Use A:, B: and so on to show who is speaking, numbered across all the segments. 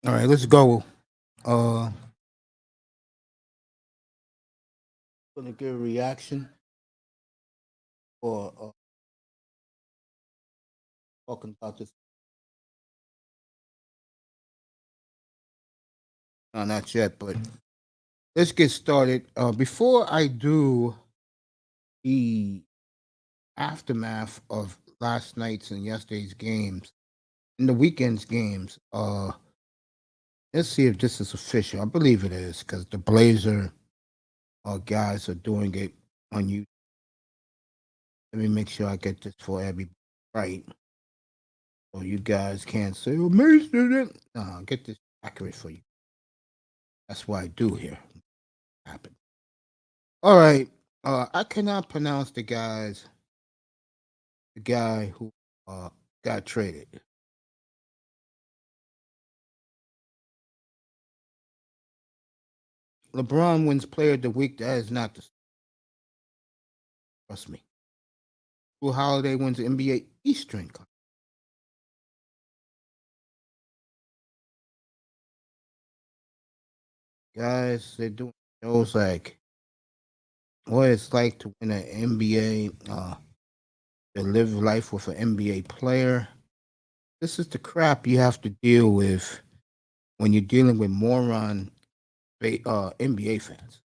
A: All right, let's go. Gonna give a reaction for talking about this. No, not yet, but let's get started. Before I do the aftermath of last night's and yesterday's games and the weekend's games, let's see if this is official. I believe it is because the Blazer guys are doing it on you. Let me make sure I get this for everybody right. So you guys can't say, "Oh, Mason did." No, I'll get this accurate for you. That's what I do here. Happen. All right. I cannot pronounce the guy who got traded. LeBron wins Player of the Week. That is not the trust me. Drew Holiday wins the NBA Eastern Conference. Guys, they're doing shows like what it's like to win an NBA, to live life with an NBA player. This is the crap you have to deal with when you're dealing with moron NBA fans.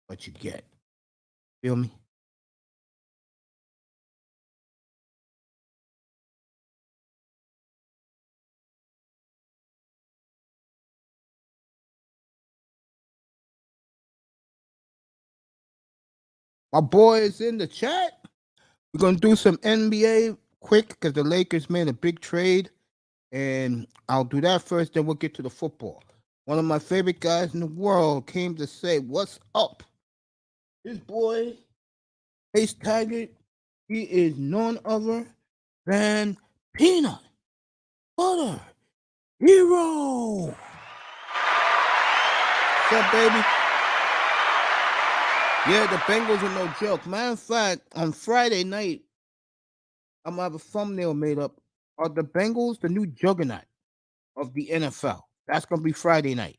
A: What you get. Feel me? My boy is in the chat. We're gonna do some NBA quick because the Lakers made a big trade, and I'll do that first. Then we'll get to the football. One of my favorite guys in the world came to say, "What's up?" This boy, Ace Tiger, he is none other than Peanut Butter Hero. What's up, baby? Yeah, the Bengals are no joke. Matter of fact, on Friday night, I'm gonna have a thumbnail made up. Are the Bengals the new Juggernaut of the NFL? That's gonna be Friday night.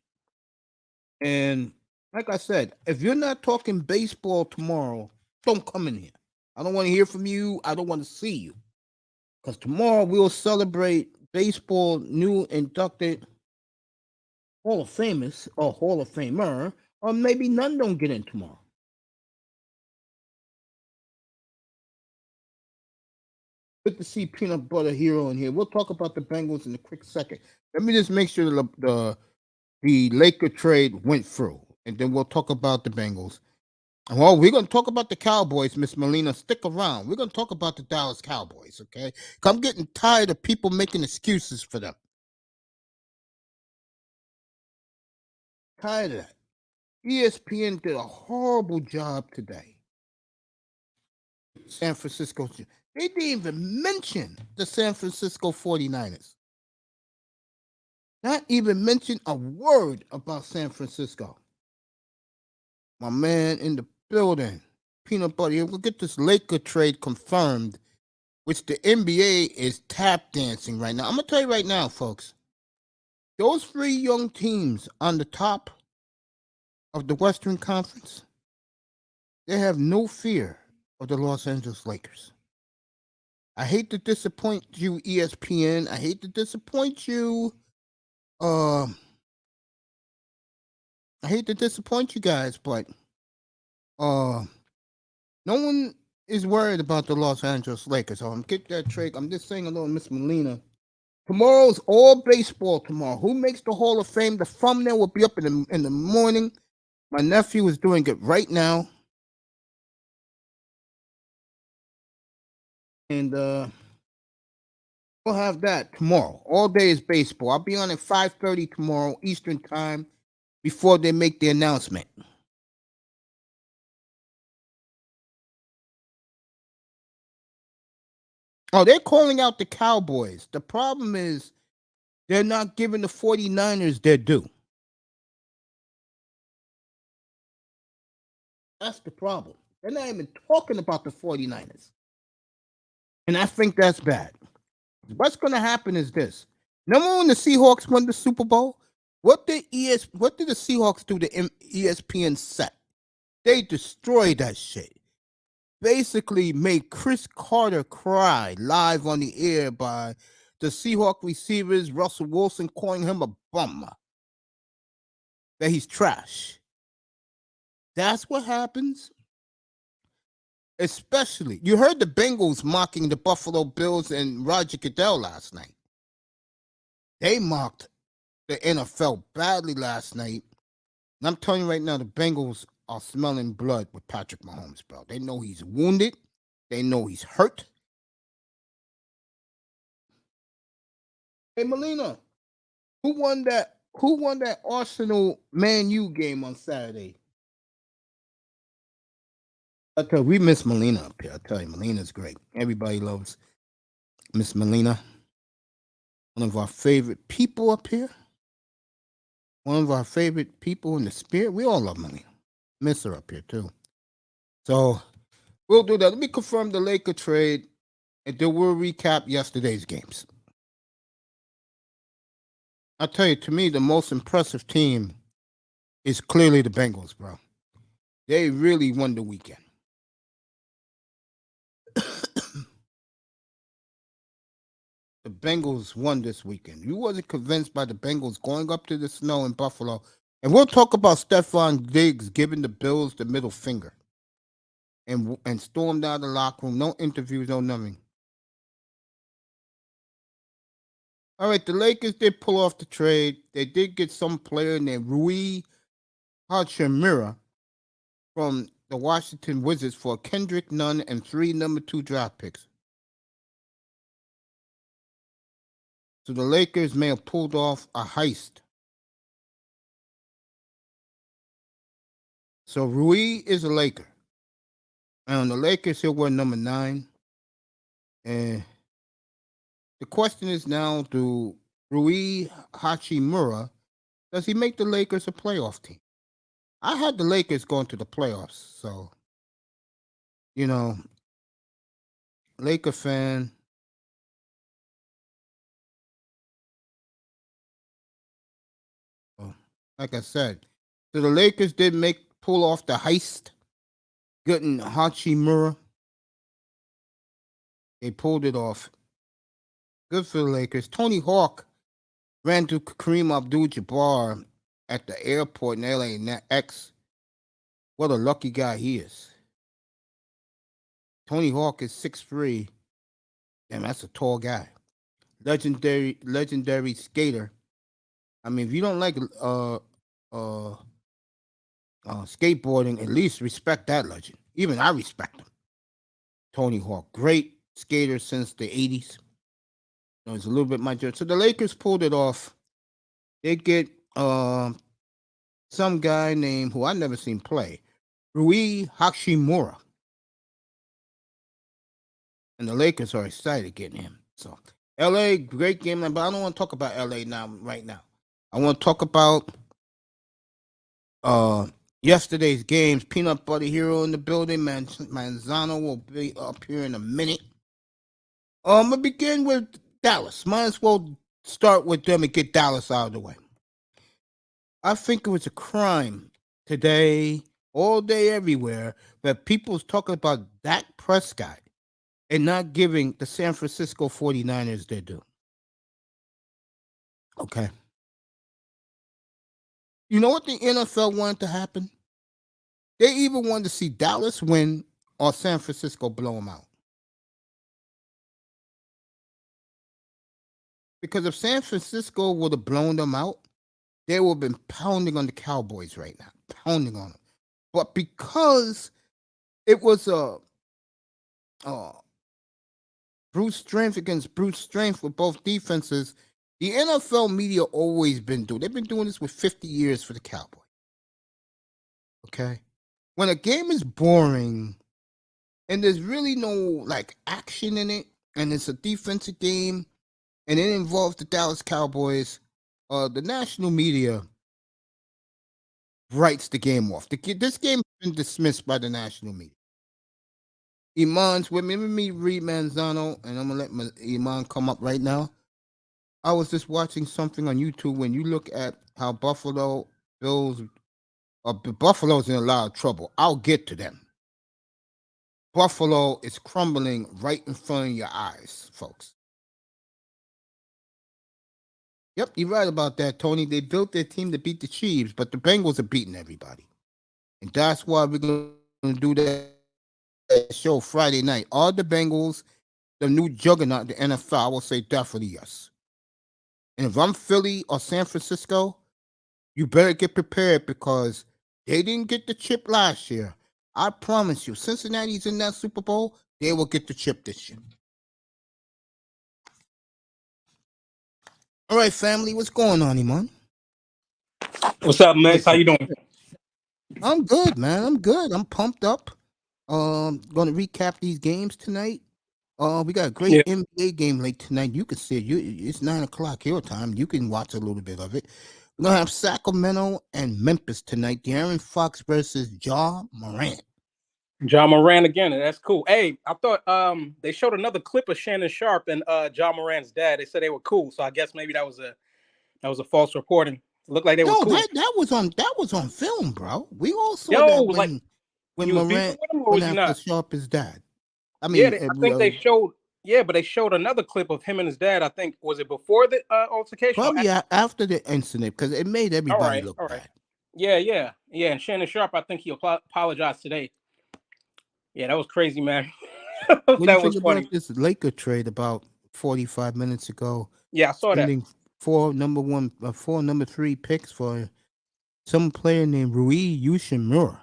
A: And like I said, if you're not talking baseball tomorrow, don't come in here. I don't want to hear from you. I don't want to see you. Because tomorrow we'll celebrate baseball new inducted Hall of Famous or Hall of Famer, or maybe none don't get in tomorrow. Good to see Peanut Butter Hero in here. We'll talk about the Bengals in a quick second. Let me just make sure the Laker trade went through, and then we'll talk about the Bengals. Well, we're going to talk about the Cowboys, Miss Melina. Stick around. We're going to talk about the Dallas Cowboys, okay? I'm getting tired of people making excuses for them. Tired of that. ESPN did a horrible job today. San Francisco. They didn't even mention the San Francisco 49ers. Not even mention a word about San Francisco. My man in the building, Peanut Butter. We'll get this Laker trade confirmed, which the NBA is tap dancing right now. I'm going to tell you right now, folks. Those three young teams on the top of the Western Conference, they have no fear of the Los Angeles Lakers. I hate to disappoint you, ESPN. I hate to disappoint you. I hate to disappoint you guys, but no one is worried about the Los Angeles Lakers. So I'm get that trade. I'm just saying hello, Miss Molina. Tomorrow's all baseball. Tomorrow, who makes the Hall of Fame? The thumbnail will be up in the morning. My nephew is doing it right now, and we'll have that tomorrow. All day is baseball. I'll be on at 5:30 tomorrow Eastern time before they make the announcement. Oh, they're calling out the Cowboys. The problem is they're not giving the 49ers their due. That's the problem. They're not even talking about the 49ers. And I think that's bad. What's going to happen is this. Remember when the Seahawks won the Super Bowl? What did the Seahawks do to ESPN set? They destroyed that shit. Basically made Chris Carter cry live on the air by the Seahawk receivers, Russell Wilson calling him a bum. That he's trash. That's what happens. Especially, you heard the Bengals mocking the Buffalo Bills and Roger Goodell last night. They mocked the NFL badly last night. And I'm telling you right now, the Bengals are smelling blood with Patrick Mahomes, bro. They know he's wounded. They know he's hurt. Hey, Melina, who won that? Who won that Arsenal Man U game on Saturday? I tell you, we miss Melina up here. I tell you, Melina's great. Everybody loves Miss Melina. One of our favorite people up here. One of our favorite people in the spirit. We all love Melina. Miss her up here too. So we'll do that. Let me confirm the Laker trade, and then we'll recap yesterday's games. I tell you, to me, the most impressive team is clearly the Bengals, bro. They really won the weekend. The Bengals won this weekend. You wasn't convinced by the Bengals going up to the snow in Buffalo. And we'll talk about Stephon Diggs giving the Bills the middle finger and stormed out of the locker room. No interviews, no nothing. All right, the Lakers did pull off the trade. They did get some player named Rui Hachimura from the Washington Wizards for Kendrick Nunn and 3 number 2 draft picks. So the Lakers may have pulled off a heist. So Rui is a Laker. And on the Lakers, he'll wear number 9. And the question is now, do Rui Hachimura, does he make the Lakers a playoff team? I had the Lakers going to the playoffs. So, you know, Laker fan. Like I said, so the Lakers did pull off the heist, getting Hachimura. They pulled it off. Good for the Lakers. Tony Hawk ran to Kareem Abdul-Jabbar at the airport in LAX. What a lucky guy he is. Tony Hawk is 6'3". Damn, that's a tall guy. Legendary skater. I mean, if you don't like skateboarding, at least respect that legend. Even I respect him. Tony Hawk, great skater since the 80s. It's a little bit my job. So the Lakers pulled it off. They get some guy named, who I never seen play, Rui Hachimura. And the Lakers are excited getting him. So LA, great game, but I don't want to talk about LA right now. I want to talk about yesterday's games. Peanut Butter Hero in the building. Manzano will be up here in a minute. I'm going to begin with Dallas. Might as well start with them and get Dallas out of the way. I think it was a crime today, all day, everywhere, that people was talking about Dak Prescott and not giving the San Francisco 49ers their due. Okay. You know what the NFL wanted to happen? They even wanted to see Dallas win or San Francisco blow them out. Because if San Francisco would have blown them out, they would have been pounding on the Cowboys right now. Pounding on them. But because it was a brute strength against brute strength with both defenses, the NFL media always been doing. They've been doing this with 50 years for the Cowboys. Okay? When a game is boring and there's really no like action in it, and it's a defensive game, and it involves the Dallas Cowboys, the national media writes the game off. This game has been dismissed by the national media. Iman's with me. Let me read Manzano, and I'm going to let Iman come up right now. I was just watching something on YouTube. When you look at how Buffalo Bills, Buffalo's in a lot of trouble. I'll get to them. Buffalo is crumbling right in front of your eyes, folks. Yep, you're right about that, Tony. They built their team to beat the Chiefs, but the Bengals are beating everybody. And that's why we're going to do that show Friday night. Are the Bengals the new juggernaut, the NFL? I will say definitely yes. And if I'm Philly or San Francisco, you better get prepared because they didn't get the chip last year. I promise you, Cincinnati's in that Super Bowl, they will get the chip this year. All right, family, what's going on, Iman?
B: What's up, Max? How you doing?
A: I'm good, man. I'm good. I'm pumped up. Going to recap these games tonight. We got a great
B: Yeah,
A: NBA game late tonight. You can see it. It's 9 o'clock your time. You can watch a little bit of it. We're gonna have Sacramento and Memphis tonight. De'Aaron Fox versus Ja Morant.
B: John Moran again. That's cool. Hey, I thought they showed another clip of Shannon Sharp and John Moran's dad. They said they were cool, so I guess maybe that was a false reporting. It looked like they were
A: No,
B: cool.
A: that was on film, bro. We all saw
B: Yo,
A: that
B: like
A: when
B: he was beefing
A: Morant
B: with him, or
A: went
B: was he
A: after
B: not?
A: Sharp's dad. I
B: Yeah,
A: mean,
B: I think they showed. Yeah, but they showed another clip of him and his dad. I think was it before the altercation or
A: probably after the incident because it made
B: all
A: everybody
B: right,
A: look
B: all right.
A: bad.
B: Yeah. And Shannon Sharp, I think he apologized today. Yeah, that was crazy, man.
A: What do you
B: That
A: think
B: was
A: about
B: funny.
A: this Laker trade about 45 minutes ago?
B: Yeah, I saw that.
A: Sending four number three picks for some player named Rui Yushimura.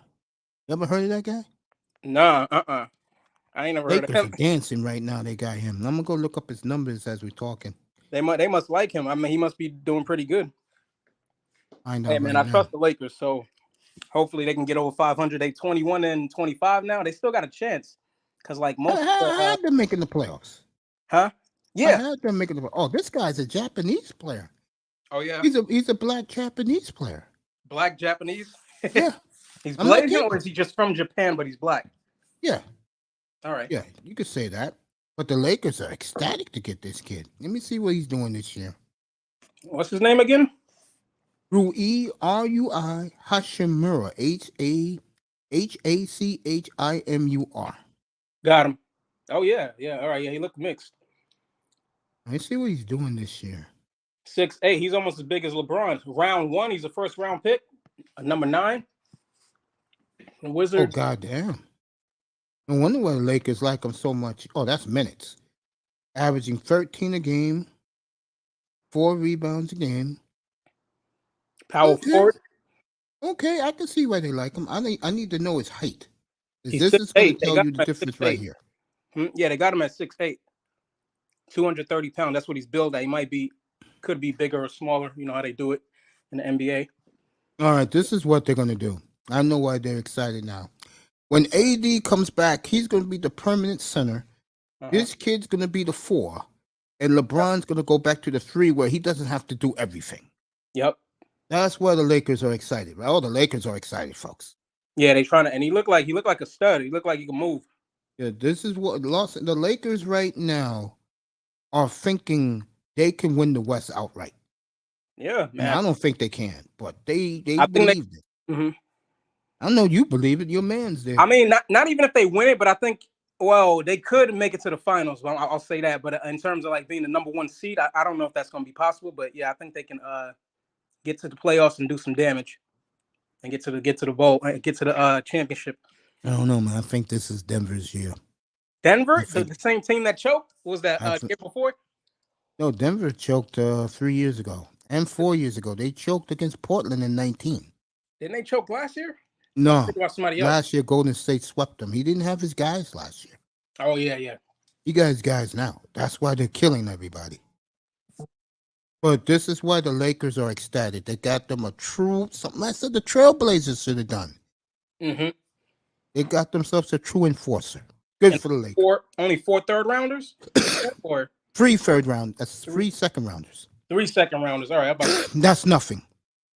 A: You ever heard of that guy?
B: Nah, I ain't never heard of
A: Lakers
B: him.
A: are dancing right now. They got him. I'm gonna go look up his numbers as we're talking.
B: They must like him. I mean, he must be doing pretty good.
A: Find
B: Hey
A: out
B: man,
A: right
B: I
A: now.
B: trust the Lakers, so hopefully they can get over 500. They 21 and 25 now. They still got a chance, cause like
A: I,
B: most of the
A: I had them making the playoffs.
B: huh?
A: I
B: Yeah.
A: had them making the. Oh, this guy's a Japanese player.
B: Oh yeah.
A: He's a black Japanese player.
B: Black Japanese.
A: Yeah,
B: He's
A: I'm not
B: Blasian, or
A: kidding.
B: is he just from Japan but he's black?
A: Yeah,
B: All right.
A: yeah, you could say that. But the Lakers are ecstatic to get this kid. Let me see what he's doing this year.
B: What's his name again?
A: Rui Hashimura Hachimur.
B: Got him. Oh yeah. All right. Yeah, he looked mixed.
A: Let's see what he's doing this year.
B: 6'8". He's almost as big as LeBron. Round one, he's a first round pick. Number 9. The
A: Oh
B: Wizards.
A: goddamn! No wonder why the Lakers like him so much. Oh, that's minutes. Averaging 13 a game, 4 rebounds a game.
B: Power
A: Okay,
B: forward.
A: okay, I can see why they like him. I need to know his height.
B: He's
A: This
B: six
A: is going to
B: eight. They
A: tell
B: got
A: you the
B: him at
A: difference
B: six
A: right
B: eight.
A: here.
B: Yeah, they got him at 6'8", 230 pounds. That's what he's built at. Could be bigger or smaller. You know how they do it in the NBA.
A: All right, this is what they're going to do. I know why they're excited now. When AD comes back, he's going to be the permanent center.
B: Uh-huh.
A: This kid's going to be the 4, and LeBron's going to go back to the 3 where he doesn't have to do everything.
B: Yep.
A: That's why the Lakers are excited, right? Oh, the Lakers are excited, folks.
B: Yeah, they trying to, and he looked like a stud. He looked like he could move.
A: Yeah, this is what the Lakers right now are thinking they can win the West outright.
B: Yeah,
A: I mean,
B: man.
A: I don't think they can, but they
B: I think
A: believe it.
B: they. Mm-hmm.
A: I know you believe it. Your man's there.
B: I mean, not even if they win it, but I think they could make it to the finals. Well, I'll say that. But in terms of like being the number 1 seed, I don't know if that's going to be possible. But yeah, I think they can get to the playoffs and do some damage and get to the bowl, get to the championship.
A: I don't know, man. I think this is Denver's year. I
B: Denver, the,
A: think
B: the same team that choked, was that
A: I think
B: year before?
A: no, Denver choked 3 years ago and 4 years ago. They choked against Portland in 19.
B: Didn't they choke last year? I'm
A: No,
B: thinking about somebody else.
A: last year Golden State swept them. He didn't have his guys last year.
B: Oh yeah.
A: He got his guys now. That's why they're killing everybody. But this is why the Lakers are ecstatic. They got them a true, something I said the Trailblazers should have done.
B: Mm-hmm.
A: They got themselves a true enforcer. Good
B: And
A: for the Lakers.
B: only 4 third rounders, or
A: 3 third round. That's 3 second rounders.
B: 3 second rounders. All right, how about that?
A: That's nothing.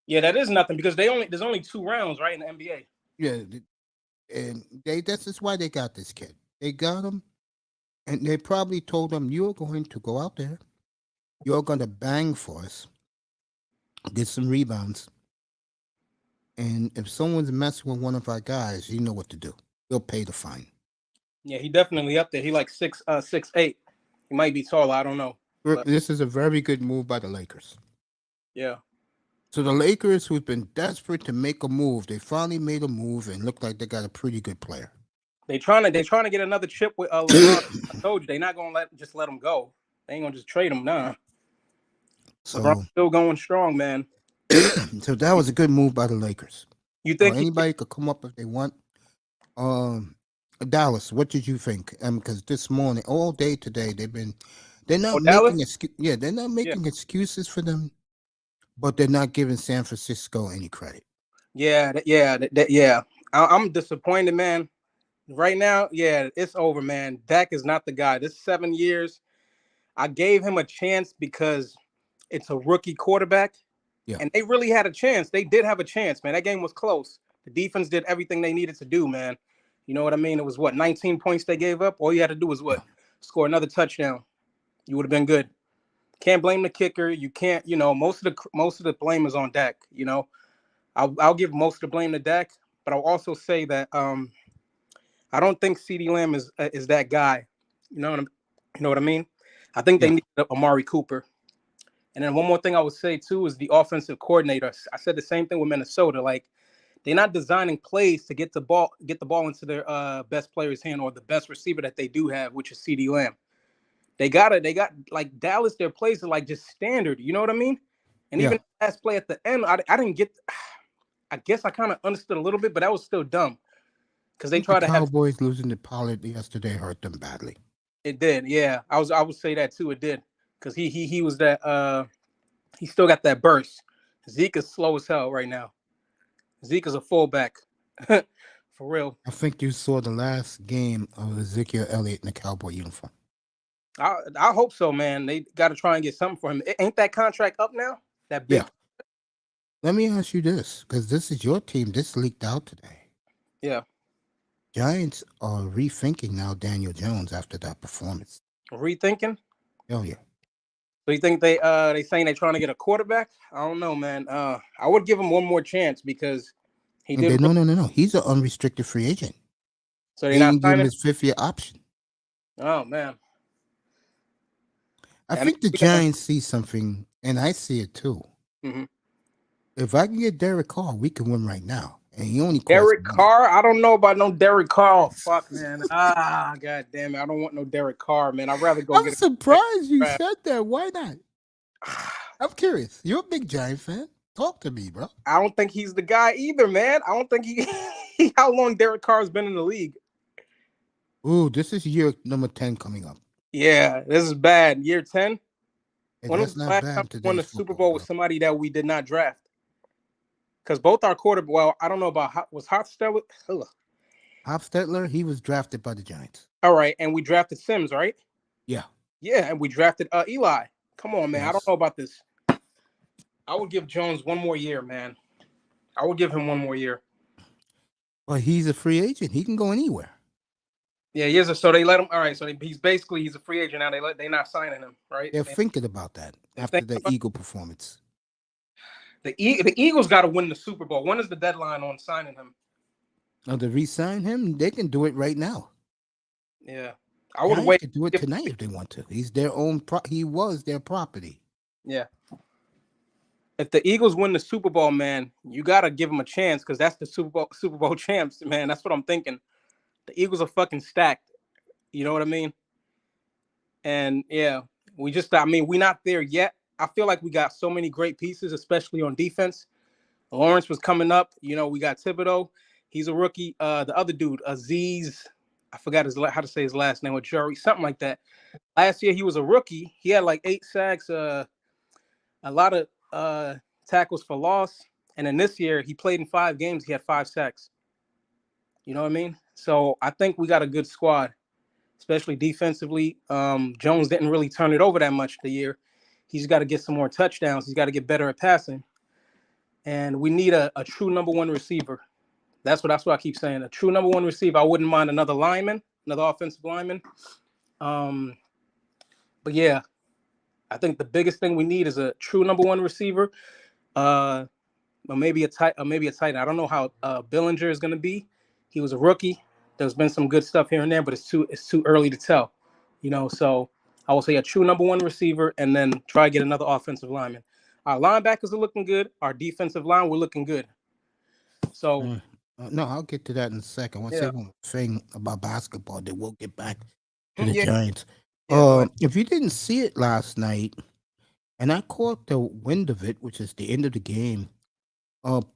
B: Yeah, that is nothing because there's only 2 rounds, right, in the NBA.
A: Yeah, and that's just why they got this kid. They got him, and they probably told him, "You're going to go out there You're gonna bang for us, get some rebounds, and if someone's messing with one of our guys, you know what to do. You'll pay the fine.
B: Yeah, he definitely up there. He like 6'8". He might be taller. I don't know. But
A: This is a very good move by the Lakers.
B: yeah.
A: So the Lakers, who've been desperate to make a move, they finally made a move and look like they got a pretty good player.
B: They trying to get another chip with LeBron. I told you they're not gonna let him go. They ain't gonna just trade him. Nah. LeBron's
A: So,
B: still going strong, man.
A: so that was a good move by the Lakers.
B: You think
A: Anybody could come up if they want. Um, Dallas, what did you think? Because this morning, all day today, they're not
B: Dallas?
A: making they're not
B: Yeah.
A: making excuses for them, but they're not giving San Francisco any credit.
B: Yeah. I'm disappointed, man. Right now, yeah, it's over, man. Dak is not the guy. This 7 years, I gave him a chance because it's a rookie quarterback.
A: Yeah.
B: And they really had a chance. They did have a chance, man. That game was close. The defense did everything they needed to do, man. You know what I mean? It was 19 points they gave up. All you had to do was score another touchdown. You would have been good. Can't blame the kicker. You can't, most of the blame is on Dak. I'll give most of the blame to Dak, but I'll also say that I don't think CeeDee Lamb is that guy. You know what I mean? I think they need Amari Cooper. And then one more thing I would say too is the offensive coordinator. I said the same thing with Minnesota. Like they're not designing plays to get the ball into their best player's hand or the best receiver that they do have, which is CeeDee Lamb. They got like Dallas. Their plays are like just standard. You know what I mean? And even the last play at the end, I didn't get. I guess I kind of understood a little bit, but that was still dumb because they tried to have
A: Cowboys losing to Pollard yesterday hurt them badly.
B: It did, yeah. I would say that too. It did because he was that. He still got that burst. Zeke is slow as hell right now. Zeke is a fullback, for real.
A: I think you saw the last game of Ezekiel Elliott in the Cowboy uniform.
B: I hope so, man. They got to try and get something for him. Ain't that contract up now? That big.
A: Yeah. Let me ask you this, because this is your team. This leaked out today.
B: Yeah.
A: Giants are rethinking now Daniel Jones after that performance.
B: Rethinking?
A: Oh yeah.
B: So you think they saying they're trying to get a quarterback? I don't know, man. I would give him one more chance because he did.
A: No. He's an unrestricted free agent.
B: So they're not
A: give him his 5th-year option.
B: Oh man.
A: I think the Giants see something, and I see it too.
B: Mm-hmm.
A: If I can get Derek Carr, we can win right now. And he only
B: Derek Carr? I don't know about no Derek Carr. Fuck, man. God damn it. I don't want no Derek Carr, man. I'd rather go
A: I'm surprised you said that. Why not? I'm curious. You're a big Giant fan. Talk to me, bro.
B: I don't think he's the guy either, man. I don't think he how long Derek Carr has been in the league.
A: Ooh, this is year number 10 coming up.
B: Yeah, this is bad. Year 10? When was the
A: last
B: time we won the Super Bowl with somebody that we did not draft? Because both our quarterback, well, I don't know about was Hofstetler.
A: Hofstetler, he was drafted by the Giants.
B: All right, and we drafted Sims, right?
A: Yeah.
B: Yeah, and we drafted Eli. Come on, man. Yes. I don't know about this. I would give Jones one more year, man. I would give him one more year.
A: Well, he's a free agent. He can go anywhere.
B: Yeah, he is. So they let him. All right, so he's a free agent now. They're not signing him, right?
A: They're thinking about that after the Eagle performance.
B: The Eagles got to win the Super Bowl. When is the deadline on signing him?
A: Now to re-sign him, they can do it right now.
B: Yeah, I would wait.
A: They could do it tonight if they want to. He's their own. He was their property.
B: Yeah. If the Eagles win the Super Bowl, man, you got to give them a chance because that's the Super Bowl champs, man. That's what I'm thinking. The Eagles are fucking stacked. You know what I mean? And yeah, we're not there yet. I feel like we got so many great pieces, especially on defense. Lawrence was coming up. You know, we got Thibodeau. He's a rookie. The other dude, Aziz, I forgot how to say his last name, or Jury, something like that. Last year, he was a rookie. He had like 8 sacks, a lot of tackles for loss. And then this year, he played in 5 games. He had 5 sacks. You know what I mean? So I think we got a good squad, especially defensively. Jones didn't really turn it over that much the year. He's got to get some more touchdowns. He's got to get better at passing. And we need a true number 1 receiver. That's what I keep saying. A true number 1 receiver. I wouldn't mind another lineman, another offensive lineman. But yeah, I think the biggest thing we need is a true number one receiver. Uh, or maybe a tight end. I don't know how Billinger is going to be. He was a rookie. There's been some good stuff here and there, but it's too early to tell. So I will say a true number one receiver, and then try to get another offensive lineman. Our linebackers are looking good. Our defensive line, we're looking good. So
A: Mm. No, I'll get to that in a second. I want to say
B: yeah,
A: one thing about basketball. Then we'll get back to the
B: yeah,
A: Giants.
B: yeah. Go ahead.
A: If you didn't see it last night, and I caught the wind of it, which is the end of the game.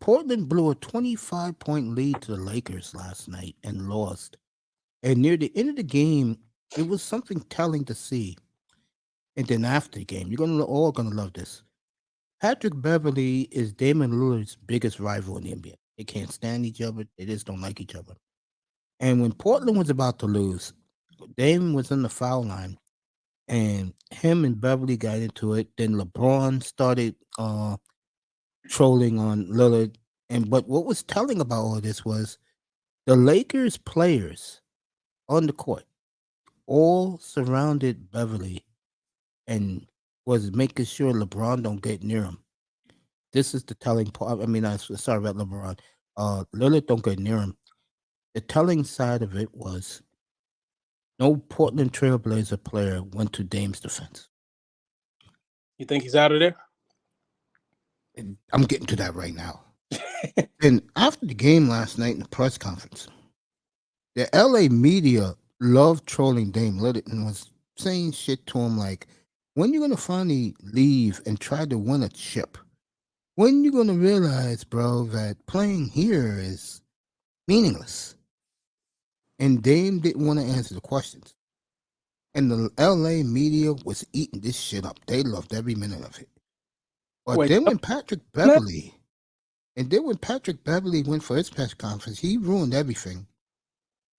A: Portland blew a 25-point lead to the Lakers last night and lost. And near the end of the game, it was something telling to see. And then after the game, all gonna love this. Patrick Beverly is Damon Lillard's biggest rival in the NBA. They can't stand each other. They just don't like each other. And when Portland was about to lose, Damon was on the foul line, and him and Beverly got into it. Then LeBron started trolling on Lillard. But what was telling about all this was the Lakers players on the court all surrounded Beverly and was making sure LeBron don't get near him. This is the telling part. I mean, I'm sorry about LeBron. Lillard don't get near him. The telling side of it was no Portland Trailblazer player went to Dame's defense.
B: You think he's out of there?
A: And I'm getting to that right now. And after the game last night in the press conference, the LA media loved trolling Dame Lillard and was saying shit to him like, when you gonna finally leave and try to win a chip? When you gonna realize, bro, that playing here is meaningless? And Dame didn't want to answer the questions. And the LA media was eating this shit up. They loved every minute of it. But
B: Wait,
A: then when Patrick Beverly went for his press conference, he ruined everything.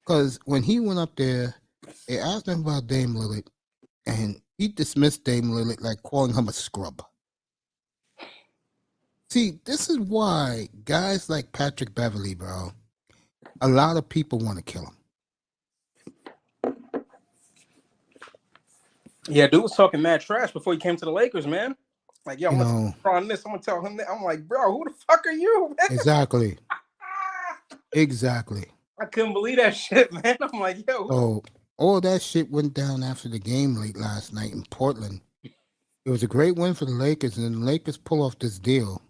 A: Because when he went up there, they asked him about Dame Lillard, and he dismissed Dame Lillard like calling him a scrub. See, this is why guys like Patrick Beverly, bro, a lot of people want to kill him.
B: Yeah, dude was talking mad trash before he came to the Lakers, man. Like, yo, I'm
A: You
B: gonna
A: know,
B: tell LeBron this. I'm gonna tell him that. I'm like, bro, who the fuck are you, man?
A: exactly. Exactly.
B: I couldn't believe that shit, man. I'm like, yo.
A: So all that shit went down after the game late last night in Portland. It was a great win for the Lakers, and the Lakers pull off this deal.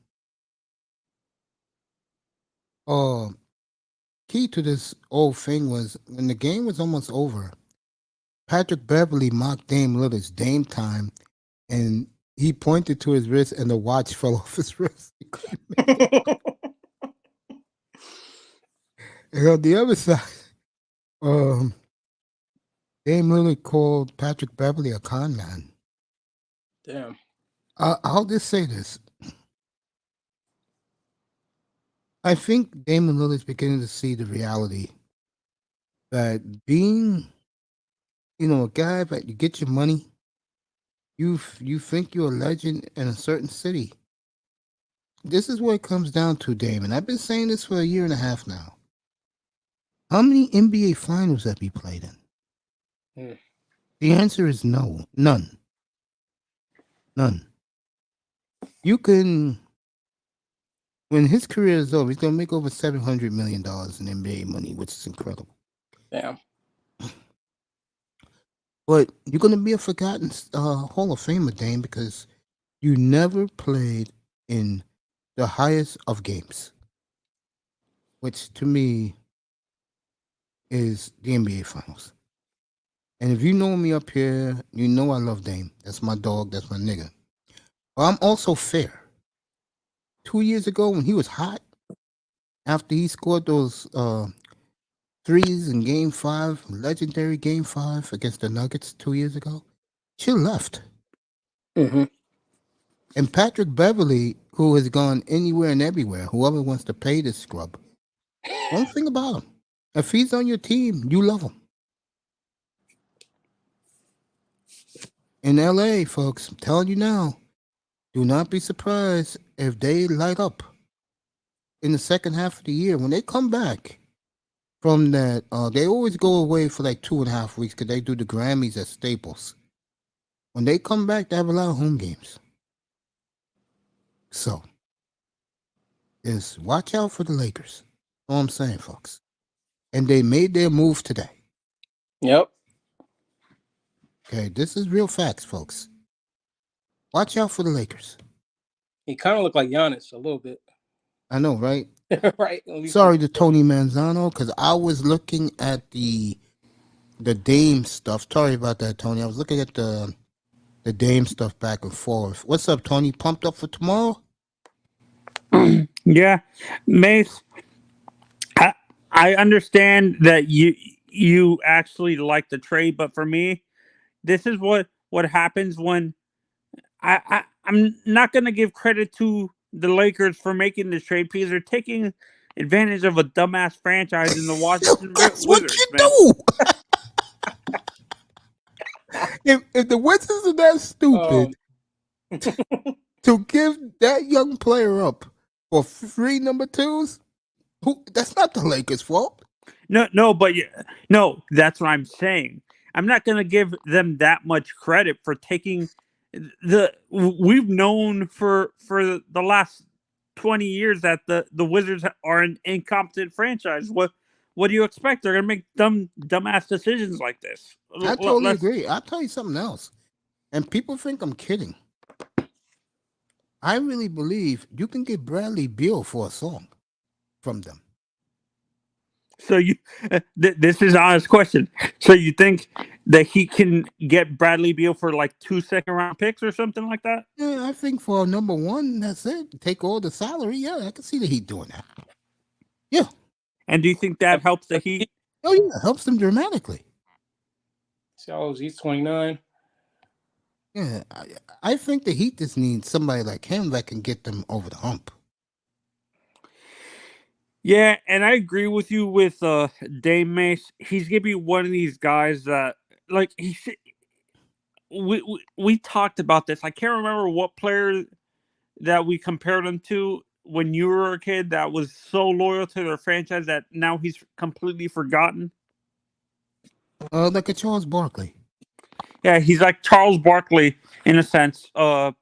A: Key to this whole thing was when the game was almost over, Patrick Beverly mocked Dame Lillard's Dame time, and he pointed to his wrist, and the watch fell off his wrist. And on the other side, Dame Lillard called Patrick Beverly a con man.
B: Damn.
A: I'll just say this. I think Damon Lillard's beginning to see the reality that being, a guy that you get your money, you think you're a legend in a certain city. This is what it comes down to, Damon. I've been saying this for a year and a half now. How many NBA finals have you played in? The answer is no. None. You can, when his career is over, he's going to make over $700 million in NBA money, which is incredible.
B: Damn.
A: But you're going to be a forgotten Hall of Famer, Dame, because you never played in the highest of games, which to me is the NBA Finals. And if you know me up here, you know I love Dame. That's my dog. That's my nigga. But I'm also fair. 2 years ago when he was hot, after he scored those threes in Game 5, legendary Game 5 against the Nuggets 2 years ago, she left.
B: Mm-hmm.
A: And Patrick Beverly, who has gone anywhere and everywhere, whoever wants to pay this scrub, one thing about him, if he's on your team, you love him. In LA, folks, I'm telling you now, do not be surprised if they light up in the second half of the year. When they come back from that, they always go away for like 2.5 weeks because they do the Grammys at Staples. When they come back, they have a lot of home games. So, is watch out for the Lakers. All I'm saying, folks. And they made their move today.
B: Yep.
A: Okay, this is real facts, folks. Watch out for the Lakers.
B: He kind of looked like Giannis a little bit.
A: I know, right?
B: Right.
A: Sorry to Tony Manzano, because I was looking at the Dame stuff. Sorry about that, Tony. I was looking at the Dame stuff back and forth. What's up, Tony? Pumped up for tomorrow?
C: Yeah, Mace. I understand that you actually like the trade, but for me, this is what happens when I'm not going to give credit to the Lakers for making this trade because they're taking advantage of a dumbass franchise in the Washington
A: That's
C: Wizards.
A: what you do. if the Wizards are that stupid to give that young player up for free number twos, that's not the Lakers' fault.
C: No, but no, that's what I'm saying. I'm not going to give them that much credit for taking we've known for the last 20 years that the Wizards are an incompetent franchise. What do you expect? They're going to make dumbass decisions like this.
A: I totally agree. I'll tell you something else. And people think I'm kidding. I really believe you can get Bradley Beal for a song from them.
C: So this is an honest question. So you think that he can get Bradley Beal for like 2 second-round picks or something like that?
A: Yeah, I think for number one, that's it. Take all the salary. Yeah, I can see the Heat doing that. Yeah.
C: And do you think that helps the Heat?
A: Oh yeah, it helps them dramatically.
B: So he's 29.
A: Yeah, I think the Heat just need somebody like him that can get them over the hump.
C: Yeah, and I agree with you with Dame Mace. He's gonna be one of these guys that, like, we talked about this. I can't remember what player that we compared him to when you were a kid that was so loyal to their franchise that now he's completely forgotten.
A: Like a Charles Barkley.
C: Yeah, he's like Charles Barkley in a sense. Iman,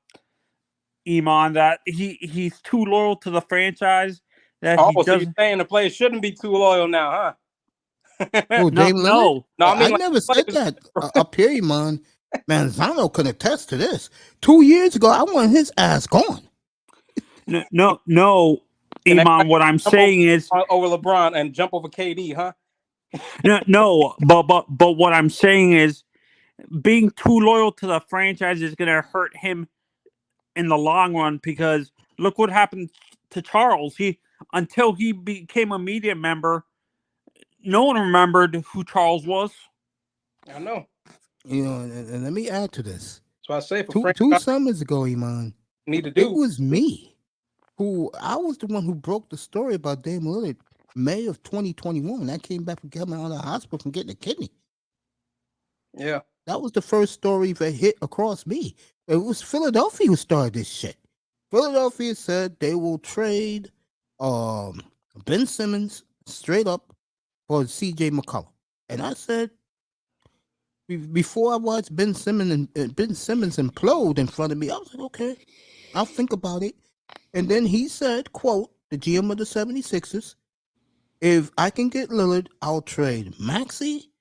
C: that he's too loyal to the franchise. That he
B: So
C: doesn't.
B: you're saying the players shouldn't be too loyal now, huh?
A: Oh, Dame Lillard?
B: No, I mean,
A: I never said that up here, man. Manzano can attest to this. 2 years ago, I want his ass gone.
C: No, Iman. What I'm saying is
B: over LeBron and jump over KD, huh?
C: no, but what I'm saying is being too loyal to the franchise is going to hurt him in the long run because look what happened to Charles. Until he became a media member, no one remembered who Charles was.
B: I know.
A: You know, and let me add to this.
B: So I say
A: for two summers ago, Iman, it was me I was the one who broke the story about Dame Lillard May of 2021 when I came back from coming out of the hospital from getting a kidney.
B: Yeah.
A: That was the first story that hit across me. It was Philadelphia who started this shit. Philadelphia said they will trade Ben Simmons straight up for C.J. McCollum. And I said, before I watched Ben Simmons implode in front of me, I was like, okay, I'll think about it. And then he said, quote, the GM of the 76ers, if I can get Lillard, I'll trade Maxey,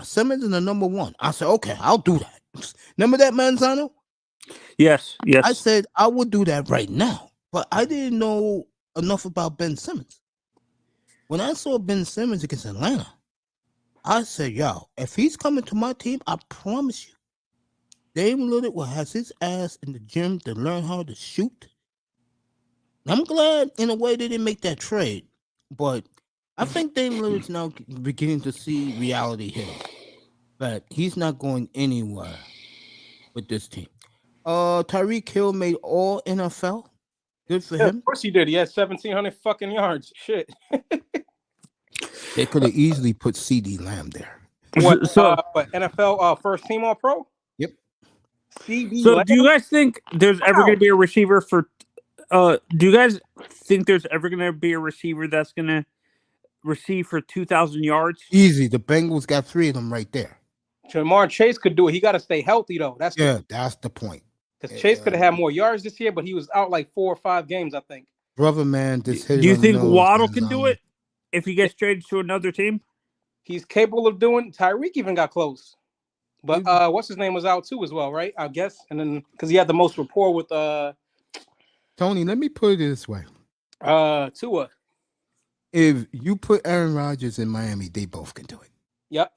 A: Simmons and the number one. I said, okay, I'll do that. Remember that, Manzano?
C: Yes.
A: I said I would do that right now, but I didn't know enough about Ben Simmons. When I saw Ben Simmons against Atlanta, I said, yo, if he's coming to my team, I promise you, Dame Lillard will have his ass in the gym to learn how to shoot. I'm glad, in a way, they didn't make that trade, but I think Dame Lillard's now beginning to see reality hit him. But he's not going anywhere with this team. Tyreek Hill made all NFL. Good for him.
B: Of course he did. He had 1,700 fucking yards. Shit.
A: They could have easily put CD Lamb there.
B: What NFL first team All Pro?
A: Yep.
B: CD
C: so
B: Lamb?
C: do you guys think there's ever going to be a receiver for do you guys think there's ever going to be a receiver that's going to receive for 2,000 yards?
A: Easy. The Bengals got 3 of them right there.
B: Jamar Chase could do it. He got to stay healthy though. That's
A: the point.
B: because Chase could have had more yards this year, but he was out like 4 or 5 games, I think.
A: Brother, man, this hit.
C: Do you think
A: nose,
C: Waddle
A: man,
C: can do it if he gets traded to another team?
B: He's capable of doing. Tyreek even got close, but what's his name was out too as well, right? I guess, and then because he had the most rapport with
A: Tony. Let me put it this way:
B: Tua.
A: if you put Aaron Rodgers in Miami, they both can do it.
B: Yep.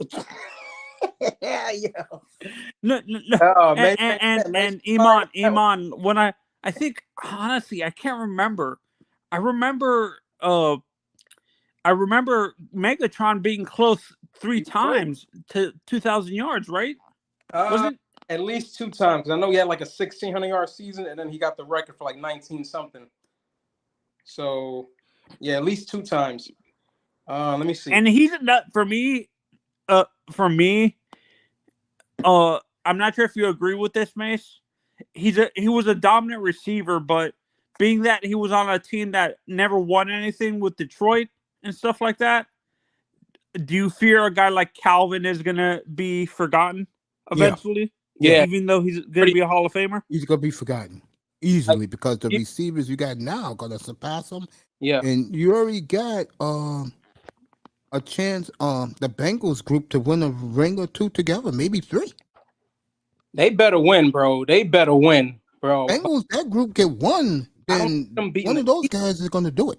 C: yeah. No.
B: Oh,
C: And Iman, when I think honestly, I can't remember. I remember Megatron being close 3 times to 2,000 yards, right?
B: Wasn't at least 2 times because I know he had like a 1,600-yard season, and then he got the record for like 19 something. So, yeah, at least 2 times. Let me see.
C: And he's not for me. I'm not sure if you agree with this, Mace. He was a dominant receiver, but being that he was on a team that never won anything with Detroit and stuff like that, do you fear a guy like Calvin is gonna be forgotten eventually?
B: Yeah.
C: Even though he's gonna be a Hall of Famer,
A: he's gonna be forgotten easily because the receivers you got now are gonna surpass him.
B: Yeah,
A: and you already got a chance the Bengals group to win a ring or 2 together, maybe 3.
B: They better win, bro.
A: Bengals, that group get one, then one of those guys is gonna do it.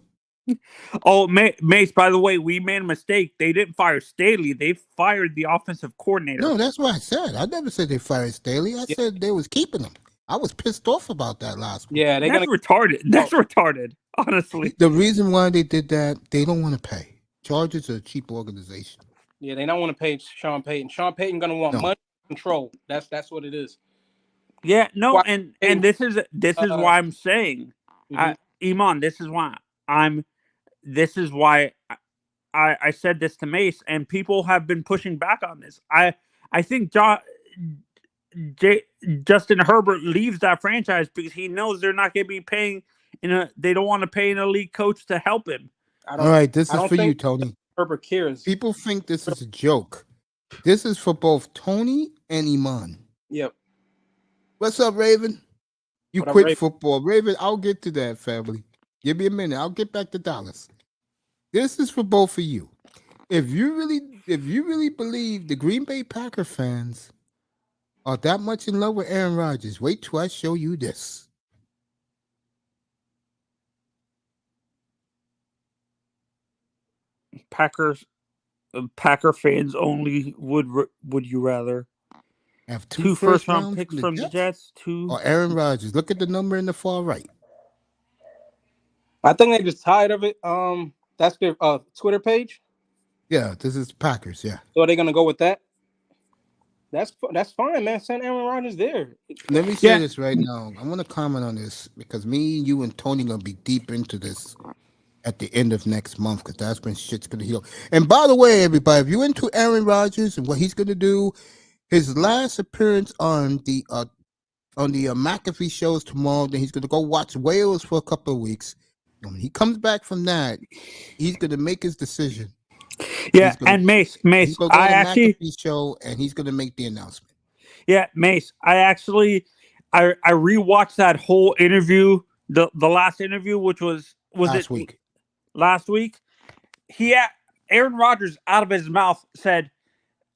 C: Oh, Mace, by the way, we made a mistake. They didn't fire Staley. They fired the offensive coordinator.
A: No, that's what I said. I never said they fired Staley. I said they was keeping him. I was pissed off about that last week.
B: Yeah,
C: that's retarded. That's retarded, honestly.
A: The reason why they did that, they don't want to pay. Chargers are a cheap organization.
B: Yeah, they don't want to pay Sean Payton. Sean Payton gonna want money control. That's what it is.
C: Yeah, no, and this is why I'm saying, Iman, this is why I said this to Mace, and people have been pushing back on this. I think Justin Herbert leaves that franchise because he knows they're not going to be paying they don't want to pay an elite coach to help him.
A: All right, this is for you, Tony.
B: Herbert cares.
A: People think this is a joke. This is for both Tony and Iman.
B: Yep.
A: What's up, Raven? You quit football. Raven, I'll get to that, family. Give me a minute. I'll get back to Dallas. This is for both of you. If you really believe the Green Bay Packer fans are that much in love with Aaron Rodgers, wait till I show you this.
C: Packer fans only. Would you rather
A: have
C: 2 first-round picks from the Jets?
A: Or Aaron Rodgers? Look at the number in the far right.
B: I think they just tired of it. That's their Twitter page.
A: Yeah, this is Packers. Yeah.
B: So are they gonna go with that? That's fine, man. Send Aaron Rodgers there.
A: Let me say this right now. I want to comment on this because me, you, and Tony gonna be deep into this at the end of next month because that's when shit's gonna heal. And by the way, everybody, if you're into Aaron Rodgers and what he's gonna do, his last appearance on the McAfee shows tomorrow, then he's gonna go watch Wales for a couple of weeks. And when he comes back from that, he's gonna make his decision.
C: Yeah, and Mace, I actually
A: show, and he's gonna make the announcement.
C: Yeah, Mace, I rewatched that whole interview, the last interview, which was last week. Aaron Rodgers out of his mouth said,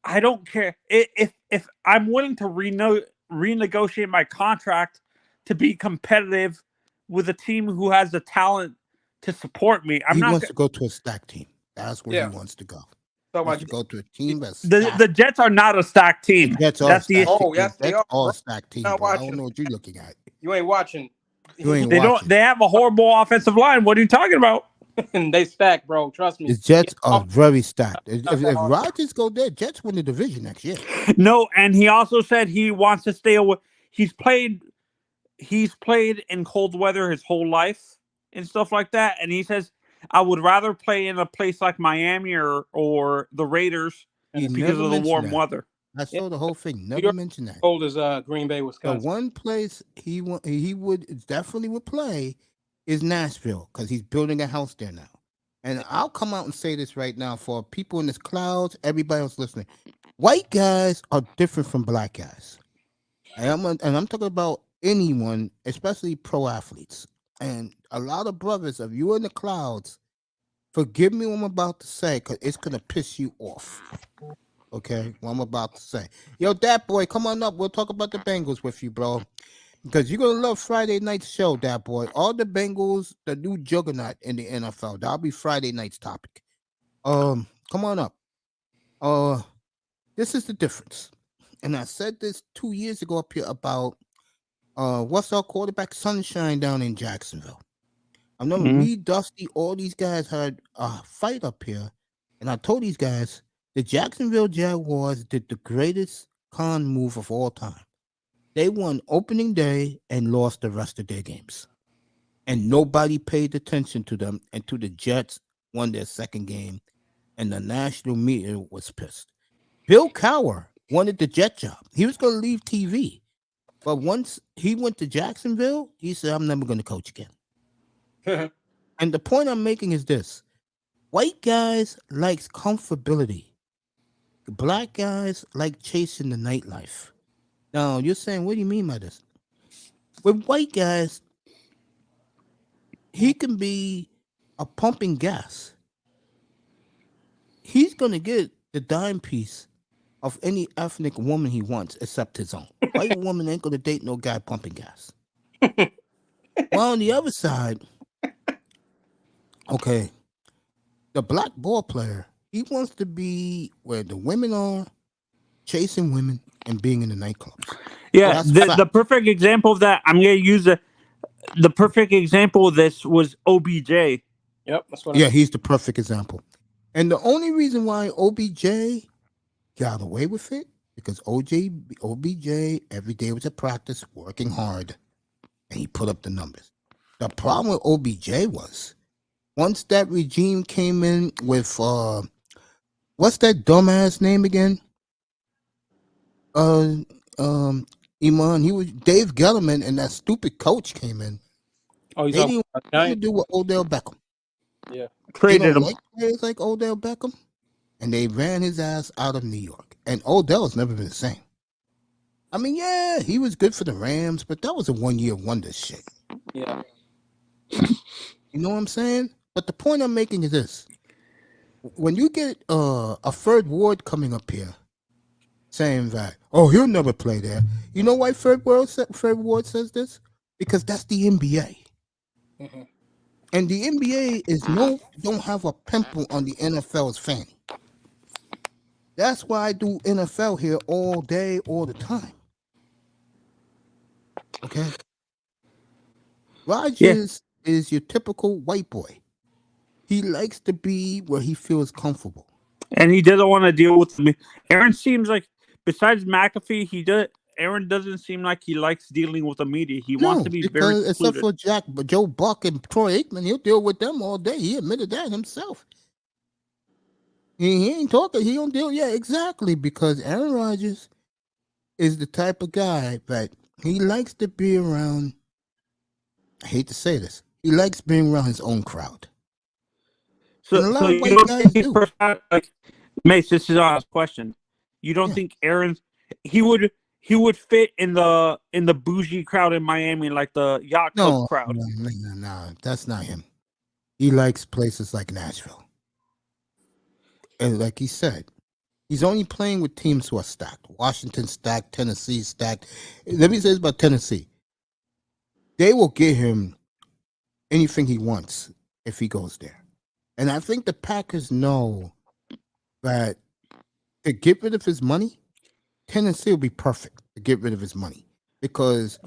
C: "I don't care if I'm willing to renegotiate my contract to be competitive with a team who has the talent to support me.
A: He wants to go to a stacked team. That's where he wants to go.
B: So
A: he wants to go to a team that's
C: the Jets are not a stacked team.
A: The Jets
B: that's
A: the
B: issue. Yes,
A: they are all stacked team. I
B: don't
A: know what you're looking at.
B: You ain't watching.
C: They have a horrible offensive line. What are you talking about?
B: They stacked, bro. Trust me.
A: The Jets are very stacked. If Rodgers go there, Jets win the division next year.
C: No, and he also said he wants to stay away. He's played in cold weather his whole life and stuff like that, and he says, I would rather play in a place like Miami or the Raiders because of the warm weather.
A: I saw the whole thing. Never mentioned that.
B: Cold as Green Bay, Wisconsin.
A: The one place he would definitely play is Nashville because he's building a house there now. And I'll come out and say this right now for people in this clouds, everybody else listening. White guys are different from black guys. And I'm talking about anyone, especially pro athletes. And a lot of brothers, if you're in the clouds, forgive me what I'm about to say, because it's going to piss you off. Okay? What I'm about to say. Yo, Dat Boy, come on up. We'll talk about the Bengals with you, bro. Because you're going to love Friday night's show, Dat Boy. All the Bengals, the new juggernaut in the NFL. That'll be Friday night's topic. Come on up. This is the difference. And I said this 2 years ago up here about what's our quarterback Sunshine down in Jacksonville. I know me, Dusty, all these guys had a fight up here, and I told these guys the Jacksonville Jaguars did the greatest con move of all time. They won opening day and lost the rest of their games, and nobody paid attention to them until the Jets won their second game, and the national media was pissed. Bill Cowher wanted the Jet job. He was going to leave TV. But once he went to Jacksonville, he said, I'm never going to coach again. And the point I'm making is this. White guys likes comfortability. Black guys like chasing the nightlife. Now, you're saying, what do you mean by this? With white guys, he can be a pumping gas. He's going to get the dime piece of any ethnic woman he wants except his own. White woman ain't going to date no guy pumping gas. Well, on the other side, okay, the black ball player, he wants to be where the women are, chasing women and being in the nightclubs.
C: Yeah, the perfect example of that, I'm going to use the perfect example of this was OBJ.
B: Yep, that's what.
A: Yeah, he's the perfect example. And the only reason why OBJ got away with it, because OBJ every day was at practice working hard, and he put up the numbers. The problem with OBJ was, once that regime came in with what's that dumbass name again? Iman, he was Dave Gettleman, and that stupid coach came in.
B: Oh,
A: they didn't want to do with Odell Beckham.
B: Yeah,
C: traded him.
A: Like players like Odell Beckham, and they ran his ass out of New York. And Odell's never been the same. I mean, yeah, he was good for the Rams, but that was a one-year wonder shit.
B: Yeah.
A: You know what I'm saying? But the point I'm making is this. When you get a Fred Ward coming up here saying that, oh, he'll never play there. You know why Fred Ward says this? Because that's the NBA. Mm-hmm. And the NBA don't have a pimple on the NFL's fanny. That's why I do NFL here all day, all the time. Okay? Rodgers is your typical white boy. He likes to be where he feels comfortable.
C: And he doesn't want to deal with me. Aaron seems like, besides McAfee, Aaron doesn't seem like he likes dealing with the media. He wants to be very secluded.
A: Except for Joe Buck and Troy Aikman, he'll deal with them all day. He admitted that himself. He ain't talking. He don't deal. Yeah, exactly. Because Aaron Rodgers is the type of guy that he likes to be around. I hate to say this. He likes being around his own crowd.
C: So you don't think like, Mace, this is our question. You don't think Aaron he would fit in the bougie crowd in Miami, like the yacht club crowd?
A: No, that's not him. He likes places like Nashville. And like he said, he's only playing with teams who are stacked. Washington stacked, Tennessee stacked. Let me say this about Tennessee. They will get him anything he wants if he goes there. And I think the Packers know that to get rid of his money, Tennessee will be perfect to get rid of his money. Because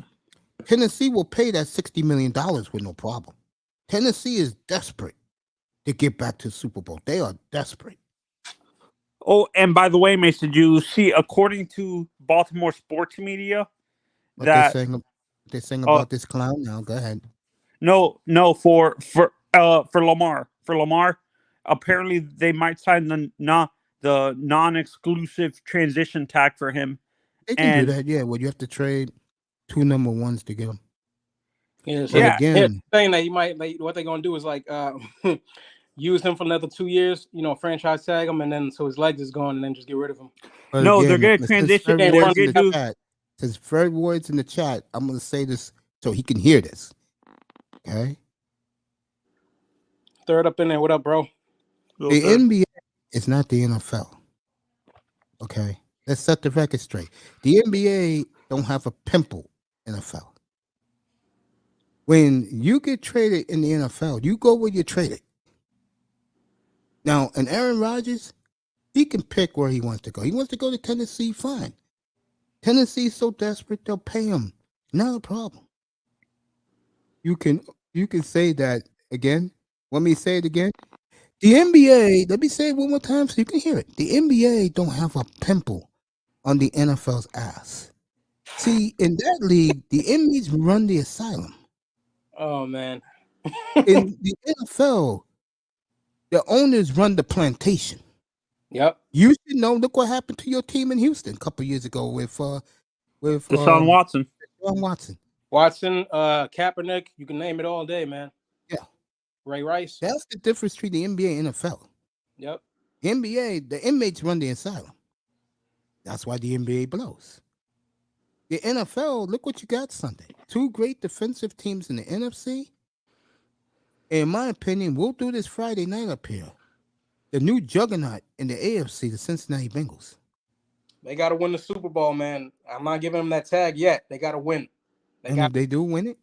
A: Tennessee will pay that $60 million with no problem. Tennessee is desperate to get back to the Super Bowl. They are desperate.
C: Oh, and by the way, Mason, you see, according to Baltimore sports media,
A: they're saying about this clown now. Go ahead.
C: No, for Lamar. For Lamar, apparently they might sign the non-exclusive transition tag for him.
A: They can do that, yeah. Well, you have to trade 2 number 1s to get him.
B: Yeah, so again, the thing that you might what they're gonna do is like use him for another 2 years, franchise tag him, and then so his legs is gone, and then just get rid of him.
A: But
C: No,
A: again,
C: they're gonna transition.
B: They're
C: They're
B: gonna
C: gonna do.
A: Says Fred words in the chat. I'm gonna say this so he can hear this. Okay.
B: Third up in there. What up, bro?
A: The NBA is not the NFL. Okay. Let's set the record straight. The NBA don't have a pimple NFL. When you get traded in the NFL, you go where you're traded. Now, and Aaron Rodgers, he can pick where he wants to go. He wants to go to Tennessee, fine. Tennessee's so desperate, they'll pay him. Not a problem. You can say that again. Want me to say it again? The NBA, let me say it one more time so you can hear it. The NBA don't have a pimple on the NFL's ass. See, in that league, the inmates run the asylum.
B: Oh, man.
A: In the NFL, the owners run the plantation.
B: Yep.
A: You should know. Look what happened to your team in Houston a couple years ago with
C: Deshaun Watson.
B: Watson, Kaepernick. You can name it all day, man.
A: Yeah.
B: Ray Rice.
A: That's the difference between the NBA and NFL.
B: Yep.
A: The NBA, the inmates run the asylum. That's why the NBA blows. The NFL, look what you got Sunday. 2 great defensive teams in the NFC. In my opinion, we'll do this Friday night up here. The new Juggernaut in the AFC, the Cincinnati Bengals.
B: They got to win the Super Bowl, man. I'm not giving them that tag yet. They got to win.
A: If they do win it,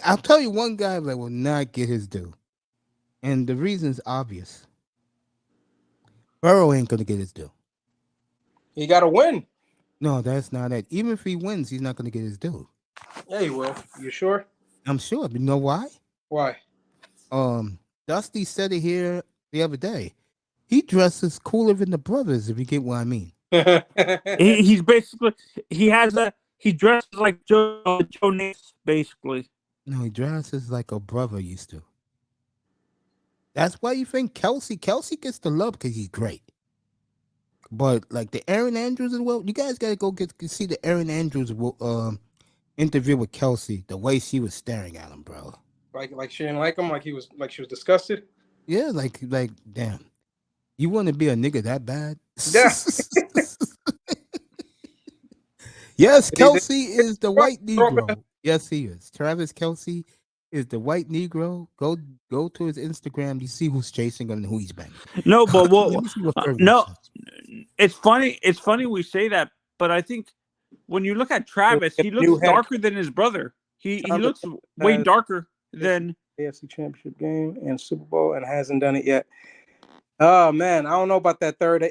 A: I'll tell you one guy that will not get his due. And the reason is obvious. Burrow ain't going to get his due.
B: He got to win.
A: No, that's not it. Even if he wins, he's not going to get his due.
B: Yeah, he will. You sure?
A: I'm sure. But you know why?
B: Why?
A: Dusty said it here the other day. He dresses cooler than the brothers, if you get what I mean.
C: He's basically he dresses like Joe Nace, basically.
A: No, he dresses like a brother used to. That's why you think Kelsey gets the love because he's great. But like the Aaron Andrews as well, you guys gotta go see the Aaron Andrews interview with Kelsey. The way she was staring at him, bro.
B: Like she didn't like him, she was disgusted.
A: Yeah, like damn. You want to be a nigga that bad?
B: Yeah.
A: Yes, Kelsey is the white Negro. Yes, he is. Travis Kelsey is the white Negro. Go to his Instagram. You see who's chasing him and who he's banging.
C: No, but no. It's funny. It's funny we say that, but I think when you look at Travis, he looks darker than his brother. He looks way darker than
B: AFC Championship game and Super Bowl, and hasn't done it yet. Oh man, I don't know about that third.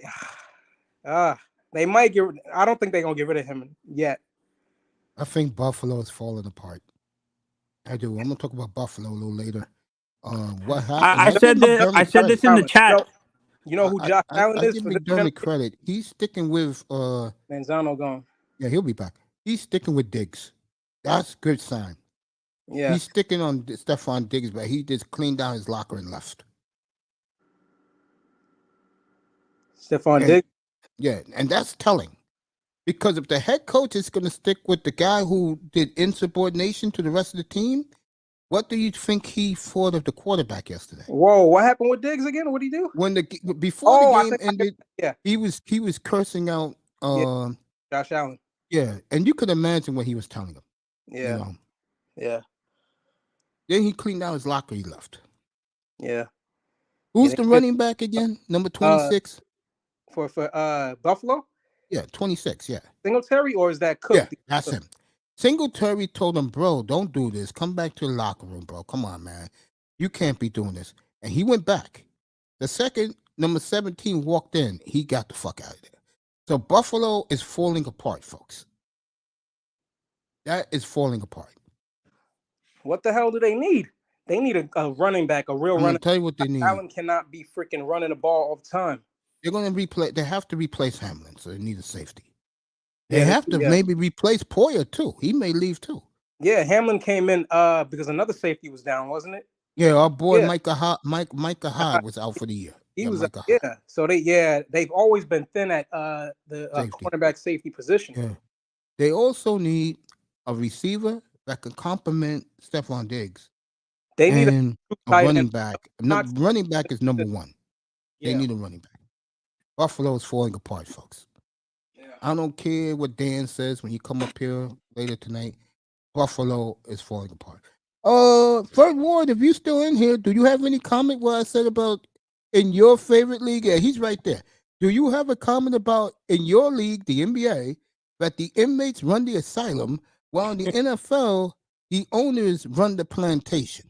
B: They might get. I don't think they're gonna get rid of him yet.
A: I think Buffalo is falling apart. I do. I'm gonna talk about Buffalo a little later. What happened?
C: I said this in the chat.
B: You know who Josh Allen is?
A: I give McDermott credit. He's sticking with
B: Manzano gone.
A: Yeah, he'll be back. He's sticking with Diggs. That's a good sign.
B: Yeah,
A: he's sticking on Stephon Diggs, but he just cleaned out his locker and left.
B: Stephon Diggs.
A: Yeah, and that's telling. Because if the head coach is going to stick with the guy who did insubordination to the rest of the team, what do you think he thought of the quarterback yesterday?
B: Whoa, what happened with Diggs again? What did he do?
A: When before the game ended, he was cursing out
B: Josh Allen.
A: Yeah, and you could imagine what he was telling him.
B: Yeah.
A: You know?
B: Yeah.
A: Then he cleaned out his locker, he left.
B: Yeah.
A: Who's the running back again? Number 26?
B: For Buffalo?
A: Yeah, 26, yeah.
B: Singletary, or is that Cook?
A: Yeah, that's him. Singletary told him, bro, don't do this. Come back to the locker room, bro. Come on, man. You can't be doing this. And he went back. The second, number 17, walked in. He got the fuck out of there. So Buffalo is falling apart, folks. That is falling apart.
B: What the hell do they need? They need a running back, a real running back.
A: I'm going to tell you what they need.
B: Allen cannot be freaking running the ball all the time.
A: They're going to they have to replace Hamlin, so they need a safety. They have to maybe replace Poyer, too. He may leave, too.
B: Yeah, Hamlin came in because another safety was down, wasn't it?
A: Yeah, our boy Micah Hyde was out for the year.
B: He was So they've always been thin at the cornerback safety position.
A: Yeah. They also need a receiver that can complement Stephon Diggs.
B: They need
A: and a
B: tight
A: running
B: end.
A: back.
B: Not
A: Running back is number one. They
B: yeah.
A: need a running back. Buffalo is falling apart, folks.
B: Yeah.
A: I don't care what Dan says when you come up here later tonight. Buffalo is falling apart. Fred Ward, if you still in here, do you have any comment what I said about in your favorite league? Yeah, he's right there. Do you have a comment about in your league, the NBA, that the inmates run the asylum while in the NFL, the owners run the plantation?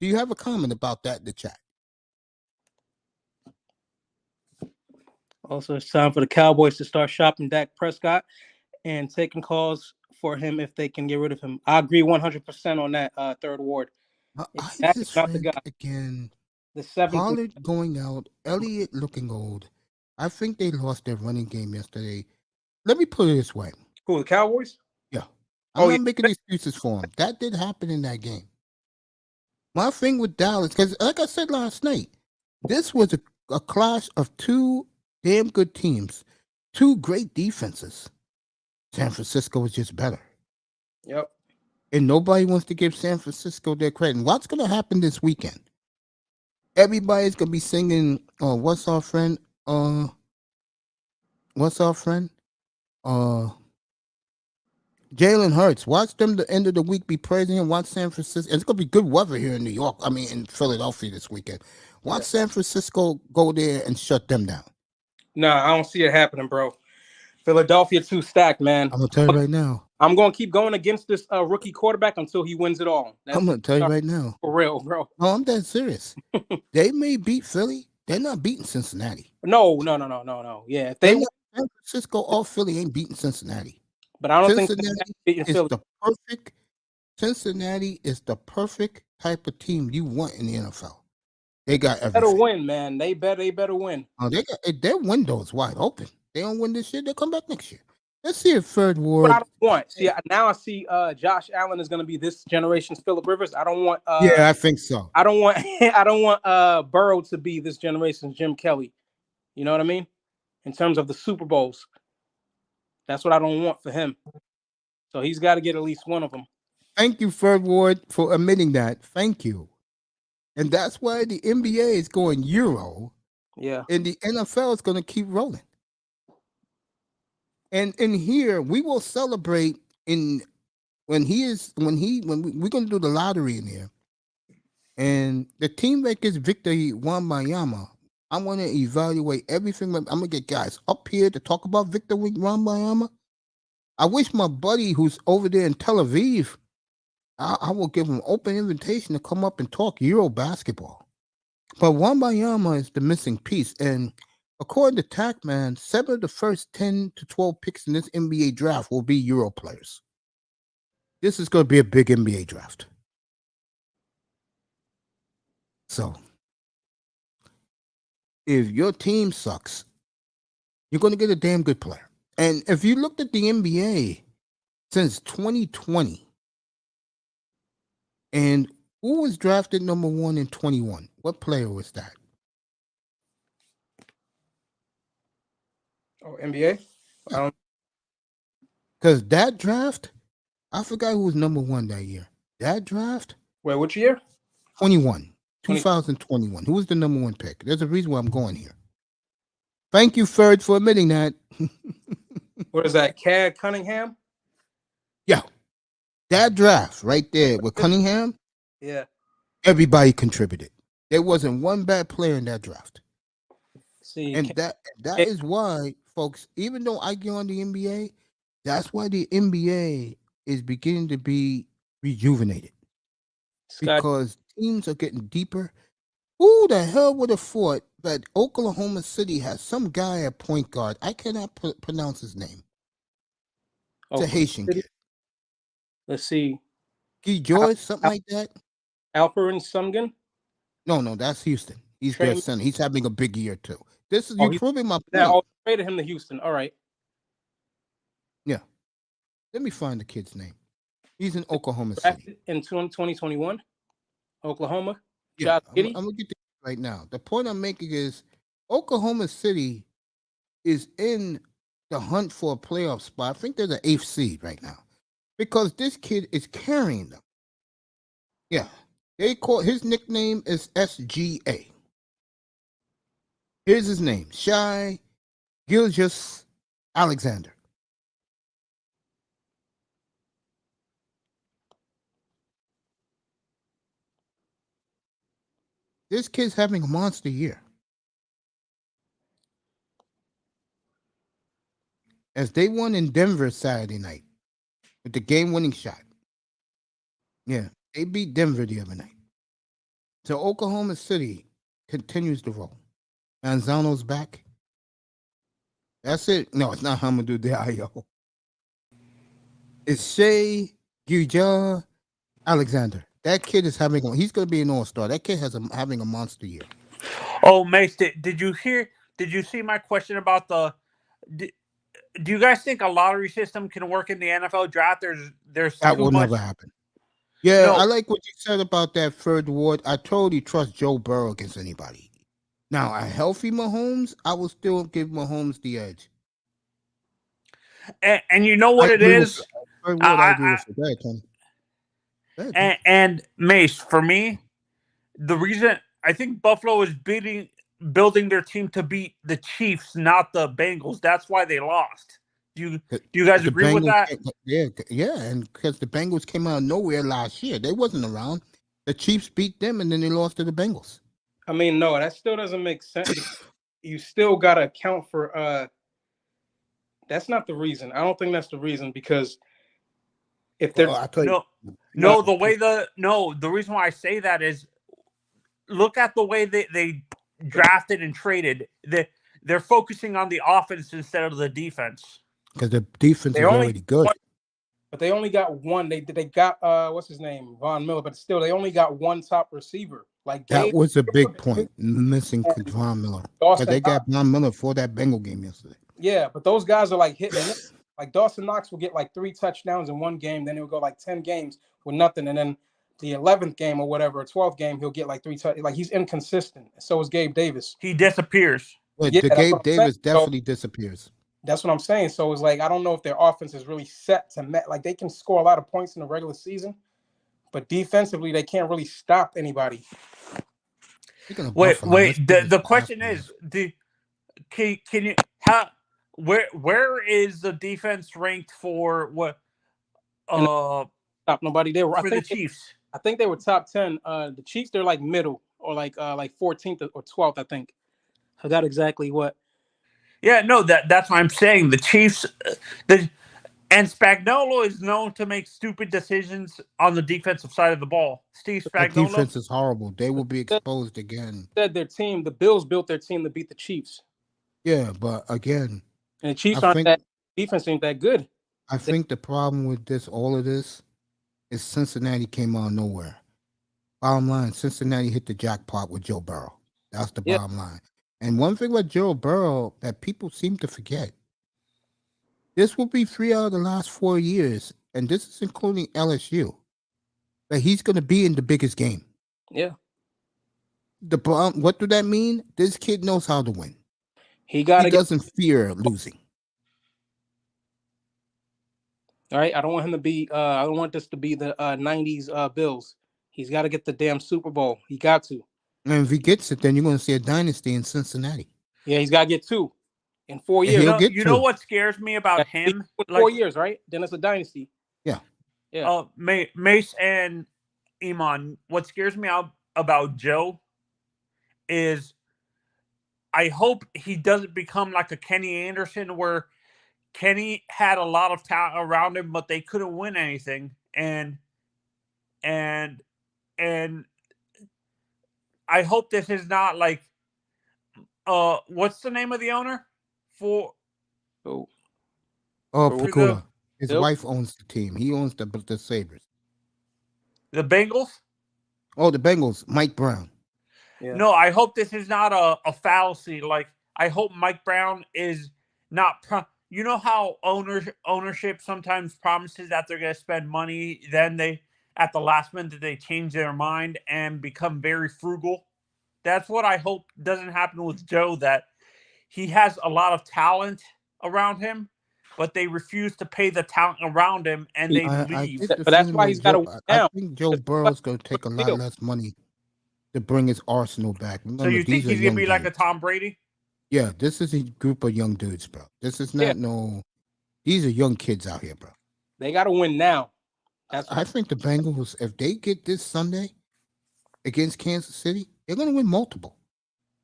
A: Do you have a comment about that in the chat?
B: Also, it's time for the Cowboys to start shopping Dak Prescott and taking calls for him if they can get rid of him. I agree 100% on that, Third Ward.
A: I
B: Dak is
A: just
B: not the
A: read
B: guy.
A: again.
B: The seventh.
A: Pollard going out, Elliott looking old. I think they lost their running game yesterday. Let me put it this way.
B: Who, the Cowboys?
A: Yeah. I'm
B: Oh,
A: not
B: yeah.
A: making excuses for him. That did happen in that game. My thing with Dallas, because like I said last night, this was a clash of two damn good teams, two great defenses. San Francisco was just better.
B: Yep.
A: And nobody wants to give San Francisco their credit. And what's going to happen this weekend? Everybody's going to be singing, what's our friend? Jalen Hurts. Watch them the end of the week be praising him. Watch San Francisco. And it's going to be good weather here in New York. I mean, in Philadelphia this weekend. Watch San Francisco go there and shut them down.
B: Nah, I don't see it happening, bro. Philadelphia too stacked, man.
A: I'm going to tell you right now.
B: I'm going to keep going against this rookie quarterback until he wins it all.
A: I'm going to tell you right now.
B: For real, bro.
A: No, I'm dead serious. They may beat Philly. They're not beating Cincinnati.
B: No. Yeah, if they
A: San Francisco or Philly ain't beating Cincinnati.
B: But I don't
A: Cincinnati
B: think
A: is the perfect. Cincinnati is the perfect type of team you want in the NFL. They got everything.
B: Better win, man. They better win.
A: Oh, their window's wide open. They don't win this year, they'll come back next year. Let's see if Fred Ward.
B: What I don't want. See, now I see Josh Allen is going to be this generation's Phillip Rivers. I don't want.
A: Yeah, I think so.
B: I don't want Burrow to be this generation's Jim Kelly. You know what I mean? In terms of the Super Bowls, that's what I don't want for him. So he's got to get at least one of them.
A: Thank you, Fred Ward, for admitting that. Thank you. And that's why the NBA is going Euro.
B: Yeah.
A: And the NFL is going to keep rolling. And in here, we will celebrate when we're going to do the lottery in here. And the team that gets Victor Wembanyama, I want to evaluate everything. I'm going to get guys up here to talk about Victor Wembanyama. I wish my buddy who's over there in Tel Aviv, I will give him open invitation to come up and talk Euro basketball. But Wembanyama is the missing piece. And according to TackMan, 7 of the first 10 to 12 picks in this NBA draft will be Euro players. This is going to be a big NBA draft. So, if your team sucks, you're going to get a damn good player. And if you looked at the NBA since 2020, and who was drafted number 1 in 21? What player was that?
B: Oh, NBA?
A: Because that draft, I forgot who was number 1 that year. That draft?
B: Wait, which year?
A: 2021. Who was the number 1 pick? There's a reason why I'm going here. Thank you, Ferd, for admitting that.
B: What is that, Cad Cunningham?
A: Yeah. That draft right there with Cunningham,
B: yeah,
A: everybody contributed. There wasn't one bad player in that draft.
B: See,
A: and that is why, folks, even though I get on the NBA, that's why the NBA is beginning to be rejuvenated. Because teams are getting deeper. Who the hell would have thought that Oklahoma City has some guy at point guard? I cannot pronounce his name. It's a Haitian kid.
B: Let's see.
A: D.Jones, something like that.
B: Alperen Sengun?
A: No, that's Houston. He's their center. He's having a big year too. This is you proving my point.
B: Now, traded him to Houston. All right.
A: Yeah. Let me find the kid's name. He's in Oklahoma City.
B: In 2021, Oklahoma.
A: Yeah, I'm gonna get this right now. The point I'm making is Oklahoma City is in the hunt for a playoff spot. I think they're the 8th seed right now because this kid is carrying them. Yeah, They call his nickname is SGA. Here's his name: Shai Gilgeous Alexander. This kid's having a monster year. As they won in Denver Saturday night with the game-winning shot. Yeah, they beat Denver the other night. So Oklahoma City continues to roll. Manzano's back. That's it. No, it's not Hamadou Diallo. It's Shai Gilgeous Alexander. That kid is he's going to be an all-star. That kid having a monster year.
C: Oh, Mace, did you see my question about do you guys think a lottery system can work in the NFL draft? There's
A: that
C: too
A: will
C: much.
A: Never happen. Yeah,
C: No.
A: I like what you said about that third ward. I totally trust Joe Burrow against anybody. Now, a healthy Mahomes, I will still give Mahomes the edge.
C: And you know what it is?
A: Third ward, I agree with you. Go ahead, Tony. Go ahead,
C: and Mace, for me, the reason I think Buffalo is building their team to beat the Chiefs, not the Bengals. That's why they lost. Do you guys agree with that?
A: Yeah, and because the Bengals came out of nowhere last year. They wasn't around. The Chiefs beat them, and then they lost to the Bengals.
B: I mean, no, that still doesn't make sense. You still got to account for that's not the reason. I don't think that's the reason, because if they're
C: the reason why I say that is look at the way they drafted and traded. They're focusing on the offense instead of the defense.
A: Because the defense is already good.
B: But they only got one. They got what's his name, Von Miller. But still, they only got one top receiver. Like
A: that was a big point, missing Von Miller. Because they got Von Miller for that Bengal game yesterday.
B: Yeah, but those guys are like hitting. Like Dawson Knox will get like 3 touchdowns in one game, then he'll go like 10 games with nothing, and then the 11th game or whatever, or 12th game, he'll get like 3 touchdowns. Like he's inconsistent. So is Gabe Davis.
C: He disappears.
A: But yeah, the Gabe Davis definitely disappears.
B: That's what I'm saying. So it's like I don't know if their offense is really set to like they can score a lot of points in the regular season, but defensively they can't really stop anybody.
C: Wait. The question is, can you where is the defense ranked for what?
B: Stop nobody. They were
C: for the Chiefs.
B: I think they were top 10. The Chiefs, they're like middle or like 14th or 12th. I think. I got exactly what.
C: Yeah, no, that's what I'm saying. The Chiefs, and Spagnuolo is known to make stupid decisions on the defensive side of the ball. Steve Spagnuolo.
A: The defense is horrible. They will be exposed again.
B: Said their team, the Bills built their team to beat the Chiefs.
A: Yeah, but again,
B: and the Chiefs defense ain't that good.
A: I think the problem with all of this, is Cincinnati came out of nowhere. Bottom line, Cincinnati hit the jackpot with Joe Burrow. That's the bottom line. And one thing about Joe Burrow that people seem to forget, this will be 3 out of the last 4 years, and this is including LSU, that he's going to be in the biggest game.
B: Yeah.
A: What do that mean? This kid knows how to win.
B: He
A: doesn't fear losing.
B: All right, I don't want him to be. I don't want this to be the '90s Bills. He's got to get the damn Super Bowl. He got to.
A: And if he gets it, then you're going to see a dynasty in Cincinnati.
B: Yeah, he's got to get 2 in 4 years.
C: You know what scares me about him?
B: 4 years, right? Then it's a dynasty.
A: Yeah.
B: Yeah.
C: Mace and Iman, what scares me about Joe is I hope he doesn't become like a Kenny Anderson where Kenny had a lot of talent around him, but they couldn't win anything. And I hope this is not like, what's the name of the owner
A: Pecula. His wife owns the team. He owns the Sabres.
C: The Bengals?
A: Oh, the Bengals. Mike Brown.
C: Yeah. No, I hope this is not a fallacy. Like, I hope Mike Brown is not. You know how ownership sometimes promises that they're going to spend money, then they at the last minute they change their mind and become very frugal. That's what I hope doesn't happen with Joe. That he has a lot of talent around him, but they refuse to pay the talent around him, and they
A: I
C: leave.
A: think the
B: But that's
A: thing
B: why
A: with
B: he's got to win
A: I
B: now.
A: think Joe Burrow's going to take a lot less money to bring his arsenal back. Remember,
C: So you think
A: these are
C: he's gonna
A: young
C: be like a
A: dudes.
C: Tom Brady?
A: Yeah, this is a group of young dudes, bro. This is not these are young kids out here, bro.
B: They got to win now.
A: I think the Bengals, if they get this Sunday against Kansas City, they're going to win multiple.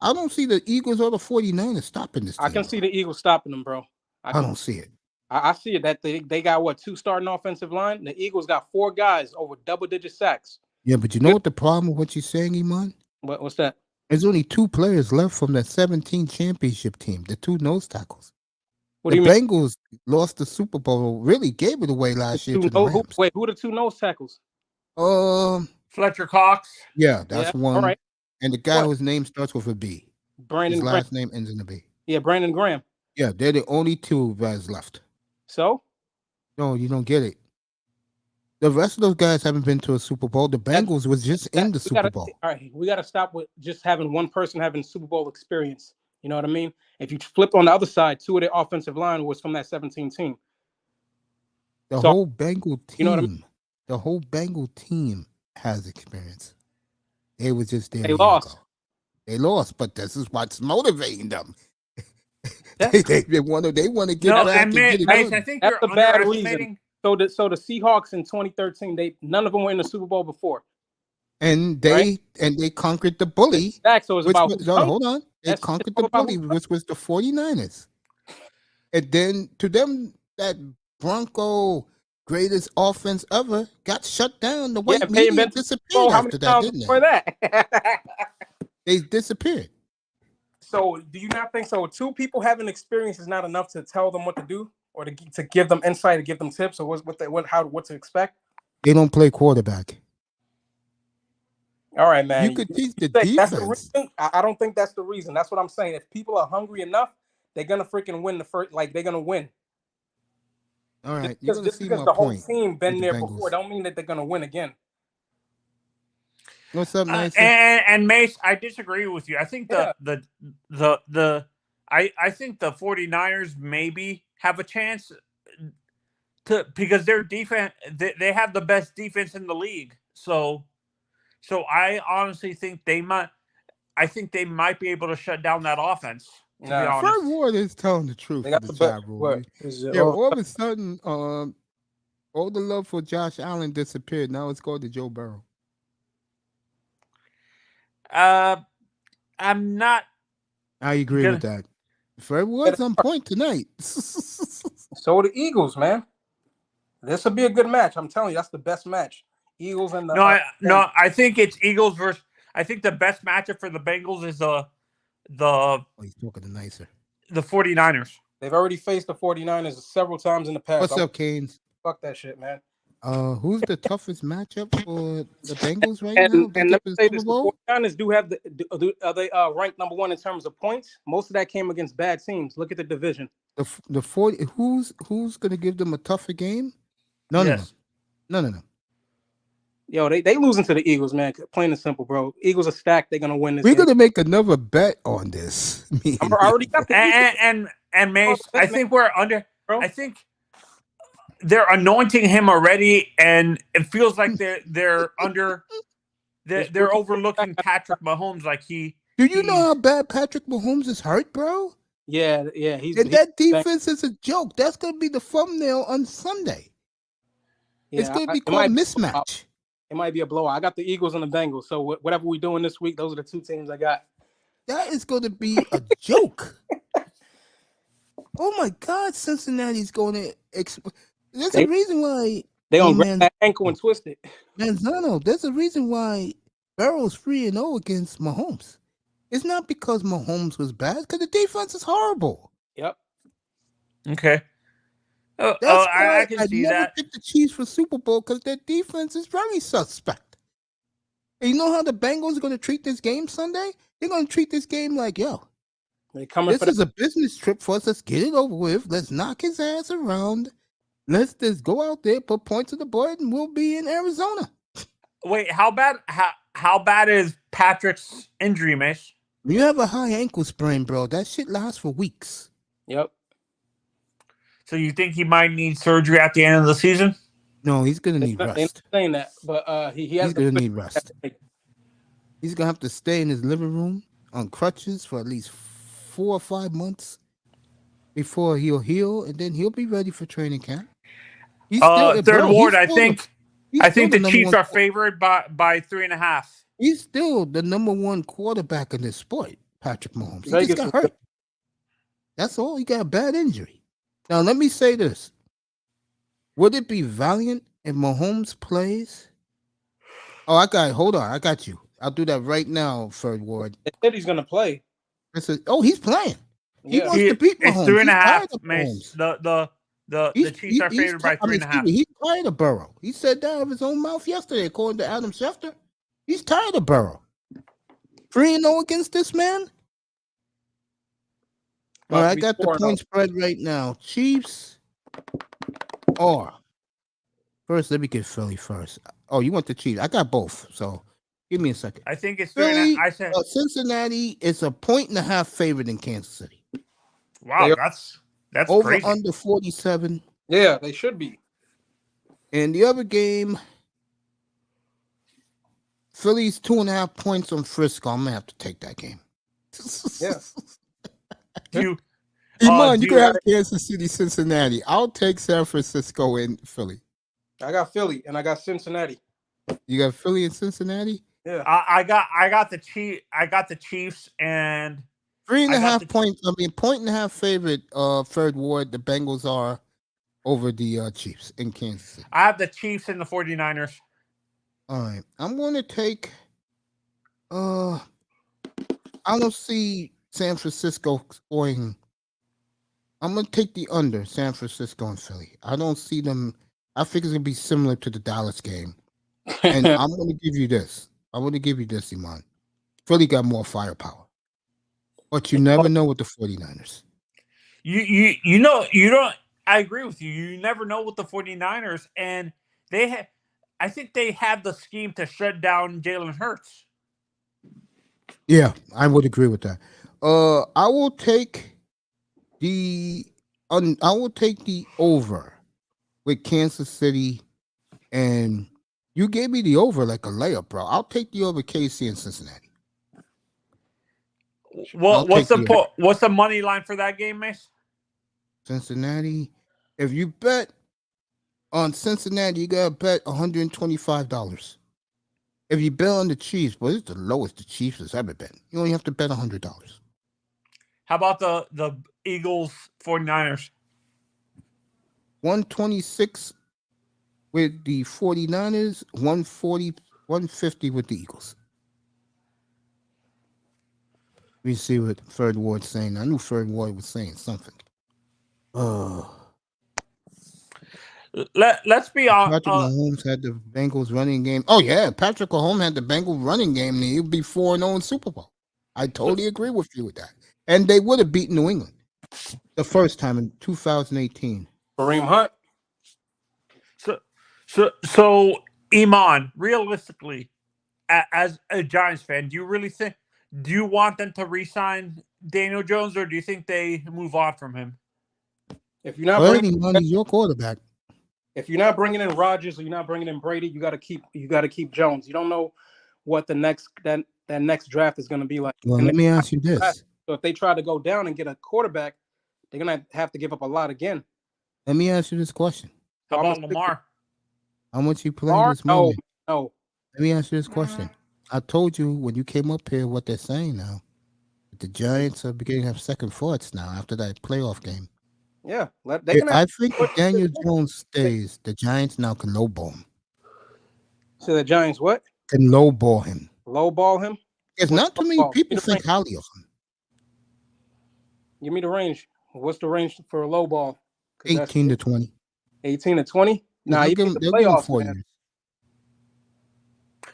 A: I don't see the Eagles or the 49ers stopping this team.
B: I can see the Eagles stopping them, bro.
A: I don't see it.
B: I see it that they got what, 2 starting offensive line. The Eagles got 4 guys over double-digit sacks.
A: Yeah, but you know what the problem with what you're saying, Iman?
B: What's that?
A: There's only 2 players left from that 17 championship team, the 2 nose tackles.
B: What do
A: The
B: you mean?
A: Bengals lost the Super Bowl, really gave it away last year to the Rams.
B: Who are the 2 nose tackles?
C: Fletcher Cox.
A: Yeah, that's one.
B: All right.
A: And the guy whose name starts with a B.
B: Brandon
A: His last name ends in a B.
B: Yeah, Brandon Graham.
A: Yeah, they're the only 2 guys left.
B: So?
A: No, you don't get it. The rest of those guys haven't been to a Super Bowl. The Bengals was just in the Super Bowl.
B: All right, we got to stop with just having one person having Super Bowl experience. You know what I mean? If you flip on the other side, 2 of their offensive line was from that 17 team.
A: The whole Bengal team,
B: you know what I mean?
A: The whole Bengal team has experience. They was just there.
B: They lost.
A: They lost, but this is what's motivating them. they want to get back and get it
C: Mace,
A: done.
C: I think
B: that's
C: you're
B: a bad
C: underestimating.
B: reason. So the Seahawks in 2013, none of them were in the Super Bowl before.
A: And they conquered the bully.
B: Exactly. So it's about
A: hold on. They conquered the bully, which was the 49ers. And then to them, that Bronco greatest offense ever got shut down. The white media disappeared after that, didn't they?
B: For that.
A: They disappeared.
B: So do you not think so? 2 people having experience is not enough to tell them what to do or to give them insight, to give them tips, or what to expect?
A: They don't play quarterback.
B: All right, man.
A: You could teach the defense.
B: That's the reason? I don't think that's the reason. That's what I'm saying. If people are hungry enough, they're gonna freaking win the first. Like, they're gonna win.
A: All right,
B: just because the whole team been there before, don't mean that they're gonna win again.
A: What's up, Mace?
C: And Mace, I disagree with you. I think I think the 49ers maybe have a chance because their defense, they have the best defense in the league. So I honestly think they might be able to shut down that offense. To be honest.
A: Fred Ward is telling the truth.
B: They got the
A: chat room. Yeah, all of a sudden, all the love for Josh Allen disappeared. Now it's going to Joe Burrow.
C: I'm not.
A: I agree with that. Fred Ward's on point tonight.
B: So the Eagles, man. This will be a good match. I'm telling you, that's the best match. Eagles and the
C: I think it's Eagles versus. I think the best matchup for the Bengals is the.
A: Oh, he's talking to nicer.
C: The 49ers.
B: They've already faced the 49ers several times in the past.
A: What's up, Canes?
B: Fuck that shit, man.
A: Who's the toughest matchup for the Bengals right now?
B: And let me say this: the 49ers do have are they ranked number 1 in terms of points? Most of that came against bad teams. Look at the division.
A: The 40. Who's going to give them a tougher game? None of them.
B: Yo, they losing to the Eagles, man. Plain and simple, bro. Eagles are stacked. They're gonna win this.
A: We're gonna make another bet on this.
B: I already got the
C: and Mace. I think we're under. Bro. I think they're anointing him already, and it feels like they're under. They're overlooking Patrick Mahomes like he.
A: Do you know how bad Patrick Mahomes is hurt, bro?
B: Yeah.
A: That defense is a joke. That's gonna be the thumbnail on Sunday. Yeah, it's gonna be called mismatch.
B: It might be a blowout. I got the Eagles and the Bengals. So whatever we're doing this week, those are the 2 teams I got.
A: That is going to be a joke. Oh, my God. Cincinnati's going to There's a reason why.
B: They're going to grab that ankle and twist it.
A: Manzano, there's a reason why Burrow's 3-0 against Mahomes. It's not because Mahomes was bad, because the defense is horrible.
B: Yep.
C: Okay.
A: I
C: can see
A: never
C: that.
A: picked the Chiefs for Super Bowl because their defense is very suspect. And you know how the Bengals are going to treat this game Sunday? They're going to treat this game like, yo, this is a business trip for us. Let's get it over with. Let's knock his ass around. Let's just go out there, put points on the board, and we'll be in Arizona.
C: Wait, how bad is Patrick's injury, Mace?
A: You have a high ankle sprain, bro. That shit lasts for weeks.
B: Yep.
C: So you think he might need surgery at the end of the season?
A: No, he's gonna need
B: They're not
A: rest.
B: saying that, but he has
A: He's gonna need rest. He's gonna have to stay in his living room on crutches for at least 4 or 5 months before he'll heal, and then he'll be ready for training camp. He's still
C: Third Ward.
A: I
C: I think the Chiefs are favored by 3.5.
A: He's still the number one quarterback in this sport, Patrick Mahomes. He just got hurt. That's all. He got a bad injury. Now, let me say this. Would it be valiant if Mahomes plays? Oh, hold on. I got you. I'll do that right now, Third Ward.
B: They said he's going to play.
A: He's playing. He wants to beat Mahomes.
C: It's 3.5. The Chiefs are favored by 3.5.
A: He's tired of Burrow. He said that out of his own mouth yesterday, according to Adam Schefter. He's tired of Burrow. 3-0 against this man? All right, I got the point spread right now. Chiefs are. First, let me get Philly first. Oh, you want the Chiefs? I got both, so give me a second.
C: I think it's
A: Philly.
C: I said
A: Cincinnati is a 1.5 favorite in Kansas City.
C: Wow, that's
A: over
C: crazy.
A: Under 47.
B: Yeah, they should be.
A: And the other game, Philly's 2.5 points on Frisco. I'm gonna have to take that game.
B: Yeah.
A: Iman, you can have Kansas City, Cincinnati. I'll take San Francisco and Philly.
B: I got Philly and I got Cincinnati.
A: You got Philly and Cincinnati?
B: Yeah.
C: I got the Chiefs and
A: 3.5 points. 1.5 favorite. Third Ward. The Bengals are over the Chiefs in Kansas City.
C: I have the Chiefs and the 49ers.
A: All right. I'm going to take. I don't see San Francisco scoring. I'm going to take the under San Francisco and Philly. I don't see them. I think it's going to be similar to the Dallas game. And I'm going to give you this. Iman. Philly got more firepower. But you never know with the 49ers.
C: You don't. I agree with you. You never know with the 49ers. And I think they have the scheme to shut down Jalen Hurts.
A: Yeah, I would agree with that. I will take the over with Kansas City, and you gave me the over like a layup, bro. I'll take the over KC and Cincinnati.
C: Well, what's the money line for that game, Mace?
A: Cincinnati. If you bet on Cincinnati, you gotta bet $125. If you bet on the Chiefs, well, it's the lowest the Chiefs has ever been. You only have to bet $100.
C: How about the Eagles 49ers?
A: 126 with the 49ers, 140, 150 with the Eagles. Let me see what Third Ward's saying. I knew Third Ward was saying something.
C: Let's be honest.
A: Patrick Mahomes had the Bengals running game. Oh, yeah. Patrick Mahomes had the Bengals running game, and he'd be 4-0 in Super Bowl. I totally agree with you with that. And they would have beaten New England the first time in 2018.
B: Kareem Hunt.
C: So Iman, realistically, as a Giants fan, do you want them to re-sign Daniel Jones, or do you think they move on from him?
B: If you're not
A: bringing money's your quarterback.
B: If you're not bringing in Rodgers or you're not bringing in Brady, you got to keep Jones. You don't know what the next draft is going to be like.
A: Well, let me ask you this.
B: So if they try to go down and get a quarterback, they're going to have to give up a lot again.
A: Let me ask you this question.
C: How about Lamar?
A: How much you playing this morning?
B: No.
A: Let me ask you this question. I told you when you came up here what they're saying now. The Giants are beginning to have second thoughts now after that playoff game.
B: Yeah.
A: I think if Daniel Jones stays, the Giants now can lowball him.
B: So the Giants what?
A: Can lowball him.
B: Lowball him?
A: There's not too many people think highly of him.
B: Give me the range. What's the range for a lowball?
A: 18 to 20.
B: 18 to 20? Nah, he made the playoffs, 4 years.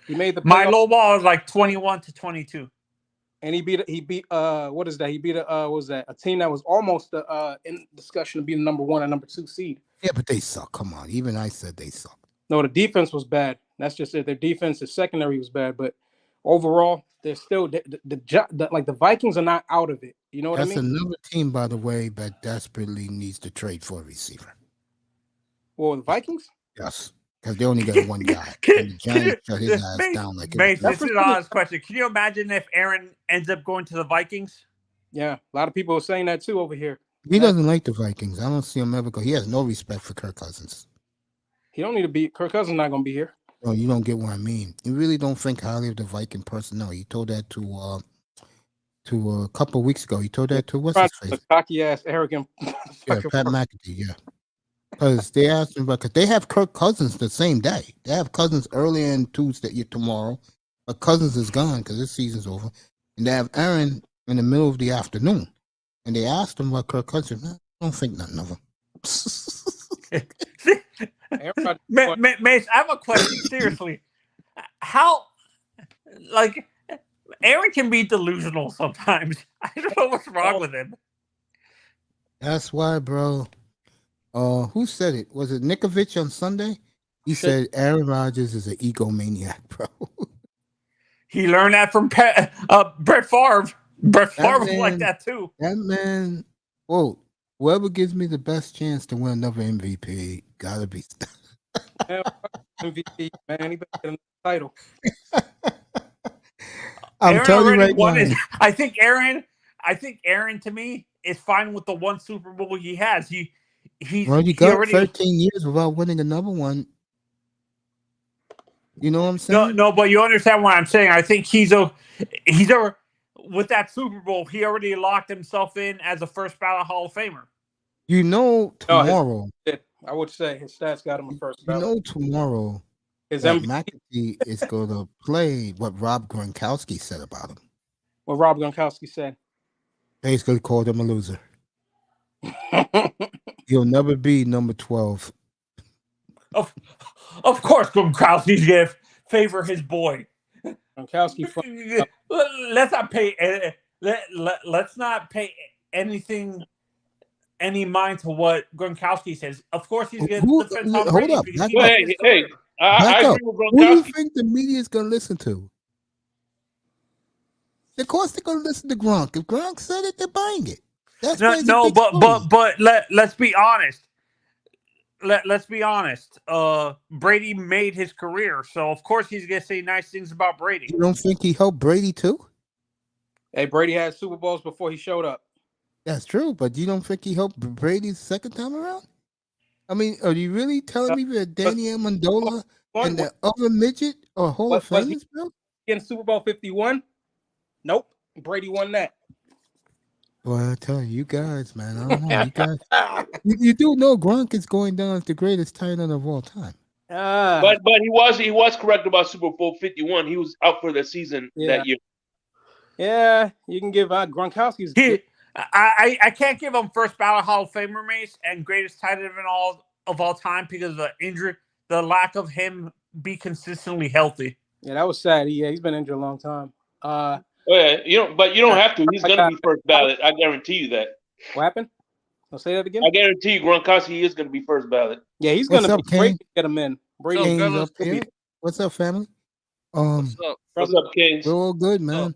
B: He made the playoffs.
C: My lowball is like 21 to 22.
B: And he beat what is that? He beat a team that was almost in discussion of being number 1 and number 2 seed.
A: Yeah, but they suck. Come on. Even I said they suck.
B: No, the defense was bad. That's just it. Their defense, the secondary was bad, but overall, they're still the Vikings are not out of it. You know what I
A: That's
B: mean?
A: another team, by the way, that desperately needs to trade for a receiver.
B: Well, the Vikings.
A: Yes, because they only got one guy, and the Giants shut his ass down like it was
C: Mace,
A: nothing.
C: this is an honest question. Can you imagine if Aaron ends up going to the Vikings?
B: Yeah, a lot of people are saying that too over here.
A: He doesn't like the Vikings. I don't see him ever go. He has no respect for Kirk Cousins.
B: He don't need to be. Kirk Cousins not going to be here.
A: No, you don't get what I mean. You really don't think highly of the Viking personnel. He told that to a couple of weeks ago. He told that to what's his face?
B: Cocky ass, arrogant.
A: Yeah, Pat McAfee. Yeah, because they asked him about because they have Kirk Cousins the same day. They have Cousins early in Tuesday tomorrow, but Cousins is gone because this season's over, and they have Aaron in the middle of the afternoon. And they asked him about Kirk Cousins. Man, I don't think nothing of him.
C: Mace, I have a question. Seriously, how, like, Aaron can be delusional sometimes. I don't know what's wrong with him.
A: That's why, bro. Who said it? Was it Nikovich on Sunday? He said Aaron Rodgers is an egomaniac, bro.
C: He learned that from Brett Favre. Brett Favre was like that too.
A: That man, quote, whoever gives me the best chance to win another MVP, gotta be.
B: MVP, man, he better get a title.
A: I'm telling you right now.
C: I think Aaron to me is fine with the one Super Bowl he has.
A: You got 13 years without winning another one. You know what I'm saying?
C: No, but you understand what I'm saying. I think he's with that Super Bowl, he already locked himself in as a first ballot Hall of Famer.
A: You know tomorrow.
B: I would say his stats got him a first ballot.
A: You know tomorrow that McAfee is going to play what Rob Gronkowski said about him.
B: What Rob Gronkowski said?
A: Basically called him a loser. He'll never be number 12.
C: Of course, Gronkowski's going to favor his boy.
B: Gronkowski.
C: Let's not pay. Let's not pay any mind to what Gronkowski says. Of course, he's going to defend Tom Brady.
A: Hold up.
D: I agree with Gronkowski.
A: Who do you think the media is going to listen to? Of course, they're going to listen to Gronk. If Gronk said it, they're buying it. That's
C: but let's be honest. Let's be honest. Brady made his career, so of course he's gonna say nice things about Brady.
A: You don't think he helped Brady too?
B: Hey, Brady had Super Bowls before he showed up.
A: That's true, but you don't think he helped Brady the second time around? I mean, are you really telling me that Danny Amendola and the other midget are Hall of Famers, bro?
B: In Super Bowl 51? Nope. Brady won that.
A: Boy, I tell you guys, man, I don't know. You guys, you do know Gronk is going down as the greatest tight end of all time.
D: But he was correct about Super Bowl 51. He was out for the season that year.
B: Yeah, you can give Gronkowski's.
C: I can't give him first ballot Hall of Famer, Mace, and greatest tight end of all time because of the injury, the lack of him be consistently healthy.
B: Yeah, that was sad. He's been injured a long time.
D: Yeah, you don't have to. He's gonna be first ballot. I guarantee you that.
B: What happened? I'll say that again.
D: I guarantee you, Gronkowski is gonna be first ballot.
B: Yeah, he's gonna be great to get him in.
A: What's up, family?
D: What's up, Kings?
A: We're all good, man.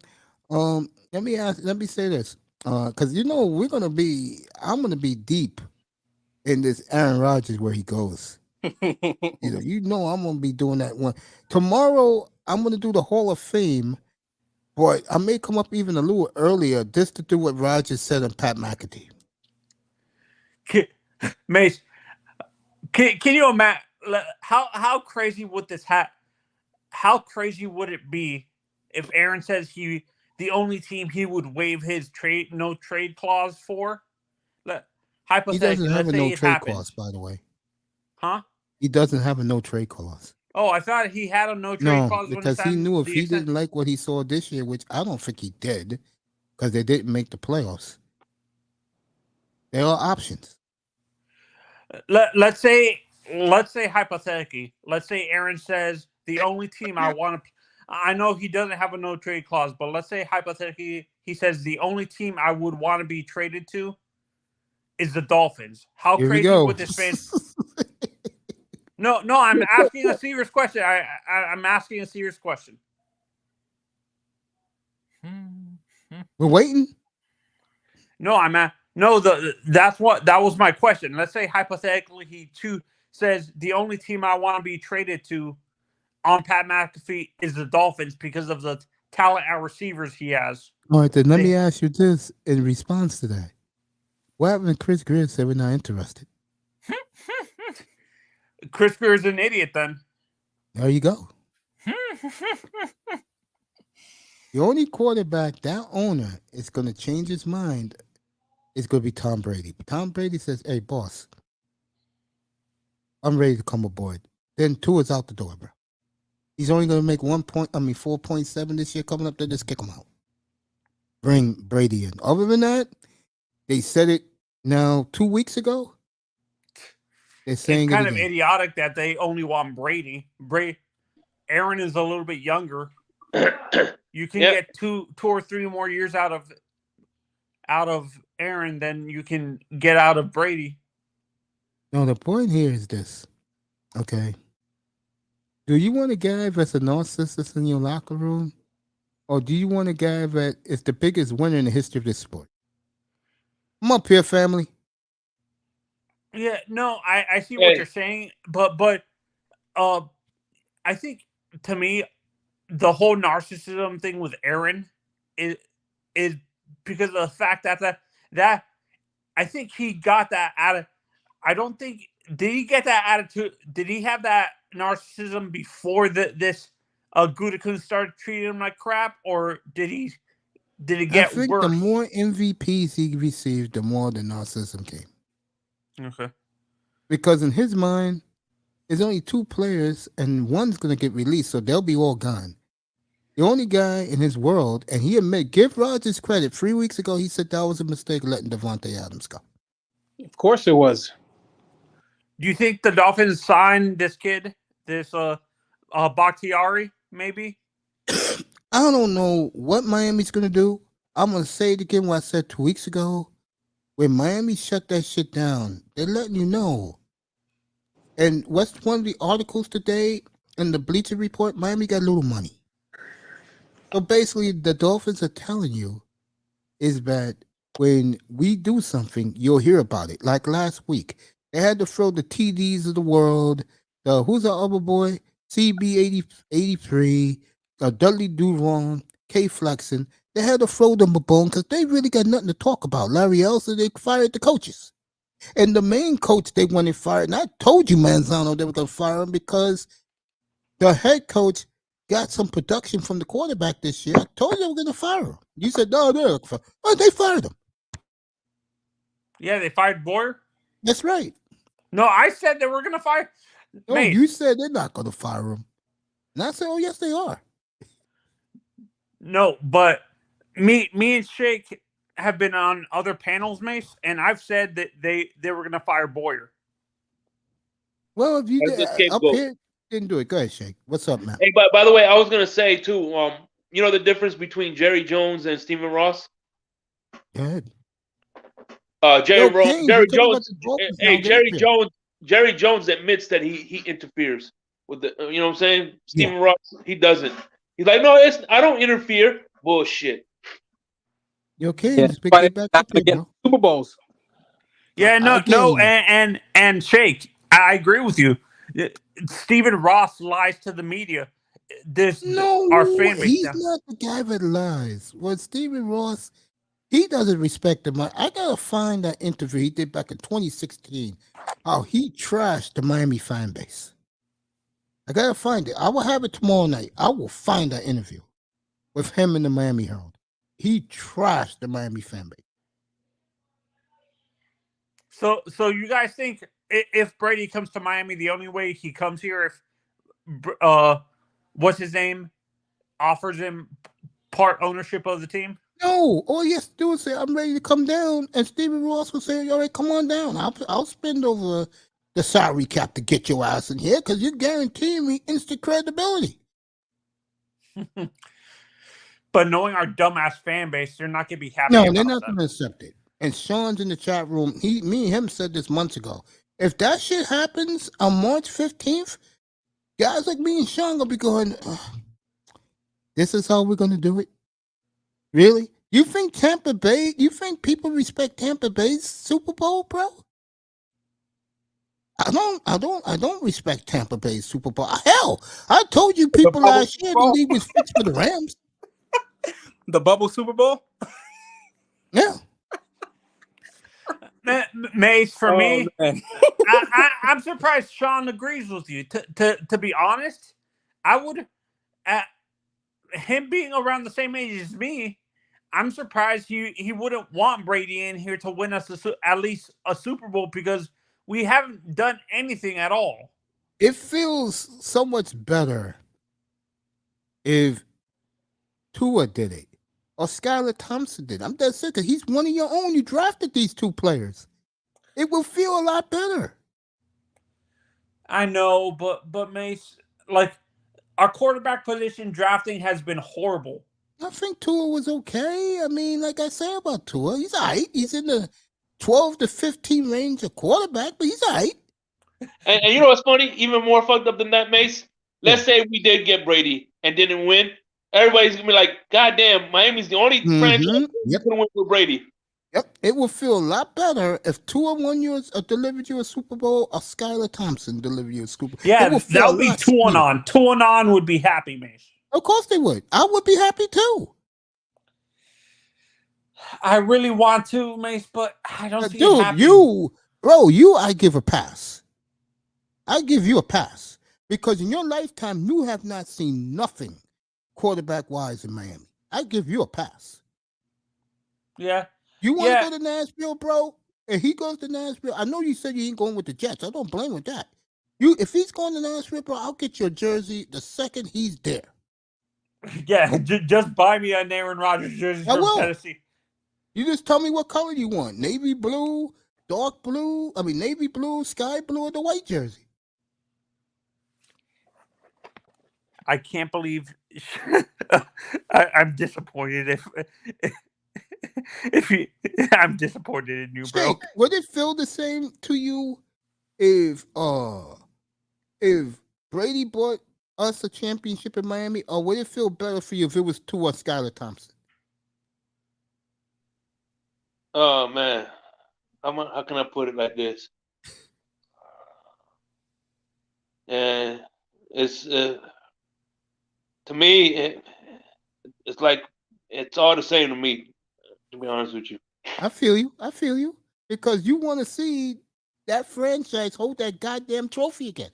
A: Let me say this, because I'm gonna be deep in this Aaron Rodgers where he goes. I'm gonna be doing that one tomorrow. I'm gonna do the Hall of Fame. Boy, I may come up even a little earlier just to do what Rodgers said on Pat McAfee.
C: Mace, can you imagine how crazy would this how crazy would it be if Aaron says the only team he would waive his no trade clause for? Hypothetically,
A: he doesn't have a no trade clause, by the way.
C: Huh?
A: He doesn't have a no trade clause.
C: Oh, I thought he had a no trade clause.
A: Because he knew if he didn't like what he saw this year, which I don't think he did, because they didn't make the playoffs. There are options.
C: Let's say hypothetically, let's say Aaron says the only team I want to. I know he doesn't have a no trade clause, but let's say hypothetically he says the only team I would want to be traded to is the Dolphins. How crazy would this fan? No, I'm asking a serious question. I'm asking a serious question.
A: We're waiting.
C: No, I'm at no. That was my question. Let's say hypothetically he says the only team I want to be traded to on Pat McAfee is the Dolphins because of the talent at receivers he has.
A: All right, then let me ask you this in response to that. What happened to Chris Greer said we're not interested?
C: Chris Greer is an idiot then.
A: There you go. The only quarterback that owner is going to change his mind is going to be Tom Brady. Tom Brady says, hey, boss, I'm ready to come aboard. Then Tua's out the door, bro. He's only going to make 4.7 this year coming up there. Just kick him out. Bring Brady in. Other than that, they said it now 2 weeks ago. They're saying
C: it's kind of idiotic that they only want Brady. Aaron is a little bit younger. You can get two or three more years out of Aaron than you can get out of Brady.
A: No, the point here is this. Okay. Do you want a guy that's a narcissist in your locker room? Or do you want a guy that is the biggest winner in the history of this sport? Come up here, family.
C: Yeah, no, I see what you're saying, but I think to me the whole narcissism thing with Aaron is because of the fact that I think he got that out of. I don't think did he get that attitude? Did he have that narcissism before this Gutekunst started treating him like crap, or did it get
A: I think
C: worse?
A: the more MVPs he received, the more the narcissism came.
C: Okay.
A: Because in his mind, there's only two players, and one's going to get released, so they'll be all gone. The only guy in his world, and he admitted, give Rodgers credit. 3 weeks ago, he said that was a mistake letting Devontae Adams go.
B: Of course it was.
C: Do you think the Dolphins signed this kid, this Bakhtiari, maybe?
A: I don't know what Miami's going to do. I'm going to say it again what I said 2 weeks ago. When Miami shut that shit down, they're letting you know. And what's one of the articles today in the Bleacher Report? Miami got a little money. So basically, the Dolphins are telling you is that when we do something, you'll hear about it. Like last week, they had to throw the TDs of the world. Who's the other boy? CB83, Dudley Duron, K Flexen. They had to throw them a bone because they really got nothing to talk about. Larry Elsa, they fired the coaches. And the main coach they wanted fired, and I told you, Manzano, they were going to fire him because the head coach got some production from the quarterback this year. I told you they were going to fire him. You said, no, they fired him.
C: Yeah, they fired Boyer?
A: That's right.
C: No, I said they were going to fire.
A: No, you said they're not going to fire him. And I said, oh, yes, they are.
C: No, but me and Shake have been on other panels, Mace, and I've said that they were going to fire Boyer.
A: Well, if you did, up here, didn't do it. Go ahead, Shake. What's up, man?
D: Hey, by the way, I was going to say, too, you know the difference between Jerry Jones and Stephen Ross?
A: Go ahead.
D: Jerry Jones admits that he interferes with the, you know what I'm saying? Stephen Ross, he doesn't. He's like, no, I don't interfere. Bullshit.
A: Yo, Kings, get back up here, bro.
B: Super Bowls.
C: Yeah, no, and Shake, I agree with you. Stephen Ross lies to the media. Our fan base.
A: He's not the guy that lies. Well, Stephen Ross, he doesn't respect him. I gotta find that interview he did back in 2016. How he trashed the Miami fan base. I gotta find it. I will have it tomorrow night. I will find that interview with him in the Miami Herald. He trashed the Miami fan base.
C: So you guys think if Brady comes to Miami, the only way he comes here if what's his name offers him part ownership of the team?
A: No, all he has to do is say, I'm ready to come down. And Stephen Ross will say, all right, come on down. I'll spend over the salary cap to get your ass in here because you're guaranteeing me instant credibility.
C: But knowing our dumbass fan base, they're not going to be happy.
A: No, they're not going to accept it. And Sean's in the chat room. Me and him said this months ago. If that shit happens on March 15th, guys like me and Sean going to be going, this is how we're going to do it? Really? You think Tampa Bay? You think people respect Tampa Bay's Super Bowl, bro? I don't respect Tampa Bay's Super Bowl. Hell, I told you people
B: bubble
A: last year
B: Super
A: the
B: Bowl?
A: league was fixed for the Rams.
B: The bubble Super Bowl?
A: Yeah.
C: Mace, for me,
B: man.
C: I'm surprised Sean agrees with you. To be honest, I would, him being around the same age as me, I'm surprised he wouldn't want Brady in here to win us at least a Super Bowl because we haven't done anything at all.
A: It feels so much better if Tua did it or Skylar Thompson did. I'm dead sick because he's one of your own. You drafted these two players. It will feel a lot better.
C: I know, but Mace, like our quarterback position drafting has been horrible.
A: I think Tua was okay. I mean, like I say about Tua, he's all right. He's in the 12 to 15 range of quarterback, but he's all right.
D: And you know what's funny? Even more fucked up than that, Mace. Let's say we did get Brady and didn't win. Everybody's gonna be like, "God damn, Miami's the only franchise that's gonna win with Brady."
A: Yep, it will feel a lot better if Tua won you delivered you a Super Bowl or Skylar Thompson delivered you a Super Bowl.
C: Yeah, that would be 2-on. 2-on would be happy, Mace.
A: Of course they would. I would be happy too.
C: I really want to, Mace, but I don't see it
A: Dude,
C: happening.
A: I give a pass. I give you a pass because in your lifetime you have not seen nothing quarterback-wise in Miami. I give you a pass.
C: Yeah.
A: You want to go to Nashville, bro? If he goes to Nashville, I know you said you ain't going with the Jets. I don't blame with that. If he's going to Nashville, bro, I'll get your jersey the second he's there.
C: Yeah, just buy me an Aaron Rodgers jersey from Tennessee.
A: You just tell me what color you want. Navy blue, dark blue, navy blue, sky blue, or the white jersey.
C: I can't believe I'm disappointed I'm disappointed in you, bro.
A: Jake, would it feel the same to you if Brady bought us a championship in Miami, or would it feel better for you if it was Tua Skylar Thompson?
D: Oh man, how can I put it like this? And it's to me, it's like it's all the same to me. To be honest with you,
A: I feel you because you want to see that franchise hold that goddamn trophy again.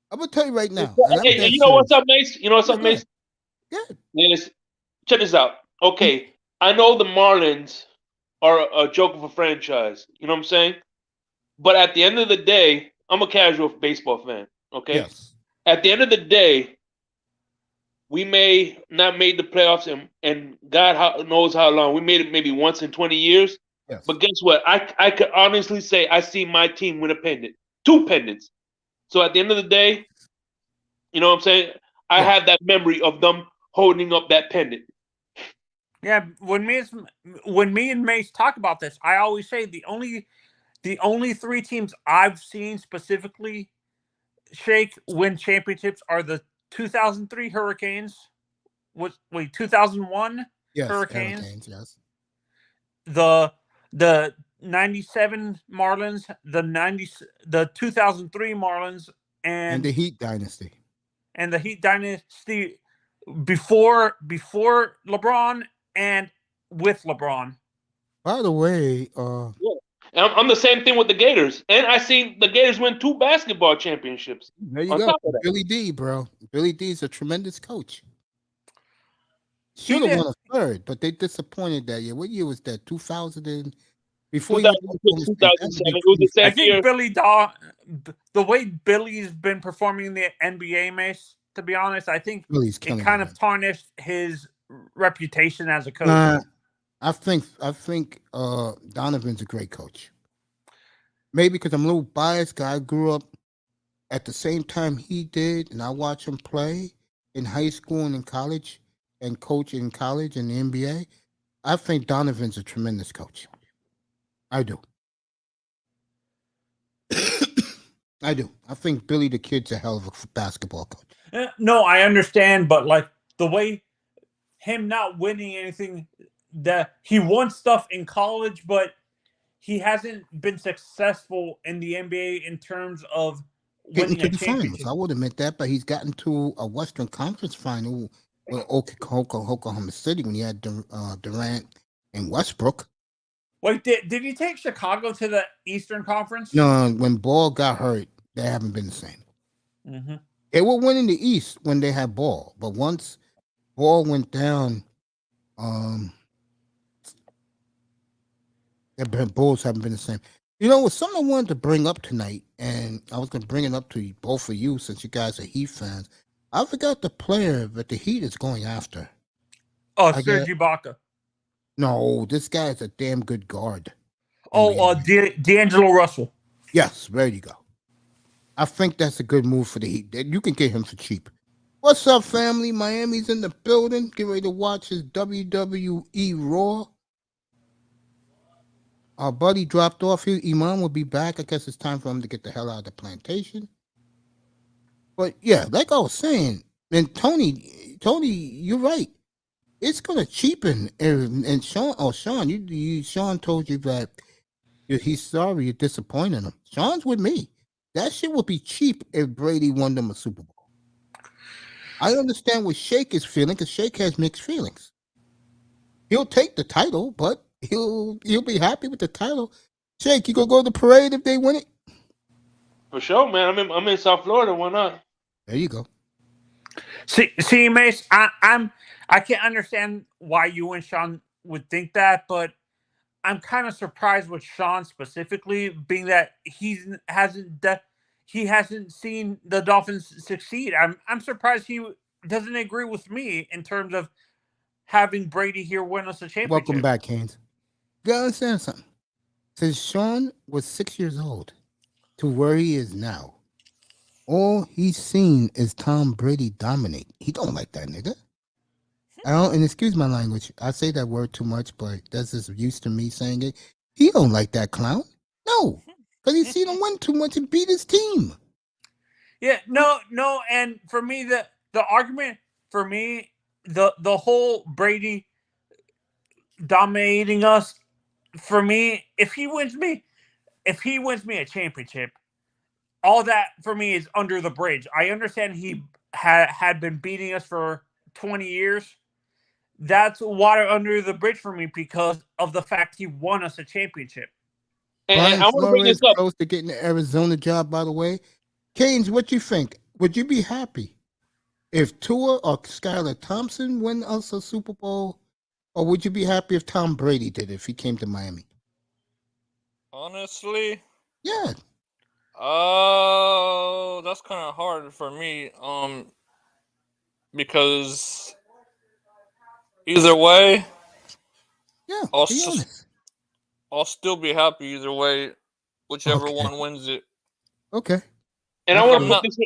A: I'm gonna tell you right now.
D: Hey, you know what's up, Mace? You know what's up, Mace?
A: Good.
D: Yes. Check this out. Okay, I know the Marlins are a joke of a franchise. You know what I'm saying? But at the end of the day, I'm a casual baseball fan. Okay.
A: Yes.
D: At the end of the day, we may not made the playoffs, and God knows how long. We made it maybe once in 20 years.
A: Yes.
D: But guess what? I could honestly say I see my team win a pennant, 2 pennants. So at the end of the day, you know what I'm saying? I have that memory of them holding up that pendant.
C: Yeah, when me and Mace talk about this, I always say the only 3 teams I've seen specifically win championships are the 2003 Hurricanes. 2001 Hurricanes.
A: Yes.
C: The 97 Marlins, the 2003 Marlins, and
A: the Heat dynasty.
C: And the Heat dynasty before LeBron and with LeBron.
A: By the way,
D: I'm the same thing with the Gators, and I seen the Gators win 2 basketball championships.
A: There you go, Billy D, bro. Billy D's a tremendous coach. Should have won a 3rd, but they disappointed that year. What year was that? 2000 before
D: 2007.
C: I think Billy the way Billy's been performing in the NBA, Mace, to be honest, I think it kind of tarnished his reputation as a coach.
A: I think Donovan's a great coach. Maybe because I'm a little biased, because I grew up at the same time he did, and I watched him play in high school and in college, and coach in college and the NBA. I think Donovan's a tremendous coach. I do. I do. I think Billy the Kid's a hell of a basketball coach.
C: No, I understand, but like the way him not winning anything, he won stuff in college, but he hasn't been successful in the NBA in terms of
A: Getting
C: winning
A: to
C: a
A: the finals.
C: championship.
A: I would admit that, but he's gotten to a Western Conference final with Oklahoma City when he had Durant and Westbrook.
C: Wait, did he take Chicago to the Eastern Conference?
A: No, when Ball got hurt, they haven't been the same.
C: Mm-hmm.
A: They were winning the East when they had Ball, but once Ball went down, the Bulls haven't been the same. You know, it's something I wanted to bring up tonight, and I was going to bring it up to both of you since you guys are Heat fans. I forgot the player that the Heat is going after.
C: Oh, Serge Ibaka.
A: No, this guy is a damn good guard.
C: Oh, D'Angelo Russell.
A: Yes, there you go. I think that's a good move for the Heat. You can get him for cheap. What's up, family? Miami's in the building. Get ready to watch his WWE Raw. Our buddy dropped off here. Iman will be back. I guess it's time for him to get the hell out of the plantation. But yeah, like I was saying, and Tony, you're right. It's gonna cheapen. And Sean, Sean told you that he's sorry you're disappointing him. Sean's with me. That shit would be cheap if Brady won them a Super Bowl. I understand what Shake is feeling because Shake has mixed feelings. He'll take the title, but he'll be happy with the title. Shake, you gonna go to the parade if they win it?
D: For sure, man. I'm in South Florida. Why not?
A: There you go.
C: See, Mace, I can't understand why you and Sean would think that, but I'm kind of surprised with Sean specifically, being that he hasn't seen the Dolphins succeed. I'm surprised he doesn't agree with me in terms of having Brady here win us a championship.
A: Welcome back, Haynes. You gotta understand something. Since Sean was 6 years old to where he is now, all he's seen is Tom Brady dominate. He don't like that nigga. I don't, and excuse my language. I say that word too much, but that's just used to me saying it. He don't like that clown. No, because he's seen him win too much and beat his team.
C: Yeah, no, and for me, the argument for me, the whole Brady dominating us, for me, if he wins me a championship, all that for me is under the bridge. I understand he had been beating us for 20 years. That's water under the bridge for me because of the fact he won us a championship.
D: And I want to bring this up.
A: Close to getting the Arizona job, by the way. Canes, what you think? Would you be happy if Tua or Skylar Thompson win us a Super Bowl, or would you be happy if Tom Brady did it if he came to Miami?
E: Honestly,
A: yeah.
E: That's kind of hard for me. Because either way,
A: yeah,
E: I'll still be happy either way, whichever one wins it.
A: Okay.
D: And I want to put this.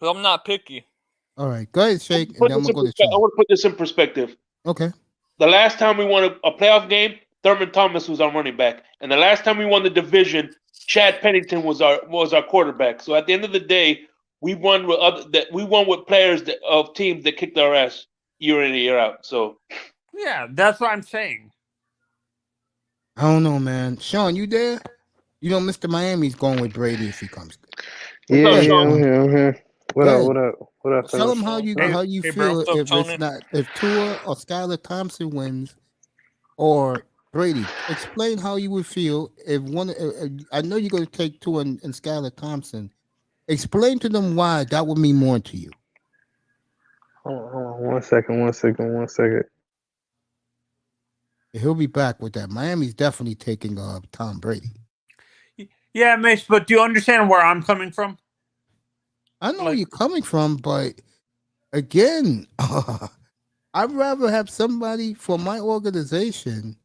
E: I'm not picky.
A: All right, go ahead, Shake, and then I'm gonna go to Sean.
D: I want to put this in perspective.
A: Okay.
D: The last time we won a playoff game, Thurman Thomas was our running back, and the last time we won the division, Chad Pennington was our quarterback. So at the end of the day, we won with players of teams that kicked our ass year in and year out. So
C: yeah, that's what I'm saying.
A: I don't know, man. Sean, you there? You know, Mr. Miami's going with Brady if he comes.
F: Yeah, I'm here. What up?
A: Tell him how you feel
E: bro,
A: if Tua or Skylar Thompson wins, or Brady. Explain how you would feel if one. I know you're going to take Tua and Skylar Thompson. Explain to them why that would mean more to you.
F: Hold on. One second.
A: He'll be back with that. Miami's definitely taking Tom Brady.
C: Yeah, Mace, but do you understand where I'm coming from?
A: I know where you're coming from, but again, I'd rather have somebody from my organization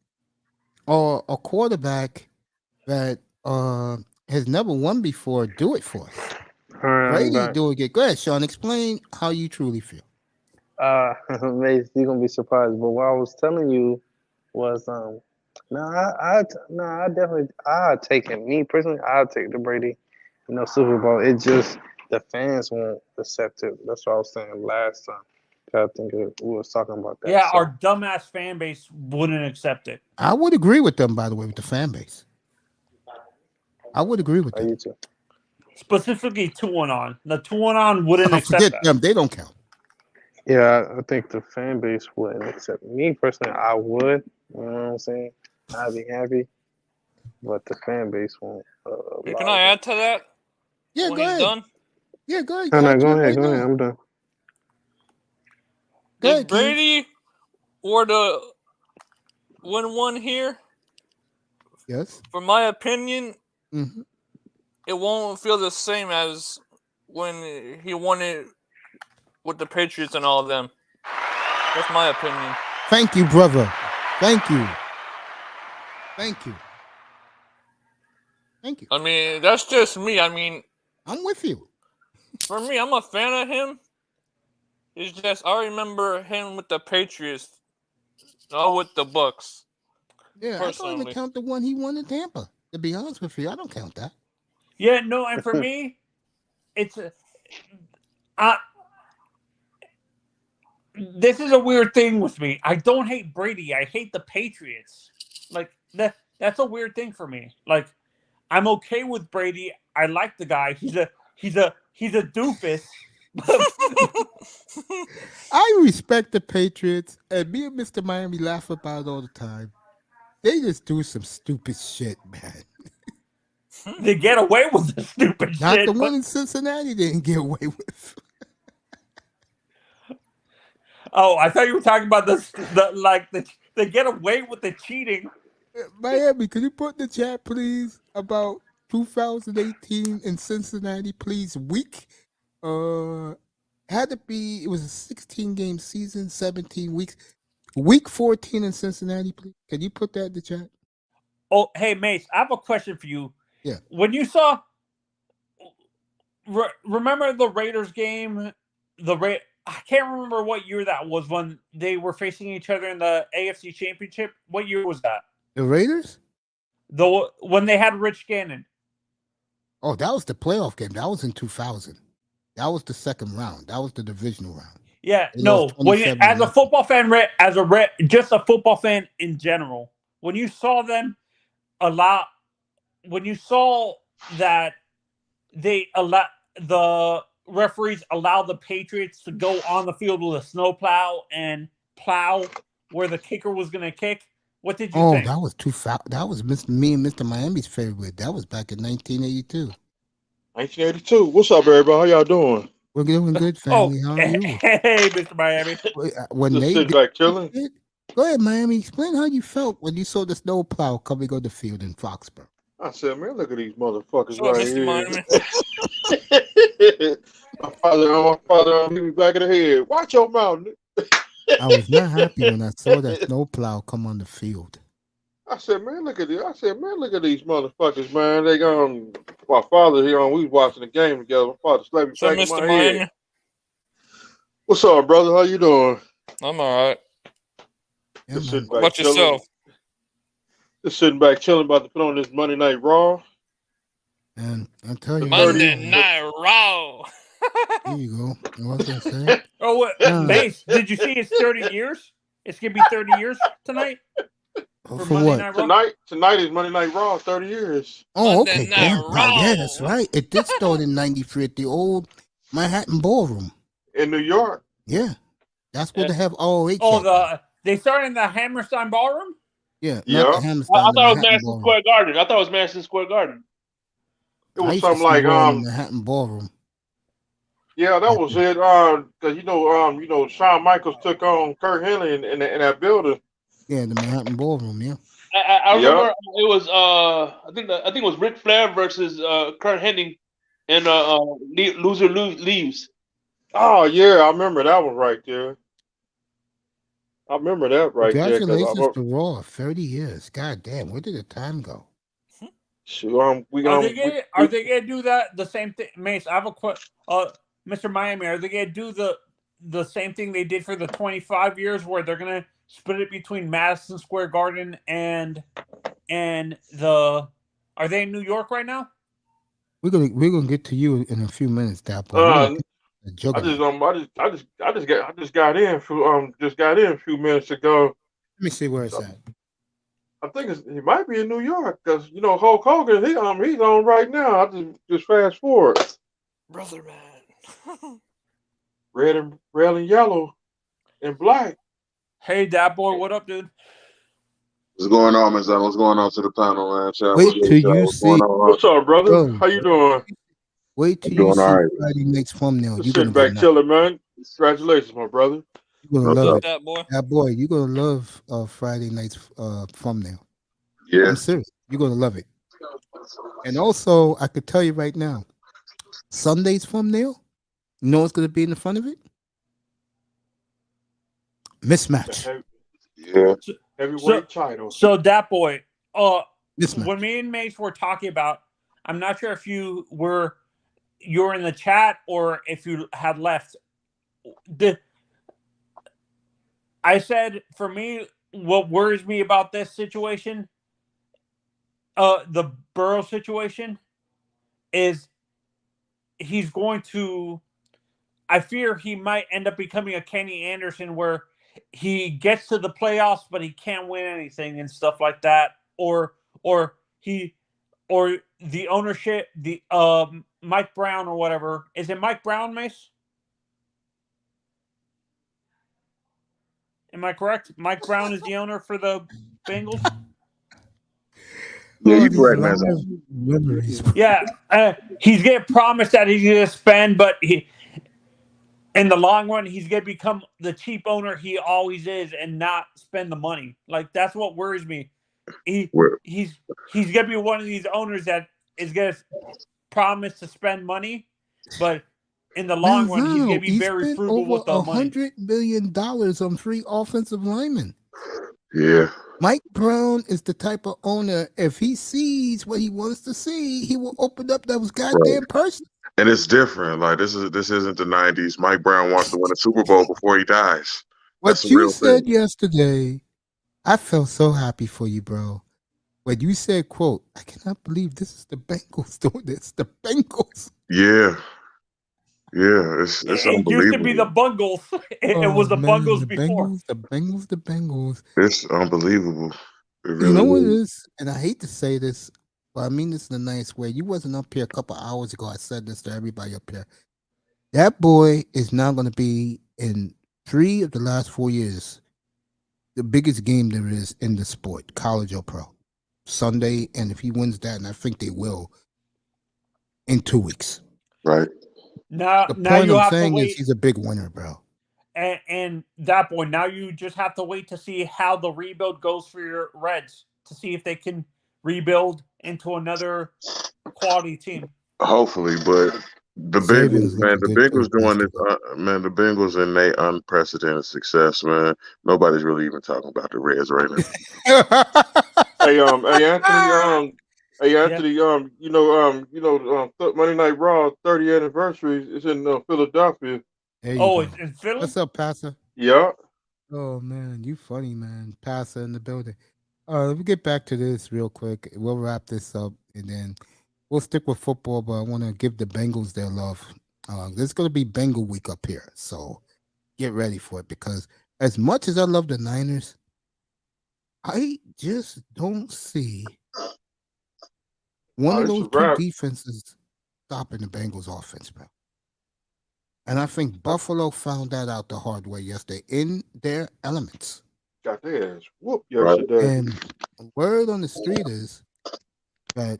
A: or a quarterback that has never won before do it for us.
F: All right,
A: Brady doing it. Go ahead, Sean. Explain how you truly feel.
F: Mace, you're gonna be surprised, but what I was telling you was I definitely take him. Me personally, I'll take the Brady, Super Bowl. It just the fans won't accept it. That's what I was saying last time. I think we was talking about that.
C: Yeah,
F: so.
C: our dumbass fan base wouldn't accept it.
A: I would agree with them, by the way, with the fan base. I would agree with them.
F: You too.
C: Specifically 2-1-on. The 2-1-on wouldn't accept
A: Forget
C: that.
A: them. They don't count.
F: Yeah, I think the fan base wouldn't accept me personally. I would, you know what I'm saying? I'd be happy, but the fan base won't.
E: Can I add to that?
A: Yeah,
E: when
A: go
E: he's
A: ahead.
E: done?
A: Yeah, go ahead.
F: No, go
A: Add to it
F: ahead.
A: right
F: Go
A: now.
F: ahead. I'm done.
A: Go
E: If
A: ahead, Keith.
E: Brady were to win one here,
A: Yes.
E: for my opinion,
A: Mm-hmm.
E: it won't feel the same as when he won it with the Patriots and all of them. That's my opinion.
A: Thank you, brother. Thank you. Thank you. Thank you.
E: I mean, that's just me. I mean,
A: I'm with you.
E: for me, I'm a fan of him. It's just I remember him with the Patriots, not with the Bucks.
A: Yeah, I don't
E: Personally.
A: even count the one he won in Tampa. To be honest with you, I don't count that.
C: Yeah, no, and for me, it's this is a weird thing with me. I don't hate Brady. I hate the Patriots. Like that's a weird thing for me. Like I'm okay with Brady. I like the guy. He's a doofus.
A: I respect the Patriots, and me and Mr. Miami laugh about it all the time. They just do some stupid shit, man.
C: They get away with the stupid
A: Not
C: shit.
A: the one in Cincinnati they didn't get away with.
C: Oh, I thought you were talking about they get away with the cheating.
A: Miami, can you put in the chat, please, about 2018 in Cincinnati, please? Week, had to be, it was a 16-game season, 17 weeks. Week 14 in Cincinnati, please. Can you put that in the chat?
C: Oh, hey, Mace, I have a question for you.
A: Yeah.
C: When you saw, remember the Raiders game? I can't remember what year that was when they were facing each other in the AFC Championship. What year was that?
A: The Raiders?
C: When they had Rich Gannon.
A: Oh, that was the playoff game. That was in 2000. That was the second round. That was the divisional round.
C: Yeah,
A: They
C: no.
A: lost
C: As a
A: 27-0.
C: football fan, just a football fan in general, when you saw them when you saw that the referees allow the Patriots to go on the field with a snowplow and plow where the kicker was going to kick, what did you think?
A: That was that was me and Mr. Miami's favorite. That was back in 1982.
G: 1982. What's up, everybody? How y'all doing?
A: We're doing good, family. How are you?
C: Hey, Mr. Miami.
A: When
G: Just
A: they
G: sitting back chilling.
A: Go ahead, Miami. Explain how you felt when you saw the snowplow coming on the field in Foxborough.
G: I said, man, look at these motherfuckers
E: So,
G: right
E: Mr. Miami.
G: here. my father hit me back in the head. Watch your mouth.
A: I was not happy when I saw that snowplow come on the field.
G: I said, man, look at this. I said, man, look at these motherfuckers, man. They my father here we was watching the game together. My father slapped me
E: So,
G: back in
E: Mr.
G: my
E: Miami.
G: head. What's up, brother? How you doing?
E: I'm all right.
A: Yeah,
G: Just
A: man.
G: sitting back
E: About
G: chilling.
E: yourself?
G: Just sitting back chilling, about to put on this Monday Night Raw.
A: And I'll tell you,
E: Monday Night Raw.
A: here you go. What was I saying?
C: Oh, Mace, did you see it's 30 years? It's going to be 30 years tonight?
A: For
C: Monday
A: what?
C: Night Raw?
G: Tonight is Monday Night Raw, 30 years.
A: Oh,
E: Monday
A: okay.
E: Night
A: Yeah,
E: Raw.
A: that's right. It did start in 93 at the old Manhattan Ballroom.
G: In New York.
A: Yeah. That's where they have ROH.
C: Oh, they started in the Hammerstein Ballroom?
A: Yeah.
G: Yeah.
A: Not the Hammerstein,
D: I
A: the
D: thought it was
A: Manhattan
D: Madison
A: Ballroom.
D: Square Garden. I thought it was Madison Square Garden.
G: It
A: I
G: was
A: used to
G: something
A: see
G: like
A: Raw in the Manhattan Ballroom.
G: yeah, that was it. Because Shawn Michaels took on Kurt Hennig in that building.
A: Yeah, the Manhattan Ballroom. Yeah.
D: I remember it was I think it was Ric Flair versus Kurt Hennig and Loser Leaves.
G: Oh yeah, I remember that one right there. I remember that right there.
A: Congratulations to Raw. 30 years. God damn. Where did the time go?
G: Are
C: Are they gonna do the same thing, Mace? I have a question, Mr. Miami. Are they gonna do the same thing they did for the 25 years, where they're gonna split it between Madison Square Garden and the? Are they in New York right now?
A: We're gonna get to you in a few minutes, Dapo. A
G: I
A: juggernaut.
G: just got in a few minutes ago.
A: Let me see where it's at.
G: I think he might be in New York because Hulk Hogan he's on right now. I just fast forward.
E: Brother man.
G: Red and yellow and black.
C: Hey, that boy, what up, dude?
H: What's going on, man? What's going on to the panel, man? Chat,
A: Wait till you
H: what's going
A: see.
H: on?
G: What's up, brother?
A: Bro,
G: How you doing?
A: wait till
H: I'm
A: you
H: doing
A: see
H: all right.
A: Friday night's thumbnail.
G: Just
A: You're gonna
G: sitting
A: go
G: back
A: nuts.
G: chilling, man. Congratulations, my brother.
A: You're gonna
H: What's
A: love
H: up?
A: it.
E: That boy.
A: That boy, you're gonna love Friday night's thumbnail.
H: Yeah.
A: I'm serious. You're gonna love it. And also, I could tell you right now, Sunday's thumbnail. You know what's gonna be in the front of it? Mismatch.
H: Yeah.
G: Heavyweight title.
C: So that boy,
A: Mismatch.
C: when me and Mace were talking about, I'm not sure if you were in the chat or if you had left. I said for me, what worries me about this situation, the Burrow situation, is he's going to. I fear he might end up becoming a Kenny Anderson where he gets to the playoffs but he can't win anything and stuff like that, or the ownership, the Mike Brown or whatever. Is it Mike Brown, Mace? Am I correct? Mike Brown is the owner for the Bengals.
H: Yeah,
A: Oh,
H: you
A: these
H: correct, man.
A: live memories.
C: Yeah, he's getting promised that he's going to spend, but in the long run, he's going to become the cheap owner he always is and not spend the money. Like, that's what worries me. He's going to be one of these owners that is going to promise to spend money, but in the long run, he's going to be
A: he
C: very
A: spent
C: frugal
A: over
C: with the money.
A: $100 million on 3 offensive linemen.
H: Yeah.
A: Mike Brown is the type of owner, if he sees what he wants to see, he will open up those goddamn person.
H: And it's different. Like this isn't the '90s. Mike Brown wants to win a Super Bowl before he dies. That's
A: What
H: the
A: you
H: real
A: said
H: thing.
A: yesterday, I felt so happy for you, bro. When you said, quote, I cannot believe this is the Bengals doing this. The Bengals.
H: Yeah. Yeah. It's
C: It used to be the
H: unbelievable.
C: Bungles. It was the Bungles
A: the
C: before.
A: Bengals, the Bengals.
H: It's unbelievable. It really
A: You know what it
H: is.
A: is? And I hate to say this, but I mean this in a nice way. You wasn't up here a couple hours ago. I said this to everybody up here. That boy is now going to be in 3 of the last 4 years the biggest game there is in the sport, college or pro. Sunday, and if he wins that, and I think they will, in 2 weeks.
H: Right.
C: Now
A: point
C: you
A: I'm
C: have to
A: saying is
C: wait.
A: he's a big winner, bro.
C: And that boy, now you just have to wait to see how the rebuild goes for your Reds to see if they can rebuild into another quality team.
H: Hopefully, but the
A: Savings
H: Bengals, man,
A: looking
H: the
A: good
H: Bengals
A: too,
H: doing this,
A: basketball.
H: man, the Bengals and they unprecedented success, man. Nobody's really even talking about the Reds right now.
G: Hey, Anthony,
C: Yeah.
G: Monday Night Raw 30th anniversary is in Philadelphia.
A: There you
C: Oh,
A: go.
C: it's in Philly?
A: What's up, Pastor?
G: Yeah.
A: Oh man, you funny, man. Pastor in the building. Let me get back to this real quick. We'll wrap this up and then we'll stick with football, but I want to give the Bengals their love. There's going to be Bengal week up here, so get ready for it because as much as I love the Niners, I just don't see one of
G: it's
A: those
G: a
A: 2
G: wrap.
A: defenses stopping the Bengals offense, bro. And I think Buffalo found that out the hard way yesterday in their elements.
G: Got their ass whooped
H: Right.
G: yesterday.
A: And word on the street is that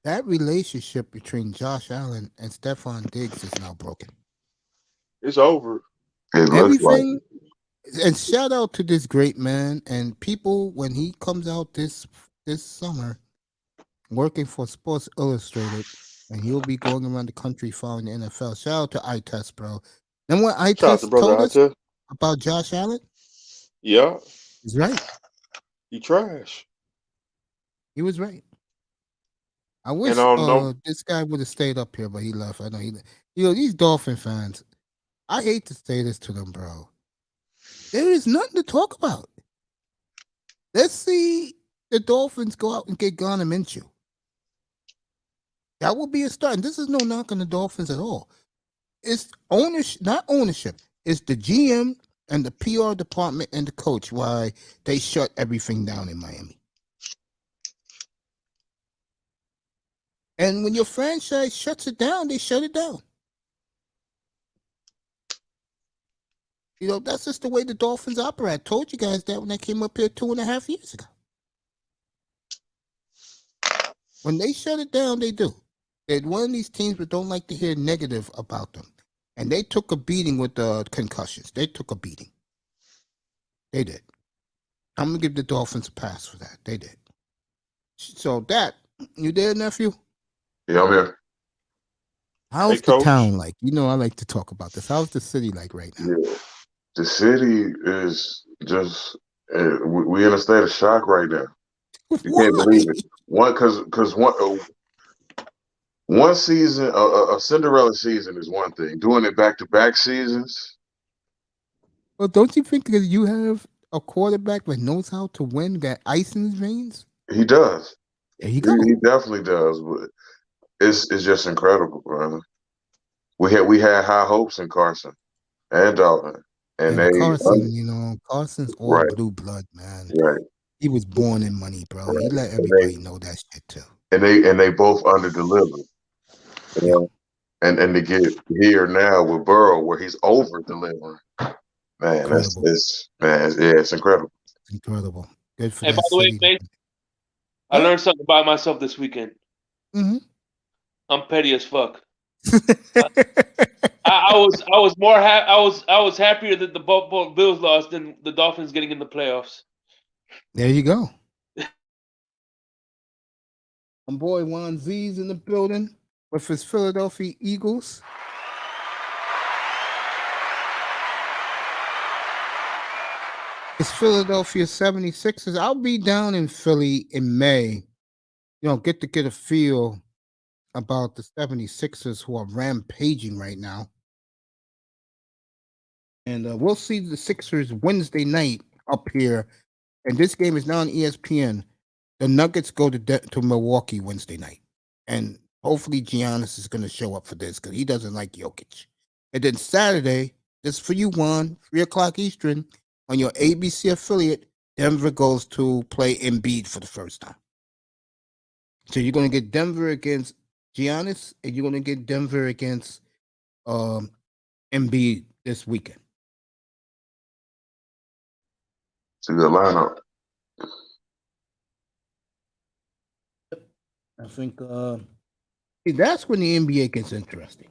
A: that relationship between Josh Allen and Stephon Diggs is now broken.
G: It's over.
H: It looks like
A: Everything, and shout out to this great man and people when he comes out this summer working for Sports Illustrated, and he'll be going around the country following the NFL. Shout out to iTest, bro. Then what
G: Shout out to
A: iTest
G: brother
A: told us
G: Ita.
A: about Josh Allen?
G: Yeah.
A: He's right.
G: He trash.
A: He was right. I wish this guy would have stayed up here, but he left. I know these Dolphin fans, I hate to say this to them, bro. There is nothing to talk about. Let's see the Dolphins go out and get Garner Minshew. That will be a start. And this is no knock on the Dolphins at all. it's ownership, not ownership. It's the GM and the PR department and the coach why they shut everything down in Miami. And when your franchise shuts it down, they shut it down. You know, that's just the way the Dolphins operate. I told you guys that when I came up here 2.5 years ago. When they shut it down, they do. They're one of these teams that don't like to hear negative about them. And they took a beating with the concussions. They took a beating. They did. I'm going to give the Dolphins a pass for that. They did. So that, you there, nephew?
H: Yeah, I'm here.
A: How's
G: Hey,
A: the
G: Coach.
A: town like? You know I like to talk about this. How's the city like right now?
H: Yeah. The city is just we in a state of shock right now. You can't believe it. One season, a Cinderella season is one thing. Doing it back-to-back seasons.
A: Well, don't you think that you have a quarterback that knows how to win, got ice in his veins?
H: He does.
A: There you go.
H: He definitely does. But it's just incredible, brother. We had high hopes in Carson and Dalton, and they
A: Carson, Carson's all
H: right.
A: blue blood, man.
H: Right.
A: He was born in money, bro.
H: Right.
A: He let everybody know that shit too.
H: And they both under-delivered. You know? And to get here now with Burrow where he's over-delivering. Man, it's incredible.
A: Incredible. Good for
D: Hey,
A: that
D: by the way,
A: city.
D: mate, I learned something about myself this weekend.
A: Mm-hmm.
D: I'm petty as fuck. I was happier that the Bills lost than the Dolphins getting in the playoffs.
A: There you go. My boy Juan Z's in the building with his Philadelphia Eagles. It's Philadelphia 76ers. I'll be down in Philly in May. Get a feel about the 76ers who are rampaging right now. And we'll see the Sixers Wednesday night up here. And this game is now on ESPN. The Nuggets go to Milwaukee Wednesday night. And hopefully Giannis is going to show up for this because he doesn't like Jokic. And then Saturday, just for you, Juan, 3 o'clock Eastern, on your ABC affiliate, Denver goes to play Embiid for the first time. So you're going to get Denver against Giannis, and you're going to get Denver against Embiid this weekend.
H: It's a good lineup.
A: I think that's when the NBA gets interesting.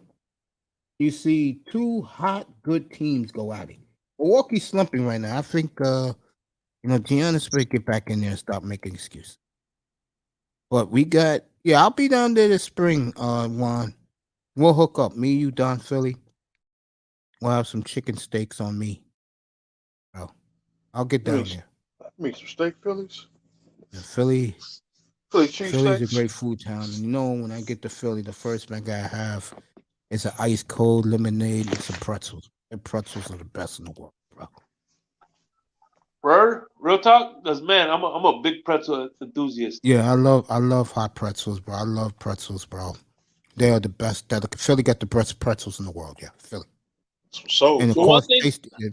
A: You see 2 hot, good teams go at it. Milwaukee's slumping right now. I think Giannis better get back in there and stop making excuses. But I'll be down there this spring, Juan. We'll hook up. Me, you, Don, Philly. We'll have some chicken steaks on me. Bro, I'll get down there.
G: Make some steak Phillies.
A: Yeah, Philly's
G: cheesesteaks.
A: a great food town. And when I get to Philly, the first thing I gotta have is an ice cold lemonade and some pretzels. The pretzels are the best in the world, bro.
D: Bro, real talk, because man, I'm a big pretzel enthusiast.
A: Yeah, I love hot pretzels, bro. I love pretzels, bro. They are the best. Philly got the best pretzels in the world. Yeah, Philly.
G: So,
A: and of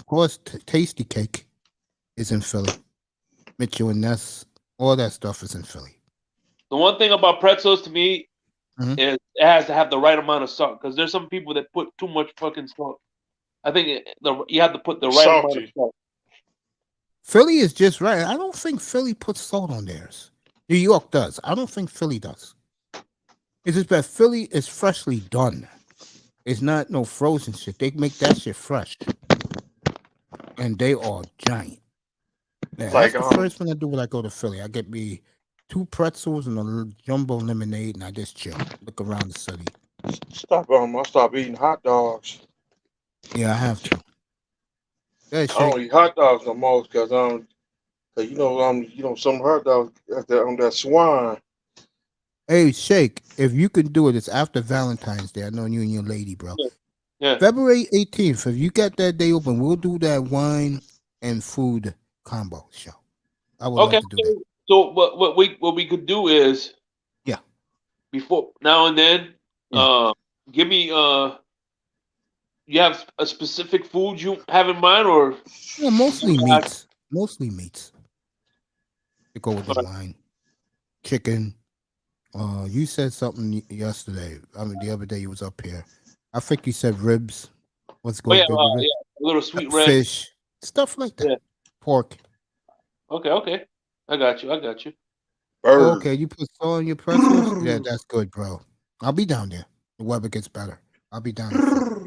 A: course, Tasty Cake is in Philly. Mitchell and Ness, all that stuff is in Philly.
D: The one thing about pretzels to me is it has to have the right amount of salt because there's some people that put too much fucking salt. I think you have to put the right amount of salt.
A: Philly is just right. I don't think Philly puts salt on theirs. New York does. I don't think Philly does. It's just that Philly is freshly done. It's not no frozen shit. They make that shit fresh. And they are giant. Yeah, that's the first thing I do when I go to Philly. I get me 2 pretzels and a jumbo lemonade, and I just chill. Look around the city.
G: I stop eating hot dogs.
A: Yeah, I have to.
G: I don't eat hot dogs no more because some hot dogs on that swine.
A: Hey, Shake, if you can do it, it's after Valentine's Day. I know you and your lady, bro.
D: Yeah.
A: February 18th, if you got that day open, we'll do that wine and food combo show. I would love to do that.
D: So what we could do is before now and then, give me you have a specific food you have in mind, or
A: Yeah, mostly meats. Mostly meats. To go with the line. Chicken. You said something yesterday. I mean, the other day you was up here. I think you said ribs. What's
D: oh yeah,
A: good with ribs?
D: a little sweet red.
A: Fish, stuff like that.
D: Yeah.
A: Pork.
D: Okay. I got you.
G: Bird.
A: Okay, you put salt on your pretzels. Yeah, that's good, bro. I'll be down there. The weather gets better. I'll be down there.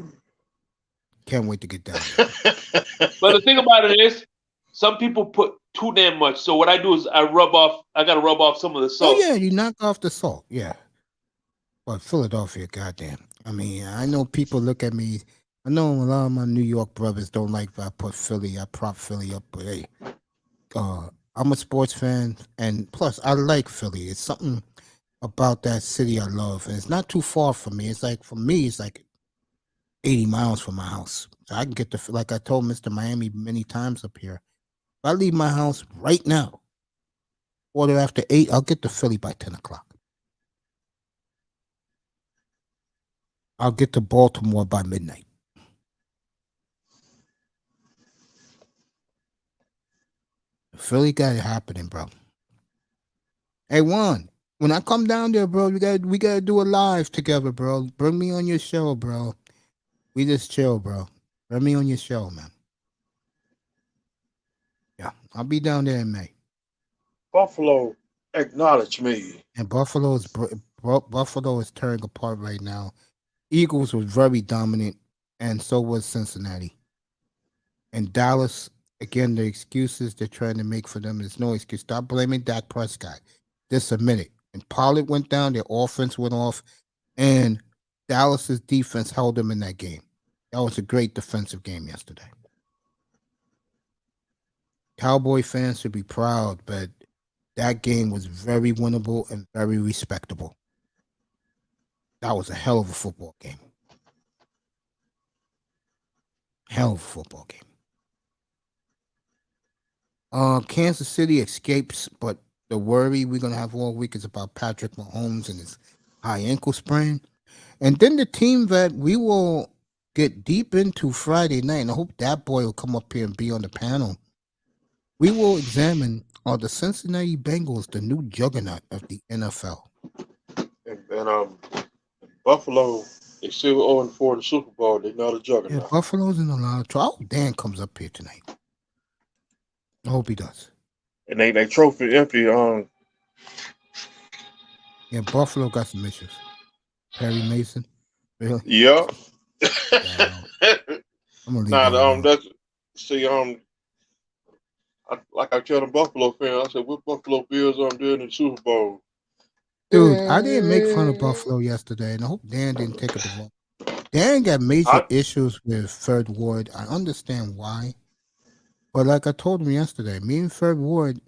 A: Can't wait to get down there.
D: But the thing about it is, some people put too damn much. So what I do is I gotta rub off some of the
A: Oh
D: salt.
A: yeah, you knock off the salt. Yeah. But Philadelphia, goddamn. I mean, I know people look at me. I know a lot of my New York brothers don't like if I put Philly. I prop Philly up, but hey, I'm a sports fan, and plus I like Philly. It's something about that city I love, and it's not too far from me. It's like, for me, it's like 80 miles from my house. So I can get to, like I told Mr. Miami many times up here, if I leave my house right now, 8:15, I'll get to Philly by 10 o'clock. I'll get to Baltimore by midnight. Philly got it happening, bro. Hey, Juan, when I come down there, bro, we gotta do a live together, bro. Bring me on your show, bro. We just chill, bro. Bring me on your show, man. Yeah, I'll be down there in May.
G: Buffalo, acknowledge me.
A: And Buffalo is tearing apart right now. Eagles was very dominant, and so was Cincinnati. And Dallas, again, the excuses they're trying to make for them, there's no excuse. Stop blaming Dak Prescott. Just admit it. And Pollard went down, their offense went off, and Dallas's defense held them in that game. That was a great defensive game yesterday. Cowboy fans should be proud, but that game was very winnable and very respectable. That was a hell of a football game. Hell of a football game. Kansas City escapes, but the worry we're going to have all week is about Patrick Mahomes and his high ankle sprain. And then the team that we will get deep into Friday night, and I hope that boy will come up here and be on the panel. We will examine, are the Cincinnati Bengals the new juggernaut of the NFL?
G: And Buffalo, they still 0-4 in the Super Bowl. They're not a juggernaut.
A: Yeah, Buffalo's in a lot of trouble. I hope Dan comes up here tonight. I hope he does.
G: And they trophy empty.
A: Yeah, Buffalo got some issues. Perry Mason, really?
G: Yeah.
A: Yeah, I'm gonna leave that alone.
G: that's see like I tell the Buffalo fans, I said, what Buffalo Bills doing in the Super Bowl?
A: Dude, I didn't make fun of Buffalo yesterday, and I hope Dan didn't take it the wrong. Dan got major issues with Fred Ward. I understand why. But like I told him yesterday, me and Fred Ward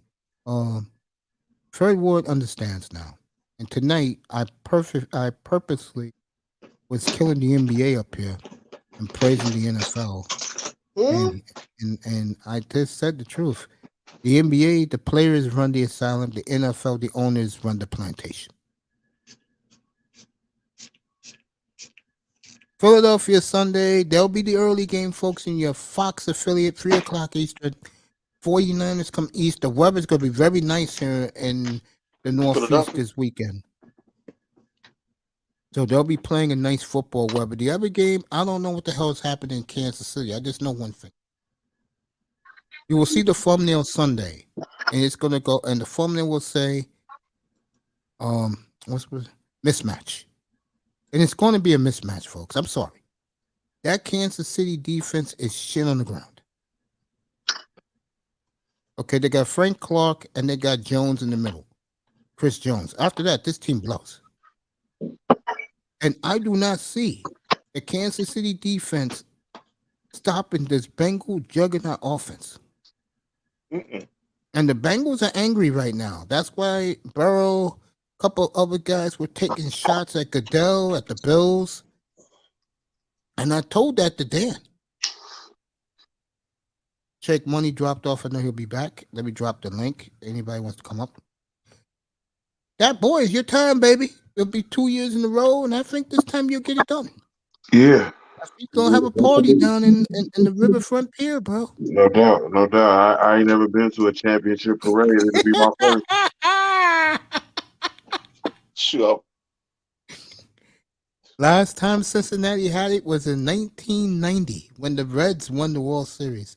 A: understands now. And tonight, I purposely was killing the NBA up here and praising the NFL. And I just said the truth. The NBA, the players run the asylum. The NFL, the owners run the plantation. Philadelphia Sunday. There'll be the early game, folks, in your Fox affiliate, 3 o'clock Eastern. 49ers come east. The weather's going to be very nice here in the Northeast this weekend. So they'll be playing a nice football weather. The other game, I don't know what the hell is happening in Kansas City. I just know one thing. You will see the thumbnail Sunday, and it's going to go, and the thumbnail will say, mismatch. And it's going to be a mismatch, folks. I'm sorry. That Kansas City defense is shit on the ground. Okay, they got Frank Clark, and they got Jones in the middle. Chris Jones. After that, this team blows. And I do not see the Kansas City defense stopping this Bengal juggernaut offense. And the Bengals are angry right now. That's why Burrow, a couple other guys were taking shots at Goodell, at the Bills. And I told that to Dan. Check Money dropped off. I know he'll be back. Let me drop the link. Anybody wants to come up. That boy is your time, baby. It'll be 2 years in a row, and I think this time you'll get it done.
H: Yeah.
A: He's gonna have a party down in the Riverfront Pier, bro.
H: No doubt, no doubt. I ain't never been to a championship parade. It'll be my first.
G: Sure.
A: Last time Cincinnati had it was in 1990 when the Reds won the World Series.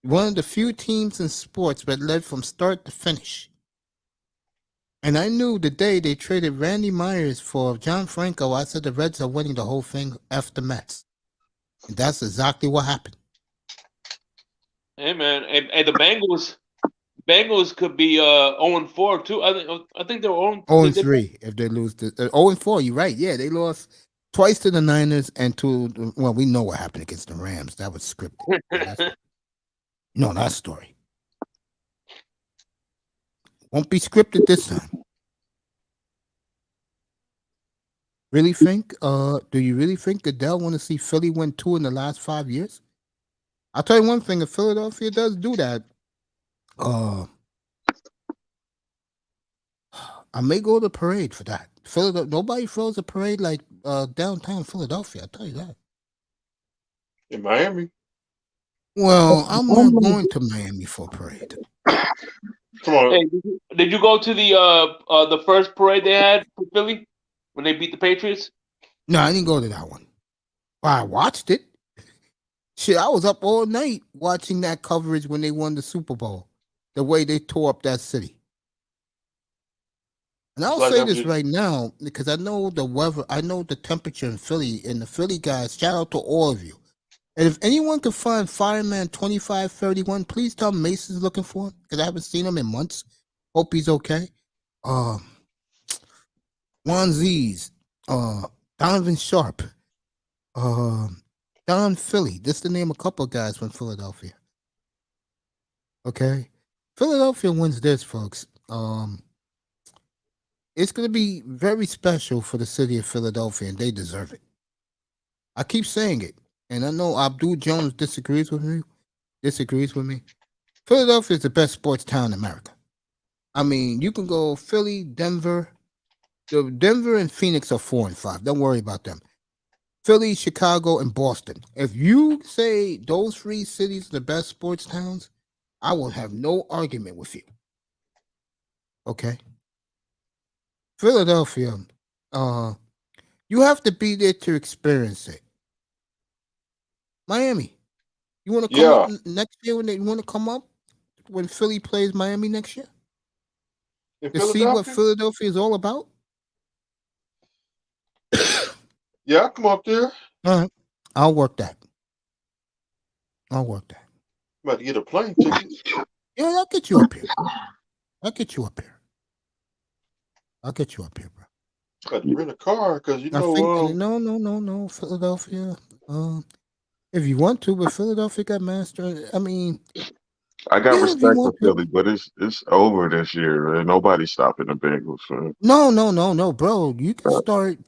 A: One of the few teams in sports that led from start to finish. And I knew the day they traded Randy Myers for John Franco, I said the Reds are winning the whole thing after Mets. And that's exactly what happened.
D: Hey man, hey, the Bengals could be 0-4 too. I think they're
A: 0-3 if they lose. 0-4, you're right. Yeah, they lost twice to the Niners and well, we know what happened against the Rams. That was scripted. No, that story. Won't be scripted this time. Really think? Do you really think Goodell want to see Philly win 2 in the last 5 years? I'll tell you one thing: if Philadelphia does do that, I may go to the parade for that. Nobody throws a parade like downtown Philadelphia. I'll tell you that.
G: In Miami.
A: Well, I'm not going to Miami for a parade.
G: Come on.
D: Hey, did you go to the first parade they had for Philly when they beat the Patriots?
A: No, I didn't go to that one. Well, I watched it. Shit, I was up all night watching that coverage when they won the Super Bowl. The way they tore up that city. And I'll say this right now because I know the weather, I know the temperature in Philly, and the Philly guys, shout out to all of you. And if anyone can find Fireman 2531, please tell me Mason's looking for him because I haven't seen him in months. Hope he's okay. Juan Z's, Donovan Sharp, Don Philly. Just to name a couple of guys from Philadelphia. Okay? Philadelphia wins this, folks. It's going to be very special for the city of Philadelphia, and they deserve it. I keep saying it, and I know Abdul Jones disagrees with me. Philadelphia is the best sports town in America. I mean, you can go Philly, Denver. Denver and Phoenix are 4 and 5. Don't worry about them. Philly, Chicago, and Boston. If you say those 3 cities are the best sports towns, I will have no argument with you. Okay? Philadelphia, you have to be there to experience it. Miami, you want to come up next year when they want to come up when Philly plays Miami next year? To see what Philadelphia is all about?
G: Yeah, I'll come up there.
A: All right. I'll work that.
G: I'm about to get a plane ticket.
A: Yeah, I'll get you up here. Bro.
G: Got to rent a car because
A: No, Philadelphia. If you want to, but Philadelphia got master. I mean,
H: I got respect for Philly, but it's over this year. Man. Nobody's stopping the Bengals. Man.
A: No, bro. You can start.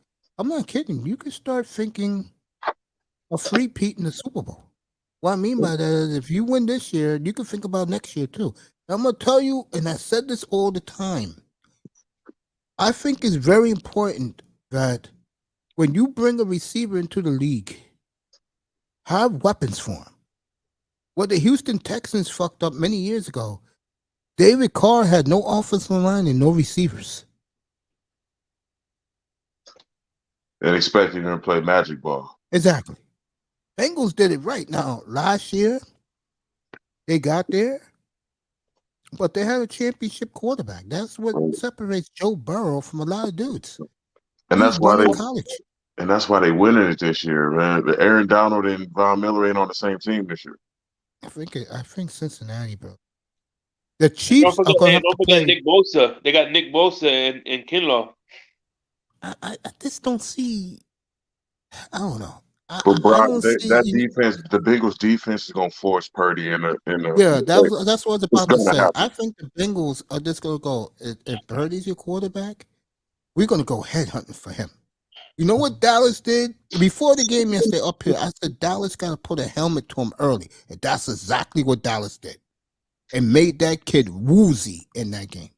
A: I'm not kidding. You can start thinking of three-peat in the Super Bowl. What I mean by that is if you win this year, you can think about next year too. I'm going to tell you, and I said this all the time, I think it's very important that when you bring a receiver into the league, have weapons for him. What the Houston Texans fucked up many years ago, David Carr had no offensive line and no receivers.
H: And expecting them to play magic ball.
A: Exactly. Bengals did it right. Now, last year, they got there, but they had a championship quarterback. That's what separates Joe Burrow from a lot of dudes.
H: And that's why they winning it this year, man. Aaron Donald and Von Miller ain't on the same team this year.
A: I think Cincinnati, bro. The Chiefs are going to have to play.
D: Nick Bosa. They got Nick Bosa and Kinlaw.
A: I just don't see. I don't know.
H: But Brock, that defense, the Bengals defense is going to force Purdy in the.
A: Yeah, that's what I was about to say. Happen. I think the Bengals are just going to go. If Purdy's your quarterback, we're going to go headhunting for him. You know what Dallas did? Before the game yesterday up here, I said Dallas got to put a helmet to him early. And that's exactly what Dallas did. And made that kid woozy in that game.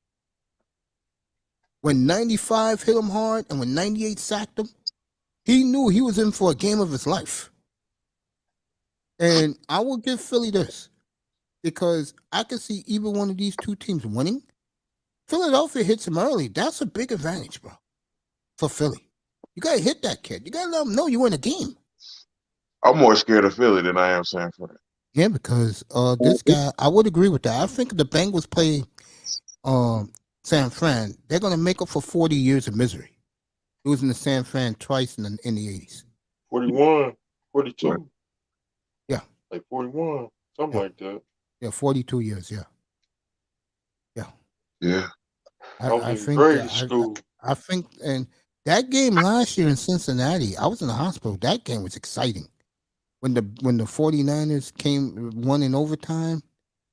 A: When 95 hit him hard and when 98 sacked him, he knew he was in for a game of his life. And I will give Philly this because I can see either one of these two teams winning. Philadelphia hits them early. That's a big advantage, bro, for Philly. You got to hit that kid. You got to let them know you win a game.
H: I'm more scared of Philly than I am San Fran.
A: Yeah, because this guy, I would agree with that. I think if the Bengals play San Fran, they're going to make up for 40 years of misery. Losing to San Fran twice in the 80s.
G: 41, 42.
H: Right.
A: Yeah.
G: Like 41, something like that.
A: Yeah, 42 years, yeah.
H: Yeah.
A: I think
G: grade school.
A: I think, and that game last year in Cincinnati, I was in the hospital. That game was exciting. When the 49ers won in overtime,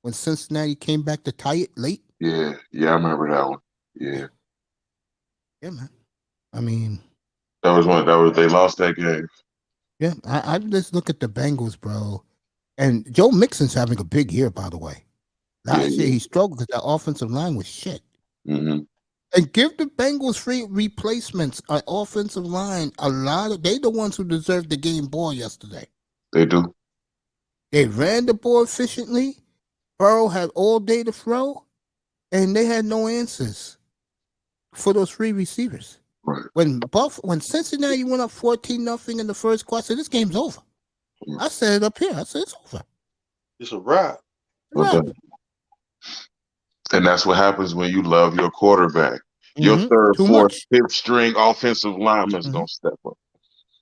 A: when Cincinnati came back to tie it late.
H: Yeah, I remember that one. Yeah.
A: Yeah, man. I mean,
H: they lost that game.
A: Yeah, I just look at the Bengals, bro. And Joe Mixon's having a big year, by the way. Last year he struggled because that offensive line was shit.
H: Mm-hmm.
A: And give the Bengals free replacements on offensive line. They the ones who deserved the game ball yesterday.
H: They do.
A: They ran the ball efficiently. Burrow had all day to throw, and they had no answers for those three receivers.
H: Right.
A: When Cincinnati went up 14-0 in the first quarter, I said, this game's over.
H: Mm-hmm.
A: I said it up here. I said, it's over.
G: It's a wrap.
H: Okay. And that's what happens when you love your quarterback. Your third,
A: Too
H: fourth,
A: much.
H: fifth string offensive linemen don't step up.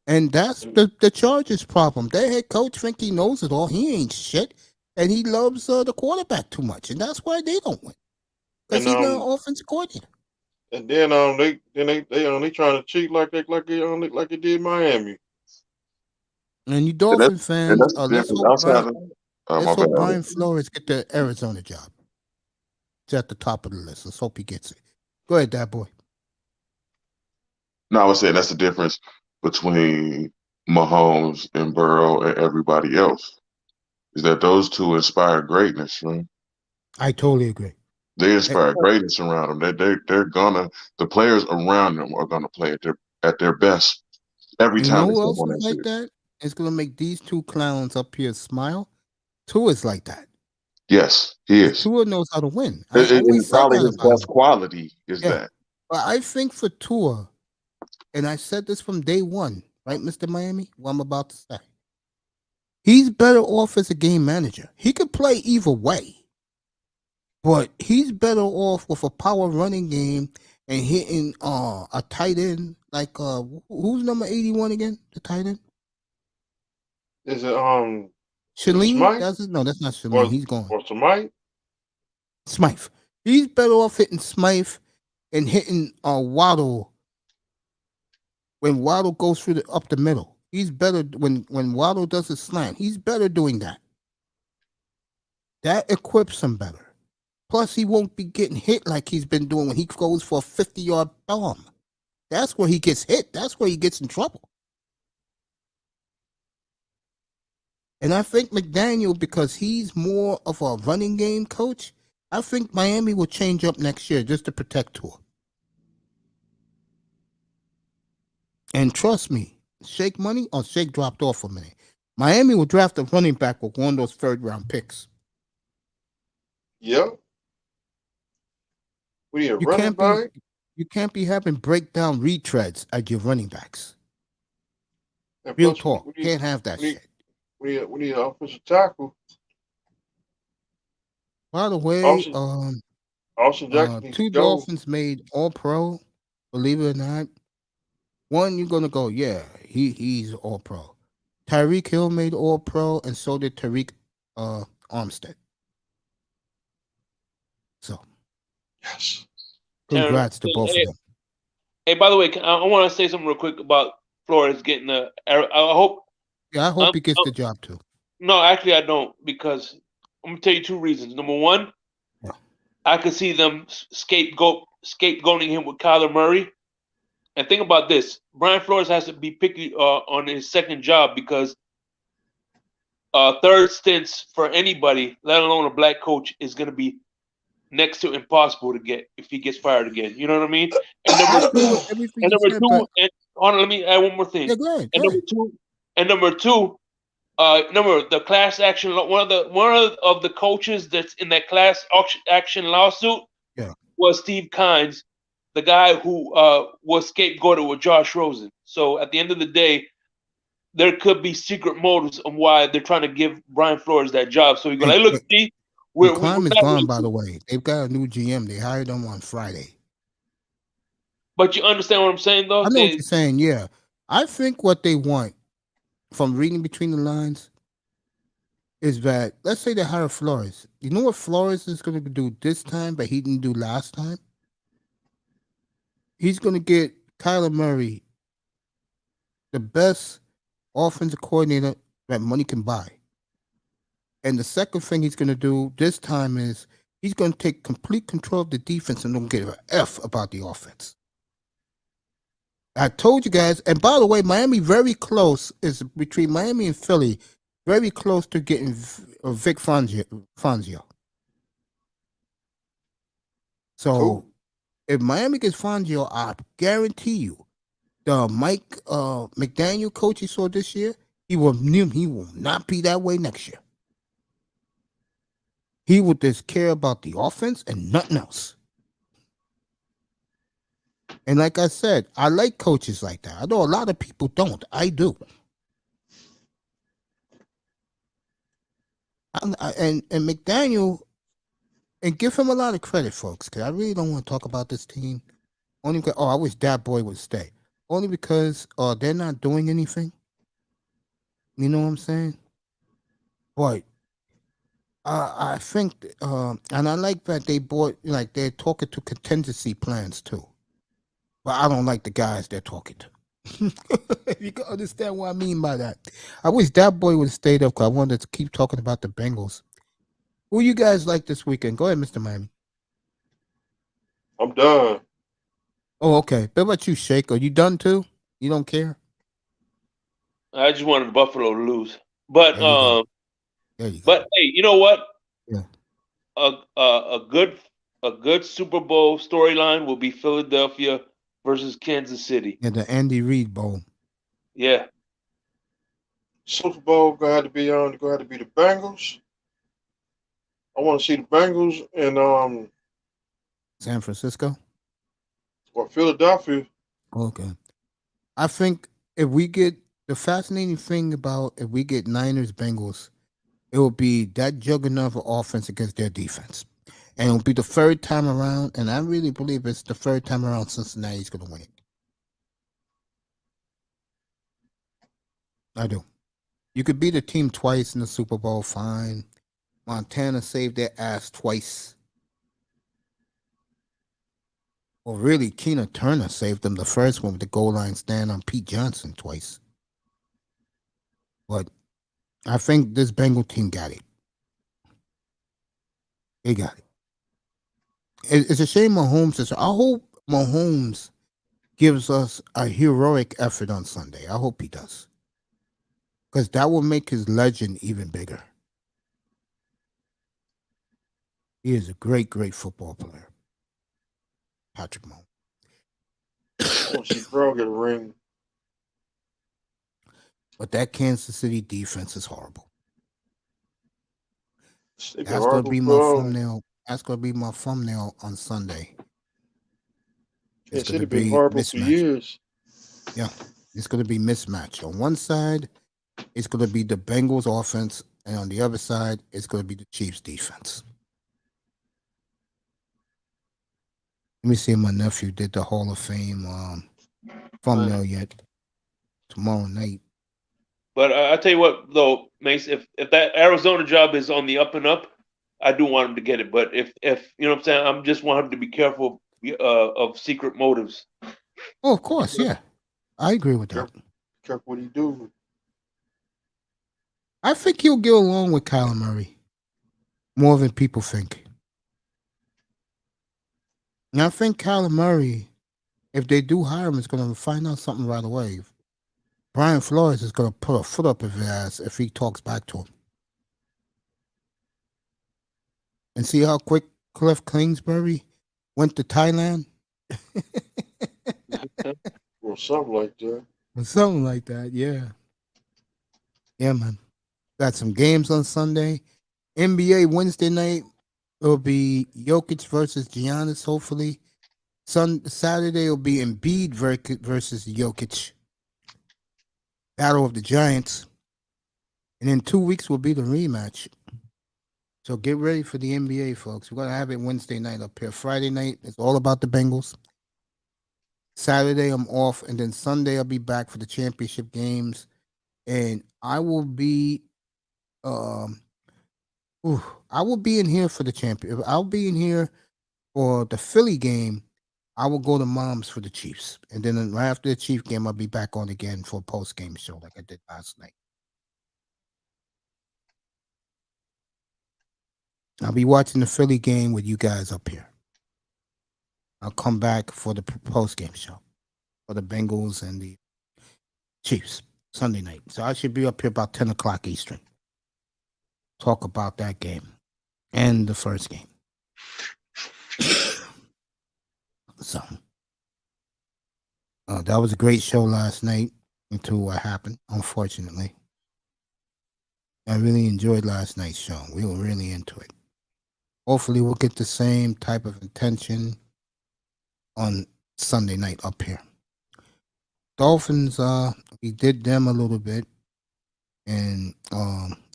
A: And that's the Chargers' problem. Their head coach think he knows it all. He ain't shit. And he loves the quarterback too much. And that's why they don't win. Because he's not an offensive coordinator.
G: And then they trying to cheat like they did Miami.
A: And you Dolphin fans, let's hope Brian Flores get the Arizona job. It's at the top of the list. Let's hope he gets it. Go ahead, Dad Boy.
H: No, I was saying that's the difference between Mahomes and Burrow and everybody else. Is that those two inspire greatness, right?
A: I totally agree.
H: They inspire greatness around them. The players around them are gonna play at their best every time.
A: You know who else is like that? It's gonna make these two clowns up here smile. Tua is like that.
H: Yes, he is.
A: Tua knows how to win.
H: It's probably his best quality is that.
A: But I think for Tua, and I said this from day one, right, Mr. Miami? What I'm about to say. He's better off as a game manager. He could play either way. But he's better off with a power running game and hitting a tight end like who's number 81 again? The tight end?
G: Is it
A: Shalene? No, that's not Shalene. He's gone.
G: Or Smythe?
A: Smythe. He's better off hitting Smythe and hitting Waddle when Waddle goes through up the middle. He's better when Waddle does a slant. He's better doing that. That equips him better. Plus, he won't be getting hit like he's been doing when he goes for a 50-yard bomb. That's where he gets hit. That's where he gets in trouble. And I think McDaniel, because he's more of a running game coach, I think Miami will change up next year just to protect Tua. And trust me, Shake dropped off a minute. Miami will draft a running back with one of those third-round picks.
G: Yep. We need a running back.
A: You can't be having breakdown retreads at your running backs.
G: And
A: Real talk. Can't have that shit.
G: We need an offensive tackle.
A: By the way,
G: Austin Jackson
A: two Dolphins made All-Pro. Believe it or not. One, you're gonna go, yeah, he's All-Pro. Tyreek Hill made All-Pro, and so did Tariq Armstead. So,
G: yes,
A: congrats to both of them.
D: Hey, by the way, I want to say something real quick about Flores getting the. I hope.
A: Yeah, I hope he gets the job too.
D: No, actually, I don't, because I'm gonna tell you two reasons. Number one, I could see them scapegoating him with Kyler Murray. And think about this: Brian Flores has to be picky on his second job because third stints for anybody, let alone a black coach, is going to be next to impossible to get if he gets fired again. You know what I mean? And number two, let me add one more thing.
A: Yeah, go ahead.
D: And number two, Remember the class action. One of the coaches that's in that class action lawsuit
A: Yeah.
D: was Steve Kynes, the guy who was scapegoated with Josh Rosen. So at the end of the day, there could be secret motives on why they're trying to give Brian Flores that job. So you go,
A: Hey,
D: like, look,
A: but
D: see, we're
A: Climb is
D: not
A: gone,
D: really-
A: by the way. They've got a new GM. They hired him on Friday.
D: But you understand what I'm saying, though?
A: I know what you're saying. Yeah, I think what they want, from reading between the lines, is that let's say they hire Flores. You know what Flores is going to do this time, but he didn't do last time. He's going to get Kyler Murray, the best offensive coordinator that money can buy. And the second thing he's going to do this time is he's going to take complete control of the defense and don't give a F about the offense. I told you guys, and by the way, Miami very close is between Miami and Philly, very close to getting Vic Fangio. So
G: Cool.
A: if Miami gets Fangio, I guarantee you, the Mike McDaniel coach you saw this year, he will not be that way next year. He will just care about the offense and nothing else. And like I said, I like coaches like that. I know a lot of people don't. I do. And McDaniel, and give him a lot of credit, folks, because I really don't want to talk about this team. Only because, I wish that boy would stay. Only because they're not doing anything. You know what I'm saying? But I think, and I like that they bought, like, they're talking to contingency plans too. But I don't like the guys they're talking to. You can understand what I mean by that. I wish that boy would have stayed up because I wanted to keep talking about the Bengals. Who you guys like this weekend? Go ahead, Mr. Miami.
G: I'm done.
A: Oh, okay. What about you, Shake? Are you done too? You don't care?
D: I just wanted Buffalo to lose. But
A: There you go. There you go.
D: but hey, you know what?
A: Yeah.
D: A good Super Bowl storyline will be Philadelphia versus Kansas City.
A: Yeah, the Andy Reid Bowl.
D: Yeah.
G: Super Bowl gonna have to be the Bengals. I want to see the Bengals and
A: San Francisco?
G: or Philadelphia.
A: Okay. I think if we get the fascinating thing about if we get Niners Bengals, it will be that juggernaut of offense against their defense. And it'll be the third time around, and I really believe it's the third time around Cincinnati's gonna win it. I do. You could beat a team twice in the Super Bowl, fine. Montana saved their ass twice. Well, really, Keena Turner saved them the first one with the goal line stand on Pete Johnson twice. But I think this Bengal team got it. They got it. It's a shame Mahomes is. I hope Mahomes gives us a heroic effort on Sunday. I hope he does. Because that will make his legend even bigger. He is a great, great football player. Patrick Mahomes.
G: I want to see Burrow get a ring.
A: But that Kansas City defense is horrible.
G: They've been
A: That's going to
G: horrible
A: be my
G: for
A: thumbnail. That's going to be my thumbnail on Sunday. It's
G: Kansas
A: going
G: City
A: to
G: been
A: be
G: horrible for
A: mismatched.
G: years.
A: Yeah, it's going to be mismatched. On one side, it's going to be the Bengals offense, and on the other side, it's going to be the Chiefs defense. Let me see if my nephew did the Hall of Fame thumbnail yet. Tomorrow night.
D: But I tell you what, though, Mace, if that Arizona job is on the up and up, I do want him to get it. But if you know what I'm saying, I'm just want him to be careful of secret motives.
A: Oh, of course, yeah. I agree with that.
G: Careful what he do.
A: I think he'll get along with Kyler Murray more than people think. And I think Kyler Murray, if they do hire him, is going to find out something right away. Brian Flores is going to put a foot up his ass if he talks back to him. And see how quick Cliff Kingsbury went to Thailand?
G: Or something like that.
A: Or something like that, yeah. Yeah, man. Got some games on Sunday. NBA Wednesday night will be Jokic versus Giannis, hopefully. Saturday will be Embiid versus Jokic. Battle of the Giants. And in 2 weeks will be the rematch. So get ready for the NBA, folks. We're going to have it Wednesday night up here. Friday night, it's all about the Bengals. Saturday, I'm off. And then Sunday, I'll be back for the championship games. And I will be I will be in here for the champion. I'll be in here for the Philly game. I will go to Mom's for the Chiefs. And then right after the Chief game, I'll be back on again for a post-game show like I did last night. I'll be watching the Philly game with you guys up here. I'll come back for the post-game show for the Bengals and the Chiefs Sunday night. So I should be up here about 10 o'clock Eastern. Talk about that game and the first game. So that was a great show last night until what happened, unfortunately. I really enjoyed last night's show. We were really into it. Hopefully we'll get the same type of attention on Sunday night up here. Dolphins, we did them a little bit. And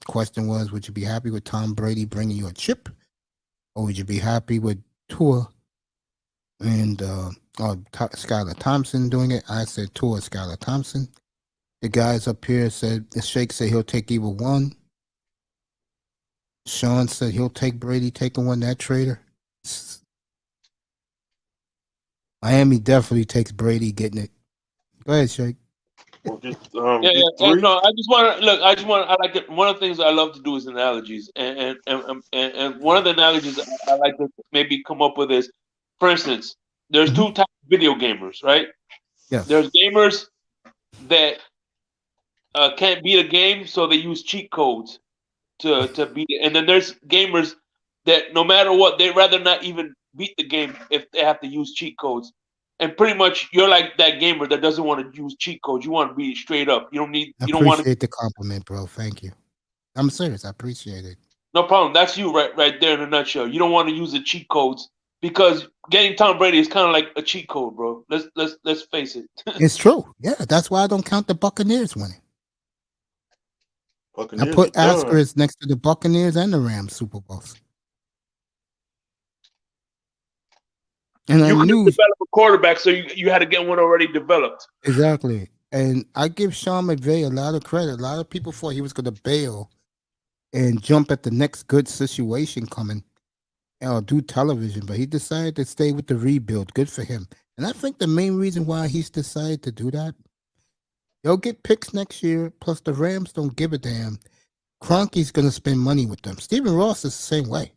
A: question was, would you be happy with Tom Brady bringing you a chip? Or would you be happy with Tua and Skylar Thompson doing it? I said Tua, Skylar Thompson. The guys up here said, the Shake said he'll take either one. Sean said he'll take Brady taking one, that traitor. Miami definitely takes Brady getting it. Go ahead, Shake.
D: No, I just want to look. I like it. One of the things I love to do is analogies, and one of the analogies I like to maybe come up with is, for instance, there's two types of video gamers, right?
A: Yes.
D: There's gamers that can't beat a game, so they use cheat codes to beat it, and then there's gamers that no matter what, they'd rather not even beat the game if they have to use cheat codes. And pretty much, you're like that gamer that doesn't want to use cheat codes. You want to be straight up. You don't need.
A: I
D: You don't want to.
A: appreciate the compliment, bro. Thank you. I'm serious. I appreciate it.
D: No problem. That's you right there in a nutshell. You don't want to use the cheat codes because getting Tom Brady is kind of like a cheat code, bro. Let's face it.
A: It's true. Yeah, that's why I don't count the Buccaneers winning.
G: Buccaneers
A: I put
G: are done.
A: asterisks next to the Buccaneers and the Rams Super Bowls. And
D: You
A: I
D: couldn't
A: knew
D: develop a quarterback, so you had to get one already developed.
A: exactly. And I give Sean McVay a lot of credit. A lot of people thought he was going to bail and jump at the next good situation coming or do television, but he decided to stay with the rebuild. Good for him. And I think the main reason why he's decided to do that, they'll get picks next year, plus the Rams don't give a damn. Kroenke's going to spend money with them. Stephen Ross is the same way.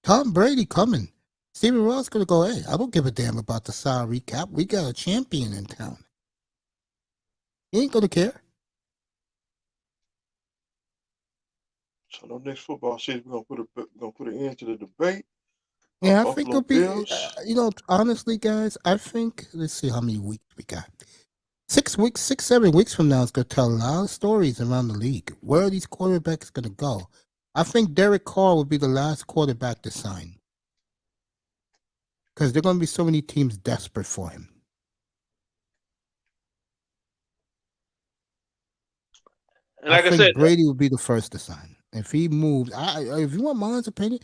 A: Tom Brady coming. Stephen Ross going to go, hey, I don't give a damn about the salary cap. We got a champion in town. He ain't going to care.
G: So no next football season, we're gonna put an end to the debate.
A: Yeah, I
G: Buffalo
A: think it'll be,
G: Bills.
A: honestly, guys, I think, let's see how many weeks we got. 7 weeks from now, it's going to tell a lot of stories around the league. Where are these quarterbacks going to go? I think Derek Carr will be the last quarterback to sign. Because there are going to be so many teams desperate for him.
D: And like I
A: think
D: said,
A: Brady will be the first to sign. If he moves, if you want my opinion,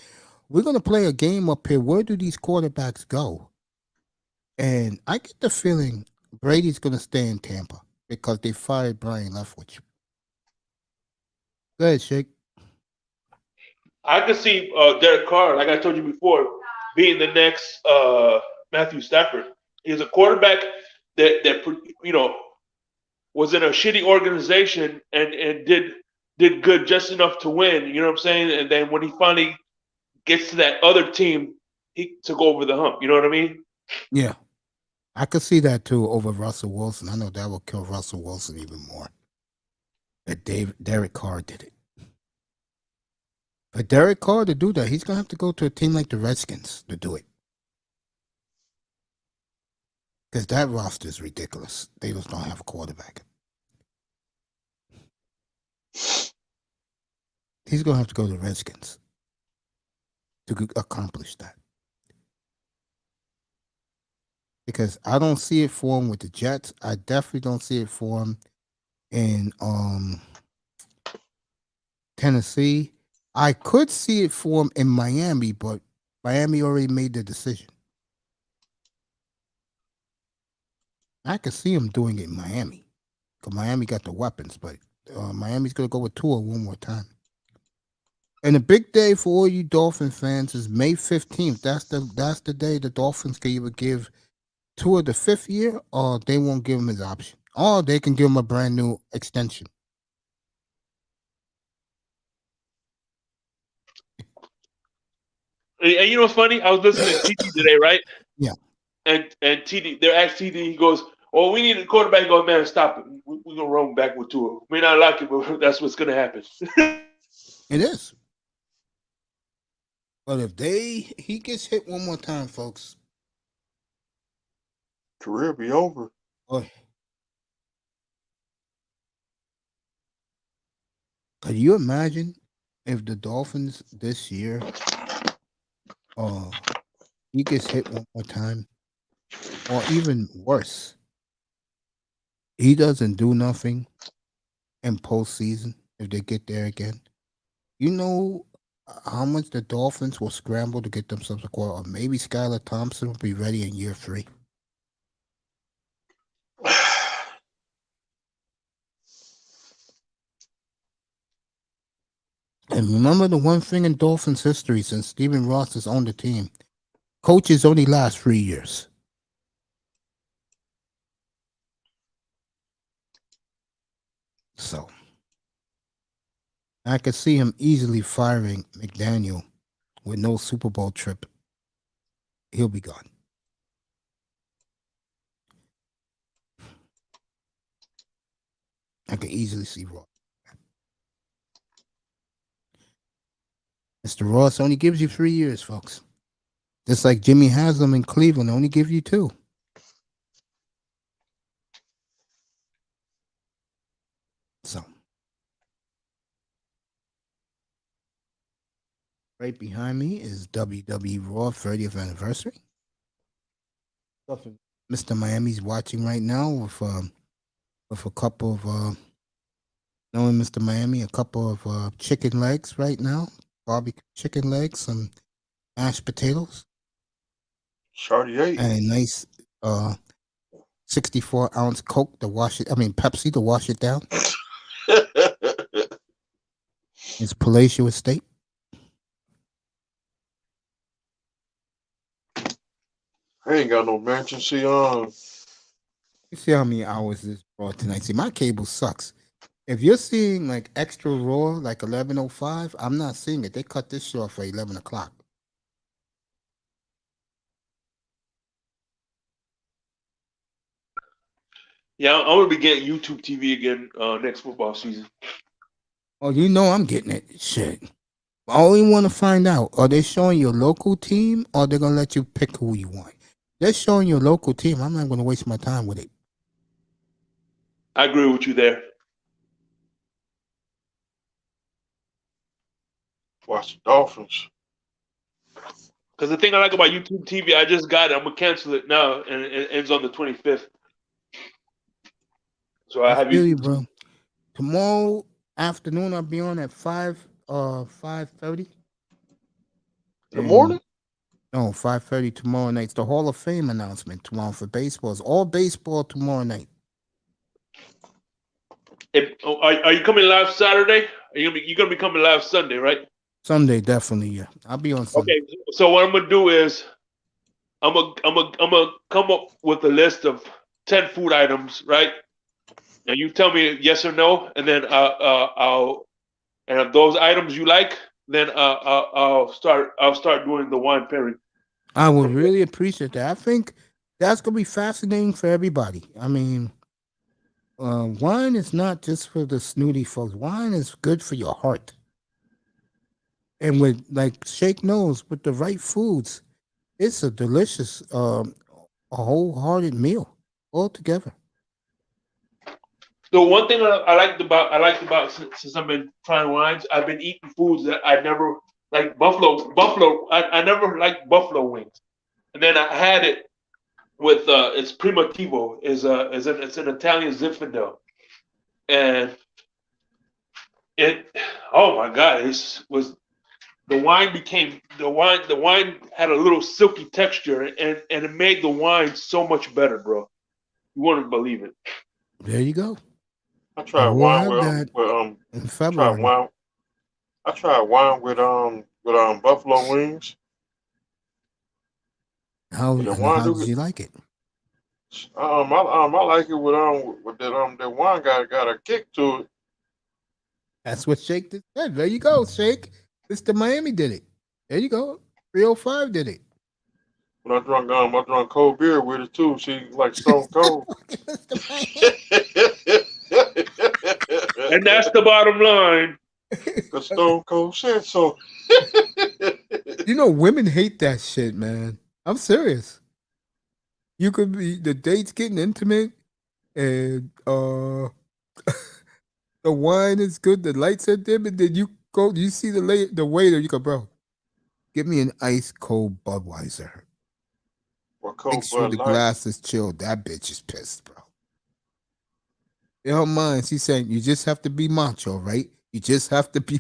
A: we're going to play a game up here. Where do these quarterbacks go? And I get the feeling Brady's going to stay in Tampa because they fired Brian Leftwich. Go ahead, Shake.
D: I could see Derek Carr, like I told you before, being the next Matthew Stafford. He's a quarterback that was in a shitty organization and did good just enough to win. You know what I'm saying? And then when he finally gets to that other team, he took over the hump. You know what I mean?
A: Yeah. I could see that too over Russell Wilson. I know that will kill Russell Wilson even more. That Derek Carr did it. But Derek Carr to do that, he's going to have to go to a team like the Redskins to do it. Because that roster is ridiculous. They just don't have a quarterback. He's gonna have to go to the Redskins to accomplish that. Because I don't see it for him with the Jets. I definitely don't see it for him in Tennessee. I could see it for him in Miami, but Miami already made the decision. I could see him doing it in Miami, because Miami got the weapons, but Miami's gonna go with Tua one more time. And the big day for all you Dolphin fans is May 15th. That's the day the Dolphins can either give Tua the 5th year, or they won't give him his option, or they can give him a brand new extension.
D: And you know what's funny? I was listening to TD today, right?
A: Yeah.
D: And TD, they're asking TD. He goes, "Oh, we need a quarterback." He goes, "Man, stop it. We're gonna run back with Tua. We may not like it, but that's what's gonna happen."
A: It is. But if he gets hit one more time, folks,
G: Career be over.
A: boy, could you imagine if the Dolphins this year, he gets hit one more time, or even worse, he doesn't do nothing in postseason if they get there again? You know how much the Dolphins will scramble to get themselves a quarter, or maybe Skylar Thompson will be ready in year 3. And remember the one thing in Dolphins history since Stephen Ross has owned the team, coaches only last 3 years. So I could see him easily firing McDaniel with no Super Bowl trip. He'll be gone. I could easily see Ross. Mr. Ross only gives you 3 years, folks. Just like Jimmy Haslam in Cleveland only give you 2. So right behind me is WWE Raw 30th anniversary. Mr. Miami's watching right now with a couple of knowing Mr. Miami, a couple of chicken legs right now, barbecue chicken legs, some mashed potatoes,
G: Chartier.
A: and a nice 64-ounce Coke to wash it. I mean Pepsi to wash it down. It's Palatial Estate.
G: I ain't got no mansion. See,
A: You see how many hours this Raw tonight. See, my cable sucks. If you're seeing like extra Raw, like 11:05, I'm not seeing it. They cut this short for 11 o'clock.
D: Yeah, I'm gonna be getting YouTube TV again next football season.
A: Oh, you know I'm getting it. Shit. I only want to find out, are they showing your local team, or they're going to let you pick who you want? They're showing your local team. I'm not going to waste my time with it.
D: I agree with you there.
G: watch the Dolphins.
D: Because the thing I like about YouTube TV, I just got it. I'm gonna cancel it now, and it ends on the 25th. So I have
A: feel you,
D: YouTube.
A: bro. Tomorrow afternoon, I'll be on at 5:30.
G: In the morning?
A: No, 5:30 tomorrow night. It's the Hall of Fame announcement tomorrow for baseball. It's all baseball tomorrow night.
D: Are you coming live Saturday? You're gonna be coming live Sunday, right?
A: Sunday, definitely, yeah. I'll be on Sunday.
D: Okay, so what I'm gonna do is I'm gonna come up with a list of 10 food items, right? And you tell me yes or no, and then I'll and if those items you like, then I'll start doing the wine pairing.
A: I would really appreciate that. I think that's gonna be fascinating for everybody. I mean, wine is not just for the snooty folks. Wine is good for your heart. And with, like Shake knows, with the right foods, it's a delicious, a wholehearted meal altogether.
D: The one thing I liked about since I've been trying wines, I've been eating foods that I never like buffalo. I never liked buffalo wings, and then I had it with it's Primitivo it's an Italian Zinfandel, and it oh my god, it was the wine had a little silky texture, and it made the wine so much better, bro. You wouldn't believe it.
A: There you go.
G: I
A: I
G: tried
A: will
G: wine
A: have
G: with
A: that in
G: tried
A: February.
G: wine. I tried wine with buffalo wings.
A: How
G: But the
A: and
G: wine
A: how
G: do
A: did you like it?
G: I like it with that wine got a kick to it.
A: That's what Shake just said. There you go, Shake. Mr. Miami did it. There you go. 305 did it.
G: When I drunk cold beer with it too. See, like Stone Cold.
A: Mr. Miami.
D: And that's the bottom line.
G: The Stone Cold said so.
A: You know, women hate that shit, man. I'm serious. You could be the date's getting intimate, and the wine is good, the lights are dim, and then you see the waiter, you go, bro, give me an ice cold Budweiser.
G: Or cold
A: Make sure
G: Bud
A: the
G: Light.
A: glass is chilled. That bitch is pissed, bro. In her mind, she's saying, you just have to be macho, right? You just have to be.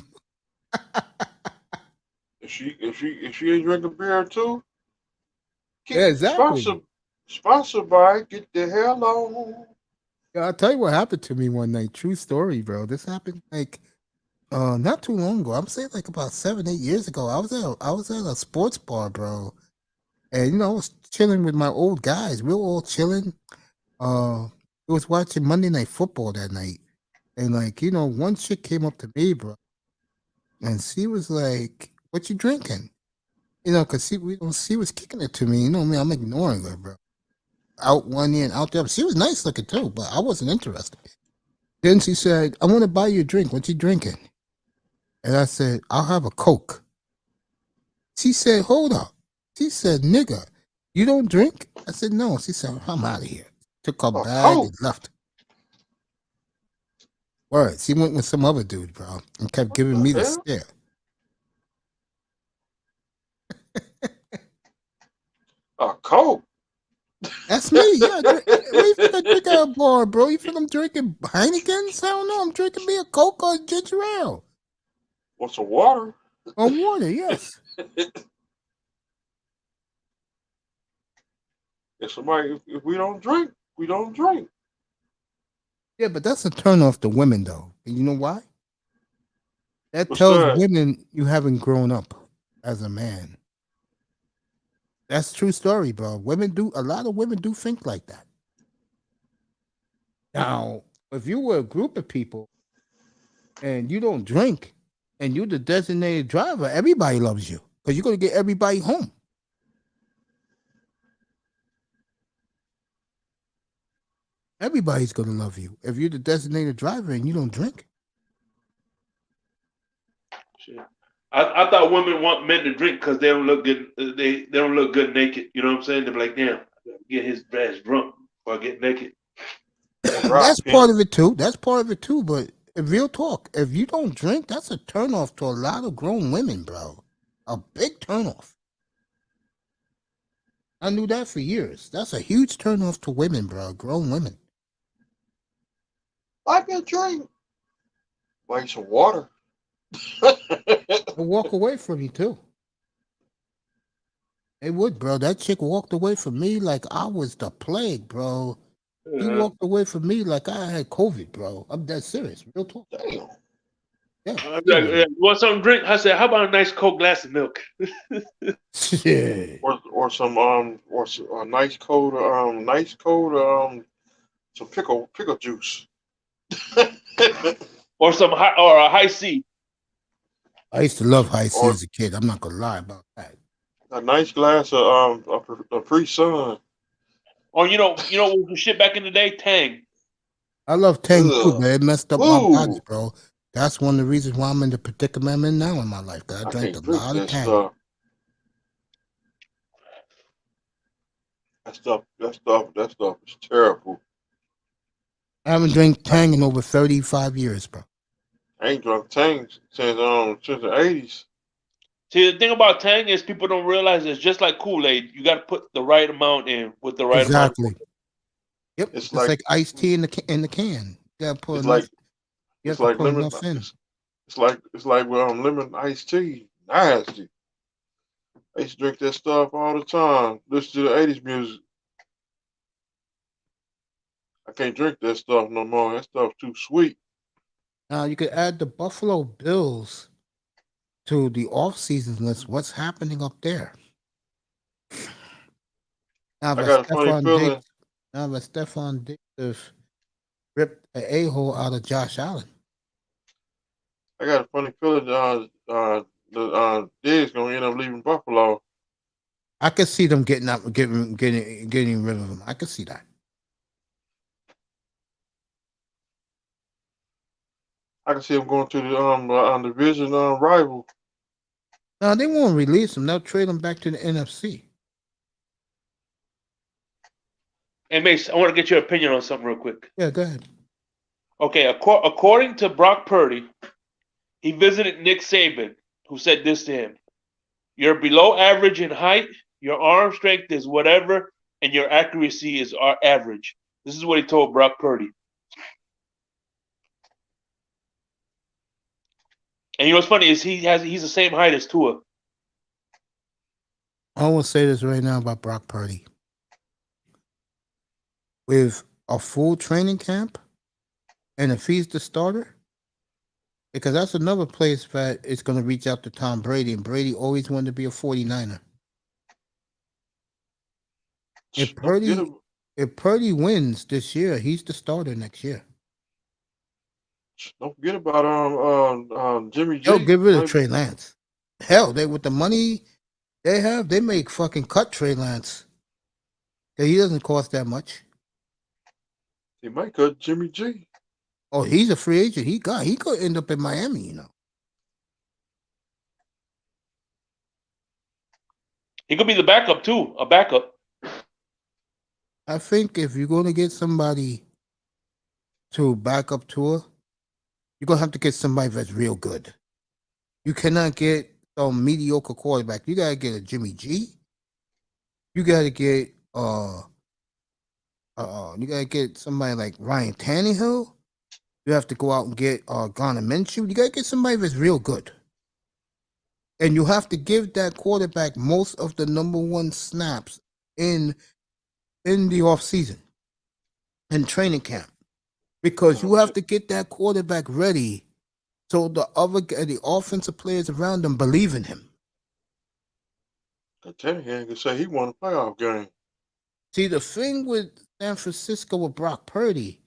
G: If she ain't drinking beer too,
A: Yeah, exactly.
G: Sponsored by Get the Hell On.
A: Yeah, I'll tell you what happened to me one night. True story, bro. This happened like not too long ago. I'm saying like about 7, 8 years ago. I was at a sports bar, bro. And I was chilling with my old guys. We were all chilling. We was watching Monday Night Football that night. And like, one chick came up to me, bro. And she was like, what you drinking? Because she was kicking it to me. You know me, I'm ignoring her, bro. Out one ear and out the other. She was nice looking too, but I wasn't interested. Then she said, I want to buy you a drink. What you drinking? And I said, I'll have a Coke. She said, hold up. She said, nigga, you don't drink? I said, no. She said, I'm out of here. Took her bag and left. Word. She went with some other dude, bro, and kept giving me the stare.
G: A Coke?
A: That's me. Yeah, what you think I drink at a bar, bro? You feel I'm drinking Heineken's? Hell no, I'm drinking me a Coke or a ginger ale.
G: What's some water?
A: Or water, yes.
G: If we don't drink, we don't drink.
A: Yeah, but that's a turn off to women, though. And you know why? That
G: What's
A: tells
G: that?
A: women you haven't grown up as a man. That's a true story, bro. A lot of women do think like that. Now, if you were a group of people and you don't drink and you're the designated driver, everybody loves you because you're going to get everybody home. Everybody's going to love you if you're the designated driver and you don't drink.
D: Shit. I thought women want men to drink because they don't look good. They don't look good naked. You know what I'm saying? They're like, damn, I gotta get his ass drunk or get naked.
A: That's part of it too. But in real talk, if you don't drink, that's a turnoff to a lot of grown women, bro. A big turnoff. I knew that for years. That's a huge turnoff to women, bro. Grown women.
G: I can drink. Like some water.
A: They'll walk away from you too. They would, bro. That chick walked away from me like I was the plague, bro. He walked away from me like I had COVID, bro. I'm dead serious. Real talk.
G: Damn.
D: Yeah. You want something to drink? I said, how about a nice cold glass of milk?
A: Shit.
G: Or some nice cold some pickle juice.
D: Or a high C.
A: I used to love high C as a kid. I'm not gonna lie about that.
G: A nice glass of Capri Sun.
D: Or you know the shit back in the day, Tang.
A: I love Tang too, but it messed up my body, bro. That's one of the reasons why I'm in the predicament I'm in now in my life. Cause I drank a lot of Tang.
G: That stuff is terrible.
A: I haven't drank Tang in over 35 years, bro.
G: I ain't drunk Tang since the 80s.
D: See, the thing about Tang is people don't realize it's just like Kool-Aid. You got to put the right amount in with the right amount.
A: Exactly. Yep.
G: It's
A: It's
G: like
A: like iced tea in the can. You gotta put
G: it's
A: enough.
G: like
A: You have
G: it's
A: to
G: like
A: put
G: lemon.
A: enough in.
G: It's like lemon iced tea. Nasty. I used to drink that stuff all the time. Listen to the 80s music. I can't drink that stuff no more. That stuff's too sweet.
A: Now you could add the Buffalo Bills to the off-season list. What's happening up there? Now
G: I
A: that
G: got a funny
A: Stephon
G: feeling.
A: Diggs, now that Stephon Diggs has ripped an a-hole out of Josh Allen.
G: I got a funny feeling. Diggs gonna end up leaving Buffalo.
A: I could see them getting rid of him. I could see that.
G: I can see him going to the division rival.
A: No, they won't release him. They'll trade him back to the NFC.
D: Hey, Mace, I want to get your opinion on something real quick.
A: Yeah, go ahead.
D: Okay, according to Brock Purdy, he visited Nick Saban, who said this to him: "You're below average in height, your arm strength is whatever, and your accuracy is average." This is what he told Brock Purdy. And you know what's funny is he's the same height as Tua.
A: I want to say this right now about Brock Purdy. With a full training camp, and if he's the starter, because that's another place that is going to reach out to Tom Brady, and Brady always wanted to be a 49er. If Purdy wins this year, he's the starter next year.
G: Don't forget about Jimmy G.
A: They'll get rid of Trey Lance. Hell, they with the money they have, they make fucking cut Trey Lance. He doesn't cost that much.
G: He might cut Jimmy G.
A: Oh, he's a free agent. He could end up in Miami, you know.
D: He could be the backup too, a backup.
A: I think if you're going to get somebody to back up Tua, you're going to have to get somebody that's real good. You cannot get some mediocre quarterback. You got to get a Jimmy G. You got to get somebody like Ryan Tannehill. You have to go out and get Garner Minshew. You got to get somebody that's real good. And you have to give that quarterback most of the number one snaps in the offseason and training camp. Because you have to get that quarterback ready so the offensive players around him believe in him.
G: Tannehill can say he won a playoff game.
A: See, the thing with San Francisco with Brock Purdy,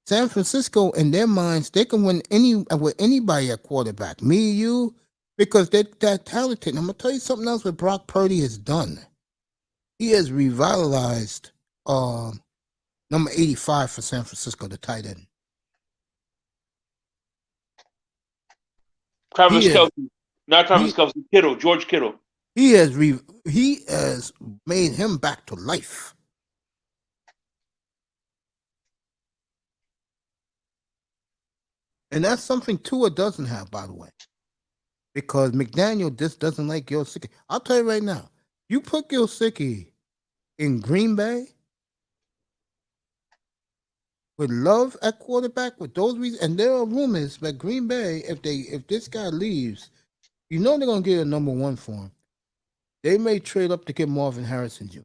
A: San Francisco, in their minds, they can win with anybody at quarterback. Me, you, because they're talented. And I'm going to tell you something else what Brock Purdy has done. He has revitalized number 85 for San Francisco, the tight end.
D: Travis Kelce. Not Travis Kelce, Kittle, George Kittle.
A: He has made him back to life. And that's something Tua doesn't have, by the way. Because McDaniel just doesn't like Gesicki. I'll tell you right now, you put Gesicki in Green Bay with Love at quarterback, with those reasons, and there are rumors that Green Bay, if this guy leaves, you know they're gonna get a number one for him. They may trade up to get Marvin Harrison Jr.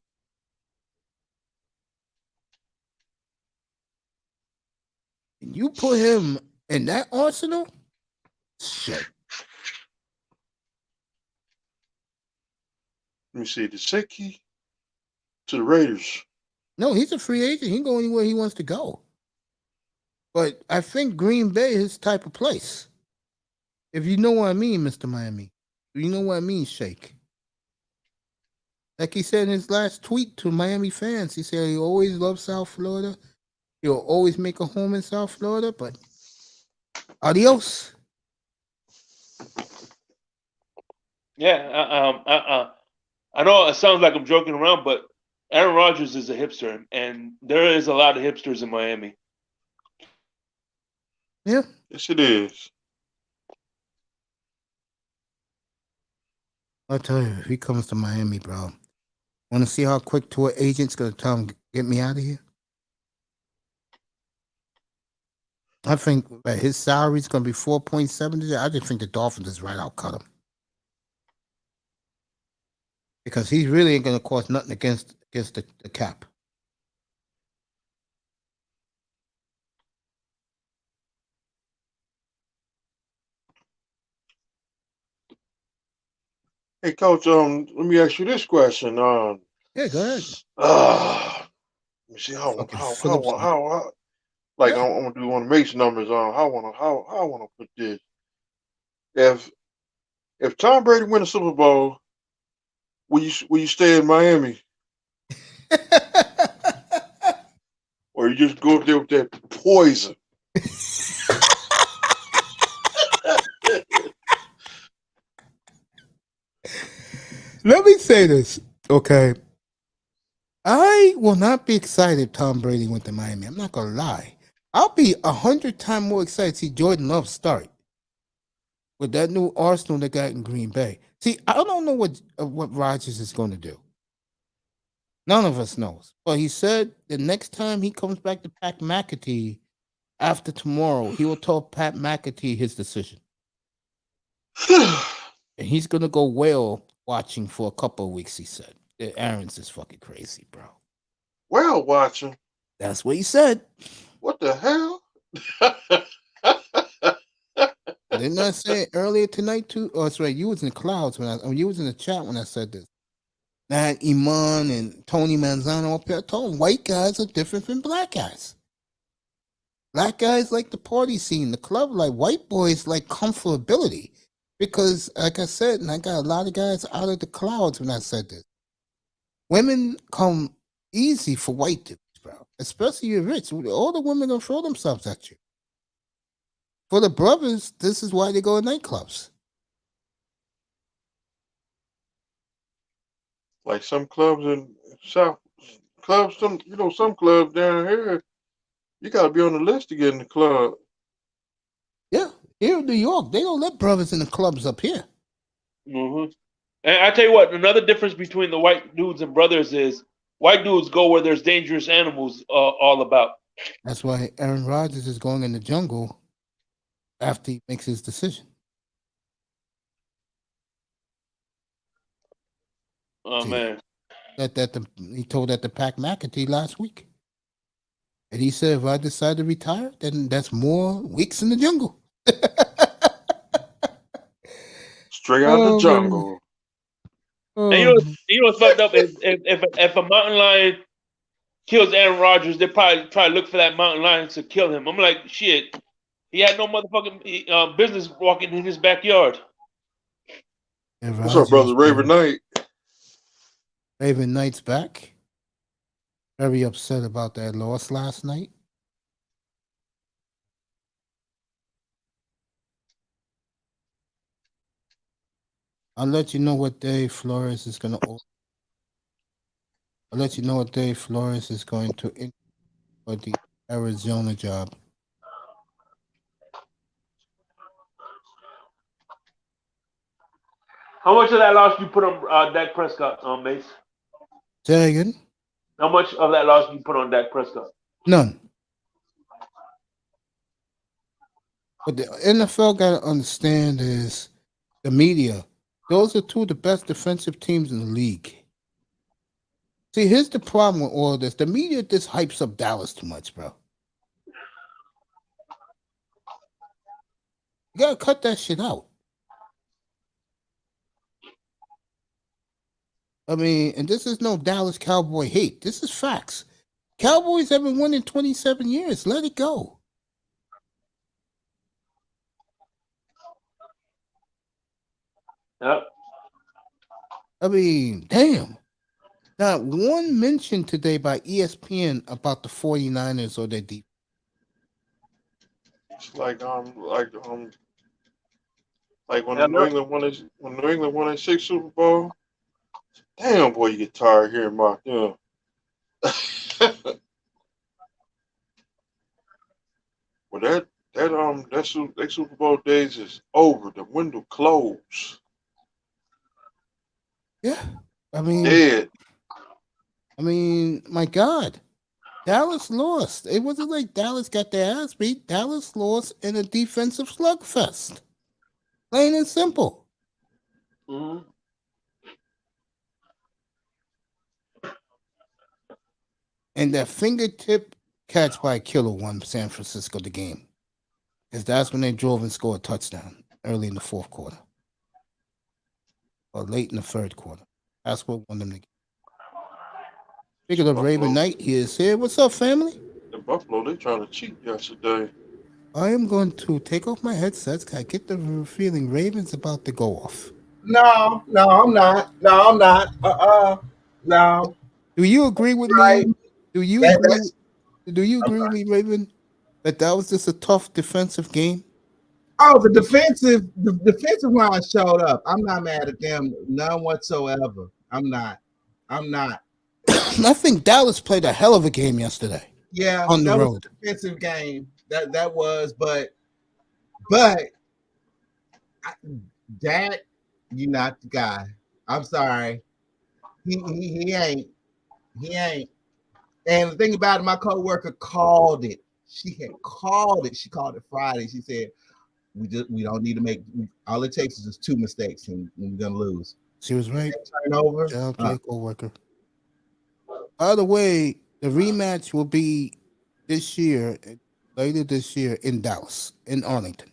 A: And you put him in that arsenal, shit.
G: Let me see, Gesicki to the Raiders.
A: No, he's a free agent. He can go anywhere he wants to go. But I think Green Bay is his type of place. If you know what I mean, Mr. Miami. You know what I mean, Shake. Like he said in his last tweet to Miami fans, he said he always loved South Florida. He'll always make a home in South Florida, but adios.
D: Yeah, I know it sounds like I'm joking around, but Aaron Rodgers is a hipster, and there is a lot of hipsters in Miami.
A: Yeah.
G: Yes, it is.
A: I'll tell you, if he comes to Miami, bro, want to see how quick tour agents gonna tell him get me out of here? I think that his salary is gonna be 4.7. I just think the Dolphins is right out cut him because he really ain't gonna cost nothing against the cap.
G: Hey, Coach. Let me ask you this question.
A: Yeah, go ahead.
G: Let me see how
A: Fucking
G: how
A: Phillips.
G: like
A: Yeah.
G: I'm gonna do one of Mace numbers on how I wanna put this. If Tom Brady win a Super Bowl, will you stay in Miami or you just go up there with that poison?
A: Let me say this, okay? I will not be excited if Tom Brady went to Miami. I'm not gonna lie. I'll be 100 times more excited to see Jordan Love start with that new Arsenal they got in Green Bay. See, I don't know what Rodgers is going to do. None of us knows. But he said the next time he comes back to Pat McAtee after tomorrow, he will tell Pat McAtee his decision. And he's going to go whale watching for a couple of weeks, he said. Aaron's is fucking crazy, bro.
G: Whale watching?
A: That's what he said.
G: What the hell?
A: Didn't I say it earlier tonight too? Oh, that's right. You was in the clouds you was in the chat when I said this. That Iman and Tony Manzano up here, I told him white guys are different from black guys. Black guys like the party scene, the club, like white boys like comfortability. Because, like I said, and I got a lot of guys out of the clouds when I said this. Women come easy for white dudes, bro. Especially if you're rich. All the women don't throw themselves at you. For the brothers, this is why they go to nightclubs.
G: Like some clubs in South clubs, some clubs down here, you gotta be on the list to get in the club.
A: Yeah, here in New York, they don't let brothers in the clubs up here.
D: Mm-hmm. And I tell you what, another difference between the white dudes and brothers is white dudes go where there's dangerous animals all about.
A: That's why Aaron Rodgers is going in the jungle after he makes his decision.
D: Oh, man.
A: He told that to Pat McAtee last week. And he said, if I decide to retire, then that's more weeks in the jungle.
G: Straight out the jungle.
D: And you know what's fucked up is if a mountain lion kills Aaron Rodgers, they probably try to look for that mountain lion to kill him. I'm like, shit. He had no motherfucking business walking in his backyard.
G: What's up, brother? Raven Knight.
A: Raven Knight's back. Very upset about that loss last night. I'll let you know what day Flores is going to. I'll let you know what day Flores is going to for the Arizona job.
D: How much of that loss you put on Dak Prescott, Mace?
A: Say again?
D: How much of that loss you put on Dak Prescott?
A: None. What the NFL got to understand is the media. Those are two of the best defensive teams in the league. See, here's the problem with all this. The media just hypes up Dallas too much, bro. You got to cut that shit out. I mean, and this is no Dallas Cowboy hate. This is facts. Cowboys haven't won in 27 years. Let it go.
D: Yep.
A: I mean, damn. Not one mention today by ESPN about the 49ers or their defense.
G: It's like when New England won a 6 Super Bowl. Damn, boy, you get tired hearing about them. Well, that That Super Bowl days is over. The window closed.
A: Yeah. I mean,
G: Dead.
A: my God. Dallas lost. It wasn't like Dallas got their ass beat. Dallas lost in a defensive slugfest. Plain and simple.
D: Mhm.
A: And that fingertip catch by Killer won San Francisco the game. Because that's when they drove and scored a touchdown early in the fourth quarter. Or late in the third quarter. That's what won them the game. Speaking of Raven Knight, he is here. What's up, family?
G: The Buffalo, they trying to cheat yesterday.
A: I am going to take off my headsets. I get the feeling Raven's about to go off.
I: No, I'm not. No.
A: Do you agree with
I: Right.
A: me? Do you
I: That-
A: agree?
I: that's-
A: Do you agree with me, Raven, that was just a tough defensive game?
I: Oh, the defensive line showed up. I'm not mad at them, none whatsoever. I'm not.
A: I think Dallas played a hell of a game yesterday.
I: Yeah,
A: on the
I: that
A: road.
I: was a defensive game. That was, but Dak, you're not the guy. I'm sorry. He ain't. And the thing about it, my coworker called it. She had called it. She called it Friday. She said, we don't need to make, all it takes is just 2 mistakes and we're gonna lose.
A: She was right.
I: Turnover.
A: Shout out to your coworker. By the way, the rematch will be later this year in Dallas, in Arlington.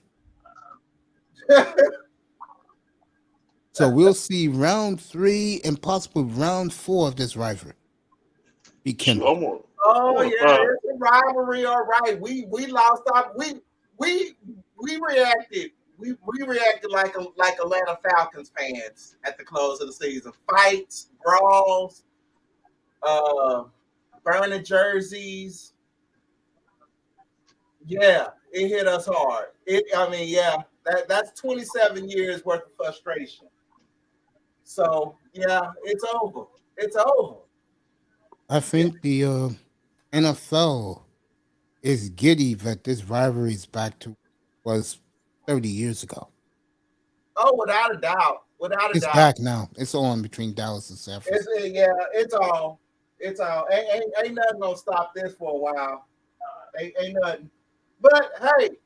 A: So we'll see round 3 and possibly round 4 of this rivalry. Be kindled.
I: Oh yeah, it's a rivalry. All right, we lost our we reacted. We reacted like Atlanta Falcons fans at the close of the season. Fights, brawls, burning jerseys. Yeah, it hit us hard. That's 27 years worth of frustration. So yeah, it's over. It's over.
A: I think the NFL is giddy that this rivalry is back to was 30 years ago.
I: Oh, without a doubt.
A: It's back now. It's on between Dallas and San Francisco.
I: It's all. Ain't nothing gonna stop this for a while. Ain't nothing. But hey,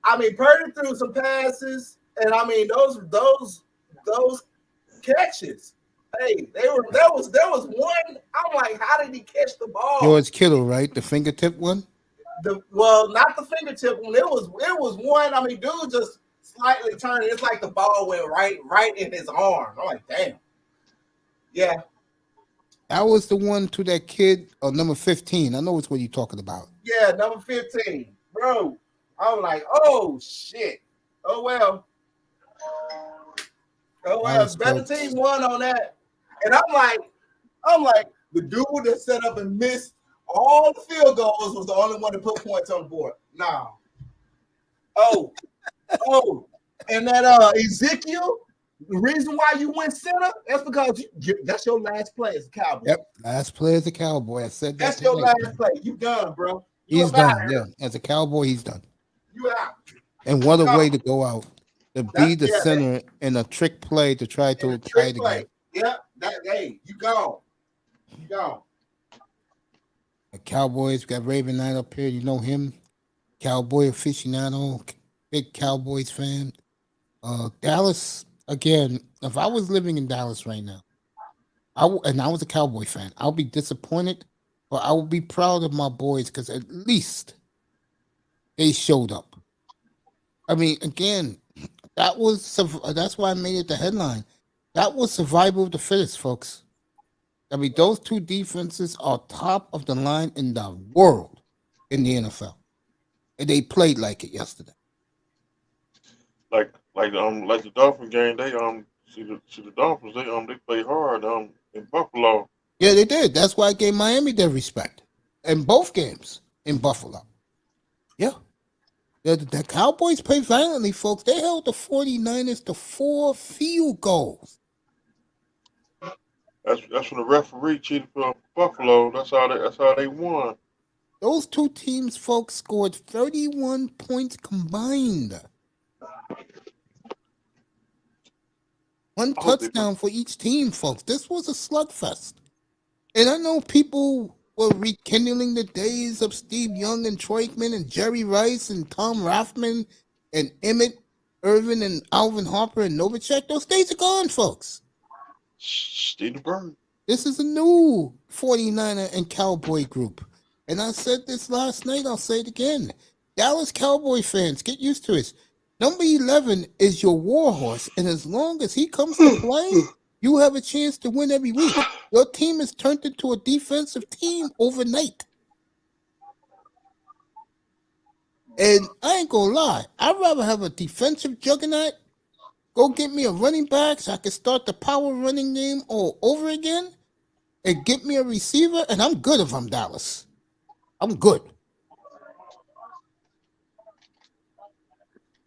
I: I mean, Purdy threw some passes, and I mean those catches. Hey, there was one. I'm like, how did he catch the ball?
A: George Kittle, right? The fingertip one?
I: Not the fingertip one. It was one. I mean, dude just slightly turned. It's like the ball went right in his arm. I'm like, damn. Yeah.
A: That was the one to that kid, number 15. I know it's what you're talking about.
I: Yeah, number 15. Bro, I was like, oh, shit. Oh, well. Better team won on that. And I'm like, the dude that set up and missed all the field goals was the only one to put points on the board. Nah. Oh. And that Ezekiel, the reason why you went center, that's because that's your last play as a Cowboy.
A: Yep, last play as a Cowboy. I said that.
I: That's your last play. You done, bro.
A: He's done. Yeah, as a Cowboy, he's done.
I: You out.
A: And what a way to go out. To be the center in a trick play to try to tie the game.
I: Yeah, you gone.
A: The Cowboys got Raven Knight up here. You know him, Cowboy aficionado, big Cowboys fan. Dallas again. If I was living in Dallas right now, and I was a Cowboy fan, I'll be disappointed, but I will be proud of my boys because at least they showed up. I mean, again, that's why I made it the headline. That was survival of the fittest, folks. I mean, those two defenses are top of the line in the world in the NFL, and they played like it yesterday.
G: Like the Dolphin game, they see the Dolphins, they play hard in Buffalo.
A: Yeah, they did. That's why I gave Miami their respect in both games in Buffalo. Yeah. The Cowboys played violently, folks. They held the 49ers to 4 field goals.
G: That's when the referee cheated for Buffalo. That's how they won.
A: Those two teams, folks, scored 31 points combined. One
G: I hope they
A: touchdown for each team, folks. This was a slugfest. And I know people were rekindling the days of Steve Young and Troy Aikman and Jerry Rice and Tom Rathman and Emmett Irvin and Alvin Harper and Novacek. Those days are gone, folks.
G: Steve Bird.
A: This is a new 49er and Cowboy group. And I said this last night, I'll say it again. Dallas Cowboy fans, get used to it. Number 11 is your warhorse, and as long as he comes to play, you have a chance to win every week. Your team is turned into a defensive team overnight. And I ain't gonna lie, I'd rather have a defensive juggernaut. Go get me a running back so I can start the power running game all over again, and get me a receiver, and I'm good if I'm Dallas. I'm good.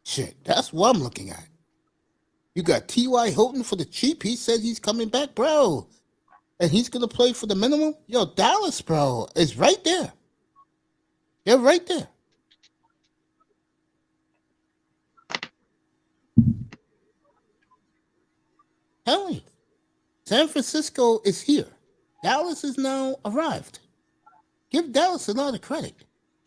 A: Shit, that's what I'm looking at. You got T.Y. Hilton for the cheap. He said he's coming back, bro. And he's going to play for the minimum. Yo, Dallas, bro, is right there. They're right there. Tell me. San Francisco is here. Dallas is now arrived. Give Dallas a lot of credit.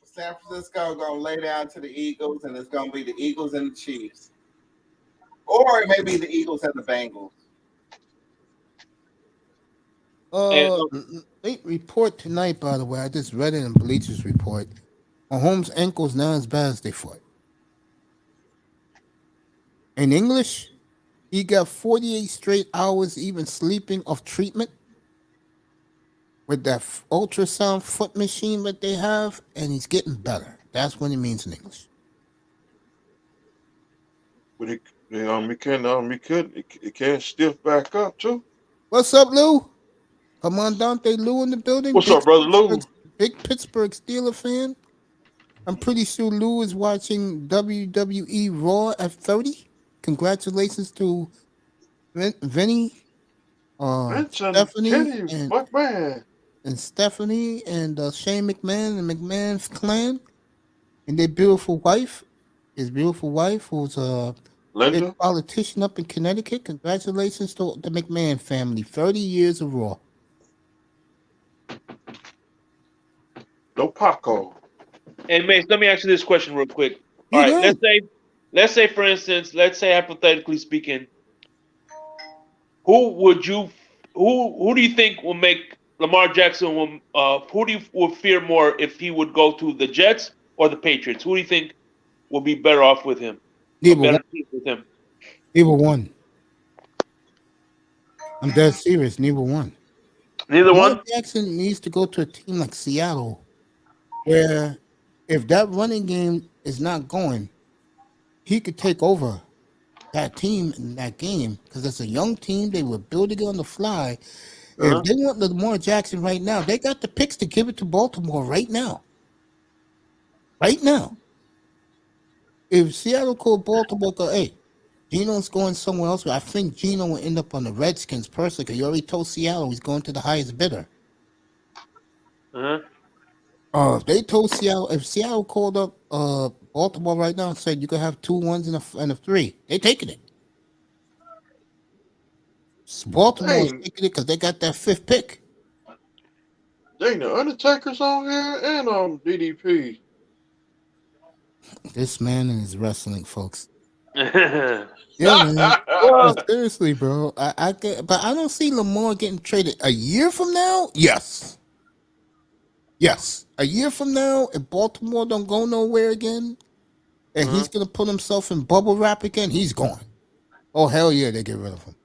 I: San Francisco going to lay down to the Eagles, and it's going to be the Eagles and the Chiefs. Or it may be the Eagles and the Bengals.
A: Late report tonight, by the way. I just read it in Bleacher's report. Mahomes' ankle's not as bad as they thought. In English, he got 48 straight hours even sleeping of treatment with that ultrasound foot machine that they have, and he's getting better. That's what it means in English.
G: But it can stiff back up too.
A: What's up, Lou? Commandante Lou in the building.
G: What's up, brother Lou?
A: Big Pittsburgh Steelers fan. I'm pretty sure Lou is watching WWE Raw at 30. Congratulations to Vinny, Stephanie, and Stephanie and Shane McMahon and McMahon's clan, and their beautiful wife, his beautiful wife, who's a big politician up in Connecticut. Congratulations to the McMahon family. 30 years of Raw.
G: No Paco.
D: Hey, Mace, let me ask you this question real quick. All right, let's say, for instance, hypothetically speaking, who do you think will make Lamar Jackson? Who do you fear more if he would go to the Jets or the Patriots? Who do you think will be better off with him?
A: Neither one. I'm dead serious. Neither one. Lamar Jackson needs to go to a team like Seattle, where if that running game is not going, he could take over that team in that game because it's a young team. They were building it on the fly. If they want Lamar Jackson right now, they got the picks to give it to Baltimore right now. Right now. If Seattle called Baltimore, go, hey, Geno's going somewhere else. I think Geno will end up on the Redskins personally because you already told Seattle he's going to the highest bidder. If they told Seattle, if Seattle called up Baltimore right now and said you can have 2 1s and a 3, they taking it. Baltimore's taking it because they got that 5th pick.
G: Dang, the Undertaker's on here and DDP.
A: This man and his wrestling, folks. Yeah, man. Seriously, bro. I get, but I don't see Lamar getting traded a year from now. Yes. A year from now, if Baltimore don't go nowhere again, and he's gonna put himself in bubble wrap again, he's gone. Oh hell yeah, they get rid of him.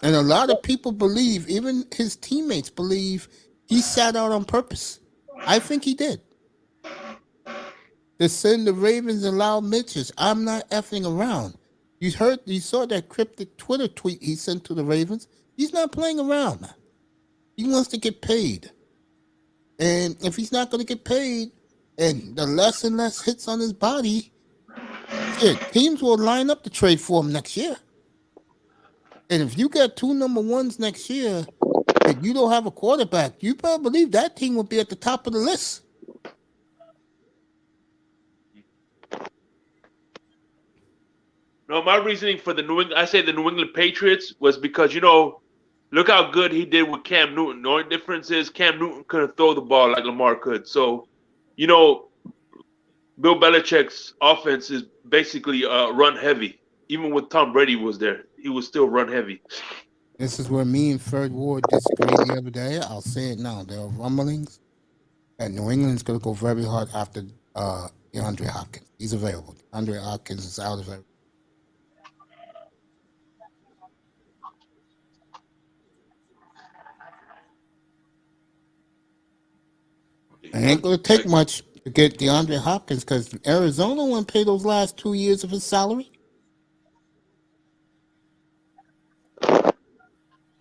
A: And a lot of people believe, even his teammates believe, he sat out on purpose. I think he did. To send the Ravens and loud Mitches, I'm not effing around. You saw that cryptic Twitter tweet he sent to the Ravens. He's not playing around, man. He wants to get paid. And if he's not going to get paid, and the less and less hits on his body, shit, teams will line up to trade for him next year. And if you got 2 number 1s next year, and you don't have a quarterback, you better believe that team will be at the top of the list.
D: No, my reasoning for the New England Patriots was because look how good he did with Cam Newton. The only difference is Cam Newton couldn't throw the ball like Lamar could. So, Bill Belichick's offense is basically run heavy. Even when Tom Brady was there, he was still run heavy.
A: This is where me and Fred Ward disagreed the other day. I'll say it now. There are rumblings that New England's going to go very hard after DeAndre Hopkins. He's available. DeAndre Hopkins is out of it. It ain't going to take much to get DeAndre Hopkins because Arizona won't pay those last 2 years of his salary.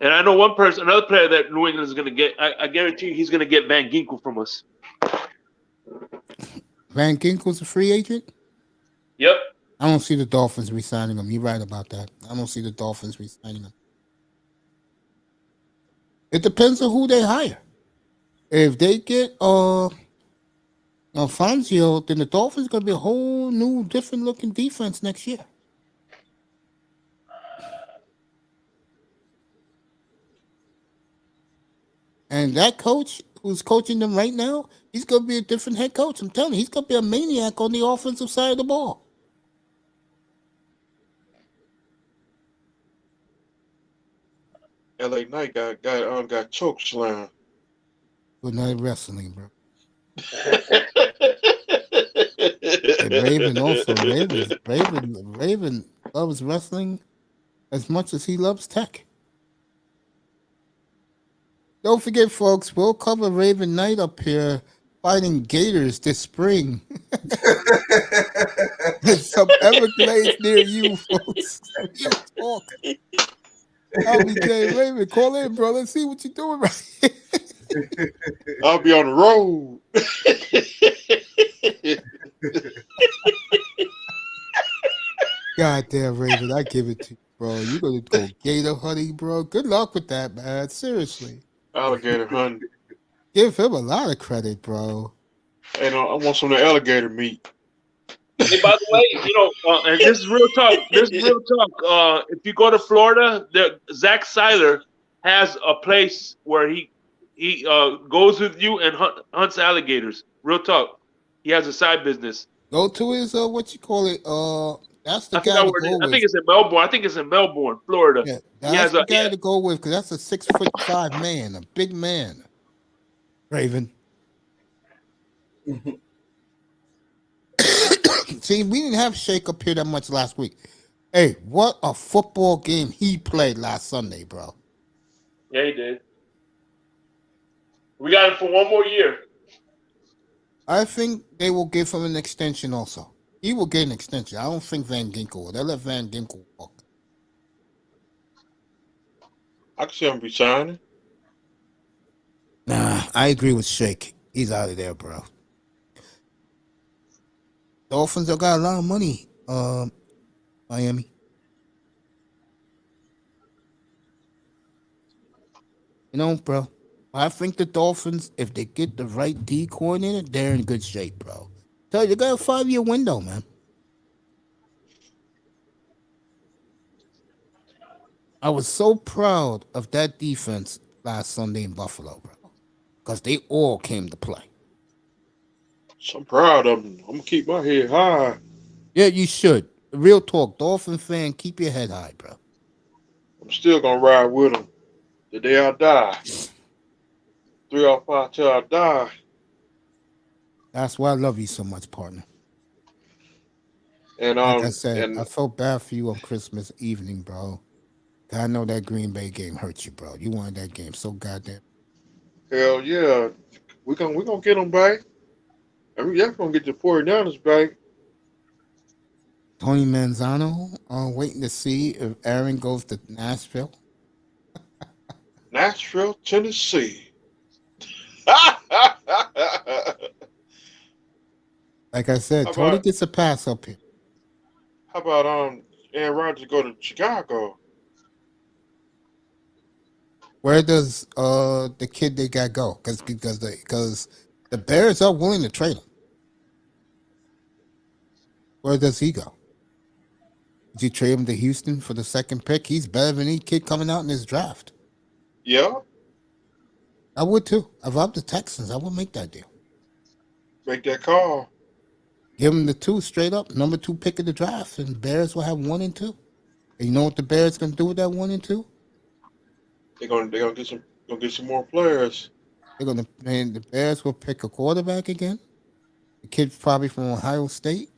D: And I know another player that New England is going to get. I guarantee you he's going to get Van Ginkel from us.
A: Van Ginkel's a free agent?
D: Yep.
A: I don't see the Dolphins re-signing him. You're right about that. I don't see the Dolphins re-signing him. It depends on who they hire. If they get Fangio, then the Dolphins going to be a whole new, different-looking defense next year. And that coach who's coaching them right now, he's going to be a different head coach. I'm telling you, he's going to be a maniac on the offensive side of the ball.
G: LA Knight got choke slam.
A: Good night wrestling, bro. And Raven also. Raven loves wrestling as much as he loves tech. Don't forget, folks, we'll cover Raven Knight up here fighting gators this spring. There's some Everglades near you, folks. Real talk. I'll be Jay Raven. Call in, bro. Let's see what you're doing right here.
G: I'll be on the road.
A: Goddamn, Raven, I give it to you, bro. You're going to go gator hunting, bro. Good luck with that, man. Seriously.
G: Alligator hunting.
A: Give him a lot of credit, bro.
G: Hey, no, I want some of the alligator meat.
D: Hey, by the way, and this is real talk. If you go to Florida, Zach Seiler has a place where he goes with you and hunts alligators. Real talk. He has a side business.
A: Go to his that's the guy to go with.
D: I think it's in Melbourne. Florida.
A: Yeah, that's the guy to go with because that's a 6'5" man, a big man. Raven. See, we didn't have Shake up here that much last week. Hey, what a football game he played last Sunday, bro.
D: Yeah, he did. We got him for one more year.
A: I think they will give him an extension also. He will get an extension. I don't think Van Ginkel will. They'll let Van Ginkel walk.
G: I can see him resigning.
A: Nah, I agree with Shake. He's out of there, bro. Dolphins have got a lot of money, Miami. Bro. I think the Dolphins, if they get the right D coordinator, they're in good shape, bro. Tell you, they got a 5-year window, man. I was so proud of that defense last Sunday in Buffalo, bro, because they all came to play.
G: So I'm proud of them. I'm going to keep my head high.
A: Yeah, you should. Real talk. Dolphin fan, keep your head high, bro.
G: I'm still going to ride with them the day I die. 3 or 5 till I die.
A: That's why I love you so much, partner.
G: And
A: like I said, I felt bad for you on Christmas evening, bro. I know that Green Bay game hurt you, bro. You wanted that game so goddamn.
G: Hell yeah. We're gonna get them back. And we definitely going to get the 49ers back.
A: Tony Manzano, waiting to see if Aaron goes to Nashville.
G: Nashville, Tennessee.
A: Like I said, Tony gets a pass up here.
G: How about Aaron Rodgers go to Chicago?
A: Where does the kid they got go? Because the Bears are willing to trade him. Where does he go? Did you trade him to Houston for the second pick? He's better than any kid coming out in this draft.
G: Yeah,
A: I would too. If I'm the Texans, I would make that deal.
G: make that call.
A: Give him the 2 straight up, number 2 pick of the draft, and Bears will have 1 and 2. And you know what the Bears gonna do with that 1 and 2?
G: They're gonna get some more players.
A: And the Bears will pick a quarterback again. The kid's probably from Ohio State.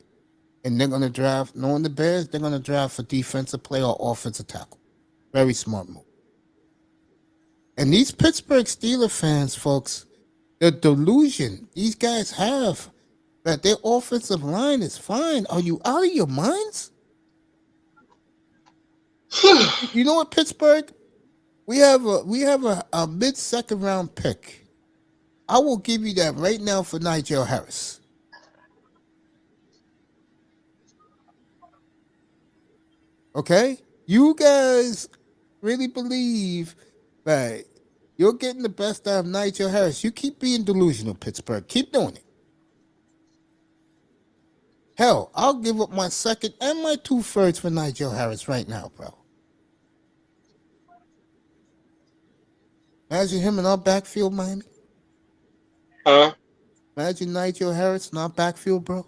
A: And they're gonna draft, knowing the Bears, they're gonna draft a defensive player or offensive tackle. Very smart move. And these Pittsburgh Steelers fans, folks, the delusion these guys have that their offensive line is fine. Are you out of your minds? You know what, Pittsburgh? We have a mid-second round pick. I will give you that right now for Nigel Harris. Okay? You guys really believe that you're getting the best out of Nigel Harris. You keep being delusional, Pittsburgh. Keep doing it. Hell, I'll give up my second and my 2 thirds for Nigel Harris right now, bro. Imagine him in our backfield, Miami.
G: Huh?
A: Imagine Nigel Harris in our backfield, bro.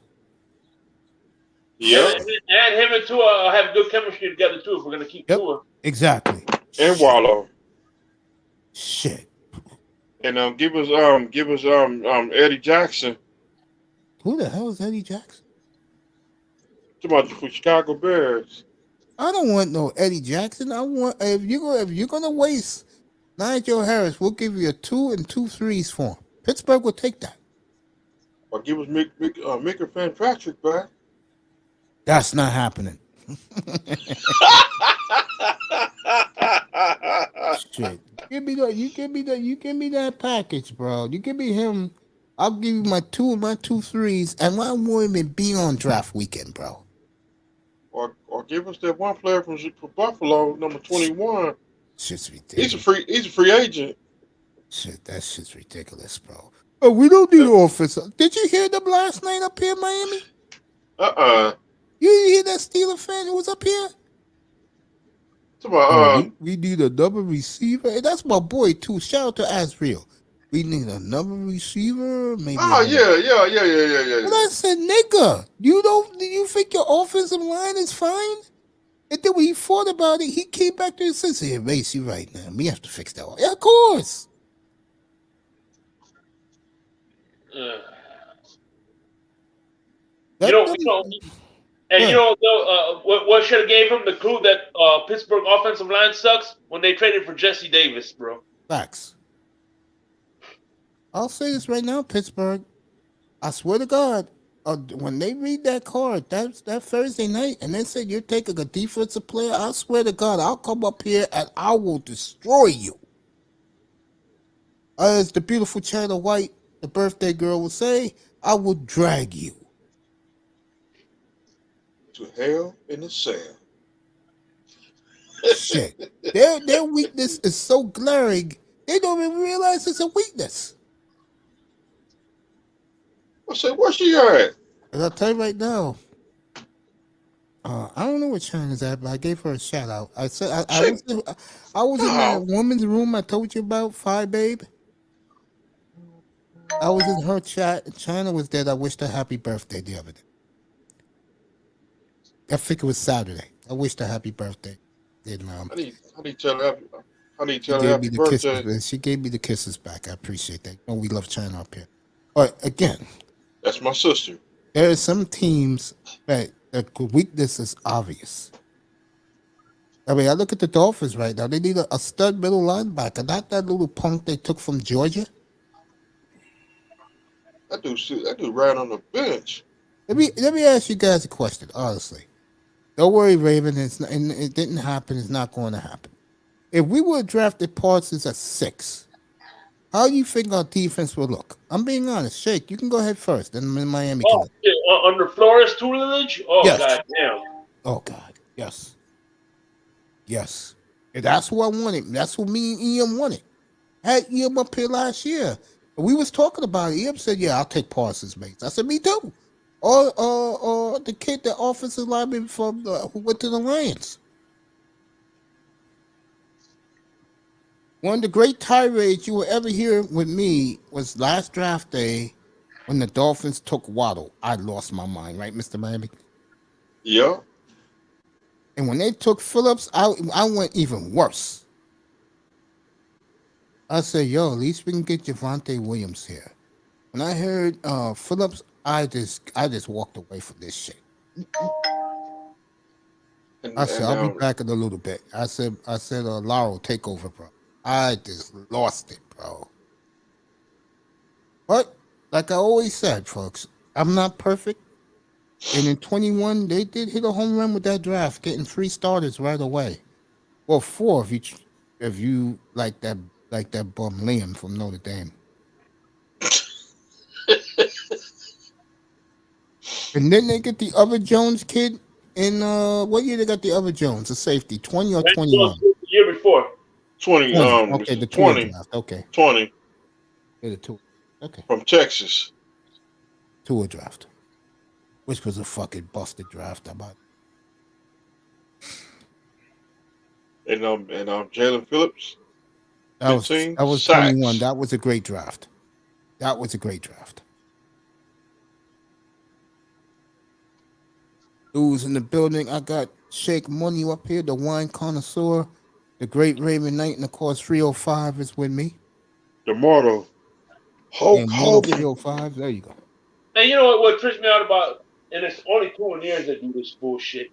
G: Yeah.
D: And him and Tua have good chemistry together too. If we're gonna keep Tua.
A: Exactly.
G: And Wallow.
A: Shit.
G: And give us Eddie Jackson.
A: Who the hell is Eddie Jackson?
G: Talking about the Chicago Bears.
A: I don't want no Eddie Jackson. I want if you're gonna waste Nigel Harris, we'll give you a 2 and 2 threes for him. Pittsburgh will take that.
G: Or give us Micah Fitzpatrick back.
A: That's not happening. Shit. You give me that package, bro. You give me him. I'll give you my 2 and my 2 threes, and I won't even be on draft weekend, bro.
G: Or give us that one player from Buffalo, number 21.
A: Shit's ridiculous.
G: He's a free agent.
A: Shit, that shit's ridiculous, bro. Oh, we don't need offense. Did you hear them last night up here in Miami? You didn't hear that Steeler fan who was up here? We need another receiver. Hey, that's my boy too. Shout out to Asriel. We need another receiver. Maybe.
G: Yeah.
A: But I said, nigga, you think your offensive line is fine? And then when he thought about it, he came back there and said, "Hey, Mace, you right now. We have to fix that one." Yeah, of course.
D: What should have gave him the clue that Pittsburgh offensive line sucks when they traded for Jesse Davis, bro.
A: Facts. I'll say this right now, Pittsburgh. I swear to God, when they read that card, that Thursday night, and they said you're taking a defensive player, I swear to God, I'll come up here and I will destroy you. As the beautiful China White, the birthday girl, will say, I will drag you
G: to hell in a cell.
A: Shit. Their weakness is so glaring, they don't even realize it's a weakness.
G: I said, where's she at?
A: And I'll tell you right now, I don't know where China's at, but I gave her a shout out. I said I was in that woman's room I told you about, Fi Babe. I was in her chat, and China was there. I wished her happy birthday the other day. I think it was Saturday. I wished her happy birthday.
G: I need to tell her happy birthday.
A: Kisses, she gave me the kisses back. I appreciate that. We love China up here. But again,
G: that's my sister.
A: There are some teams that the weakness is obvious. I mean, I look at the Dolphins right now. They need a stud middle linebacker, not that little punk they took from Georgia.
G: That dude right on the bench.
A: Let me ask you guys a question, honestly. Don't worry, Raven. It didn't happen. It's not going to happen. If we would have drafted Parsons at 6, how do you think our defense will look? I'm being honest. Shake, you can go ahead first. Then Miami.
D: Under Flores tutelage? Oh,
A: yes.
D: God damn.
A: Oh, God. Yes. Yes. And that's who I wanted. That's who me and Ian wanted. I had Ian up here last year. And we was talking about it. Ian said, "Yeah, I'll take Parsons, mate." I said, "Me too." Or the kid, the offensive lineman from who went to the Lions. One of the great tirades you will ever hear with me was last draft day when the Dolphins took Waddle. I lost my mind, right, Mr. Miami?
G: Yeah.
A: And when they took Phillips, I went even worse. I said, "Yo, at least we can get Javonte Williams here." When I heard Phillips, I just walked away from this shit. I said, "I'll be back in a little bit." I said, "Laurel, take over, bro." I just lost it, bro. But like I always said, folks, I'm not perfect. And in 21, they did hit a home run with that draft, getting 3 starters right away. Well, 4 if you like that bum Liam from Notre Dame. And then they get the other Jones kid in what year they got the other Jones, a safety, 20 or 21?
D: The year before.
G: 20.
A: 20. Okay, the
G: 20.
A: draft. Okay.
G: 20.
A: Yeah, the 2. Okay.
G: From Texas.
A: 2 draft. Which was a fucking busted draft. About.
G: And Jalen Phillips.
A: That was 21. That was a great draft. Who's in the building? I got Shake Money up here, the wine connoisseur, the great Raven Knight, and of course 305 is with me.
G: The Mortal. Hulk Hogan.
A: 305. There you go.
D: And you know what trips me out about, and it's only 2 years that do this bullshit,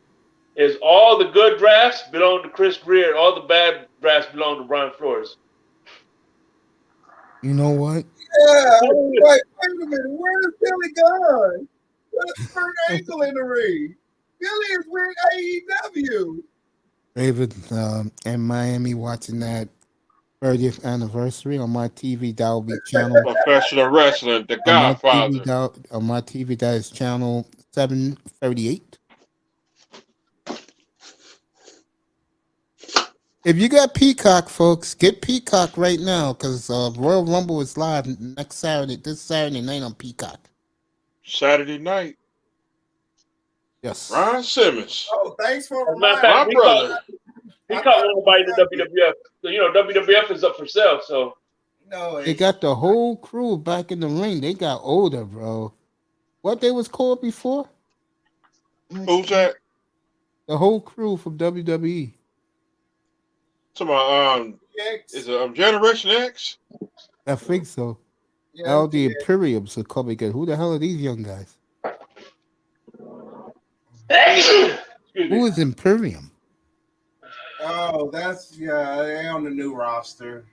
D: is all the good drafts belong to Chris Greer, all the bad drafts belong to Brian Flores.
A: You know what?
I: Yeah. Wait a minute. Where's Billy gone? Where's Kurt Angle in the ring? Billy is with AEW.
A: Raven in Miami watching that 30th anniversary on my TV. That will be channel
G: Professional Wrestling, The Godfather.
A: On my TV, that is channel 738. If you got Peacock, folks, get Peacock right now because Royal Rumble is live this Saturday night on Peacock.
G: Saturday night.
A: Yes.
G: Ron Simmons.
I: Oh, thanks for
G: my brother.
D: He caught one by the WWF. So, you know, WWF is up for sale, so.
I: No,
A: they got the whole crew back in the ring. They got older, bro. What they was called before?
G: Who's that?
A: The whole crew from WWE.
G: Is it Generation X?
A: I think so.
I: Yeah,
A: Now the Imperiums are coming again. Who the hell are these young guys? Who is Imperium?
I: Oh, they're on the new roster.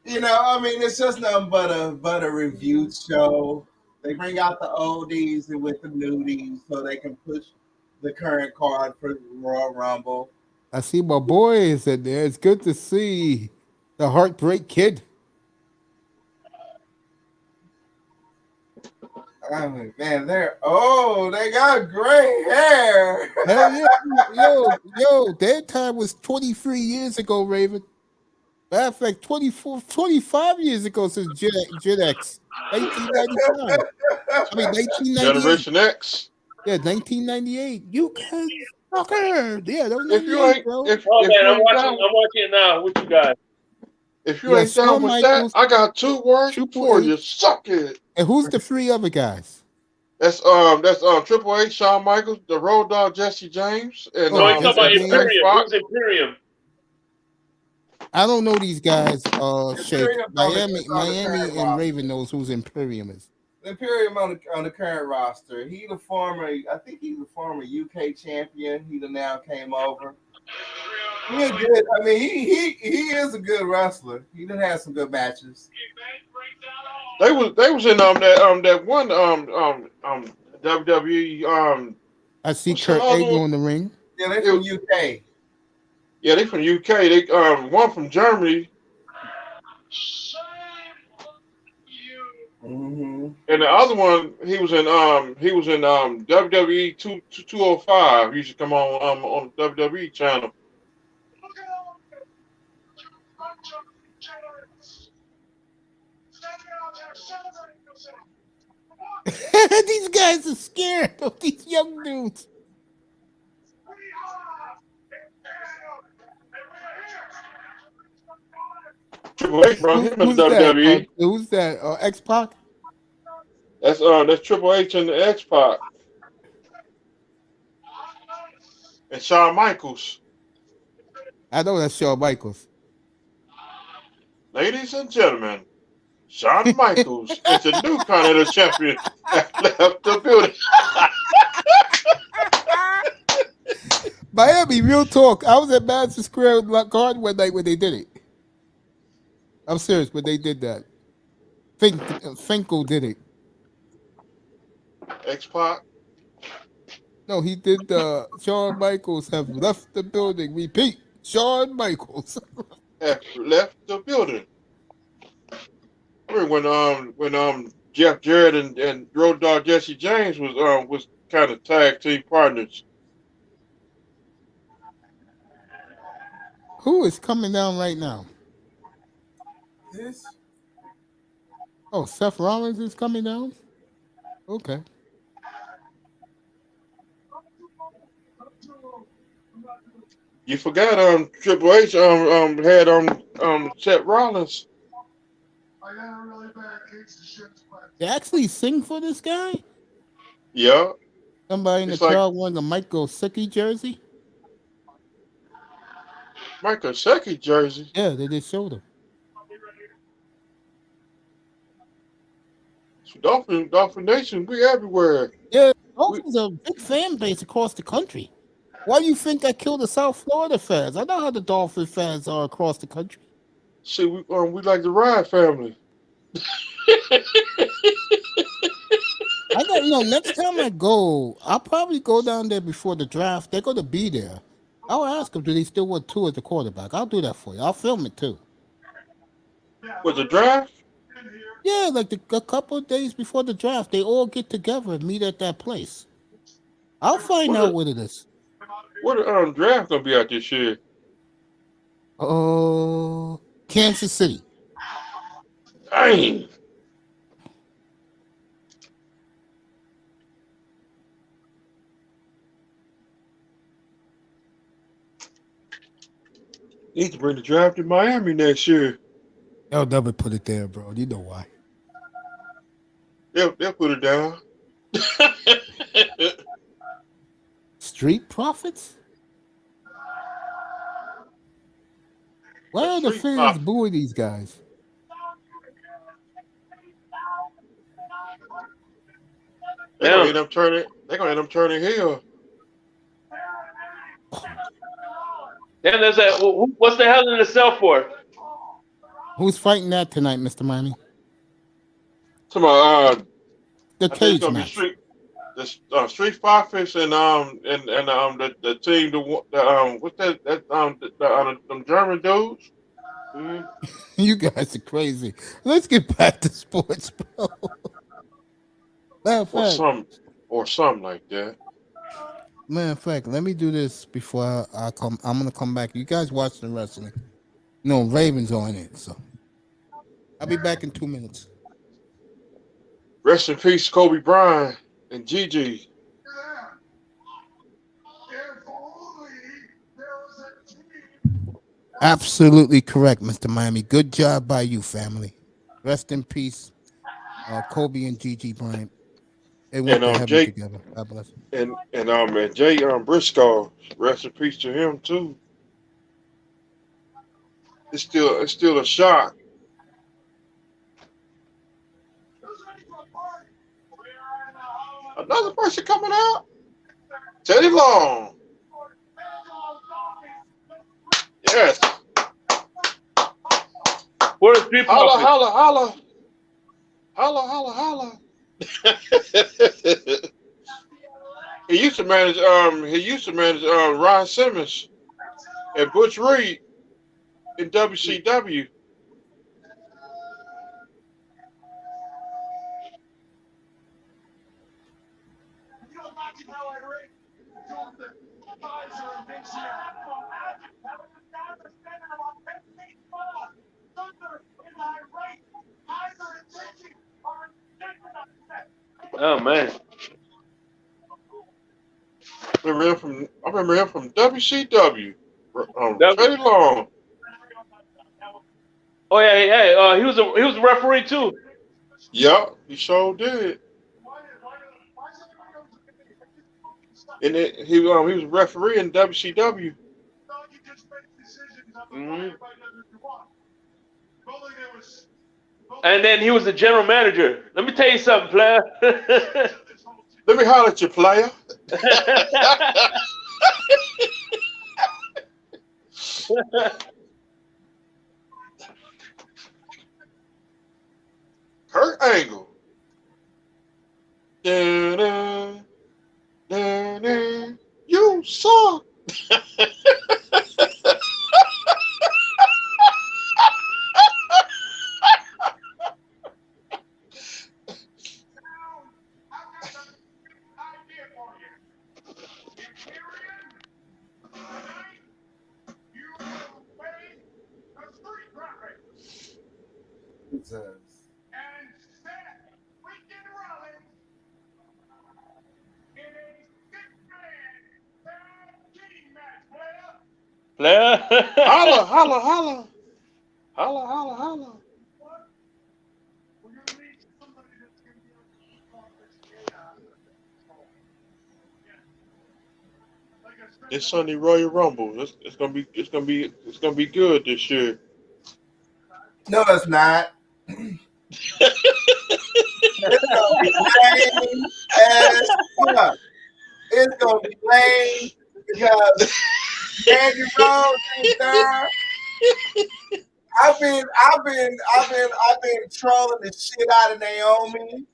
I: You know, I mean, it's just nothing but a review show. They bring out the oldies and with the nudies so they can push the current card for the Royal Rumble.
A: I see my boys in there. It's good to see the Heartbreak Kid.
I: Oh, man, they got gray hair.
A: Hell yeah. Yo, that time was 23 years ago, Raven. Matter of fact, 25 years ago since Gen X. 1995. I mean, 1998.
G: Generation X.
A: Yeah, 1998. You can fucker. Yeah, that was
G: If you ain't,
A: bro.
G: if,
D: Oh,
G: if
D: man,
G: you
D: I'm
G: ain't
D: watching
G: down,
D: it now with you guys.
G: if you ain't down with that, I got 2 words for you. Suck it.
A: And who's the 3 other guys?
G: That's Triple H, Shawn Michaels, the Road Dogg, Jesse James, and
D: No, he's talking about Imperium. Who's Imperium?
A: I don't know these guys. Shake.
I: Imperium
A: Miami and Raven knows who's Imperium is.
I: Imperium on the current roster. I think he's a former UK champion. He now came over. He's good. I mean, he is a good wrestler. He done had some good matches.
G: They was in that one WWE
A: I see Kurt Angle in the ring.
I: Yeah, they from UK.
G: Yeah, they from UK. They one from Germany.
I: Mm-hmm.
G: And the other one, he was in WWE 205. He used to come on WWE channel.
A: These guys are scared of these young dudes.
G: Triple H brought him in the
A: Who's that?
G: WWE.
A: Who's that? X-Pac?
G: That's Triple H and the X-Pac. And Shawn Michaels.
A: I know that's Shawn Michaels.
G: Ladies and gentlemen, Shawn Michaels is the new Continental Champion that left the building.
A: Miami, real talk. I was at Madison Square Garden one night when they did it. I'm serious, when they did that. Finkel did it.
G: X-Pac.
A: No, he did. Shawn Michaels have left the building. Repeat, Shawn Michaels
G: have left the building. When Jeff Jarrett and Road Dogg Jesse James was kind of tag team partners.
A: Who is coming down right now?
I: This.
A: Oh, Seth Rollins is coming down? Okay.
G: You forgot Triple H had Seth Rollins.
A: They actually sing for this guy?
G: Yeah.
A: Somebody in the crowd wearing a Mike Gesicki jersey?
G: Mike Gesicki jersey?
A: Yeah, they just showed him.
G: Dolphin Nation, we everywhere.
A: Yeah, Dolphins are a big fan base across the country. Why do you think I killed the South Florida fans? I know how the Dolphin fans are across the country.
G: See, we like the Ride family.
A: I got next time I go, I'll probably go down there before the draft. They're gonna be there. I'll ask them, do they still want Tua as the quarterback? I'll do that for you. I'll film it too.
G: With the draft?
A: Yeah, like a couple of days before the draft, they all get together and meet at that place. I'll find out what it is.
G: Where the draft gonna be out this year?
A: Oh, Kansas City.
G: Dang. Need to bring the draft to Miami next year.
A: They'll never put it there, bro. You know why?
G: They'll put it down.
A: Street Profits? Why are the fans booing these guys?
G: They're gonna end up turning heel.
D: Then there's that. What's the hell in the cell for?
A: Who's fighting that tonight, Mr. Miami?
G: The
A: cage match.
G: Street Profits and the team what's that them German dudes.
A: Mm-hmm. You guys are crazy. Let's get back to sports, bro.
G: Or something like that.
A: Matter of fact, let me do this before I come. I'm gonna come back. You guys watch the wrestling. No, Ravens on it, so I'll be back in 2 minutes.
G: Rest in peace, Kobe Bryant and Gigi.
A: Absolutely correct, Mr. Miami. Good job by you, family. Rest in peace, Kobe and Gigi Bryant. They went to heaven together. God bless.
G: And Jay Briscoe, rest in peace to him too. It's still a shock. Another person coming out. Teddy Long. Yes.
D: Where is people?
G: Holla, holla, holla. Holla, holla, holla. He used to manage Ron Simmons and Butch Reed in WCW.
D: Oh man.
G: I remember him from WCW.
D: That-
G: Teddy Long.
D: Oh yeah. He was a referee too.
G: Yep, he sure did. And he was a referee in WCW.
D: Mhm. And then he was the general manager. Let me tell you something, player.
G: Let me holler at you, player. Kurt Angle. Da-da, da-da, you suck.
D: Player.
G: Holla, holla, holla. Holla, holla, holla. It's Sunday Royal Rumble. It's gonna be good this year.
I: No, it's not. It's gonna be lame as fuck. It's gonna be lame because Randy Rhodes is there. I've been trolling the shit out of Naomi.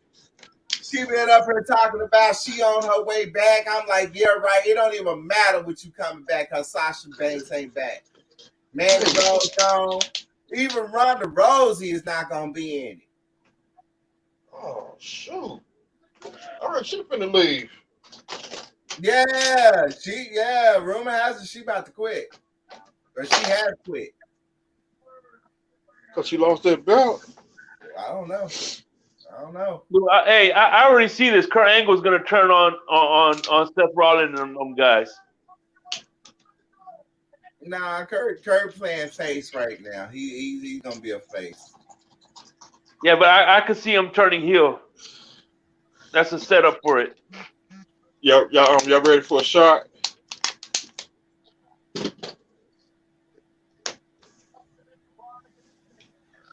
I: She been up here talking about she on her way back. I'm like, yeah, right. It don't even matter what you coming back because Sasha Banks ain't back. Mandy Rose gone. Even Ronda Rousey is not gonna be in it.
G: Oh shoot! All right, she finna leave.
I: Yeah, rumor has it she about to quit. Or she has quit.
G: Cause she lost that belt.
I: I don't know.
D: Hey, I already see this. Kurt Angle's gonna turn on Seth Rollins and them guys.
I: Nah, Kurt playing face right now. He's gonna be a face.
D: Yeah, but I could see him turning heel. That's a setup for it.
G: Y'all ready for a shot?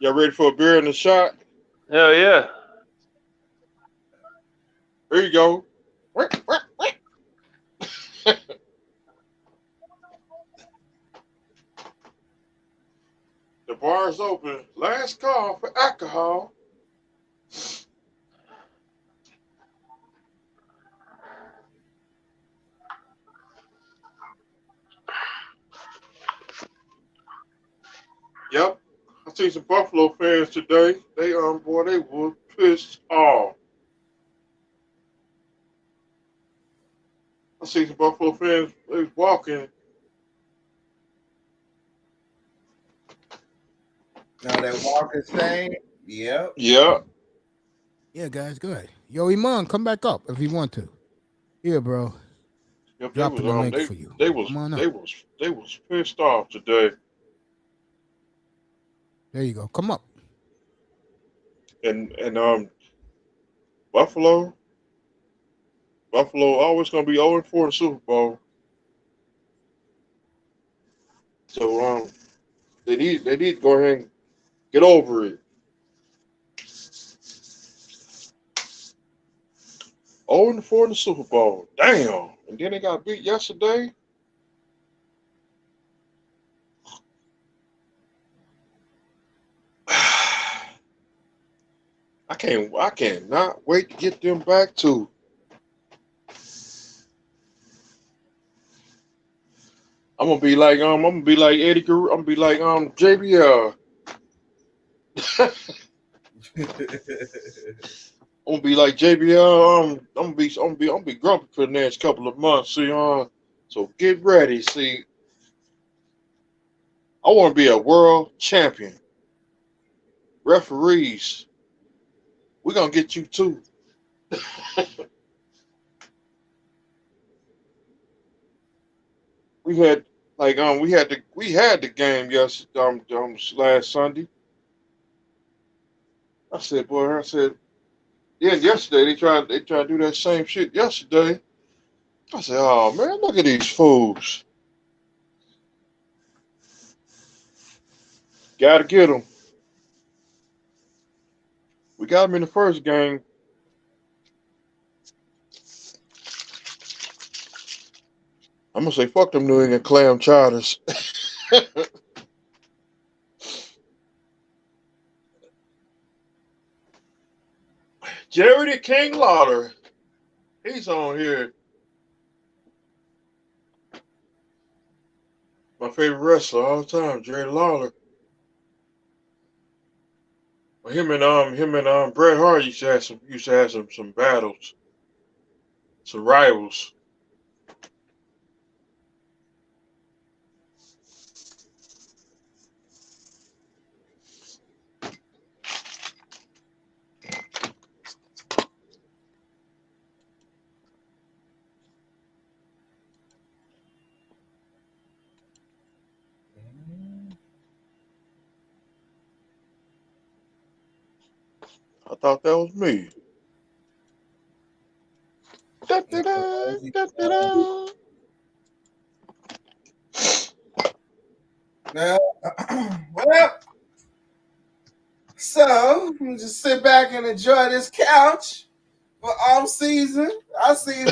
G: Y'all ready for a beer and a shot?
D: Hell yeah.
G: Here you go. The bar's open. Last call for alcohol. Yep. I seen some Buffalo fans today. They were pissed off. I seen some Buffalo fans. They was walking.
I: Now that Walker's saying, yep.
G: Yeah.
A: Yeah, guys, good. Yo, Iman, come back up if you want to. Here, bro.
G: Yep,
A: Dropping the link for you.
G: They
A: Come on up.
G: was pissed off today.
A: There you go. Come up.
G: And Buffalo always gonna be 0-4 in the Super Bowl. So they need to go ahead and get over it. 0-4 in the Super Bowl. Damn. And then they got beat yesterday. I cannot wait to get them back to. I'm gonna be like Eddie Guerrero. I'm gonna be like JBL. I'm gonna be like JBL. I'm gonna be grumpy for the next couple of months. See, so get ready. See, I want to be a world champion. Referees, we're gonna get you too. We had we had the game last Sunday. I said, yeah, yesterday they tried to do that same shit yesterday. I said, oh man, look at these fools. Gotta get them. We got them in the first game. I'm gonna say fuck them New England clam chowders. Jerry the King Lawler. He's on here. My favorite wrestler all the time, Jerry Lawler. Well, him and Bret Hart used to have some battles, some rivals. I thought that was me. Da-da-da, da-da-da.
I: Well, so just sit back and enjoy this couch for off season. I see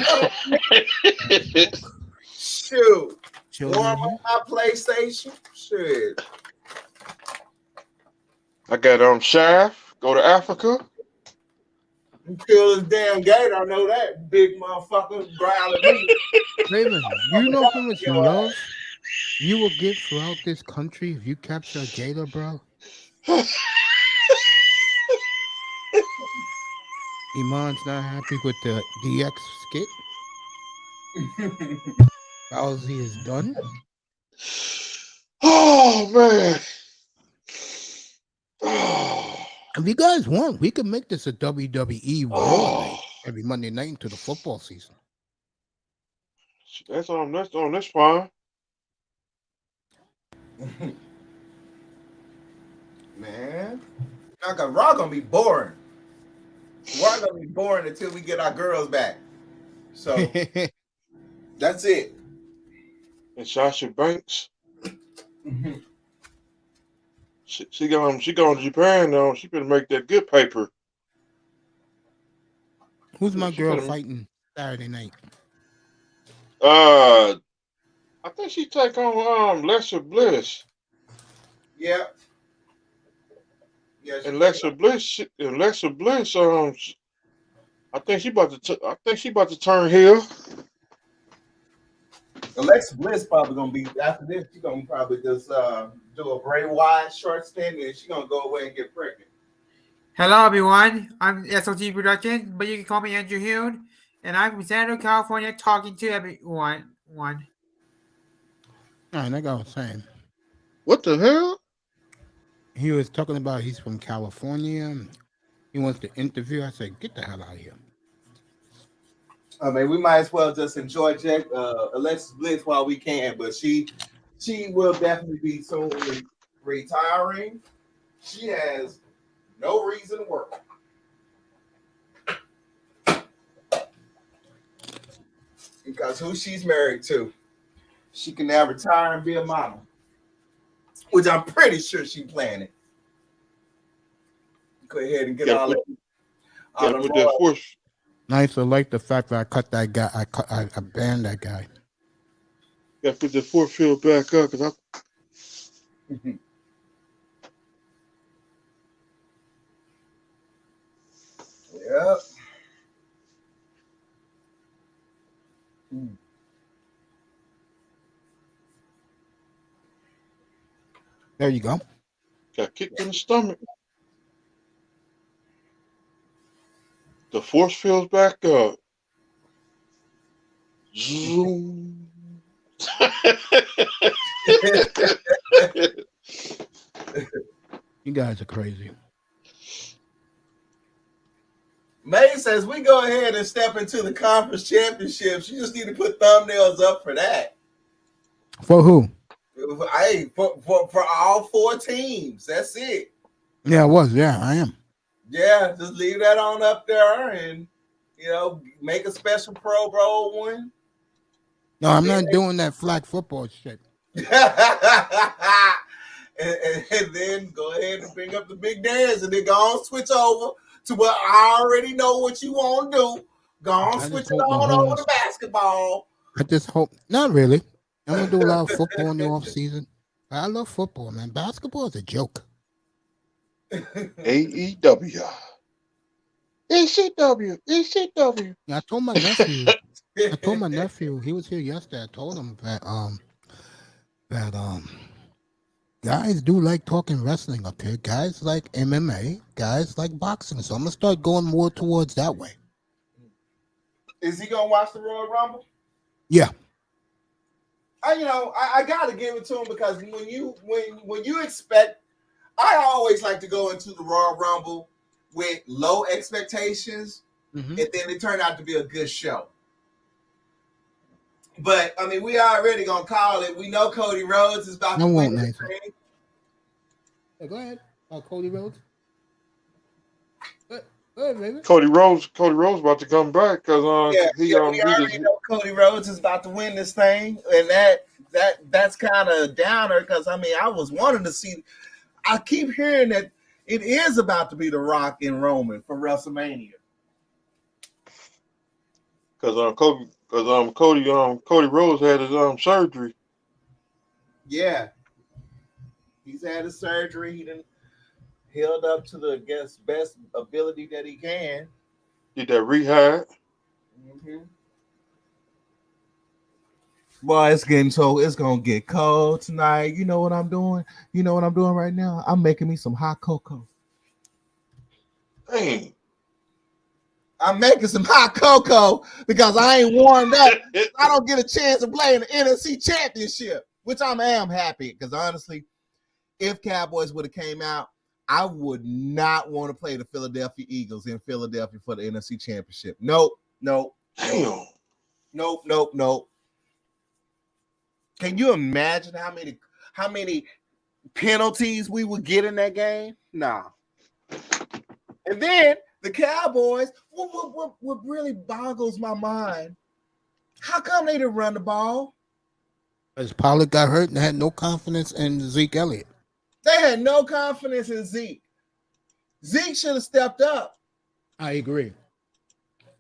I: shoot. Warm up my PlayStation. Shit.
G: I got Shaft. Go to Africa.
I: You kill this damn gator. I know that big motherfucker growling me.
A: Raven, you know how much love you will get throughout this country if you capture a gator, bro? Iman's not happy with the DX skit. Bowsy is done.
G: Oh man. Oh.
A: If you guys want, we can make this a WWE Raw night every Monday night into the football season.
G: That's fine.
I: Man, Raw gonna be boring. Raw gonna be boring until we get our girls back. So that's it.
G: And Sasha Banks. She going to Japan though. She better make that good paper.
A: Who's my girl fighting Saturday night?
G: I think she take on Lesser Bliss.
I: Yeah.
G: And Lesser Bliss. I think she about to turn heel.
I: Alexa Bliss probably gonna be after this. She's gonna probably just do a Bray Wyatt short stint, and she's gonna go away and get pregnant.
J: Hello, everyone. I'm SOT Production, but you can call me Andrew Hill, and I'm from San Diego, California, talking to everyone.
A: All right, that guy was saying.
G: What the hell?
A: He was talking about he's from California. He wants to interview. I said, get the hell out of here.
I: I mean, we might as well just enjoy Alexis Bliss while we can, but she will definitely be soon retiring. She has no reason to work. Because who she's married to, she can now retire and be a mama, which I'm pretty sure she's planning. Go ahead and get all that
G: force.
A: Nice. I like the fact that I cut that guy. I banned that guy.
G: Got to put the force field back up because
I: Yep.
A: There you go.
G: Got kicked in the stomach. The force field's back up. Zoom.
A: You guys are crazy.
I: May says we go ahead and step into the conference championships. You just need to put thumbnails up for that.
A: For who?
I: For all 4 teams. That's it.
A: Yeah, I was. Yeah, I am.
I: Yeah, just leave that on up there and make a special Pro Bowl one.
A: No, I'm not doing that flag football shit.
I: and then go ahead and bring up the big dance and then go on switch over to what I already know what you want to do. Go on switch it on over to basketball.
A: I just hope not really. I'm gonna do a lot of football in the off season. I love football, man. Basketball is a joke.
G: AEW. ECW.
A: Yeah, I told my nephew. He was here yesterday. I told him that guys do like talking wrestling up here. Guys like MMA. Guys like boxing. So I'm gonna start going more towards that way.
I: Is he gonna watch the Royal Rumble?
A: Yeah.
I: I gotta give it to him because when you expect, I always like to go into the Royal Rumble with low expectations, and then it turned out to be a good show. But I mean, we already gonna call it. We know Cody Rhodes is about to win this thing.
A: Yeah, go ahead. Cody Rhodes. Go ahead, baby.
G: Cody Rhodes about to come back because
I: we already know Cody Rhodes is about to win this thing, and that's kind of downer because I mean I was wanting to see. I keep hearing that it is about to be The Rock and Roman for WrestleMania.
G: Because Cody Rhodes had his surgery.
I: Yeah, he's had his surgery. He didn't held up to the best ability that he can.
G: Did that rehab?
I: Boy, it's gonna get cold tonight. You know what I'm doing? You know what I'm doing right now? I'm making me some hot cocoa.
G: Dang.
I: I'm making some hot cocoa because I ain't warmed up. I don't get a chance to play in the NFC Championship, which I am happy because honestly, if Cowboys would have came out, I would not want to play the Philadelphia Eagles in Philadelphia for the NFC Championship. Nope.
G: Damn.
I: Nope. Can you imagine how many penalties we would get in that game? Nah. And then the Cowboys, what really boggles my mind, how come they didn't run the ball?
A: Because Pollard got hurt and had no confidence in Zeke Elliott.
I: They had no confidence in Zeke. Zeke should have stepped up.
A: I agree.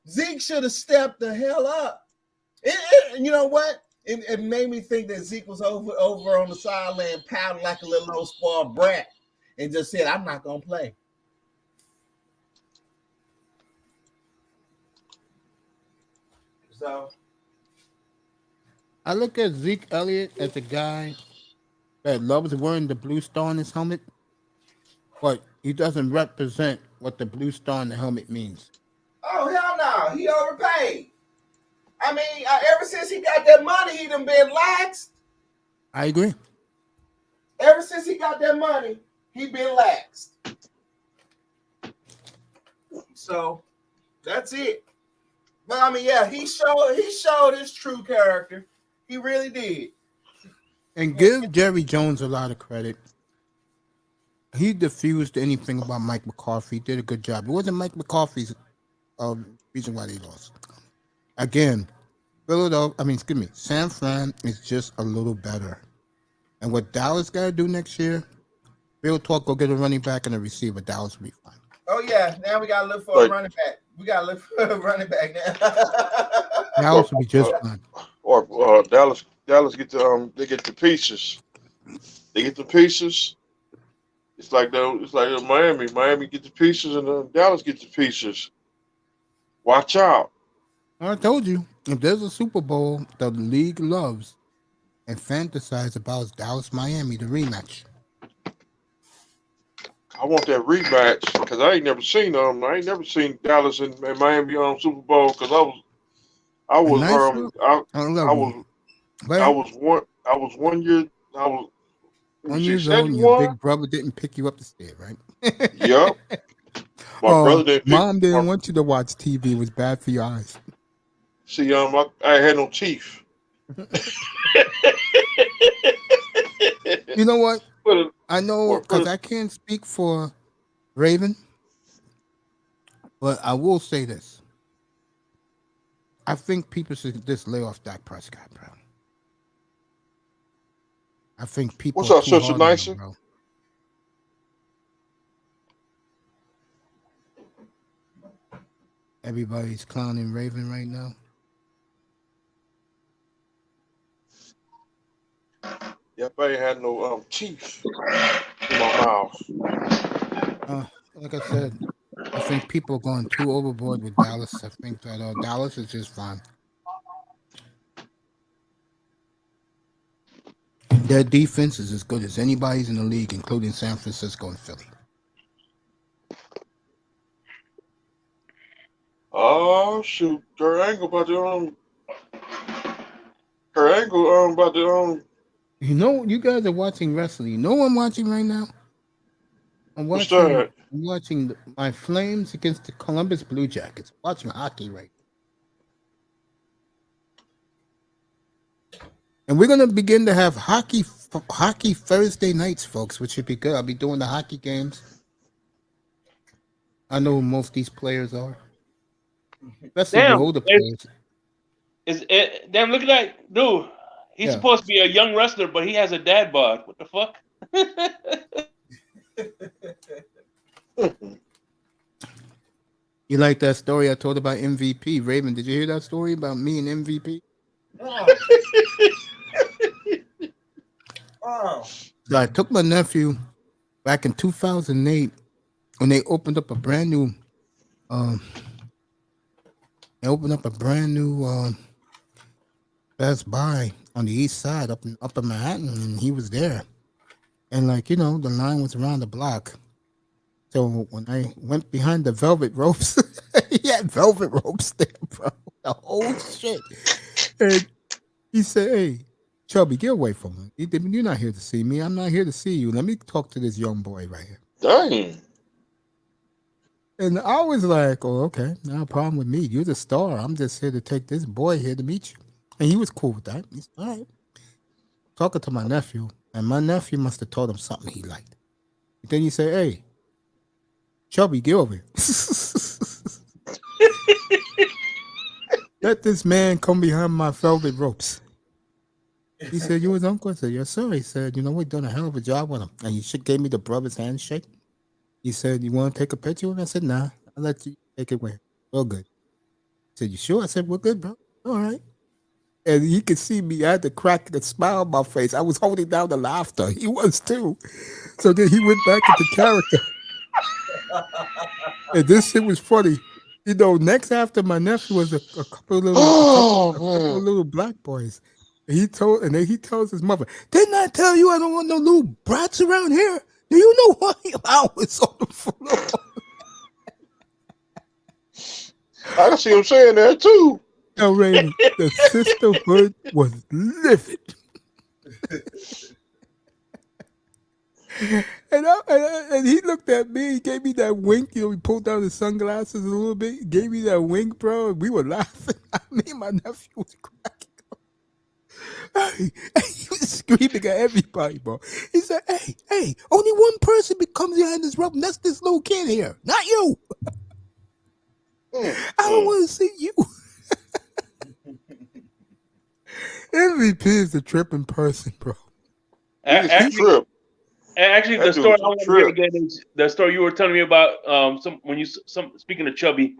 I: Zeke should have stepped the hell up. You know what? It made me think that Zeke was over on the sideline pouting like a little old spoiled brat and just said, I'm not going to play. So
A: I look at Zeke Elliott as a guy that loves wearing the blue star on his helmet, but he doesn't represent what the blue star on the helmet means.
I: Oh, hell no. He overpaid. I mean, ever since he got that money, he done been laxed.
A: I agree.
I: Ever since he got that money, he been laxed. So that's it. But I mean, yeah, he showed his true character. He really did.
A: And give Jerry Jones a lot of credit. He diffused anything about Mike McCarthy. He did a good job. It wasn't Mike McCarthy's reason why they lost. Again, San Fran is just a little better. And what Dallas got to do next year, real talk, go get a running back and a receiver. Dallas will be fine.
I: Oh, yeah. Now we got to look for a running back. We got to look for a running back now.
A: Dallas will be just fine.
G: Or Dallas get they get the pieces. They get the pieces. It's like Miami. Miami get the pieces and Dallas get the pieces. Watch out.
A: I told you, if there's a Super Bowl the league loves and fantasizes about is Dallas-Miami, the rematch.
G: I want that rematch because I ain't never seen Dallas and Miami on Super Bowl because I was 1 year. I was
A: 1 year old and your big brother didn't pick you up the stairs, right?
G: Yep. My brother didn't pick.
A: Mom didn't want you to watch TV. It was bad for your eyes.
G: See, I ain't had no teeth.
A: You know what?
G: But
A: I know because I can't speak for Raven, but I will say this. I think people should just lay off Dak Prescott, bro. I think people
G: What's
A: are
G: up,
A: too
G: Sister
A: hard on
G: Nicer?
A: him, bro. Everybody's clowning Raven right now.
G: Yep, I ain't had no teeth in my mouth.
A: Like I said, I think people are going too overboard with Dallas. I think that Dallas is just fine. Their defense is as good as anybody's in the league, including San Francisco and Philly.
G: Oh shoot, Kurt Angle about to Kurt Angle about to
A: You know, you guys are watching wrestling. You know what I'm watching right now? I'm
G: What's
A: watching.
G: that?
A: I'm watching my Flames against the Columbus Blue Jackets. I'm watching hockey right now. And we're gonna begin to have hockey Thursday nights, folks, which should be good. I'll be doing the hockey games. I know who most of these players are, especially the older players.
D: Damn, look at that dude. He's supposed to be a young wrestler, but he has a dad bod. What the fuck?
A: You like that story I told about MVP? Raven, did you hear that story about me and MVP? So I took my nephew back in 2008 when they opened up a brand new Best Buy on the east side up in Manhattan, and he was there. And like, you know, the line was around the block. So when I went behind the velvet ropes, he had velvet ropes there, bro. The whole shit. And he said, "Hey, Chubby, get away from me. You're not here to see me. I'm not here to see you. Let me talk to this young boy right here."
G: Dang.
A: And I was like, "Oh, okay. No problem with me. You're the star. I'm just here to take this boy here to meet you." And he was cool with that. He's all right. Talking to my nephew, and my nephew must have told him something he liked. And then he said, "Hey, Chubby, get over here. Let this man come behind my velvet ropes." He said, "You his uncle?" I said, "Yes, sir." He said, "You know, we've done a hell of a job with him." And he gave me the brother's handshake. He said, "You want to take a picture?" And I said, "Nah, I'll let you take it away. All good." He said, "You sure?" I said, "We're good, bro. All right." And he could see me. I had to crack a smile on my face. I was holding down the laughter. He was too. So then he went back into character. And this shit was funny. You know, next after my nephew was a couple of little black boys. And he tells his mother, "Didn't I tell you I don't want no little brats around here? Do you know why I was on the floor?"
G: I can see him saying that too.
A: No, Raven, the sisterhood was livid. And he looked at me, he gave me that wink, you know, he pulled down his sunglasses a little bit, he gave me that wink, bro, and we were laughing. Me and my nephew was cracking up. Hey, he was screaming at everybody, bro. He said, hey, only one person becomes behind this rope, and that's this little kid here, not you. I don't want to see you. MVP is a tripping person, bro.
D: Actually, the story I want to hear again is the story you were telling me about. Speaking of Chubby,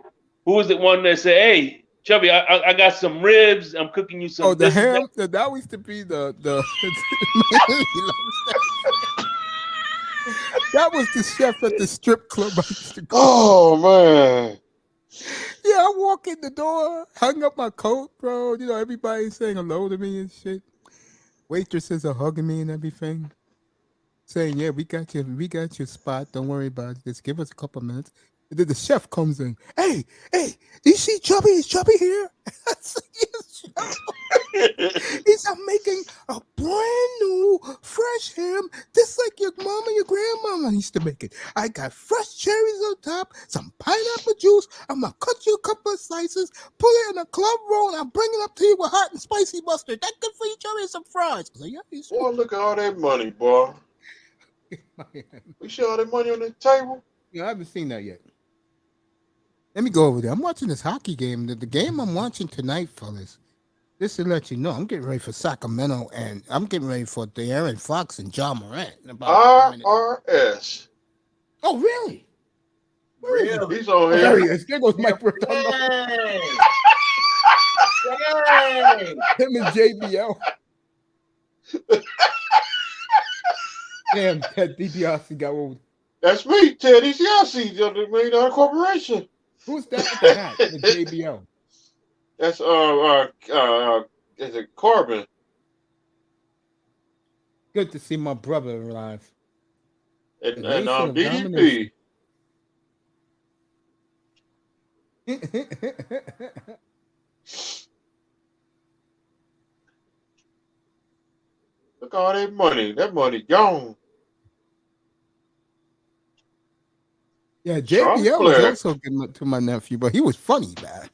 D: who was the one that said, "Hey, Chubby, I got some ribs. I'm cooking you some."
A: Oh, the ham. That used to be the. That was the chef at the strip club.
G: Oh man.
A: Yeah, I walk in the door, hung up my coat, bro. You know, everybody's saying hello to me and shit. Waitresses are hugging me and everything, saying, "Yeah, we got your spot. Don't worry about it. Just give us a couple minutes." And then the chef comes in. Hey, do you see Chubby? Is Chubby here? I said, yes, Chef. He said, I'm making a brand new fresh ham, just like your mama, your grandmama used to make it. I got fresh cherries on top, some pineapple juice. I'm gonna cut you a couple of slices, put it in a club roll, and I'll bring it up to you with hot and spicy mustard. That good for you, Chubby, and some fries. I said, yeah, he's
G: Boy, look at all that money, boy. We see all that money on the table.
A: Yeah, I haven't seen that yet. Let me go over there. I'm watching this hockey game. The game I'm watching tonight, fellas. Just to let you know, I'm getting ready for Sacramento, and I'm getting ready for De'Aaron Fox and John Morant. In about 10 minutes.
G: RRS.
A: Oh, really?
I: Really?
G: He's on
A: Oh, there he
G: here.
A: is. There goes Mike Bertone.
I: Dang. Dang.
A: Him and JBL. Damn, Ted DiBiase got old.
G: That's me, Ted DiBiase, the $1 million corporation.
A: Who's that with the hat? The JBL.
G: That's is it Corbin?
A: Good to see my brother alive.
G: And
A: The nation of
G: DDP. Look all that money. That money gone.
A: Yeah,
G: Charles
A: JBL was
G: Blair.
A: also good to my nephew, but he was funny, man.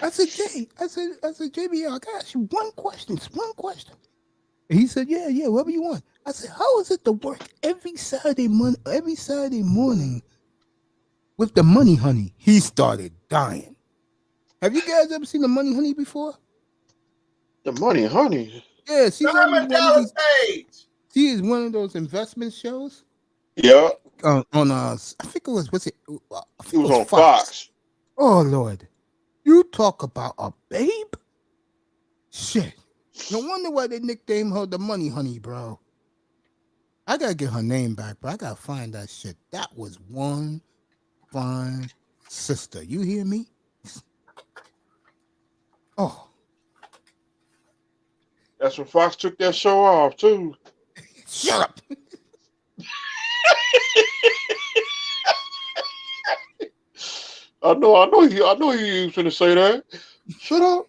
A: I said, JBL, I got you one question. And he said, yeah, whatever you want. I said, how is it to work every Saturday morning with the Money Honey? He started dying. Have you guys ever seen the Money Honey before?
G: The money, honey.
A: Yeah, she's on
I: Herman Dallas Page.
A: she is one of those investment shows.
G: Yeah,
A: On I think it was it? I
G: he
A: think
G: was
A: it
G: on Fox.
A: Oh Lord, you talk about a babe? Shit. No wonder why they nicknamed her the Money Honey, bro. I gotta get her name back, bro. I gotta find that shit. That was one fine sister. You hear me? Oh,
G: That's when Fox took that show off too.
A: shut up.
G: I know you was gonna say that. Shut up.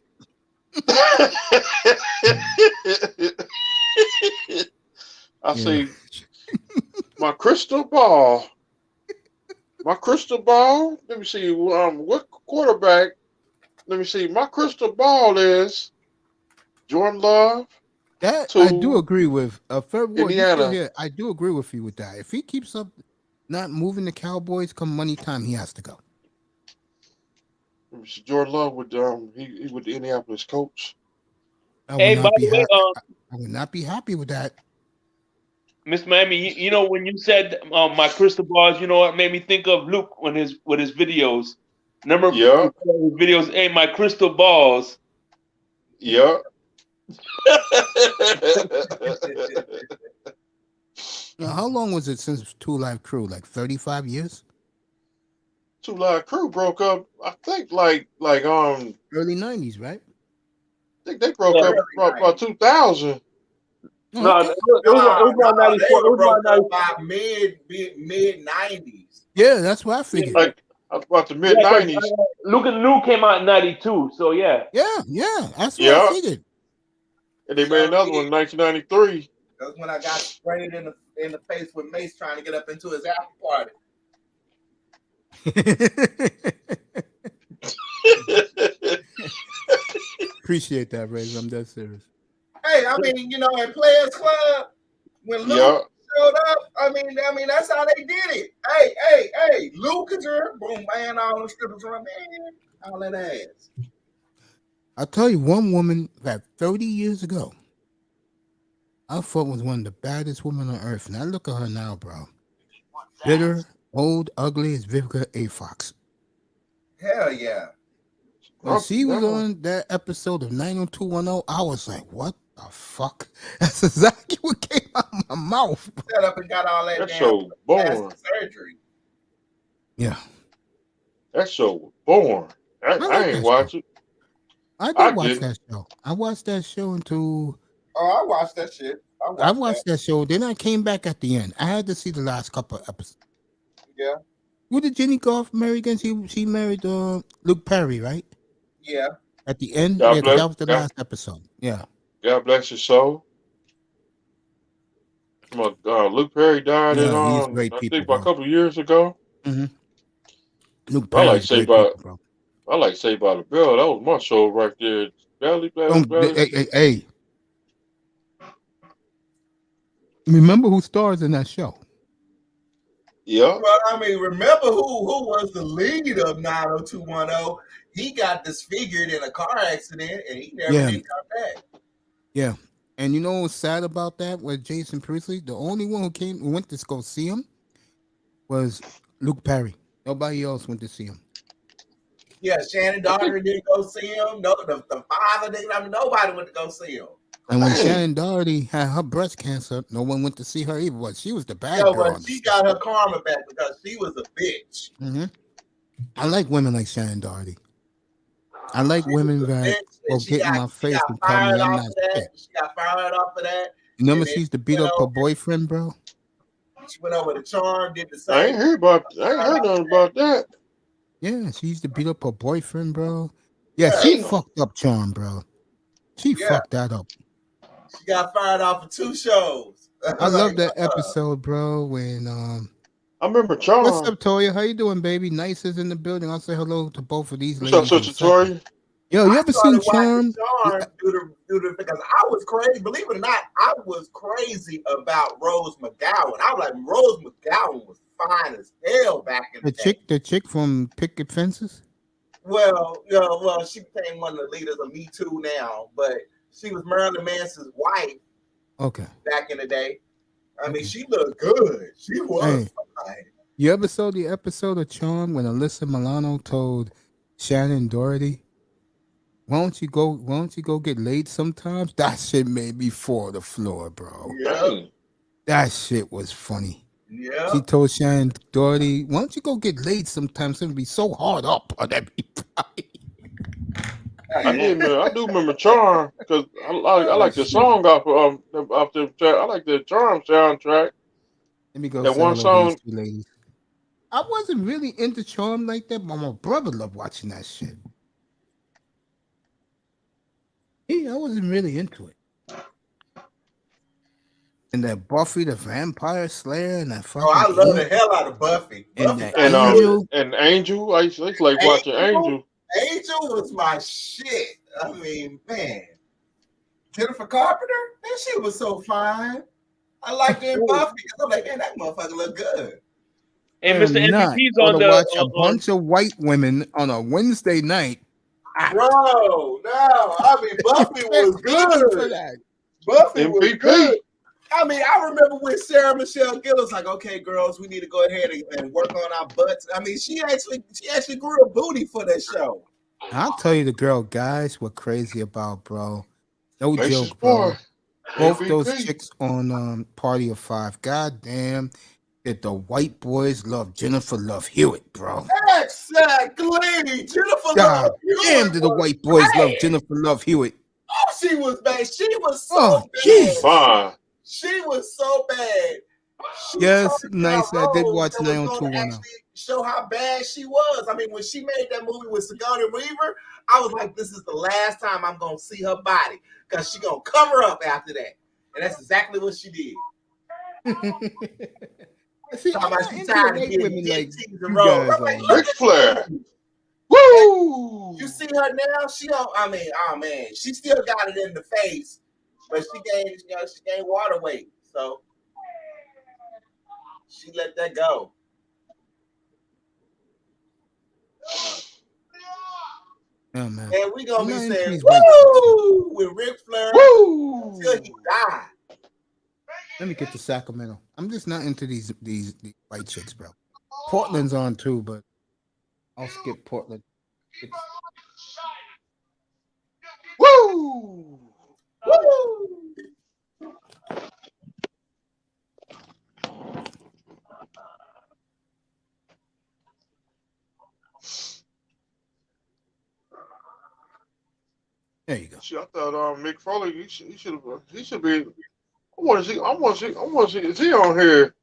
G: I see my crystal ball. Let me see. What quarterback? Let me see. My crystal ball is Jordan Love.
A: That
G: to
A: I do agree with. Fair Ward, you still
G: Indiana.
A: here? I do agree with you with that. If he keeps up not moving the Cowboys come money time, he has to go.
G: Let me see. Jordan Love with he with the Indianapolis Colts.
A: I
D: Hey,
A: would
D: by
A: not be
D: the way,
A: happy. I would not be happy with that.
D: Miss Miami, you know when you said my crystal balls, you know what made me think of Luke with his videos. Remember
G: Yeah,
D: his videos? Hey, my crystal balls.
G: yeah.
A: Now, how long was it since Two Live Crew? Like 35 years?
G: Two Live Crew broke up. I think like
A: Early 90s, right?
G: I think they broke
D: Yeah.
G: up about 2000.
D: No,
A: Okay.
D: it was about
I: They
D: 94. It
I: were
D: was
I: broke
D: about
I: up by mid 90s.
A: Yeah, that's what I figured.
G: Like about the mid 90s.
D: Luke and Luke came out in 92, so yeah.
A: Yeah, that's what
G: Yeah.
A: I figured.
G: And they made another one in 1993.
I: That's when I got sprayed in the face with Mace trying to get up into his after party.
A: Appreciate that, Razor. I'm dead serious.
I: Hey, I mean, you know, in Players Club, when Luke
G: Yeah.
I: showed up, I mean, that's how they did it. Hey, Luke is here, boom, man, all the strippers run, man, all that ass.
A: I'll tell you one woman that 30 years ago, I thought was one of the baddest women on earth. And I look at her now, bro. Bitter, old, ugly as Vivica A. Fox.
I: Hell yeah.
A: When she was on that episode of 90210, I was like, what the fuck? That's exactly what came out of my mouth.
I: Set up and got all that
G: That
I: damn
G: show boring.
I: plastic surgery.
A: Yeah.
G: That show was boring. I
A: like
G: ain't
A: that
G: watch it.
A: I
G: I
A: did watch
G: didn't.
A: that show. I watched that show until
I: Oh, I watched that shit.
A: I watched that show. Then I came back at the end. I had to see the last couple of episodes.
I: Yeah.
A: Who did Jenny Goff marry again? She married Luke Perry, right?
I: Yeah.
A: At the end,
G: God
A: yeah, 'cause
G: bless.
A: that was the last episode. Yeah.
G: God bless his soul. Luke Perry died in
A: Yeah, he's great
G: I
A: people,
G: think about a
A: bro.
G: couple of years ago.
A: Mm-hmm. Luke
G: I like
A: Perry's
G: Saved
A: great
G: by
A: people, bro.
G: Saved by the Bell. That was my show right there. Belly.
A: Hey, remember who stars in that show?
G: Yeah.
I: Well, I mean, remember who was the lead of 90210? He got disfigured in a car accident, and he never did come back.
A: Yeah. And you know what's sad about that with Jason Priestley? The only one who went to go see him was Luke Perry. Nobody else went to see him.
I: Yeah, Shannon Doherty didn't go see him. No, the father didn't. I mean, nobody went to go see him.
A: And when Shannon Doherty had her breast cancer, no one went to see her either. But she was the bad girl.
I: But she got her karma back because she was a bitch.
A: Mm-hmm. I like women like Shannon Doherty. I like women that will get in my face and tell me I'm not shit.
I: She got fired off of that.
A: You remember she used to beat up her boyfriend, bro?
I: She went over to Charm, did the same.
G: I ain't heard nothing about that.
A: Yeah, she used to beat up her boyfriend, bro. Yeah, she fucked up Charm, bro. She fucked that up.
I: She got fired off of 2 shows.
A: I love that episode, bro, when
G: I remember Charm.
A: What's up, Toya? How you doing, baby? Nice is in the building. I'll say hello to both of these
G: ladies. What's up, Toya?
A: Yo, you ever seen Charm?
I: Because I was crazy. Believe it or not, I was crazy about Rose McGowan. I was like, Rose McGowan was fine as hell back in the day.
A: The chick from Picket Fences?
I: Well, she became one of the leaders of Me Too now, but she was Marilyn Manson's wife.
A: Okay.
I: Back in the day. I mean, she looked good. She was fine.
A: You ever saw the episode of Charm when Alyssa Milano told Shannon Doherty, why don't you go get laid sometimes? That shit made me fall to the floor, bro.
I: Yeah.
A: That shit was funny.
I: Yeah.
A: She told Shannon Doherty, why don't you go get laid sometimes? It'll be so hard up on everybody.
G: I do remember Charm because I like the song off the I like the Charm soundtrack.
A: Let me go.
G: That one song.
A: Ladies. I wasn't really into Charm like that, but my brother loved watching that shit. Yeah, I wasn't really into it. And that Buffy the Vampire Slayer and that fucking.
I: I love the hell out of Buffy.
A: And
G: Angel. I used to like watching Angel.
I: Angel was my shit. I mean, man. Jennifer Carpenter, man, she was so fine. I liked her in Buffy because I'm like, man, that motherfucker look good.
D: And Mr. MVP's on the
A: watch a bunch of white women on a Wednesday night.
I: Bro, no, I mean Buffy was good. Buffy was good. I mean, I remember when Sarah Michelle Gellar was like, "Okay, girls, we need to go ahead and work on our butts." I mean, she actually grew a booty for that show.
A: I'll tell you, the girl guys were crazy about, bro. No joke, bro. Both those chicks on Party of Five. Goddamn, did the white boys love Jennifer Love Hewitt, bro?
I: Exactly, Jennifer
A: God
I: Love Hewitt.
A: damn, did the white boys love Jennifer Love Hewitt?
I: Oh, she was bad. She was so bad. She was so bad.
A: Yes, nice. I did watch 90210.
I: Show how bad she was. I mean, when she made that movie with Sigourney Weaver, I was like, this is the last time I'm going to see her body because she's going to cover up after that. And that's exactly what she did.
A: See,
I: she's tired of getting
A: like
G: Ric Flair. Woo!
I: You see her now? She don't. I mean, oh man, she still got it in the face, but she gained water weight, so she let that go.
A: Oh, man.
I: And we gonna be saying woo with Ric Flair until he died.
A: Let me get to Sacramento. I'm just not into these white chicks, bro. Portland's on too, but I'll skip Portland.
G: Woo!
I: Woo!
A: There you go.
G: See, I thought Mick Foley, he should be. I want to see. Is he on here?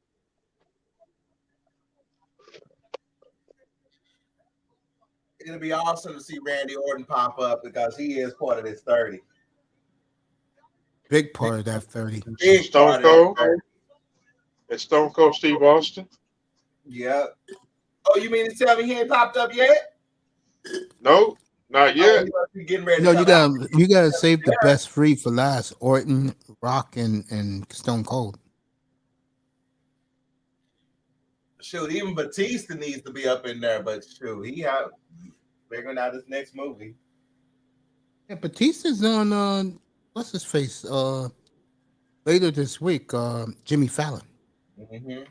I: It'll be awesome to see Randy Orton pop up because he is part of this 30.
A: Big part of that 30.
I: Big
G: Stone
I: part of that
G: Cold?
I: 30.
G: It's Stone Cold Steve Austin?
I: Yeah. Oh, you mean to tell me he ain't popped up yet?
G: No, not
I: Oh,
G: yet.
I: he must be getting ready
A: No,
I: to
A: you
I: come out.
A: gotta save the best three for last. Orton, Rock, and Stone Cold.
I: Shoot, even Batista needs to be up in there, but shoot, he out figuring out his next movie.
A: Yeah, Batista's on what's his face? Later this week, Jimmy Fallon.
I: Mm-hmm.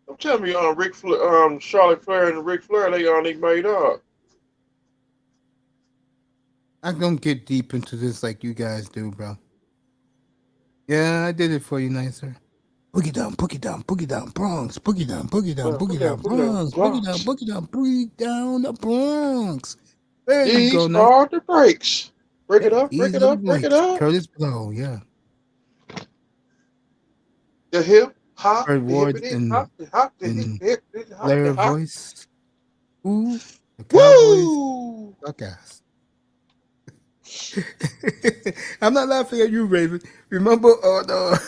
G: I'm telling you, Ric Flair, Charlotte Flair and Ric Flair, they made up.
A: I don't get deep into this like you guys do, bro. Yeah, I did it for you, nicer. Boogie down, Bronx. Boogie down, Bronx. Boogie down, boogie down the Bronx. There you go,
G: These
A: nice.
G: are the breaks. Break it up,
A: These
G: break it
A: are the
G: up, break it
A: breaks.
G: up.
A: Curtis Blow, yeah.
G: The hip hop,
A: Fred
G: the
A: Ward
G: hippity
A: and
G: hop, the hop, the
A: and
G: hip, the hop,
A: Blair
G: the hop.
A: voice. Ooh, the Cowboys
G: Woo!
A: suck ass. I'm not laughing at you, Raven. Remember on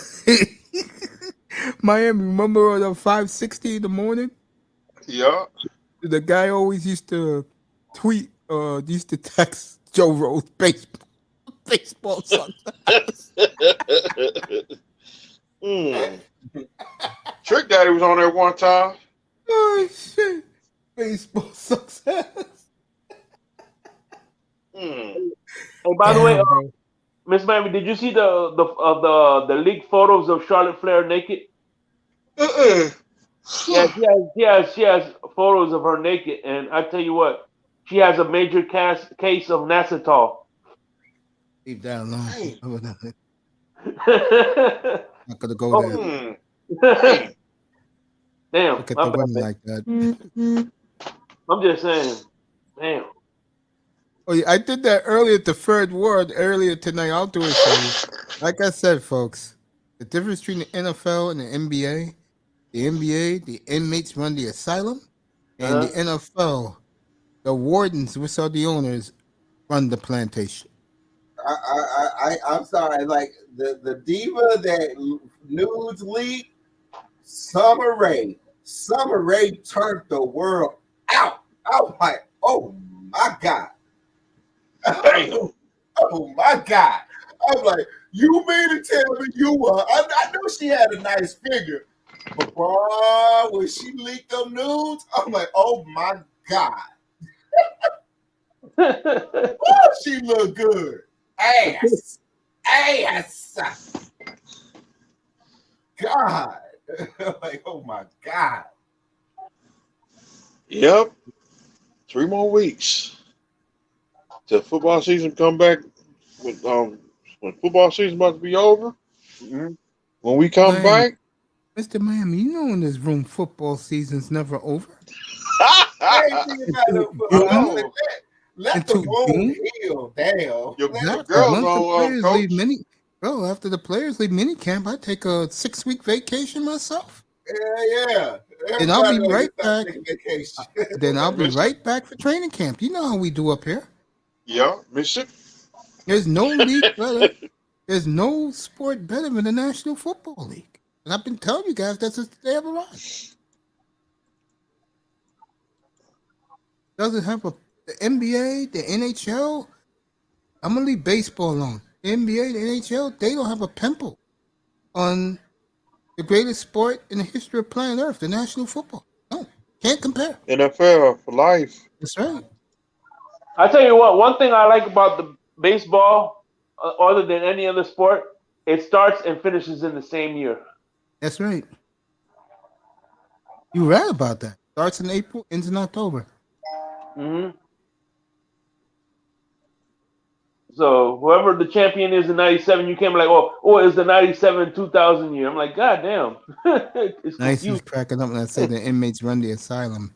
A: Miami, remember on 5:60 in the morning?
G: Yeah.
A: The guy always used to tweet, used to text Joe Rose baseball sucks.
G: Trick Daddy was on there one time.
A: Oh shit. Baseball sucks ass.
D: And by the way,
A: Damn, bro.
D: Miss Miami, did you see the leaked photos of Charlotte Flair naked? Yeah, she has photos of her naked, and I tell you what, she has a major case of Nasitol.
A: Leave that alone.
G: Hey.
A: Not gonna go there.
D: Damn,
A: Look at
D: my
A: the
D: bad,
A: women
D: man.
A: like that.
D: I'm just saying, damn.
A: Oh yeah, I did that earlier to Fred Ward earlier tonight. I'll do it for you. Like I said, folks, the difference between the NFL and the NBA, the inmates run the asylum, and the NFL, the wardens, which are the owners, run the plantation.
I: I'm sorry, like the diva that nudes leak, Summer Rae. Summer Rae turned the world out. I was like, oh my God. Oh my God. I'm like, you mean to tell me you were? I know she had a nice figure, but boy, when she leaked them nudes, I'm like, oh my God. Oh, she looked good. Ass. God. Like, oh my God.
G: Yep. 3 more weeks till football season come back. When football season about to be over, when we come back,
A: Mr. Miami, you know in this room football season's never over.
I: Let the wound heal. Damn.
A: Exactly. After the players leave minicamp, I take a 6-week vacation myself.
I: Yeah.
A: And I'll be right back.
I: Vacation.
A: Then I'll be right back for training camp. You know how we do up here.
G: Yeah, Mississippi.
A: There's no league better. There's no sport better than the National Football League. And I've been telling you guys that since the day of arrived. Doesn't have the NBA, the NHL. I'm gonna leave baseball alone. The NBA, the NHL, they don't have a pimple on the greatest sport in the history of planet Earth, the National Football. No, can't compare.
G: NFL for life.
A: That's right.
D: I tell you what, one thing I like about the baseball, other than any other sport, it starts and finishes in the same year.
A: That's right. You're right about that. Starts in April, ends in October.
D: Mm-hmm. So whoever the champion is in '97, you came like, oh, it's the '97 2000 year. I'm like, God damn.
A: Nice is cracking up when I say the inmates run the asylum,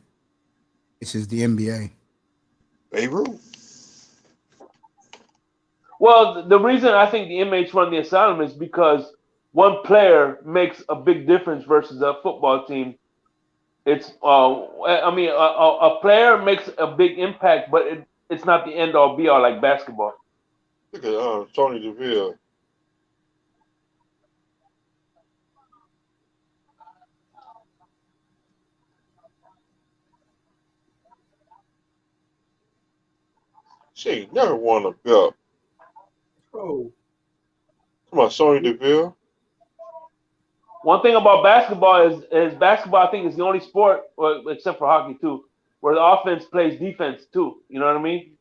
A: which is the NBA.
G: Beirut.
D: Well, the reason I think the inmates run the asylum is because one player makes a big difference versus a football team. it's I mean a player makes a big impact, but it's not the end all be all like basketball.
G: Look at Tony DeVille. She ain't never won a belt.
I: Oh,
G: Come on, Tony DeVille.
D: One thing about basketball is basketball I think is the only sport, well, except for hockey too, where the offense plays defense too. You know what I mean?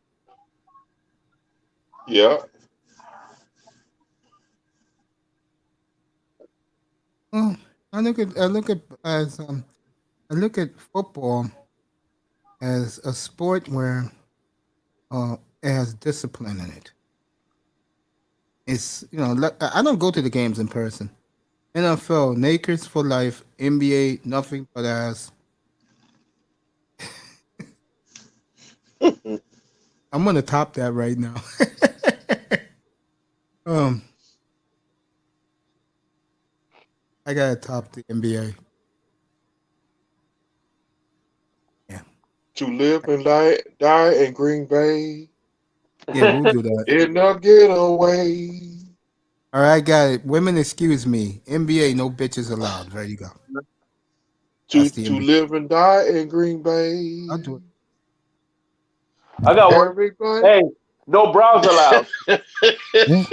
G: Yeah.
A: Well, I look at football as a sport where it has discipline in it. It's I don't go to the games in person. NFL, Lakers for life. NBA, nothing but ass. I'm gonna top that right now. um, I gotta top the NBA. Yeah,
G: To live and die in Green Bay
A: yeah, we'll do that.
G: in a getaway.
A: All right, got it. Women, excuse me. NBA, no bitches allowed. There you go.
G: To
A: That's the NBA.
G: live and die in Green Bay.
A: I'll do it.
D: I got one.
G: Everybody.
D: Hey, no bras allowed.
A: Yeah,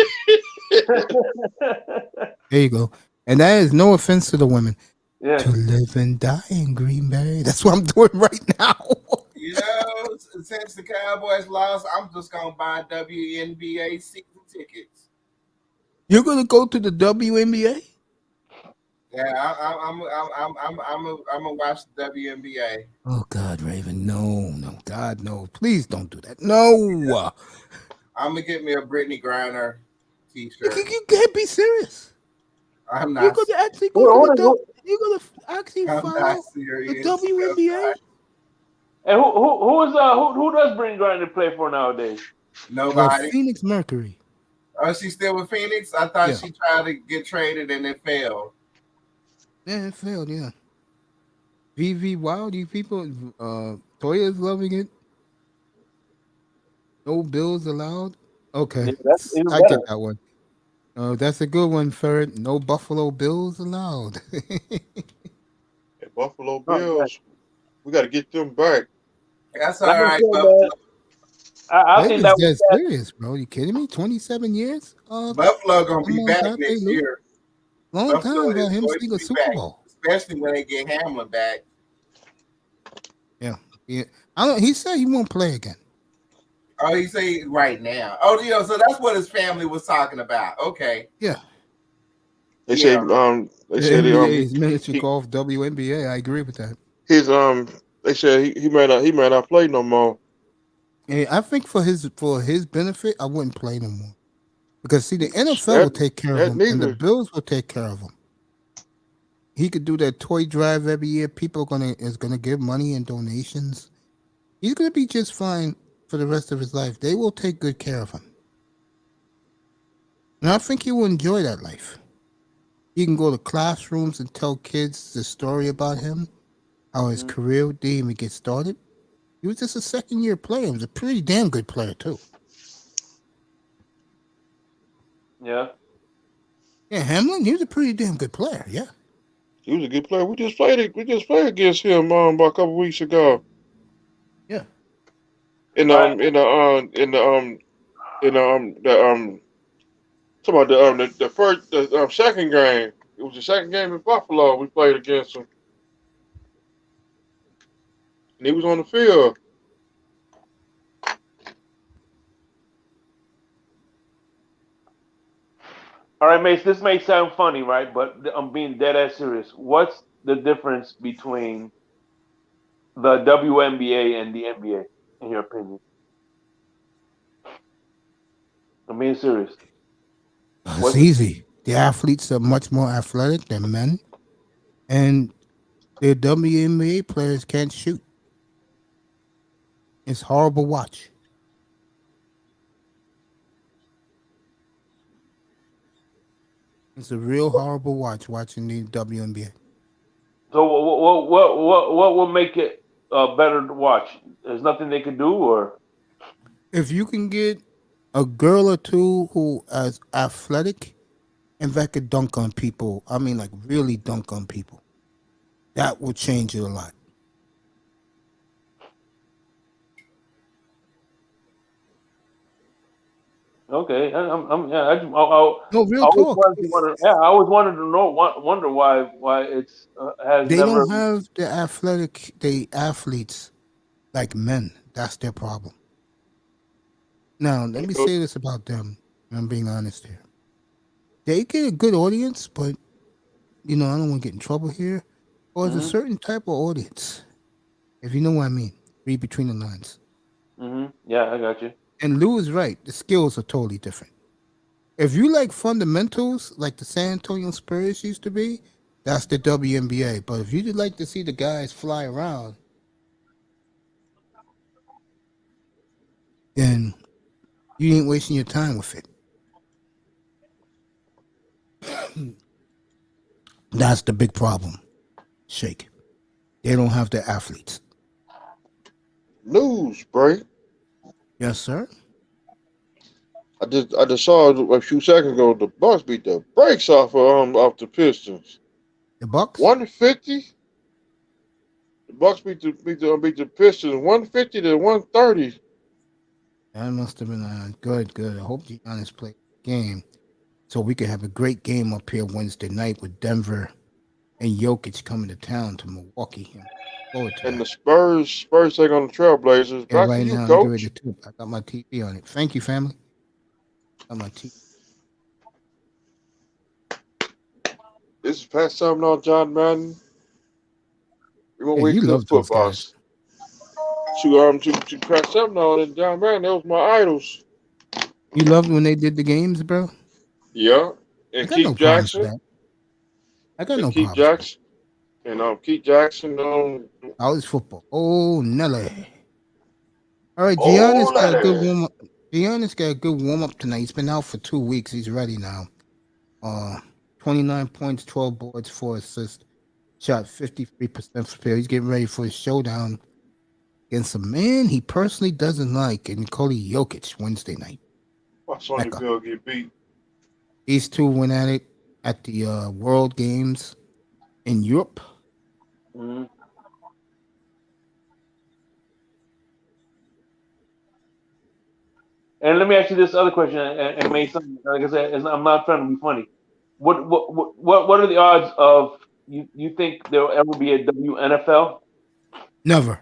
A: there you go. And that is no offense to the women.
D: Yeah.
A: To live and die in Green Bay. That's what I'm doing right now.
I: you know, since the Cowboys lost, I'm just gonna buy WNBA season tickets.
A: You're gonna go to the WNBA?
I: Yeah, I'm gonna watch the WNBA.
A: Oh God, Raven, no, God, no! Please don't do that. No,
I: I'm gonna get me a Brittany Griner
A: you
I: T-shirt.
A: can't be serious.
I: I'm
A: You're
I: not.
A: gonna actually go to the You're gonna actually
I: I'm
A: follow
I: not
A: the
I: serious.
A: WNBA?
D: And who does Brittany Griner play for nowadays?
A: The
I: Nobody.
A: Phoenix Mercury.
I: Oh, she's still with Phoenix? I thought
A: Yeah.
I: she tried to get traded and it failed.
A: Yeah, it failed. Yeah. VV Wild, you people. Toya's loving it. No bills allowed. Okay,
D: Yeah, that's even
A: I
D: better.
A: get that one. That's a good one, Ferret. No Buffalo Bills allowed.
G: And Buffalo
D: Oh,
G: Bills. We got to get them back.
I: That's
D: Like
I: all
D: I
I: right,
D: said,
I: Buffalo.
D: man, I think
A: Ravens
D: that was
A: dead serious, bro. You kidding me? 27 years?
I: Buffalo gonna be
A: Almost
I: back
A: half they
I: next
A: lose.
I: year.
A: Long
I: Buffalo
A: time about
I: is
A: him
I: going
A: seeing
I: to
A: a
I: be
A: Super
I: back,
A: Bowl.
I: especially when they get Hamlin back.
A: Yeah. I don't. He said he won't play again.
I: Oh, he say right now. Oh, so that's what his family was talking about. Okay.
A: Yeah.
G: They
I: Yeah.
G: say
A: The NBA is miniature golf WNBA. I agree with that.
G: they said he may not play no more.
A: And I think for his benefit, I wouldn't play no more. Because see, the NFL will take care of him, and the
G: neither.
A: Bills will take care of him. He could do that toy drive every year. People is gonna give money and donations. He's gonna be just fine for the rest of his life. They will take good care of him. And I think he will enjoy that life. He can go to classrooms and tell kids the story about him, how his career didn't even get started. He was just a second-year player. He was a pretty damn good player too.
D: Yeah.
A: Yeah, Hamlin, he was a pretty damn good player. Yeah.
G: He was a good player. We just played against him about a couple weeks ago.
A: Yeah.
G: In
D: Right.
G: the second game. It was the second game in Buffalo. We played against him, and he was on the field.
D: All right, Mace, this may sound funny, right? But I'm being dead ass serious. What's the difference between the WNBA and the NBA, in your opinion? I'm being serious.
A: It's easy. The athletes are much more athletic than men, and the WNBA players can't shoot. It's horrible watch. It's a real horrible watch watching the WNBA.
D: So what will make it better to watch? There's nothing they can do, or
A: If you can get a girl or two who is athletic and that could dunk on people, I mean, like really dunk on people, that will change it a lot.
D: okay? Yeah.
A: No,
D: I
A: real
D: always
A: talk.
D: wanted to wonder. Yeah, I always wanted to wonder why it's has
A: They
D: never.
A: don't have the athletes like men. That's their problem. Now, let me say this about them. I'm being honest here. They get a good audience, but I don't want to get in trouble here. Or it's a
D: Mhm.
A: certain type of audience, if you know what I mean. Read between the lines.
D: Mhm. Yeah, I got you.
A: And Lou is right. The skills are totally different. If you like fundamentals, like the San Antonio Spurs used to be, that's the WNBA. But if you'd like to see the guys fly around, then you ain't wasting your time with it. That's the big problem, Shake. They don't have the athletes.
G: News break.
A: Yes, sir.
G: I just saw a few seconds ago the Bucks beat the brakes off the Pistons.
A: The Bucks?
G: 150. The Bucks beat the Pistons 150 to 130.
A: That must have been good. I hope Giannis played the game so we could have a great game up here Wednesday night with Denver and Jokic coming to town to Milwaukee. I'm forward to
G: And
A: that.
G: the Spurs take on the Trailblazers.
A: Yeah,
G: Back to
A: right
G: you,
A: now, they get ready
G: coach.
A: to too. I got my TV on it. Thank you, family. Got my TV.
G: This is Pat Sumner, John Madden. We're gonna
A: Yeah,
G: wait
A: you
G: till
A: love those
G: football.
A: guys.
G: To Pat Sumner and John Madden, that was my idols.
A: You loved when they did the games, bro?
G: Yeah,
A: I
G: and
A: got no
G: Keith
A: problems with
G: Jackson,
A: that. I got
G: and
A: no
G: Keith
A: problems with
G: Jackson, and Keith Jackson.
A: college football. Oh, Nelly. All right,
G: Oh,
A: Giannis got a good
G: lady.
A: warm up. Giannis got a good warm up tonight. He's been out for 2 weeks. He's ready now. 29 points, 12 boards, 4 assists. Shot 53% for field. He's getting ready for his showdown against a man he personally doesn't like, and Nikola Jokic Wednesday night.
G: Watch Sonny
A: Mecca.
G: Bill get beat.
A: These two went at it at the World Games in Europe.
D: Mm-hmm. And let me ask you this other question, and Mason, like I said, I'm not trying to be funny. What are the odds of you think there will ever be a WNFL?
A: Never.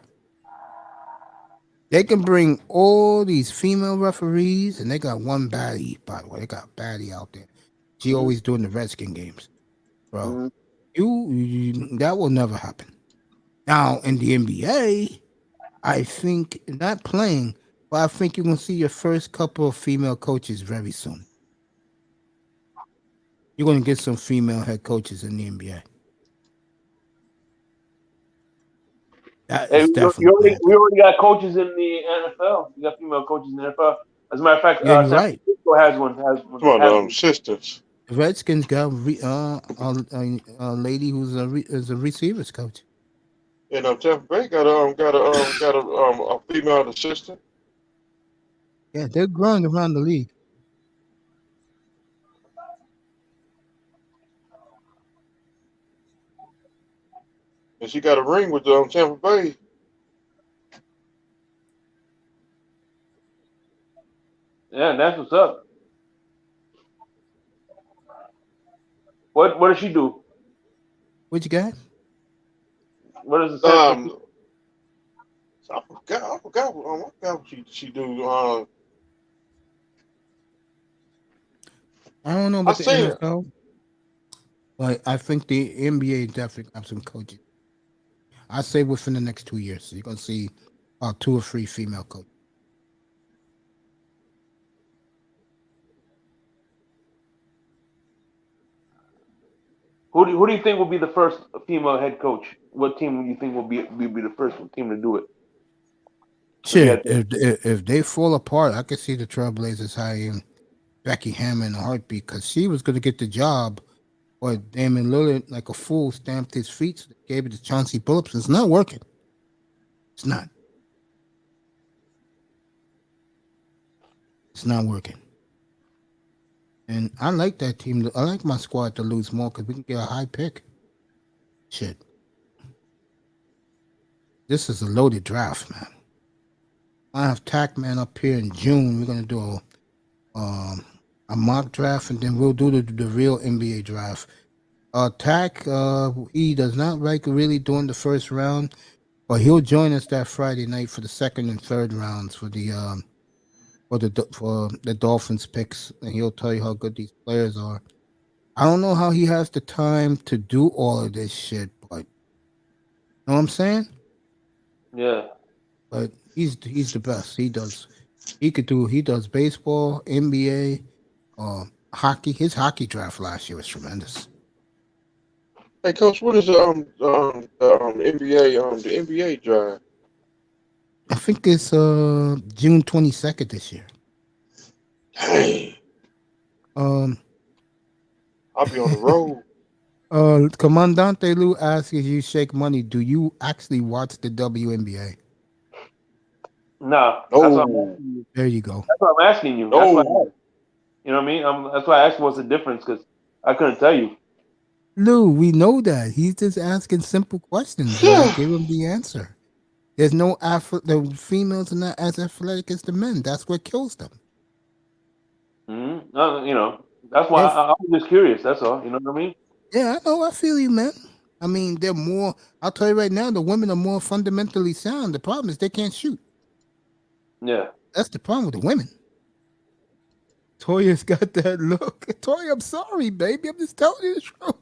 A: They can bring all these female referees, and they got one baddie, by the way. They got baddie out there. She
D: Mhm.
A: always doing the Redskin games. Bro,
D: Mhm.
A: you that will never happen. Now, in the NBA, I think, not playing, but I think you're going to see your first couple of female coaches very soon. You're going to get some female head coaches in the NBA. That
D: Hey,
A: is definitely
D: we already got coaches in the NFL. We got female coaches in the NFL. As a matter of fact,
A: Yeah, you're
D: San
A: right.
D: Francisco has one.
G: Come on,
D: Has one.
G: assistants.
A: The Redskins got a lady who's is a receivers coach.
G: And Tampa Bay got a female assistant.
A: Yeah, they're growing around the league.
G: And she got a ring with Tampa Bay.
D: Yeah, that's what's up. What does she do?
A: What you got?
D: What does the
G: I forgot what she do.
A: I don't know
G: I
A: about the
G: seen it.
A: NFL, but I think the NBA definitely got some coaches. I say within the next 2 years, you're gonna see 2 or 3 female coaches.
D: Who do you think will be the first female head coach? What team do you think will be the first team to do it?
A: Shit, if they fall apart, I could see the Trailblazers hiring Becky Hammond in a heartbeat because she was gonna get the job Or Damian Lillard, like a fool, stamped his feet, so they gave it to Chauncey Billups. It's not working. It's not. It's not working. And I like that team. I like my squad to lose more because we can get a high pick. Shit. This is a loaded draft, man. I have Tackman up here in June. We're gonna do a mock draft, and then we'll do the real NBA draft. Tack, he does not like really doing the first round, but he'll join us that Friday night for the second and third rounds for the Dolphins picks, and he'll tell you how good these players are. I don't know how he has the time to do all of this shit, but you know what I'm saying?
D: Yeah.
A: But he's the best. He does baseball, NBA, hockey. His hockey draft last year was tremendous.
G: Hey, Coach, what is the NBA drive?
A: I think it's June 22nd this year.
G: Dang, I'll be on the road.
A: Comandante Lou asks if you shake money, do you actually watch the WNBA?
D: No,
G: No.
D: that's what I'm asking you.
A: There you go.
D: That's what I'm asking you.
G: No.
D: That's what I asked. You know what I mean? That's why I asked what's the difference, because I couldn't tell you.
A: Lou, we know that. He's just asking simple questions. Bro. Give him the answer. There's no the females are not as athletic as the men. That's what kills them.
D: You know, that's why I was just curious. That's all. You know what I mean?
A: Yeah, I know. I feel you, man. I mean, they're more. I'll tell you right now, the women are more fundamentally sound. The problem is they can't shoot.
D: Yeah.
A: That's the problem with the women. Toya's got that look. Toya, I'm sorry, baby. I'm just telling you the truth.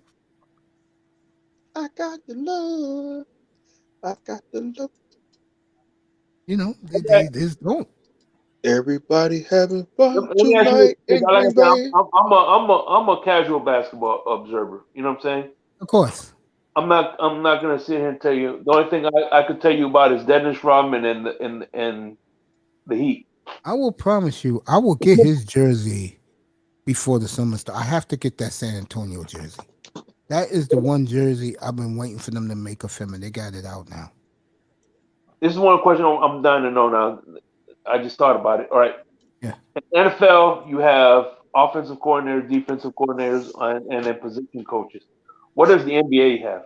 G: I got the love. I got the love.
A: You know, they just don't.
G: Everybody having fun
D: Let me ask
G: tonight
D: you,
G: in
D: like I
G: Green
D: said,
G: Bay.
D: I'm a casual basketball observer. You know what I'm saying?
A: Of course.
D: I'm not gonna sit here and tell you. The only thing I could tell you about is Dennis Rodman and the Heat.
A: I will promise you, I will get his jersey before the summer starts. I have to get that San Antonio jersey. That is the one jersey I've been waiting for them to make of him, and they got it out now.
D: This is one question I'm dying to know now. I just thought about it. All right.
A: Yeah.
D: In NFL, you have offensive coordinators, defensive coordinators, and then position coaches. What does the NBA have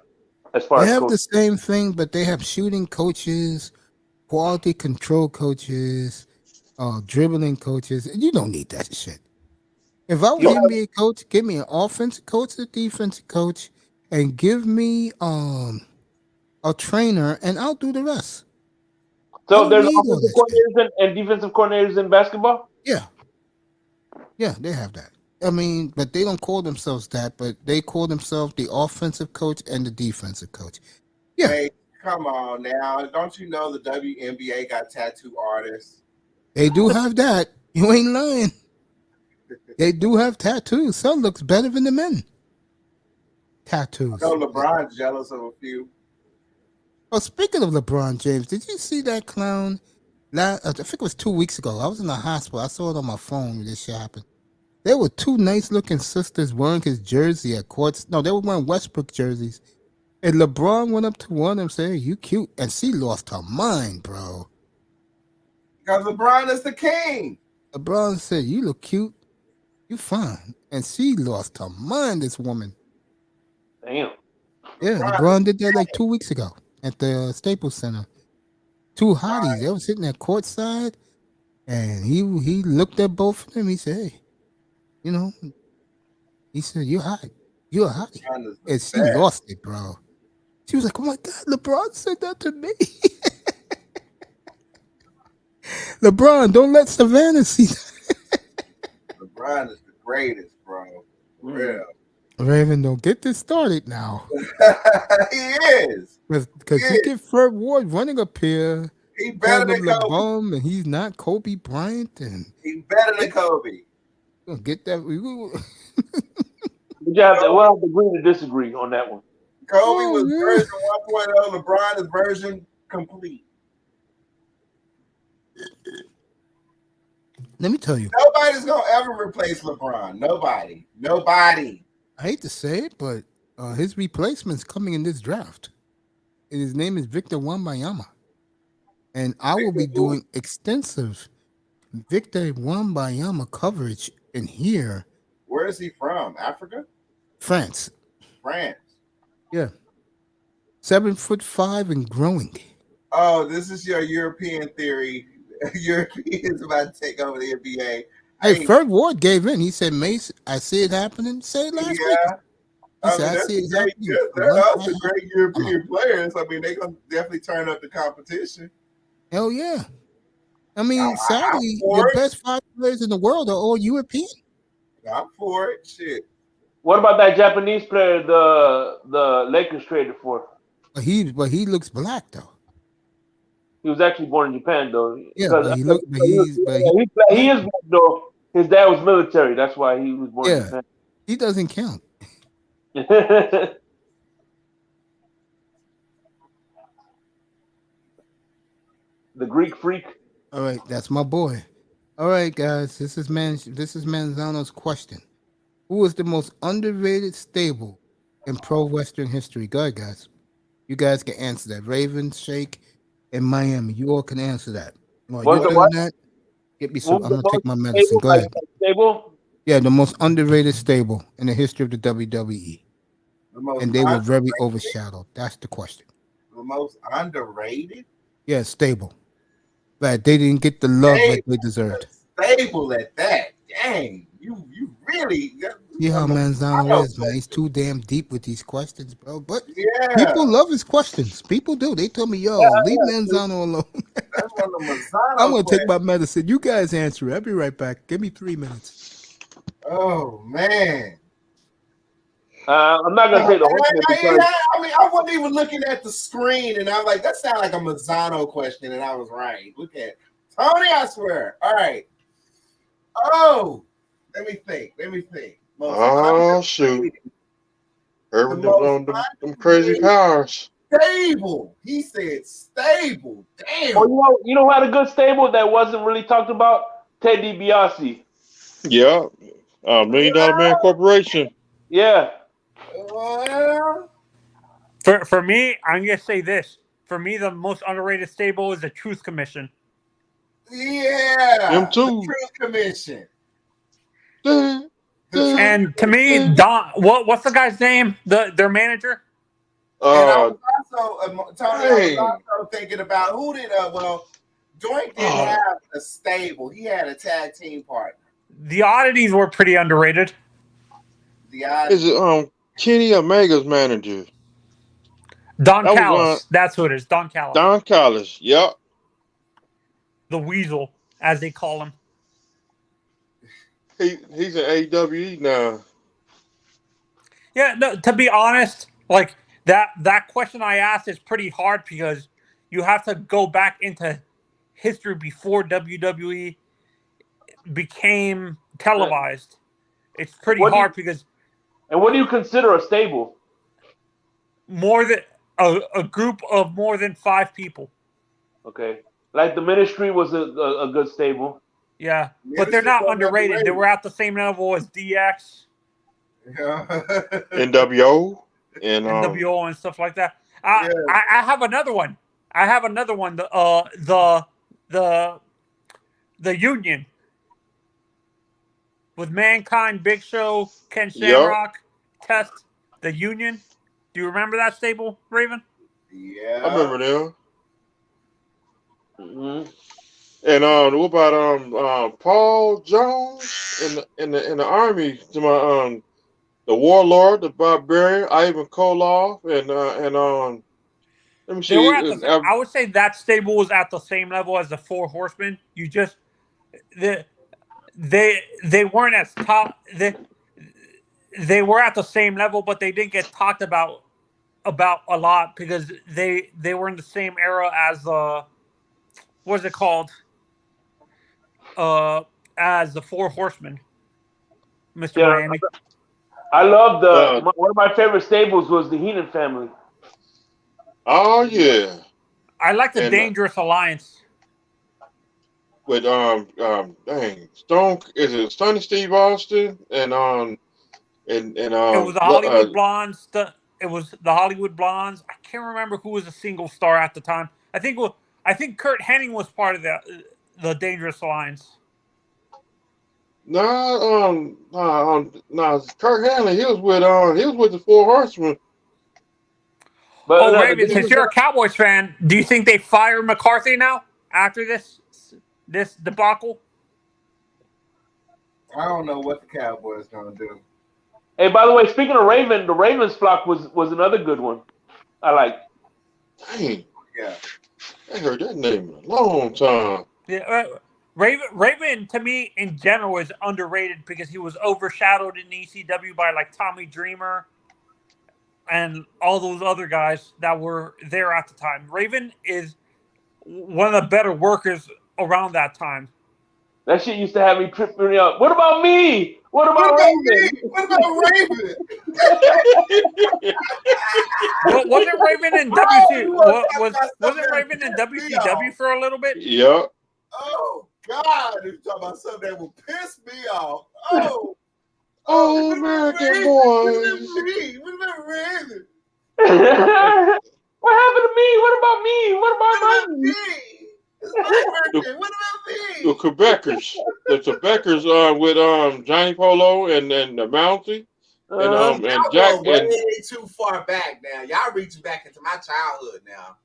D: as far
A: They
D: as
A: have
D: coaches?
A: the same thing, but they have shooting coaches, quality control coaches, dribbling coaches. You don't need that shit. If I was an NBA coach, give me an offensive coach, a defensive coach, and give me a trainer, and I'll do the rest.
D: So there's offensive coordinators and defensive coordinators in basketball?
A: Yeah. Yeah, they have that. I mean, but they don't call themselves that, but they call themselves the offensive coach and the defensive coach. Yeah.
I: Hey, come on now. Don't you know the WNBA got tattoo artists?
A: They do have that. You ain't lying. They do have tattoos. Some looks better than the men. Tattoos.
I: I know LeBron's jealous of a few.
A: Oh, speaking of LeBron James, did you see that clown? I think it was 2 weeks ago. I was in the hospital. I saw it on my phone when this shit happened. There were two nice-looking sisters wearing his jersey at courts. No, they were wearing Westbrook jerseys. And LeBron went up to one of them and said, hey, you cute. And she lost her mind, bro.
I: Because LeBron is the king.
A: LeBron said, you look cute. You fine. And she lost her mind, this woman.
D: Damn.
A: Yeah, LeBron did that like 2 weeks ago at the Staples Center. Two hotties. They were sitting at courtside, and he looked at both of them. He said, hey, you know, he said, you're hot. You're a hottie. And she lost it, bro. She was like, oh my God, LeBron said that to me. LeBron, don't let Savannah see that.
I: LeBron is the greatest, bro. For real.
A: Raven, don't get this started now.
I: He is.
A: Because you get Fred Ward running up here.
I: He better than Kobe.
A: LeBron, and he's not Kobe Bryant. And
I: he's better than Kobe.
A: Get that.
D: We'll have to agree to disagree on that one.
I: Kobe was version 1.0. LeBron is version complete.
A: Let me tell you.
I: Nobody's going to ever replace LeBron. Nobody.
A: I hate to say it, but his replacement's coming in this draft. And his name is Victor Wembanyama. And I will be doing extensive Victor Wembanyama coverage in here,
I: Where is he from? Africa?
A: France.
I: France.
A: Yeah. 7'5" and growing.
I: Oh, this is your European theory. Europeans about to take over the NBA.
A: Hey, Fred Ward gave in. He said, Mace, I see it happening. Say it last week. He said, I see it happening.
I: They're also great European players. I mean, they're going to definitely turn up the competition.
A: Hell yeah. I mean, sadly, your best 5 players in the world are all European.
I: I'm for it. Shit.
D: What about that Japanese player the Lakers traded for?
A: But he looks black though.
D: He was actually born in Japan though.
A: Yeah, but he looked. But he
D: is black though. His dad was military. That's why he was born in Japan.
A: He doesn't count.
D: The Greek freak.
A: All right, that's my boy. All right, guys, this is Manzano's question. Who is the most underrated stable in pro Western history? Go ahead, guys. You guys can answer that. Ravens, Shake, and Miami. You all can answer that. While you're doing that, get me some. I'm gonna take my medicine. Go ahead.
D: Stable?
A: Yeah, the most underrated stable in the history of the WWE. And they were very overshadowed. That's the question.
I: The most underrated?
A: Yeah, stable. But they didn't get the love that they deserved.
I: Stable at that. Dang. You really.
A: See how Manzano is, man. He's too damn deep with these questions, bro. But people love his questions. People do. They told me, leave Manzano alone.
I: That's one of Manzano.
A: I'm going to take my medicine. You guys answer it. I'll be right back. Give me 3 minutes.
I: Oh, man.
D: I'm not going to say the whole thing because...
I: I mean, I wasn't even looking at the screen, and I'm like, that sounded like a Manzano question, and I was right. Look at Tony, I swear. All right. Oh, let me think.
G: Shoot. Irvin on them crazy powers.
I: Stable. He said stable. Damn.
D: Well, you know who had a good stable that wasn't really talked about? Ted DiBiase.
G: Yeah. $1 Million Man Corporation.
D: Yeah.
C: For me, I'm gonna say this. For me, the most underrated stable is the Truth Commission.
I: Yeah.
G: Them too.
I: The Truth Commission.
C: And to me, what's the guy's name? Their manager?
I: I was also thinking about who did Doink didn't have a stable. He had a tag team partner.
C: The Oddities were pretty underrated.
G: Is it Kenny Omega's manager?
C: Don Callis. That's who it is. Don Callis.
G: Don Callis. Yep.
C: The Weasel, as they call him.
G: He's an AEW now.
C: Yeah, no, to be honest, like that question I asked is pretty hard because you have to go back into history before WWE became televised. It's pretty hard because.
D: And what do you consider a stable?
C: More than a group of more than 5 people.
D: Okay, like the Ministry was a good stable.
C: Yeah, but they're not underrated. They were at the same level as DX,
G: NWO, and
C: NWO and stuff like that. I have another one. The Union with Mankind, Big Show, Ken Shamrock, Test. The Union. Do you remember that stable, Raven?
I: Yeah,
G: I remember them.
D: Mm-hmm.
G: And what about Paul Jones in the army? To my the Warlord, the Barbarian, Ivan Koloff, and let me see.
C: I would say that stable was at the same level as the 4 Horsemen. You just they weren't as top. They were at the same level, but they didn't get talked about a lot because they were in the same era as what's it called? As the 4 Horsemen, Mr. Miami.
D: I love one of my favorite stables was the Heenan family.
G: Oh yeah.
C: I like the Dangerous Alliance.
G: With Stone, is it Sonny Steve Austin and and
C: It was the Hollywood Blondes. It was the Hollywood Blondes. I can't remember who was a single star at the time. I think Kurt Hennig was part of the Dangerous Alliance.
G: No, Kurt Hennig, he was with the Four Horsemen.
D: But
C: Raven, since you're a Cowboys fan, do you think they fire McCarthy now after this debacle?
I: I don't know what the Cowboys gonna do.
D: Hey, by the way, speaking of Raven, the Ravens flock was another good one. I like.
G: Dang,
I: Yeah.
G: I heard that name in a long time.
C: Yeah, Raven to me in general is underrated because he was overshadowed in ECW by like Tommy Dreamer and all those other guys that were there at the time. Raven is one of the better workers around that time.
D: That shit used to have me tripping up. What about me? What about Raven?
I: What about Raven?
C: Wasn't Raven in wasn't Raven in WCW for a little bit?
G: Yeah.
I: Oh God! You talking about something that will piss me off?
G: Oh, American boys.
I: What about Raven?
D: What happened to me? What about me? What about me?
I: It's my birthday. What about me?
G: The Quebecers. The Quebecers with Johnny Polo and the Mountie. And Jack
I: way
G: and
I: too far back now. Y'all reaching back into my childhood now.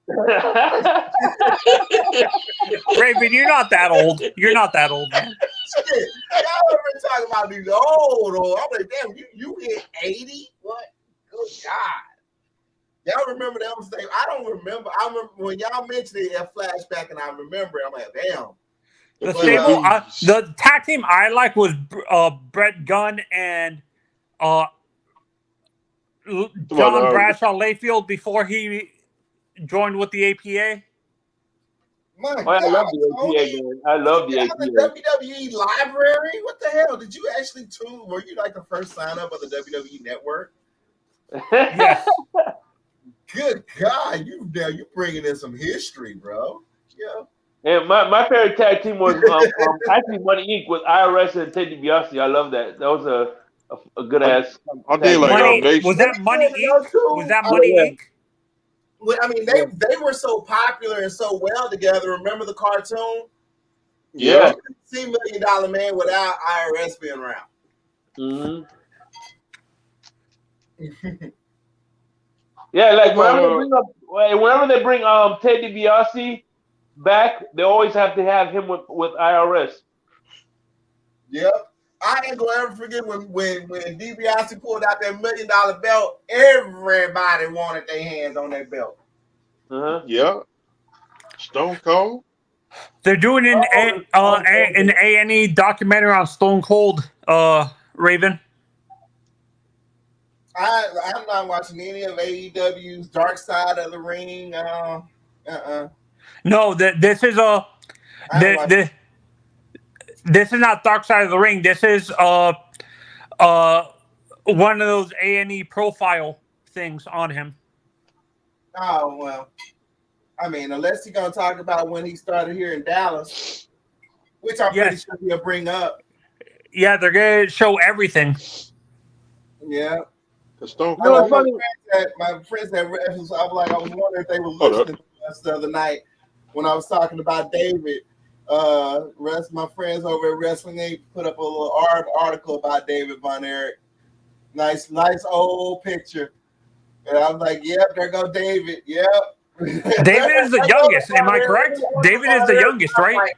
C: Raven, you're not that old. You're not that old, man.
I: Shit. Y'all ever talking about these old? I'm like, damn, you hit 80? What? Good God. Y'all remember that? I don't remember. I remember when y'all mentioned it, a flashback, and I remember it. I'm like, damn.
C: The tag team I like was Brett Gunn and John Bradshaw Layfield before he joined with the APA.
I: My God,
D: I love the APA, man. I love the APA.
I: The WWE library? What the hell? Did you actually tune? Were you like the first sign up of the WWE network?
C: Yes.
I: Good God, you bringing in some history, bro. Yeah.
D: And my favorite tag team was actually Money Inc. with IRS and Ted DiBiase. I love that. That was a good ass.
G: I did like
C: was that Money Inc? Was that Money Inc?
I: Well, I mean, they were so popular and so well together. Remember the cartoon?
G: Yeah.
I: You couldn't see $1 Million Man without IRS being around.
D: Mm-hmm. Yeah, like whenever they bring Ted DiBiase back, they always have to have him with IRS.
I: Yep. I ain't gonna ever forget when DiBiase pulled out that $1 Million belt, everybody wanted their hands on that belt.
G: Yeah. Stone Cold.
C: They're doing an A&E documentary on Stone Cold, Raven.
I: I'm not watching any of AEW's Dark Side of the Ring.
C: No, this is this is not Dark Side of the Ring. This is one of those A&E profile things on him.
I: Oh well, I mean, unless you're gonna talk about when he started here in Dallas, which I'm pretty sure he'll bring up. Yeah,
C: they're gonna show everything.
I: Yeah.
G: Stone
I: Cold. My friends that I was wondering if they were listening to us the other night when I was talking about David. My friends over at Wrestling Inc. put up a little article about David Von Erich. Nice old picture. And I was like, yep, there goes David. Yep.
C: David is the youngest. Am I correct? David is the youngest, right?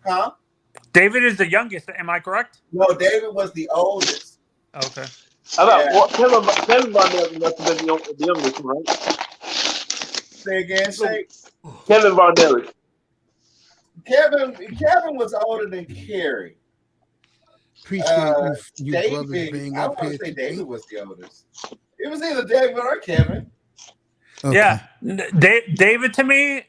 I: Huh?
C: David is the youngest. Am I correct?
I: No, David was the oldest.
C: Okay.
D: Kevin Von Erich must have been the youngest, right?
I: Say again, Shake.
D: Kevin Von Erich.
I: Kevin was older than Kerry.
A: Appreciate you
I: David,
A: brothers being
I: I
A: up
I: want
A: here.
I: to say David was the oldest. It was either David or Kevin.
A: Okay.
C: Yeah, David. To me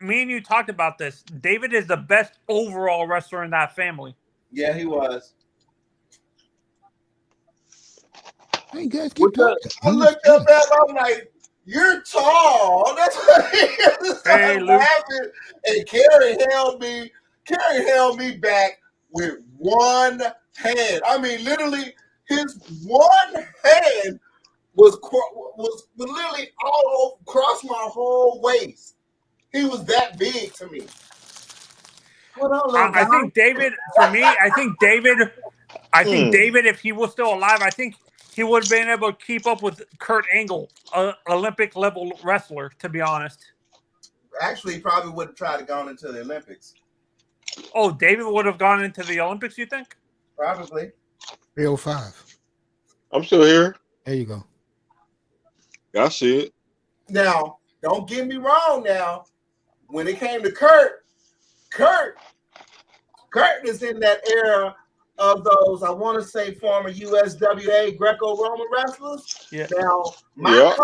C: and you talked about this. David is the best overall wrestler in that family.
I: Yeah, he was.
A: Hey guys, keep talking.
I: I looked up at him. I'm like, "You're tall." That's what he is.
C: Hey, Luke.
I: And Kerry held me back with one hand. I mean, literally, His one hand was literally all over, across my whole waist. He was that big to me. What up, little
C: I
I: guy?
C: think David, for me, I think David, if he was still alive, I think he would have been able to keep up with Kurt Angle, an Olympic level wrestler, to be honest.
I: Actually, he probably would have tried to go into the Olympics.
C: Oh, David would have gone into the Olympics, you think?
I: Probably.
A: 305.
G: I'm still here.
A: There you go.
G: I see it.
I: Now, don't get me wrong now. When it came to Kurt is in that era of those, I want to say, former USWA Greco-Roman wrestlers.
C: Yeah.
I: Now, my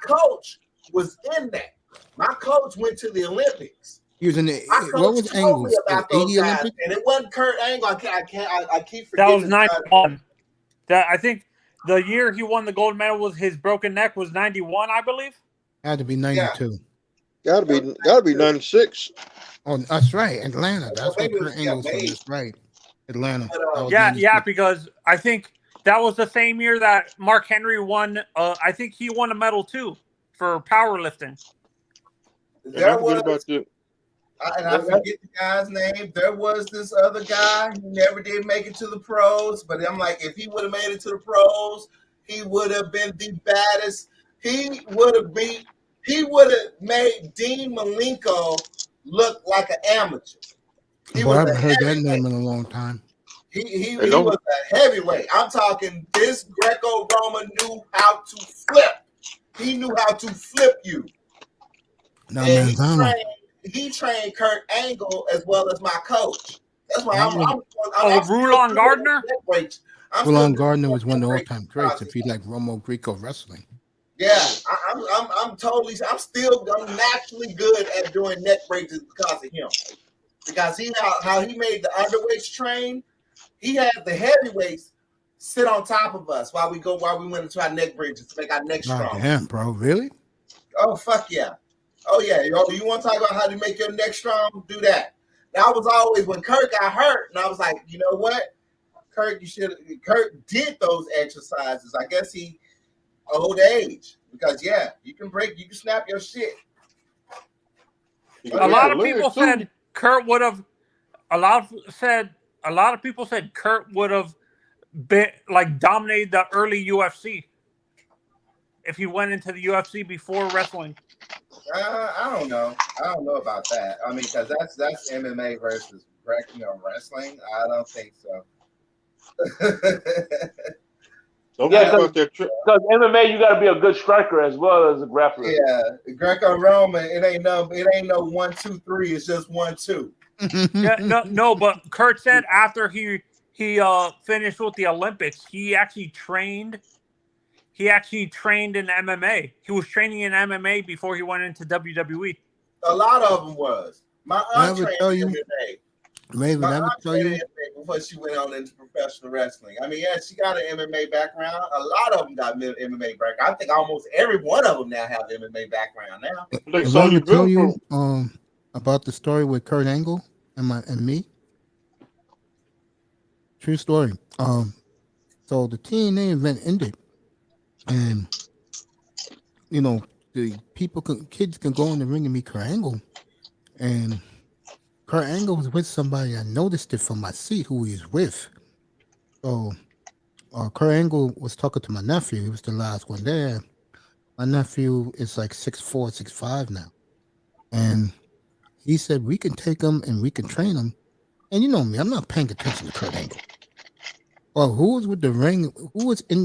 I: coach was in that. My coach went to the Olympics.
A: He was in the.
I: My coach
A: What was
I: told me
A: Angle's?
I: about
A: The
I: those
A: 80
I: guys,
A: Olympics?
I: and it wasn't Kurt Angle. I keep
C: That
I: forgetting.
C: was 91. That I think the year he won the gold medal was his broken neck was 91, I believe.
A: Had to be 92.
G: Gotta be 96.
A: Oh, that's right. Atlanta. That's
I: maybe
A: what
I: it
A: Kurt
I: was-
A: Angle was
I: yeah,
A: from.
I: maybe.
A: That's right. Atlanta.
I: But,
A: That was
C: Yeah,
A: 96.
C: because I think that was the same year that Mark Henry won. I think he won a medal too for powerlifting.
I: There was,
G: about the,
I: I forget the guy's name. There was this other guy who never did make it to the pros, but I'm like, if he would have made it to the pros, he would have been the baddest. He would have made Dean Malenko look like an amateur.
A: Boy, I haven't heard that name in a long time.
I: He was a heavyweight. I'm talking this Greco-Roman knew how to flip. He knew how to flip you.
A: No,
I: And
A: man,
I: he trained Kurt Angle as well as my coach. That's why
C: Rulon Gardner?
A: Rulon Gardner was one of the all-time greats if you like Romo Greco wrestling.
I: Yeah, I'm naturally good at doing neck breaks because of him. Because how he made the underweights train, he had the heavyweights sit on top of us while we went into our neck bridges to make our neck strong.
A: Damn, bro, really?
I: Oh, fuck yeah. Oh, yeah. You want to talk about how to make your neck strong? Do that. That was always when Kurt got hurt, and I was like, you know what? Kurt did those exercises. I guess he old age. Because, yeah, you can snap your shit.
C: A lot of people said Kurt would have. A lot of people said Kurt would have been like dominated the early UFC if he went into the UFC before wrestling.
I: I don't know. I don't know about that. I mean, because that's MMA versus wrestling. I don't think so.
D: Because MMA, you got to be a good striker as well as a grappler.
I: Yeah, Greco-Roman, it ain't no 1, 2, 3. It's just 1, 2.
C: Yeah, no. But Kurt said after he finished with the Olympics, he actually trained. He actually trained in MMA. He was training in MMA before he went into WWE.
I: A lot of them was. My aunt trained in MMA.
A: Raven, I would tell you
I: before she went on into professional wrestling. I mean, yeah, she got an MMA background. A lot of them got MMA background. I think almost every one of them now have MMA background now.
A: If I would tell you about the story with Kurt Angle and me. True story. So the TNA event ended, and the kids can go in the ring and meet Kurt Angle, and Kurt Angle was with somebody. I noticed it from my seat who he was with. So Kurt Angle was talking to my nephew. He was the last one there. My nephew is like 6'4", 6'5" now. And he said, we can take him and we can train him. And you know me, I'm not paying attention to Kurt Angle. Well, who was in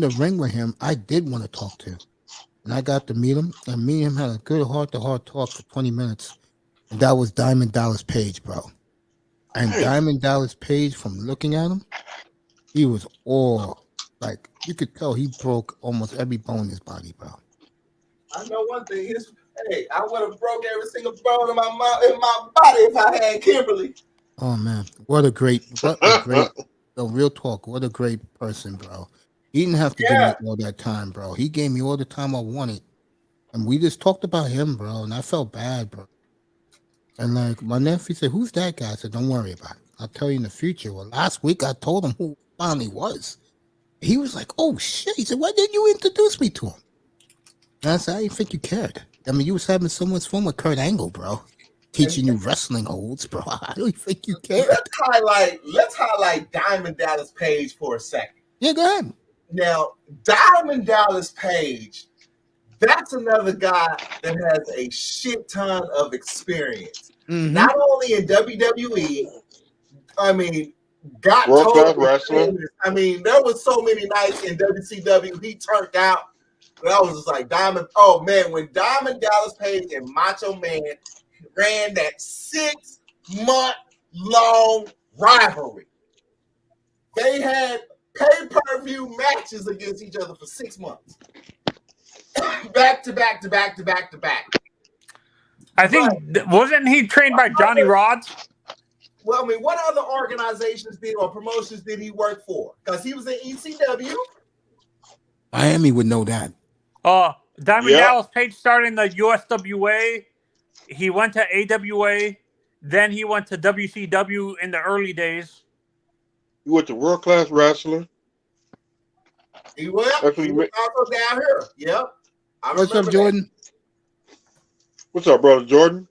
A: the ring with him, I did want to talk to. And I got to meet him. And me and him had a good heart-to-heart talk for 20 minutes. And that was Diamond Dallas Page, bro. And Diamond Dallas Page, from looking at him, he was all, like, you could tell he broke almost every bone in his body, bro.
I: I know one thing. I would have broke every single bone in my body if I had Kimberly.
A: Oh, man. Real talk. What a great person, bro. He didn't have to give me all that time, bro. He gave me all the time I wanted. And we just talked about him, bro. And I felt bad, bro. And like my nephew said, who's that guy? I said, don't worry about it. I'll tell you in the future. Well, last week I told him who finally was. He was like, "Oh shit!" He said, "Why didn't you introduce me to him?" And I said, "I didn't think you cared. I mean, you was having so much fun with Kurt Angle, bro, teaching you wrestling holds, bro. I don't think you cared."
I: Let's highlight Diamond Dallas Page for a second.
A: Yeah, go ahead.
I: Now, Diamond Dallas Page, that's another guy that has a shit ton of experience.
A: Mhm.
I: Not only in WWE, I mean, got
G: World class
I: totally
G: wrestler.
I: famous. I mean, there was so many nights in WCW he turned out. But I was just like, Diamond. Oh man, when Diamond Dallas Page and Macho Man ran that 6-month-long rivalry, they had pay-per-view matches against each other for 6 months, back to back to back to back to back.
C: I think wasn't he trained by Johnny Rods?
I: Well, I mean, what other organizations or promotions did he work for? Because he was in ECW.
A: Miami would know that.
C: Diamond Dallas Page started in the USWA. He went to AWA. Then he went to WCW in the early days.
G: He went to World Class Wrestler.
I: He was also down here. Yep.
A: What's up, Jordan?
G: What's up, brother Jordan?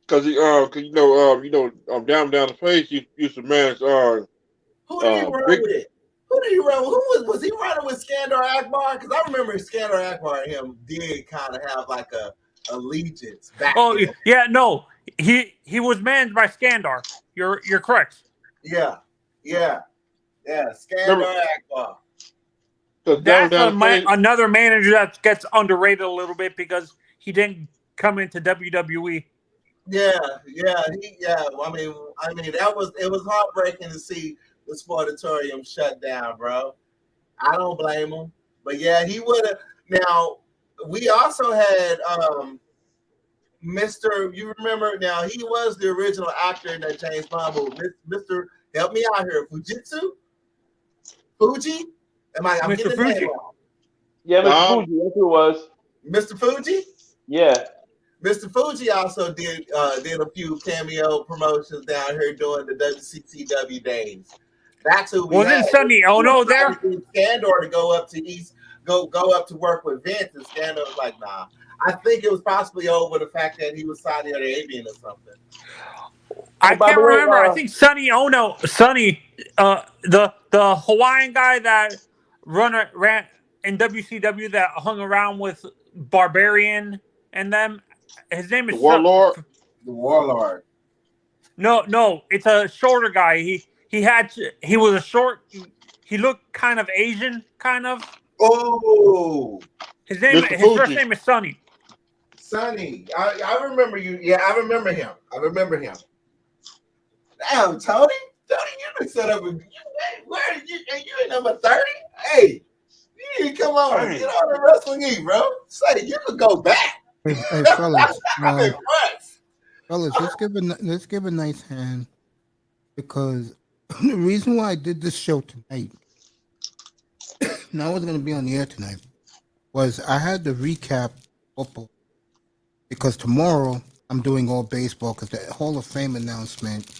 G: Because Diamond Dallas Page used to manage.
I: Who did he run with? Who did he run with? Was he running with Skandar Akbar? Because I remember Skandar Akbar and him did kind of have like a allegiance back.
C: Oh yeah, no, he was managed by Skandar. You're correct.
I: Yeah. Skandar Akbar.
C: That's another manager that gets underrated a little bit because he didn't come into WWE.
I: Yeah. I mean, it was heartbreaking to see the Sportatorium shut down, bro. I don't blame him, but yeah, he would have. Now we also had Mr. You remember? Now he was the original actor in that James Bond movie. Mr. Help me out here, Fuji. I'm
C: Mr.
I: getting the
C: Fuji.
I: name wrong.
D: Yeah, Mr. Fuji. That's who it was.
I: Mr. Fuji.
D: Yeah.
I: Mr. Fuji also did a few cameo promotions down here during the WCCW days. That's who we
C: wasn't
I: had.
C: Sonny Ono there?
I: Skandar to go up to work with Vince, and Skandar was like, nah. I think it was possibly over the fact that he was Saudi Arabian or something.
C: I can't remember. I think Sonny Ono, the Hawaiian guy that ran in WCW that hung around with Barbarian and them. His name is
G: the Warlord.
I: The Warlord.
C: No, it's a shorter guy. He was a short. He looked kind of Asian, kind of.
I: Oh,
C: his first name is Sonny.
I: Sonny, I remember you. Yeah, I remember him. Damn, Tony, you been set up. Where are you in number 30? Hey, you need to come on. Get on the Wrestling Eve, bro. Say you could go back.
A: Hey, fellas, let's give a nice hand, because the reason why I did this show tonight, and I wasn't going to be on the air tonight, was I had to recap football, because tomorrow I'm doing all baseball, because the Hall of Fame announcement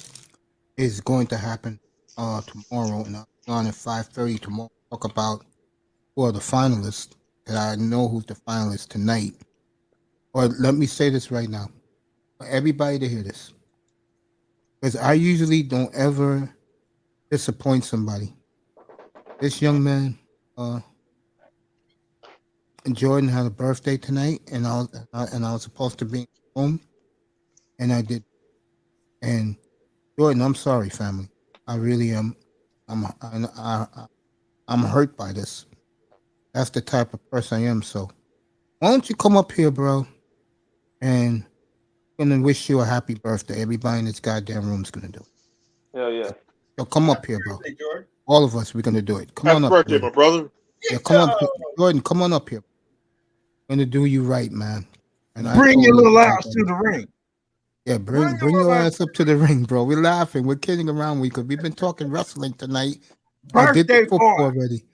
A: is going to happen tomorrow, and I'm on at 5:30 tomorrow. Talk about who are the finalists, and I know who's the finalists tonight. Or let me say this right now, for everybody to hear this, because I usually don't ever disappoint somebody. This young man, Jordan, had a birthday tonight, and I was supposed to be home, and I did. And Jordan, I'm sorry, family. I really am. I'm hurt by this. That's the type of person I am. So why don't you come up here, bro? And I'm gonna wish you a happy birthday. Everybody in this goddamn room is gonna do it.
D: Hell yeah.
A: So come up here, bro. All of us, we're gonna do it. Come on up.
G: Happy birthday, my brother.
A: Yeah, come on, Jordan. Come on up here. I'm gonna do you right, man. And
K: bring your little ass to the ring.
A: Yeah, bring your ass up to the ring, bro. We're laughing. We're kidding around because we've been talking wrestling tonight. I did the football already.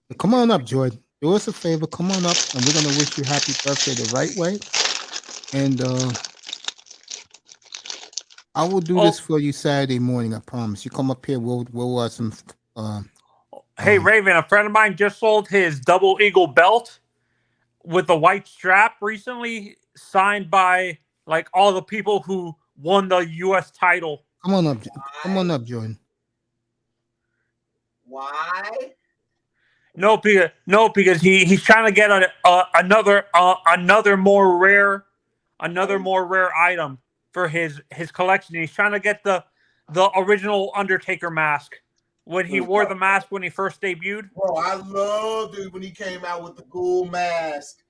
A: So come on up, Jordan. Do us a favor. Come on up, and we're gonna wish you happy birthday the right way. And I will do this for you Saturday morning. I promise. You come up here. We'll watch some.
C: Hey, Raven, a friend of mine just sold his double eagle belt with the white strap recently, signed by like all the people who won the U.S. title.
A: Come on up, Jordan.
I: Why?
C: No, because he's trying to get another more rare item for his collection. He's trying to get the original Undertaker mask when he wore the mask when he first debuted.
I: Bro, I loved it when he came out with the cool mask.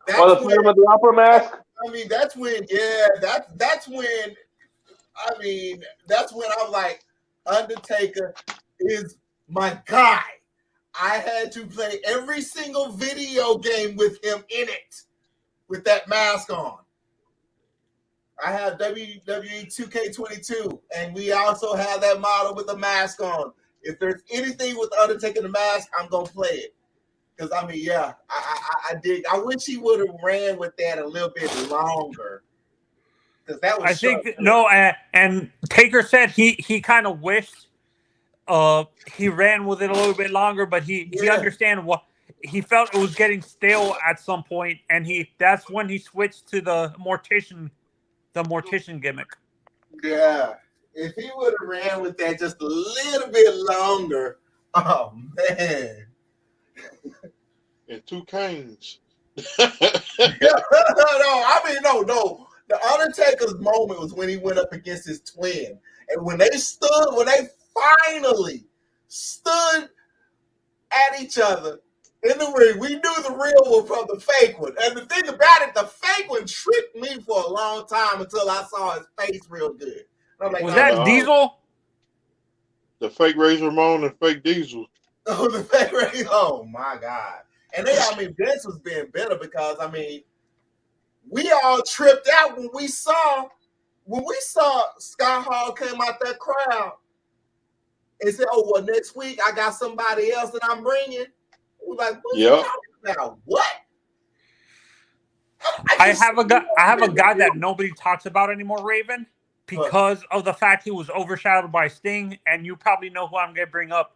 D: The Phantom of the Opera mask.
I: I mean, that's when I'm like, Undertaker is my guy. I had to play every single video game with him in it, with that mask on. I have WWE 2K22, and we also have that model with the mask on. If there's anything with Undertaker the mask, I'm gonna play it. Because I mean, yeah, I dig. I wish he would have ran with that a little bit longer. Because that was.
C: I think and Taker said he kind of wished he ran with it a little bit longer, but he understand what he felt it was getting stale at some point, and that's when he switched to the mortician gimmick.
I: Yeah, if he would have ran with that just a little bit longer, oh man.
G: And 2 canes.
I: No. The Undertaker's moment was when he went up against his twin, and when they finally stood at each other in the ring, we knew the real one from the fake one. And the thing about it, the fake one tricked me for a long time until I saw his face real good. I'm like,
C: was that Diesel?
G: The fake Razor Ramon and fake Diesel.
I: Oh, the fake Razor. Oh my God. And Vince was being better because we all tripped out when we saw Scott Hall came out that crowd and said, "Oh well, next week I got somebody else that I'm bringing." We're like, "What you talking about? What?"
C: I have a guy that nobody talks about anymore, Raven, because of the fact he was overshadowed by Sting, and you probably know who I'm going to bring up,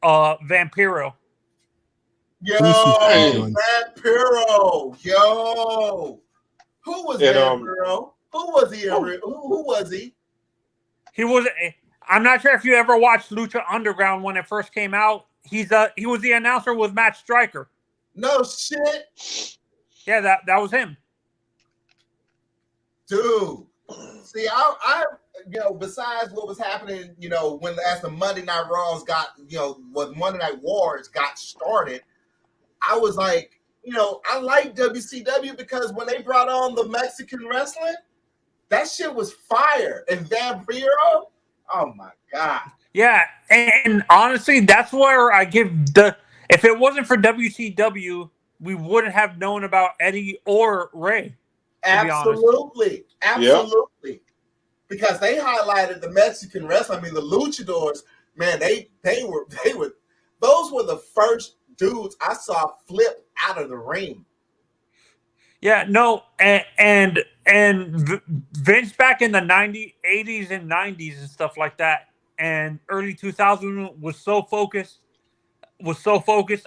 C: Vampiro.
I: Yo, Vampiro. Yo. Who was Vampiro? Who was he? Who was he?
C: He was. I'm not sure if you ever watched Lucha Underground when it first came out. He was the announcer with Matt Stryker.
I: No shit.
C: Yeah, that was him.
I: Dude. See, I besides what was happening, when as the Monday Night Raws got, when Monday Night Wars got started, I was like, I like WCW because when they brought on the Mexican wrestling, that shit was fire. And Vampiro, oh my God.
C: Yeah, and honestly, that's where I give if it wasn't for WCW, we wouldn't have known about Eddie or Ray.
I: Absolutely. Absolutely. Yep. Because they highlighted the Mexican wrestling. The luchadors, man, they were those were the first dudes I saw flip out of the ring.
C: Yeah, no, and Vince back in the 80s and 90s and stuff like that, and early 2000 was so focused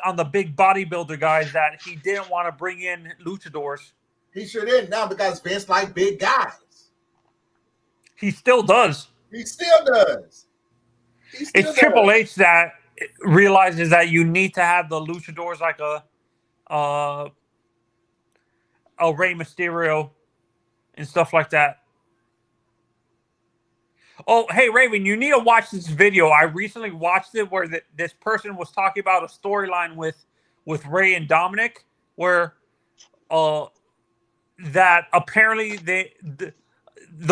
C: on the big bodybuilder guys that he didn't want to bring in luchadors.
I: He sure didn't now because Vince liked big guys.
C: He still does.
I: It's
C: Triple H that realizes that you need to have the luchadors like a Rey Mysterio and stuff like that. Oh, hey, Raven, you need to watch this video. I recently watched it where this person was talking about a storyline with Ray and Dominic where that apparently the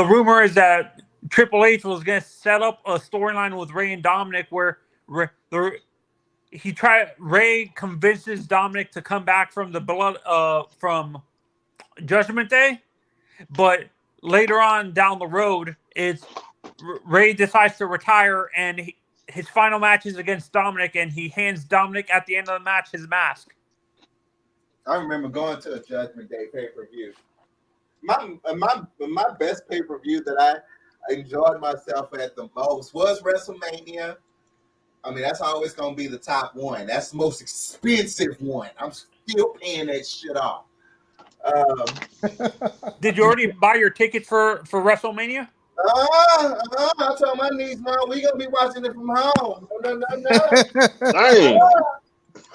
C: rumor is that Triple H was going to set up a storyline with Ray and Dominic where Ray convinces Dominic to come back from the blood from Judgment Day, but later on down the road, Ray decides to retire, and his final match is against Dominic, and he hands Dominic at the end of the match his mask.
I: I remember going to a Judgment Day pay-per-view. My best pay-per-view that I enjoyed myself at the most was WrestleMania, I mean, that's always gonna be the top one. That's the most expensive one. I'm still paying that shit off.
C: Did you already buy your tickets for WrestleMania?
I: I told my niece, "Mom, we gonna be watching it from home." No.
G: Dang.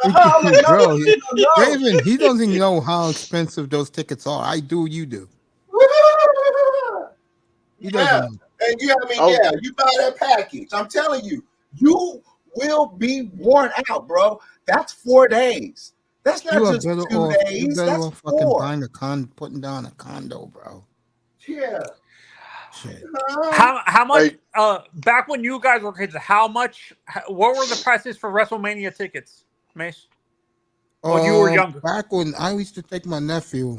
I: I'm like, no,
A: Bro,
I: no.
A: Raven, he doesn't even know how expensive those tickets are. I do, you do. He doesn't
I: Yeah,
A: know.
I: and you know what I mean? Yeah, you buy that package. I'm telling you, you will be worn out, bro. That's 4 days. That's not
A: You are
I: just
A: better
I: 2
A: off. You
I: days.
A: better
I: That's
A: off fucking
I: 4.
A: buying putting down a condo, bro.
I: Yeah.
A: Shit.
C: How much?
G: Hey,
C: Back when you guys were kids, how much? What were the prices for WrestleMania tickets, Mace? When you were younger?
A: Back when I used to take my nephew,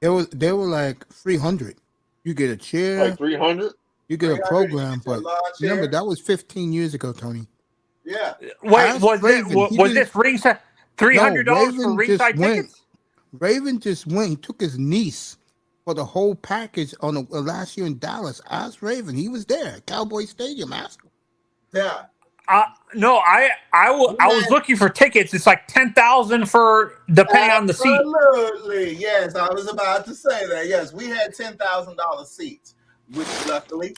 A: they were like 300. You get a chair,
G: like 300.
A: you get a
I: 300,
A: program,
I: you get your
A: but
I: lawn
A: remember
I: chair.
A: that was 15 years ago, Tony.
I: Yeah.
C: Wait,
A: Ask
C: was
A: Raven. He
C: was
A: didn't-
C: this ringside $300 for
A: Raven just
C: ringside
A: went.
C: tickets?
A: Raven just went. He took his niece for the whole package on the last year in Dallas. Ask Raven. He was there at Cowboy Stadium. Ask him.
I: Yeah.
C: No, I was looking for tickets. It's like 10,000 for depending on the seat.
I: Absolutely. Yes, I was about to say that. Yes, we had $10,000 seats, which luckily,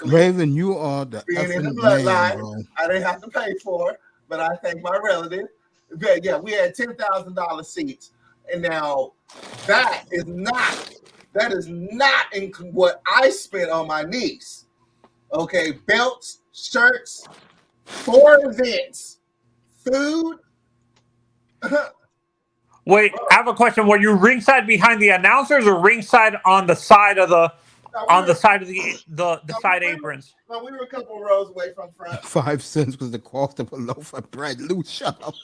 A: Raven, you are the
I: being in the
A: effing
I: bloodline,
A: man, bro.
I: I didn't have to pay for it, but I thank my relative. But yeah, we had $10,000 seats, and now that is not in what I spent on my niece. Okay, belts, shirts, 4 events, food.
C: Wait, I have a question. Were you ringside behind the announcers or ringside on the side of the side of the side aprons?
I: No, we were a couple of rows away from front.
A: 5 cents was the cost of a loaf of bread. Loose, shut up.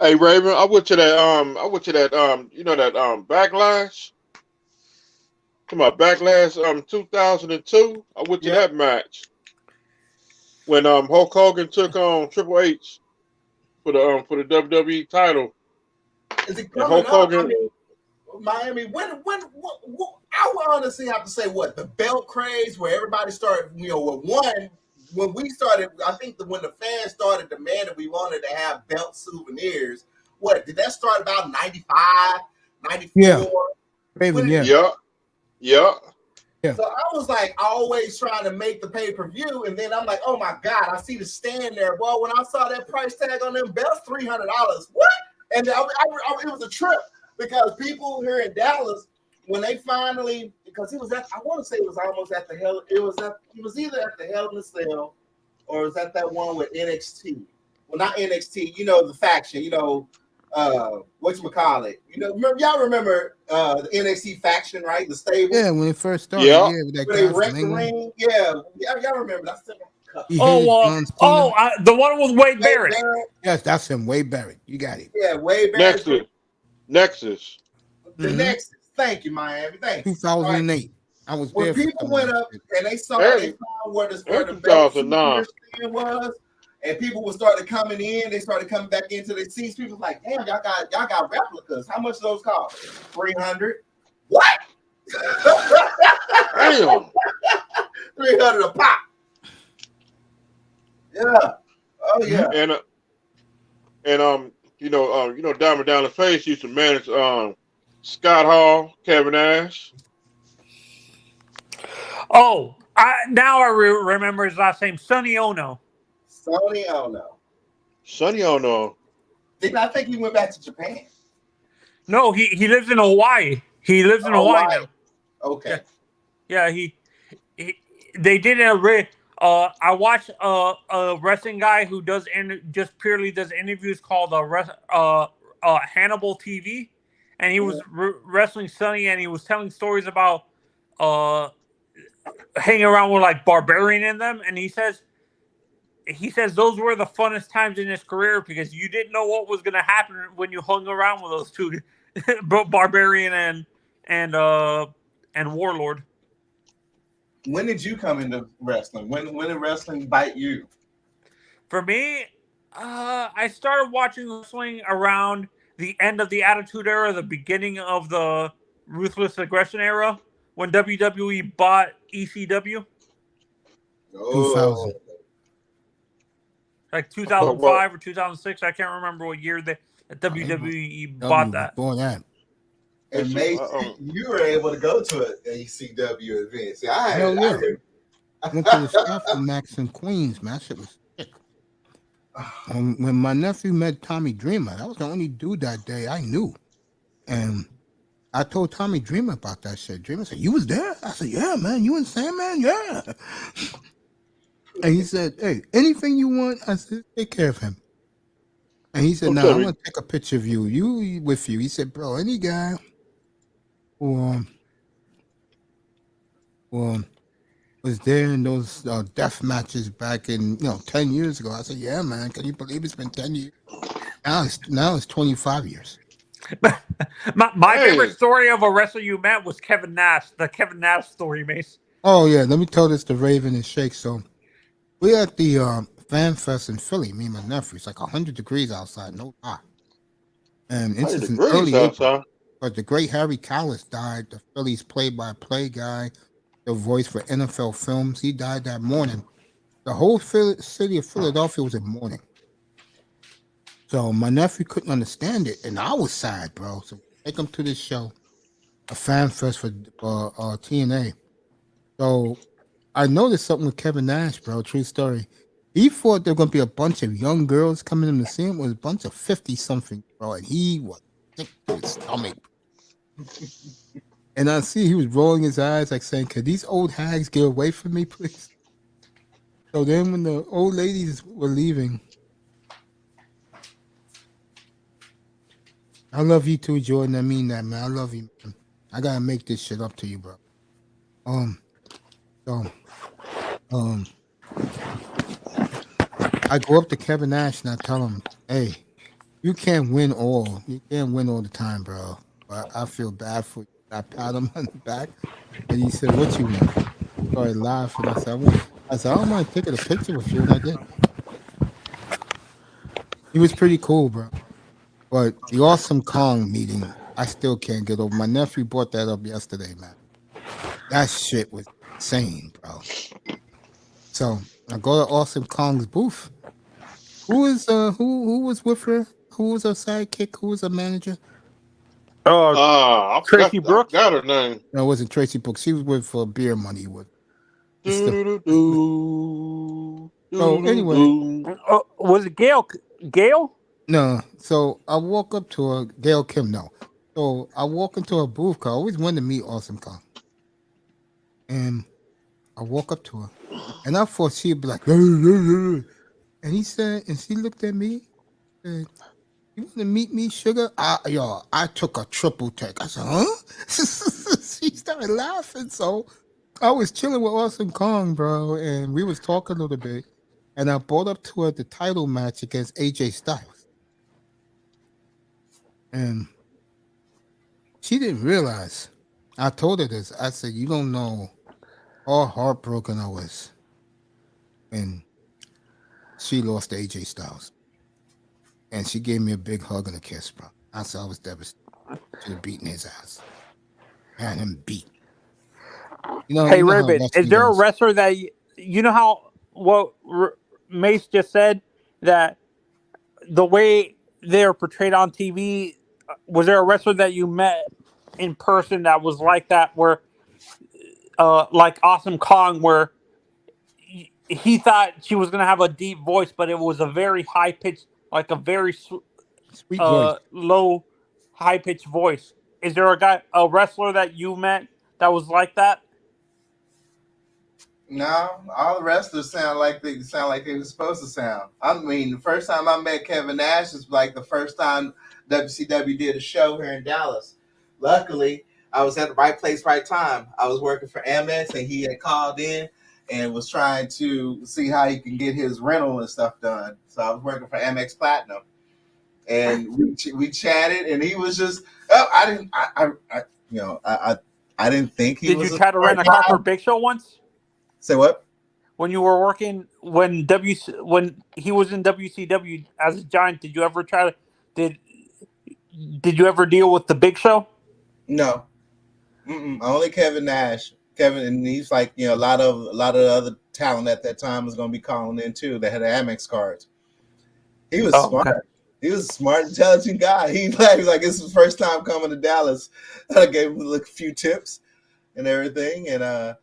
G: Hey Raven, I went to that you know that Backlash. Come on, Backlash 2002. I went to that match when Hulk Hogan took on Triple H for the WWE title.
I: Is it
G: And
I: coming
G: Hulk
I: up?
G: Hogan,
I: I mean, Miami. When I would honestly have to say what the belt craze where everybody started. You know, when we started, I think when the fans started demanding we wanted to have belt souvenirs. What did that start about 95, 94?
A: Yeah. Raven, yeah.
G: Yeah.
I: So I was like always trying to make the pay-per-view, and then I'm like, oh my God, I see the stand there. Well, when I saw that price tag on them belts, $300. What? And it was a trip because people here in Dallas, when they finally, because it was at, I want to say it was almost at the hell, it was either at the Hell in a Cell or it was at that one with NXT. Well, not NXT, you know, the faction, you know, whatchamacallit. You know, y'all remember the NXT faction, right? The stable.
A: Yeah, when it first started.
G: Yeah.
A: With that
I: When they
A: guy
I: wrecked
A: from
I: the
A: England.
I: ring. Yeah, y'all remember that.
C: The one with Wade Barrett.
A: Yes, that's him. Wade Barrett. You got it.
I: Yeah, Wade Barrett.
G: Nexus.
I: The Nexus. Thank you, Miami. Thank you.
A: 2008. I was
I: When
A: there.
I: people went up and they saw
G: Hey,
I: they found where the belt
G: 2009.
I: stand was, and people were started coming in, they started coming back into their seats. People was like, damn, y'all got replicas. How much those cost? $300. What?
G: Damn.
I: $300 a pop. Yeah. Oh yeah.
G: And you know Diamond Dallas Page used to manage Scott Hall, Kevin Nash.
C: Oh, now I remember his last name, Sonny Ono.
I: Sonny Ono.
G: Sonny Ono.
I: Didn't I think he went back to Japan?
C: No, he lives in Hawaii. He lives in Hawaii now.
I: Okay.
C: Yeah, they did I watched a wrestling guy who does just purely does interviews called Hannibal TV, and he was wrestling Sonny, and he was telling stories about hanging around with like Barbarian in them, and he says those were the funnest times in his career because you didn't know what was going to happen when you hung around with those two, Barbarian and Warlord.
I: When did you come into wrestling? When did wrestling bite you?
C: For me, I started watching wrestling around the end of the Attitude Era, the beginning of the Ruthless Aggression Era, when WWE bought ECW.
I: Oh,
A: 2000.
C: Like 2005 or 2006. I can't remember what year the WWE bought that.
A: Before that.
I: and Mace, you were able to go to an ECW event. See,
A: Hell yeah. I went to the stuff in Max in Queens, man. That shit was sick. When my nephew met Tommy Dreamer, that was the only dude that day I knew. And I told Tommy Dreamer about that shit. Dreamer said, "You was there?" I said, "Yeah, man. You and Sandman? Yeah." And he said, "Hey, anything you want," I said, "take care of him." And he said, "Nah, I'm gonna take a picture of you. You with you." He said, "Bro, any guy who was there in those death matches back in 10 years ago." I said, "Yeah, man. Can you believe it's been 10 years? Now it's 25 years."
C: My favorite story of a wrestler you met was Kevin Nash. The Kevin Nash story, Mace.
A: Oh yeah, let me tell this to Raven and Shake. So we're at the Fan Fest in Philly. Me and my nephew. It's like 100 degrees outside, no lie. And this is in early April. But the great Harry Callis died. The Phillies play-by-play guy, the voice for NFL Films. He died that morning. The whole city of Philadelphia was in mourning. So my nephew couldn't understand it, and I was sad, bro. So take him to this show, a Fan Fest for TNA. So I noticed something with Kevin Nash, bro. True story. He thought there were going to be a bunch of young girls coming in to see him. It was a bunch of 50-something, bro, and he was sick to his stomach. And I see he was rolling his eyes like saying, "Could these old hags get away from me, please?" So then when the old ladies were leaving, I love you too, Jordan. I mean that, man. I love you, man. I gotta make this shit up to you, bro. I go up to Kevin Nash and I tell him, "Hey, you can't win all. You can't win all the time, bro. But I feel bad for you." I pat him on the back, and he said, "What you want?" I started laughing. I said, "I don't mind taking a picture with you," and I did. He was pretty cool, bro. But the Awesome Kong meeting, I still can't get over. My nephew brought that up yesterday, man. That shit was insane, bro. So I go to Awesome Kong's booth. Who was with her? Who was her sidekick? Who was her manager?
C: Tracy Brooks.
G: I got her name.
A: No, it wasn't Tracy Brooks. She was with Beer Money. So anyway,
C: was it Gail? Gail?
A: No. So I walk up to her. Gail Kim. No. So I walk into her booth. Cause I always wanted to meet Awesome Kong. And I walk up to her, and I thought she'd be like, and he said, and she looked at me, and "You want to meet me, sugar?" I took a triple take. I said, "Huh?" She started laughing. So I was chilling with Awesome Kong, bro, and we was talking a little bit, and I brought up to her the title match against AJ Styles, and she didn't realize. I told her this. I said, "You don't know how heartbroken I was when she lost to AJ Styles." And she gave me a big hug and a kiss, bro. I said I was devastated. She was beating his ass. Had him beat.
C: Hey, Ribbit, is there a wrestler that you know how what Mace just said, that the way they're portrayed on TV, was there a wrestler that you met in person that was like that, where like Awesome Kong, where he thought she was going to have a deep voice, but it was a very high pitched, like a very
A: sweet voice,
C: low, high pitched voice? Is there a wrestler that you met that was like that?
I: No, all the wrestlers sound like they were supposed to sound. I mean, the first time I met Kevin Nash was like the first time WCW did a show here in Dallas. Luckily, I was at the right place, right time. I was working for Amex, and he had called in and was trying to see how he can get his rental and stuff done. So I was working for Amex Platinum, and we chatted, and he was just, I didn't think he was.
C: Did you try to rent a car for Big Show once?
I: Say what?
C: When you were working, when he was in WCW as a Giant, did you ever did you ever deal with the Big Show?
I: No. Only Kevin Nash. Kevin, and he's like, a lot of the other talent at that time was going to be calling in too. They had the Amex cards. He was smart.
C: Okay.
I: He was a smart, intelligent guy. He was like, this is his first time coming to Dallas. I gave him a few tips and everything, and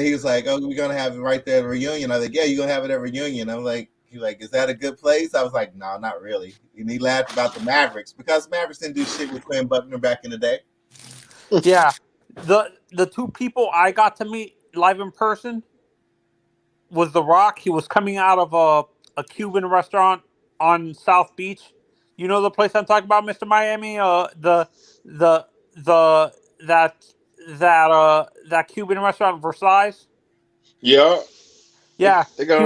I: he was like, "Oh, we're gonna have it right there at the reunion." I was like, "Yeah, you're gonna have it at reunion." I'm like, "He's like, is that a good place?" I was like, "No, not really." And he laughed about the Mavericks because Mavericks didn't do shit with Quinn Buckner back in the day.
C: Yeah, the two people I got to meet live in person was The Rock. He was coming out of a Cuban restaurant on South Beach. You know the place I'm talking about, Mr. Miami. That Cuban restaurant Versailles.
G: Yeah.
C: Yeah,
G: They got.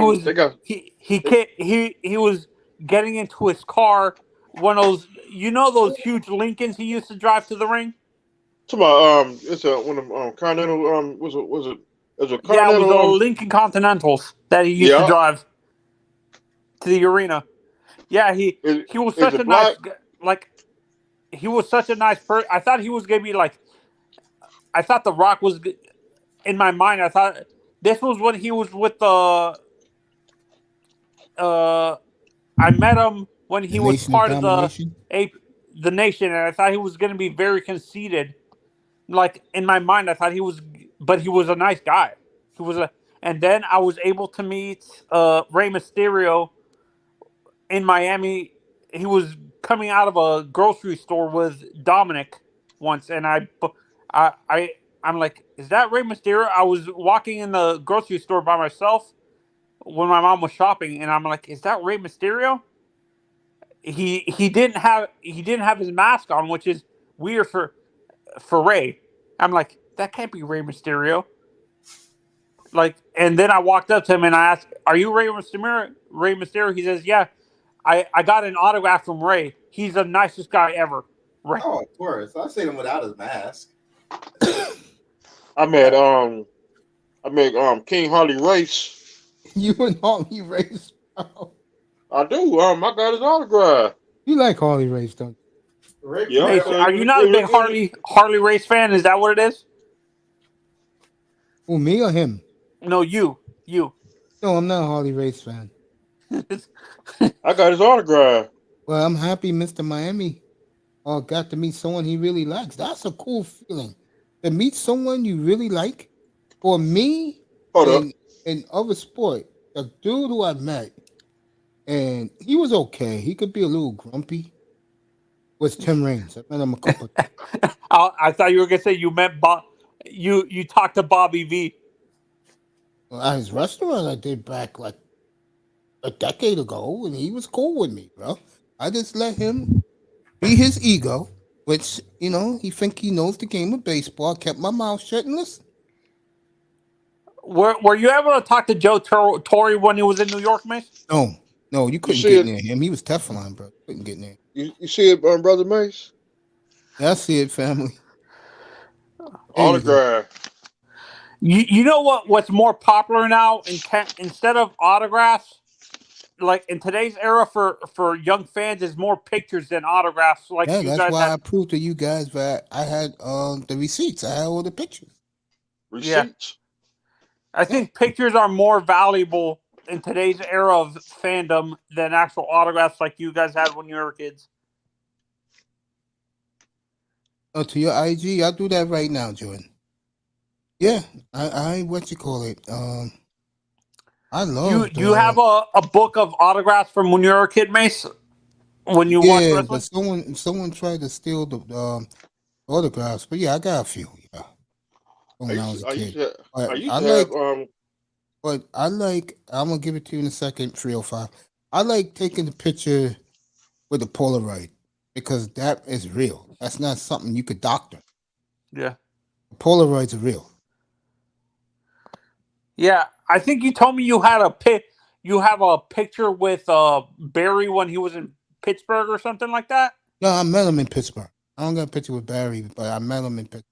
C: he was getting into his car. One of those, those huge Lincolns he used to drive to the ring.
G: About it's one of them Continental was it a Continental?
C: Yeah, it was the Lincoln Continentals that he used to drive to the arena. Yeah, he was such a nice he was such a nice person. I thought he was gonna be like. I thought The Rock was in my mind. I thought this was when he was with the. I met him when he was part of the Nation, and I thought he was going to be very conceited. Like in my mind, I thought he was, but he was a nice guy. And then I was able to meet Rey Mysterio in Miami. He was coming out of a grocery store with Dominic once, and I'm like, is that Rey Mysterio? I was walking in the grocery store by myself when my mom was shopping, and I'm like, is that Rey Mysterio? He didn't have his mask on, which is weird for Rey. I'm like, that can't be Rey Mysterio. Like, and then I walked up to him and I asked, "Are you Rey Mysterio?" Rey Mysterio. He says, "Yeah, I got an autograph from Rey. He's the nicest guy ever." Right.
I: Oh, of course. I've seen him without his mask.
G: I met King Harley Race.
A: You and Harley Race? Oh.
G: I do. I got his autograph.
A: You like Harley Race, don't
G: you? Yeah.
C: Hey, are you not a big Harley Race fan? Is that what it is?
A: Who, me or him?
C: No, you.
A: No, I'm not a Harley Race fan.
G: I got his autograph.
A: Well, I'm happy Mr. Miami got to meet someone he really likes. That's a cool feeling. To meet someone you really like. For me, in other sport, a dude who I met, and he was okay. He could be a little grumpy. Was Tim Raines. I met him a couple of times.
C: I thought you were gonna say you met Bob. You talked to Bobby V.
A: Well, at his restaurant I did back like a decade ago, and he was cool with me, bro. I just let him be his ego, which, he think he knows the game of baseball. Kept my mouth shut and listened.
C: Were you able to talk to Joe Torre when he was in New York, Mace?
A: No, you couldn't get near him. He was Teflon, bro. Couldn't get near.
G: You see it, Brother Mace?
A: Yeah, I see it, family.
G: Autograph.
C: You know what's more popular now? Instead of autographs, like in today's era for young fans, is more pictures than autographs. Like
A: yeah, that's why I proved to you guys that I had the receipts. I had all the pictures.
G: Receipts.
C: Yeah. I think pictures are more valuable in today's era of fandom than actual autographs like you guys had when you were kids.
A: Oh, to your IG, I'll do that right now, Jordan. Yeah, I what you call it? I love.
C: You have a book of autographs from when you were a kid, Mace. When you watched
A: but
C: wrestling?
A: someone tried to steal the autographs, but yeah, I got a few. Yeah, when I was a kid. But I like. I'm gonna give it to you in a second. 305. I like taking the picture with the Polaroid because that is real. That's not something you could doctor.
C: Yeah,
A: Polaroids are real.
C: Yeah, I think you told me you had You have a picture with Barry when he was in Pittsburgh or something like that.
A: No, I met him in Pittsburgh. I don't got a picture with Barry, but I met him in Pittsburgh.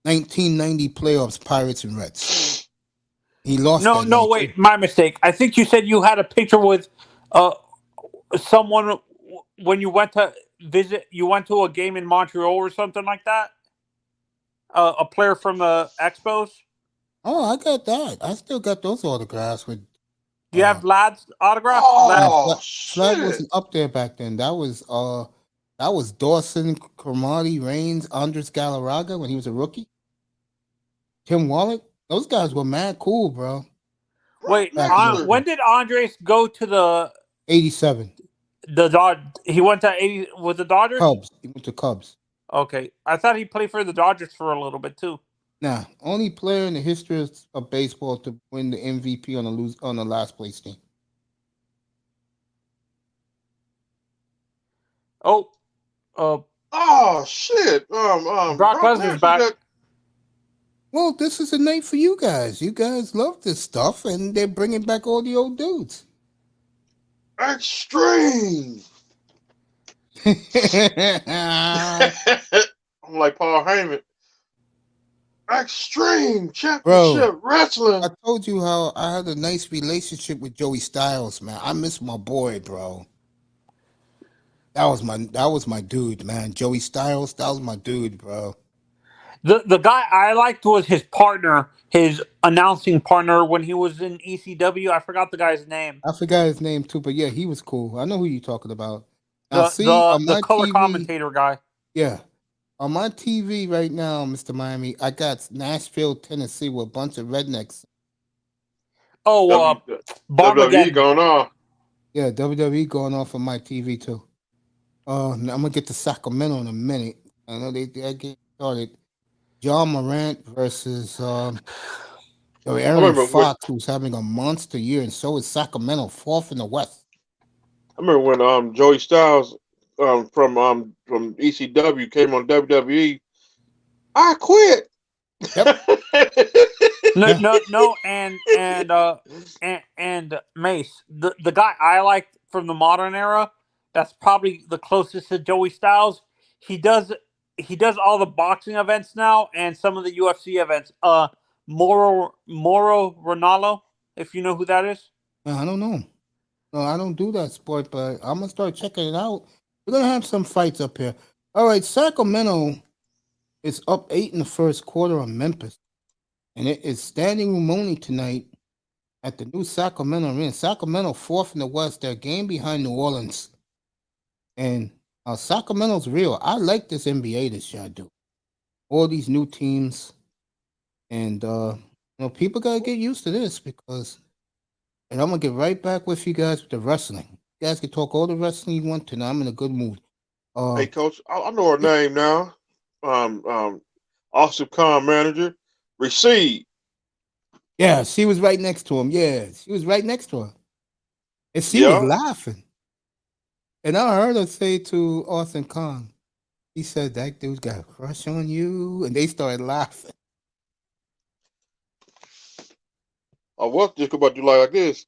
A: 1990 playoffs, Pirates and Reds. He lost.
C: No, wait, my mistake. I think you said you had a picture with someone when you went to visit. You went to a game in Montreal or something like that. a player from the Expos?
A: Oh, I got that. I still got those autographs with.
C: Do you have Vlad's autograph?
G: Oh
A: Vlad
G: shit!
A: wasn't up there back then. That was Dawson, Cromartie, Reigns, Andres Galarraga when he was a rookie. Tim Wallach. Those guys were mad cool, bro.
C: Wait,
G: Lesnar.
C: when did Andres go to the
A: 87
C: He went to 80 with the Dodgers?
A: Cubs. He went to Cubs.
C: Okay, I thought he played for the Dodgers for a little bit too.
A: Nah, only player in the history of baseball to win the MVP on the last place team.
C: Oh,
G: Oh shit!
C: Brock Lesnar's back.
A: Well, this is a night for you guys. You guys love this stuff, and they're bringing back all the old dudes.
G: Extreme. I'm like Paul Heyman. Extreme Championship Wrestling.
A: I told you how I had a nice relationship with Joey Styles, man. I miss my boy, bro. That was my dude, man. Joey Styles, that was my dude, bro.
C: The guy I liked was his partner, his announcing partner when he was in ECW. I forgot the guy's name.
A: I forgot his name too, but yeah, he was cool. I know who you're talking about.
C: Now, the color
A: TV,
C: commentator guy.
A: Yeah. On my TV right now, Mr. Miami, I got Nashville, Tennessee with a bunch of rednecks.
C: Oh,
G: WWE going on.
A: Yeah, WWE going off on my TV too. I'm gonna get to Sacramento in a minute. I know they get started. John Morant versus Aaron Fox, who's having a monster year, and so is Sacramento, fourth in the West.
G: I remember when Joey Styles from ECW came on WWE. I quit.
C: Yep. no, and Mace, the guy I liked from the modern era, that's probably the closest to Joey Styles. He does all the boxing events now and some of the UFC events. Moro Ronaldo, if you know who that is.
A: I don't know. No, I don't do that sport, but I'm gonna start checking it out. We're gonna have some fights up here. All right, Sacramento is up 8 in the first quarter on Memphis, and it is standing room only tonight at the new Sacramento Arena. Sacramento fourth in the West. They're a game behind New Orleans, and Sacramento's real. I like this NBA this year. I do. All these new teams, and people gotta get used to this because. And I'm gonna get right back with you guys with the wrestling. You guys can talk all the wrestling you want to. Now I'm in a good mood.
G: Hey, Coach, I know her name now. Awesome Con manager, Recede.
A: Yeah, she was right next to him. Yeah, she was right next to her, and she was laughing. And I heard her say to Austin Khan, he said that dude's got a crush on you, and they started laughing.
G: I was just about to like this.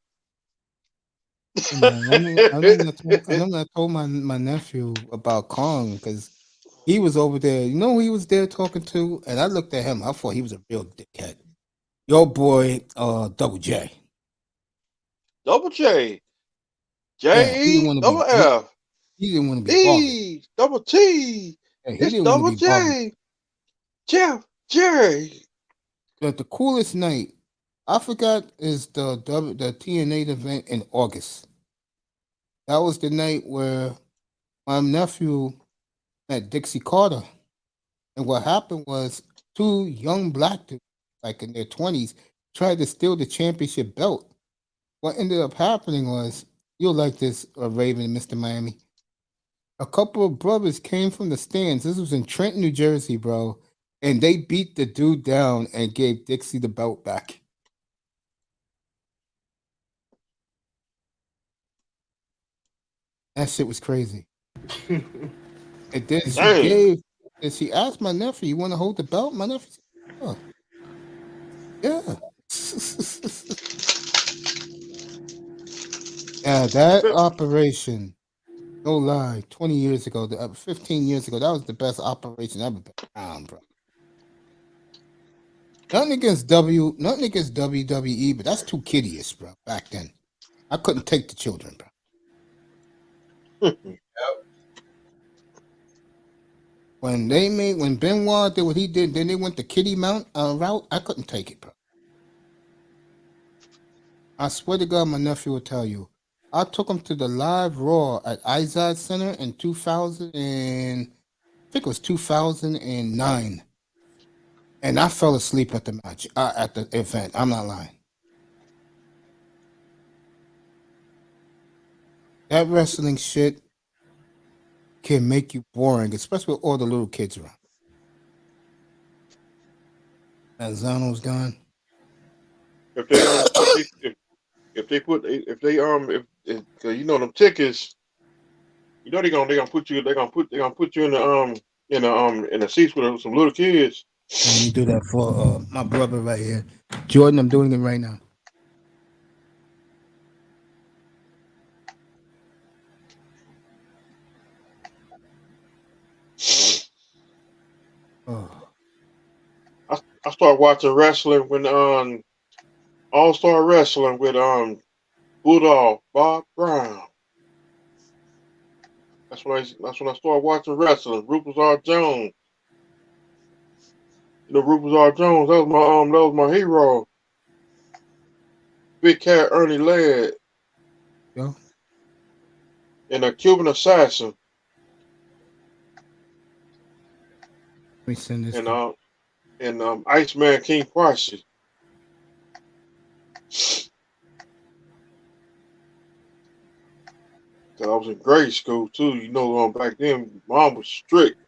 A: I told my nephew about Kong because he was over there. You know who he was there talking to? And I looked at him. I thought he was a real dickhead. Your boy, Double J.
G: Double J. J-E, double F.
A: He didn't want to be
G: E, double T. It's Double J. Jeff, Jerry.
A: But the coolest night, I forgot, is the TNA event in August. That was the night where my nephew met Dixie Carter. And what happened was 2 young black dudes, like in their 20s, tried to steal the championship belt. What ended up happening was, you'll like this, Raven and Mr. Miami. A couple of brothers came from the stands. This was in Trenton, New Jersey, bro. And they beat the dude down and gave Dixie the belt back. That shit was crazy. And then she asked my nephew, "You want to hold the belt?" My nephew said, "Oh, yeah." Yeah, that operation, no lie, 20 years ago, 15 years ago, that was the best operation ever been around, bro. Nothing against WWE, but that's too kiddish, bro. Back then, I couldn't take the children, bro. When Benoit did what he did, then they went the Kitty Mount route. I couldn't take it, bro. I swear to God, my nephew will tell you. I took him to the live Raw at Izod Center in 2000 and I think it was 2009, and I fell asleep at the match at the event. I'm not lying. That wrestling shit can make you boring, especially with all the little kids around. As Zano's gone.
G: If they cause you know them tickets, you know they're gonna put you in the seats with some little kids.
A: Let me do that for my brother right here, Jordan. I'm doing it right now. Oh.
G: I started watching wrestling when All Star Wrestling with Bulldog Bob Brown. That's when I started watching wrestling. Rufus R. Jones. You know Rufus R. Jones. That was my hero. Big Cat Ernie Ladd.
A: Yeah.
G: And a Cuban Assassin.
A: Let me send this.
G: And Iceman King Pricey. I was in grade school too. You know, back then, mom was strict.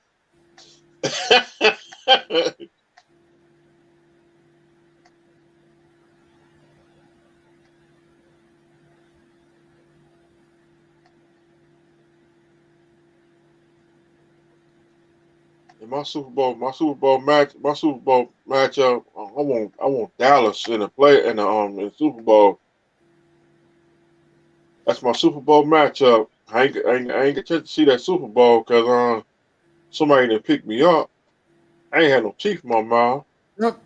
G: And my Super Bowl matchup. I want Dallas in the Super Bowl. That's my Super Bowl matchup. I ain't get a chance to see that Super Bowl because somebody didn't pick me up. I ain't had no teeth in my mouth.
A: Yep.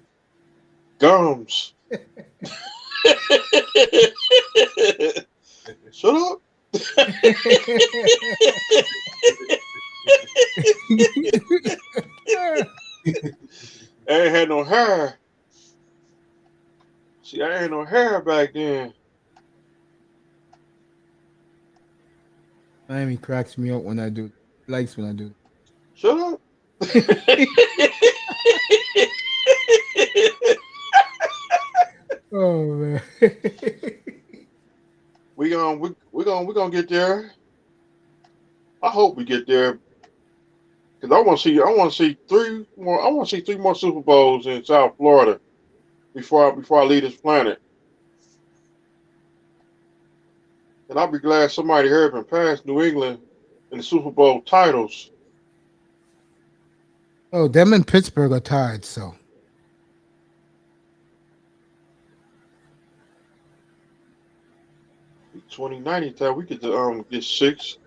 G: Gums. Shut up. I ain't had no hair. See, I ain't had no hair back then.
A: Miami cracks me up when I do. Likes when I do.
G: Shut up.
A: Oh man.
G: We're gonna get there. I hope we get there. Cause I want to see three more Super Bowls in South Florida before I leave this planet. And I'll be glad somebody here can pass New England in the Super Bowl titles.
A: Oh, them and Pittsburgh are tied, so.
G: 2090 time we could get 6.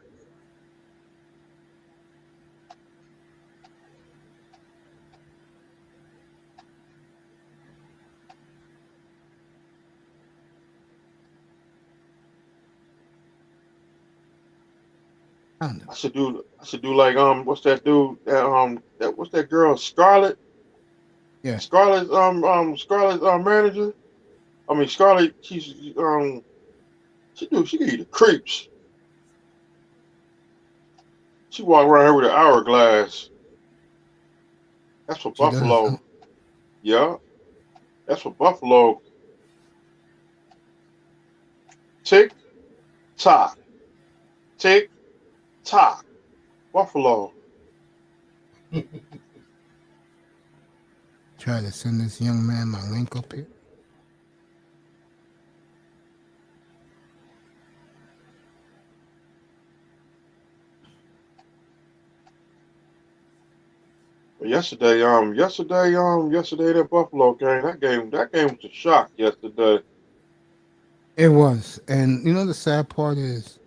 G: I should do like what's that dude what's that girl Scarlett?
A: Yeah.
G: Scarlett's manager. I mean Scarlett, she give you the creeps. She walk around here with an hourglass. That's for Buffalo.
A: Does, huh?
G: Yeah. That's for Buffalo. Tick tock. Tick tock. Buffalo.
A: Try to send this young man my link up here.
G: Yesterday that Buffalo game, that game was a shock yesterday.
A: It was, and you know the sad part is,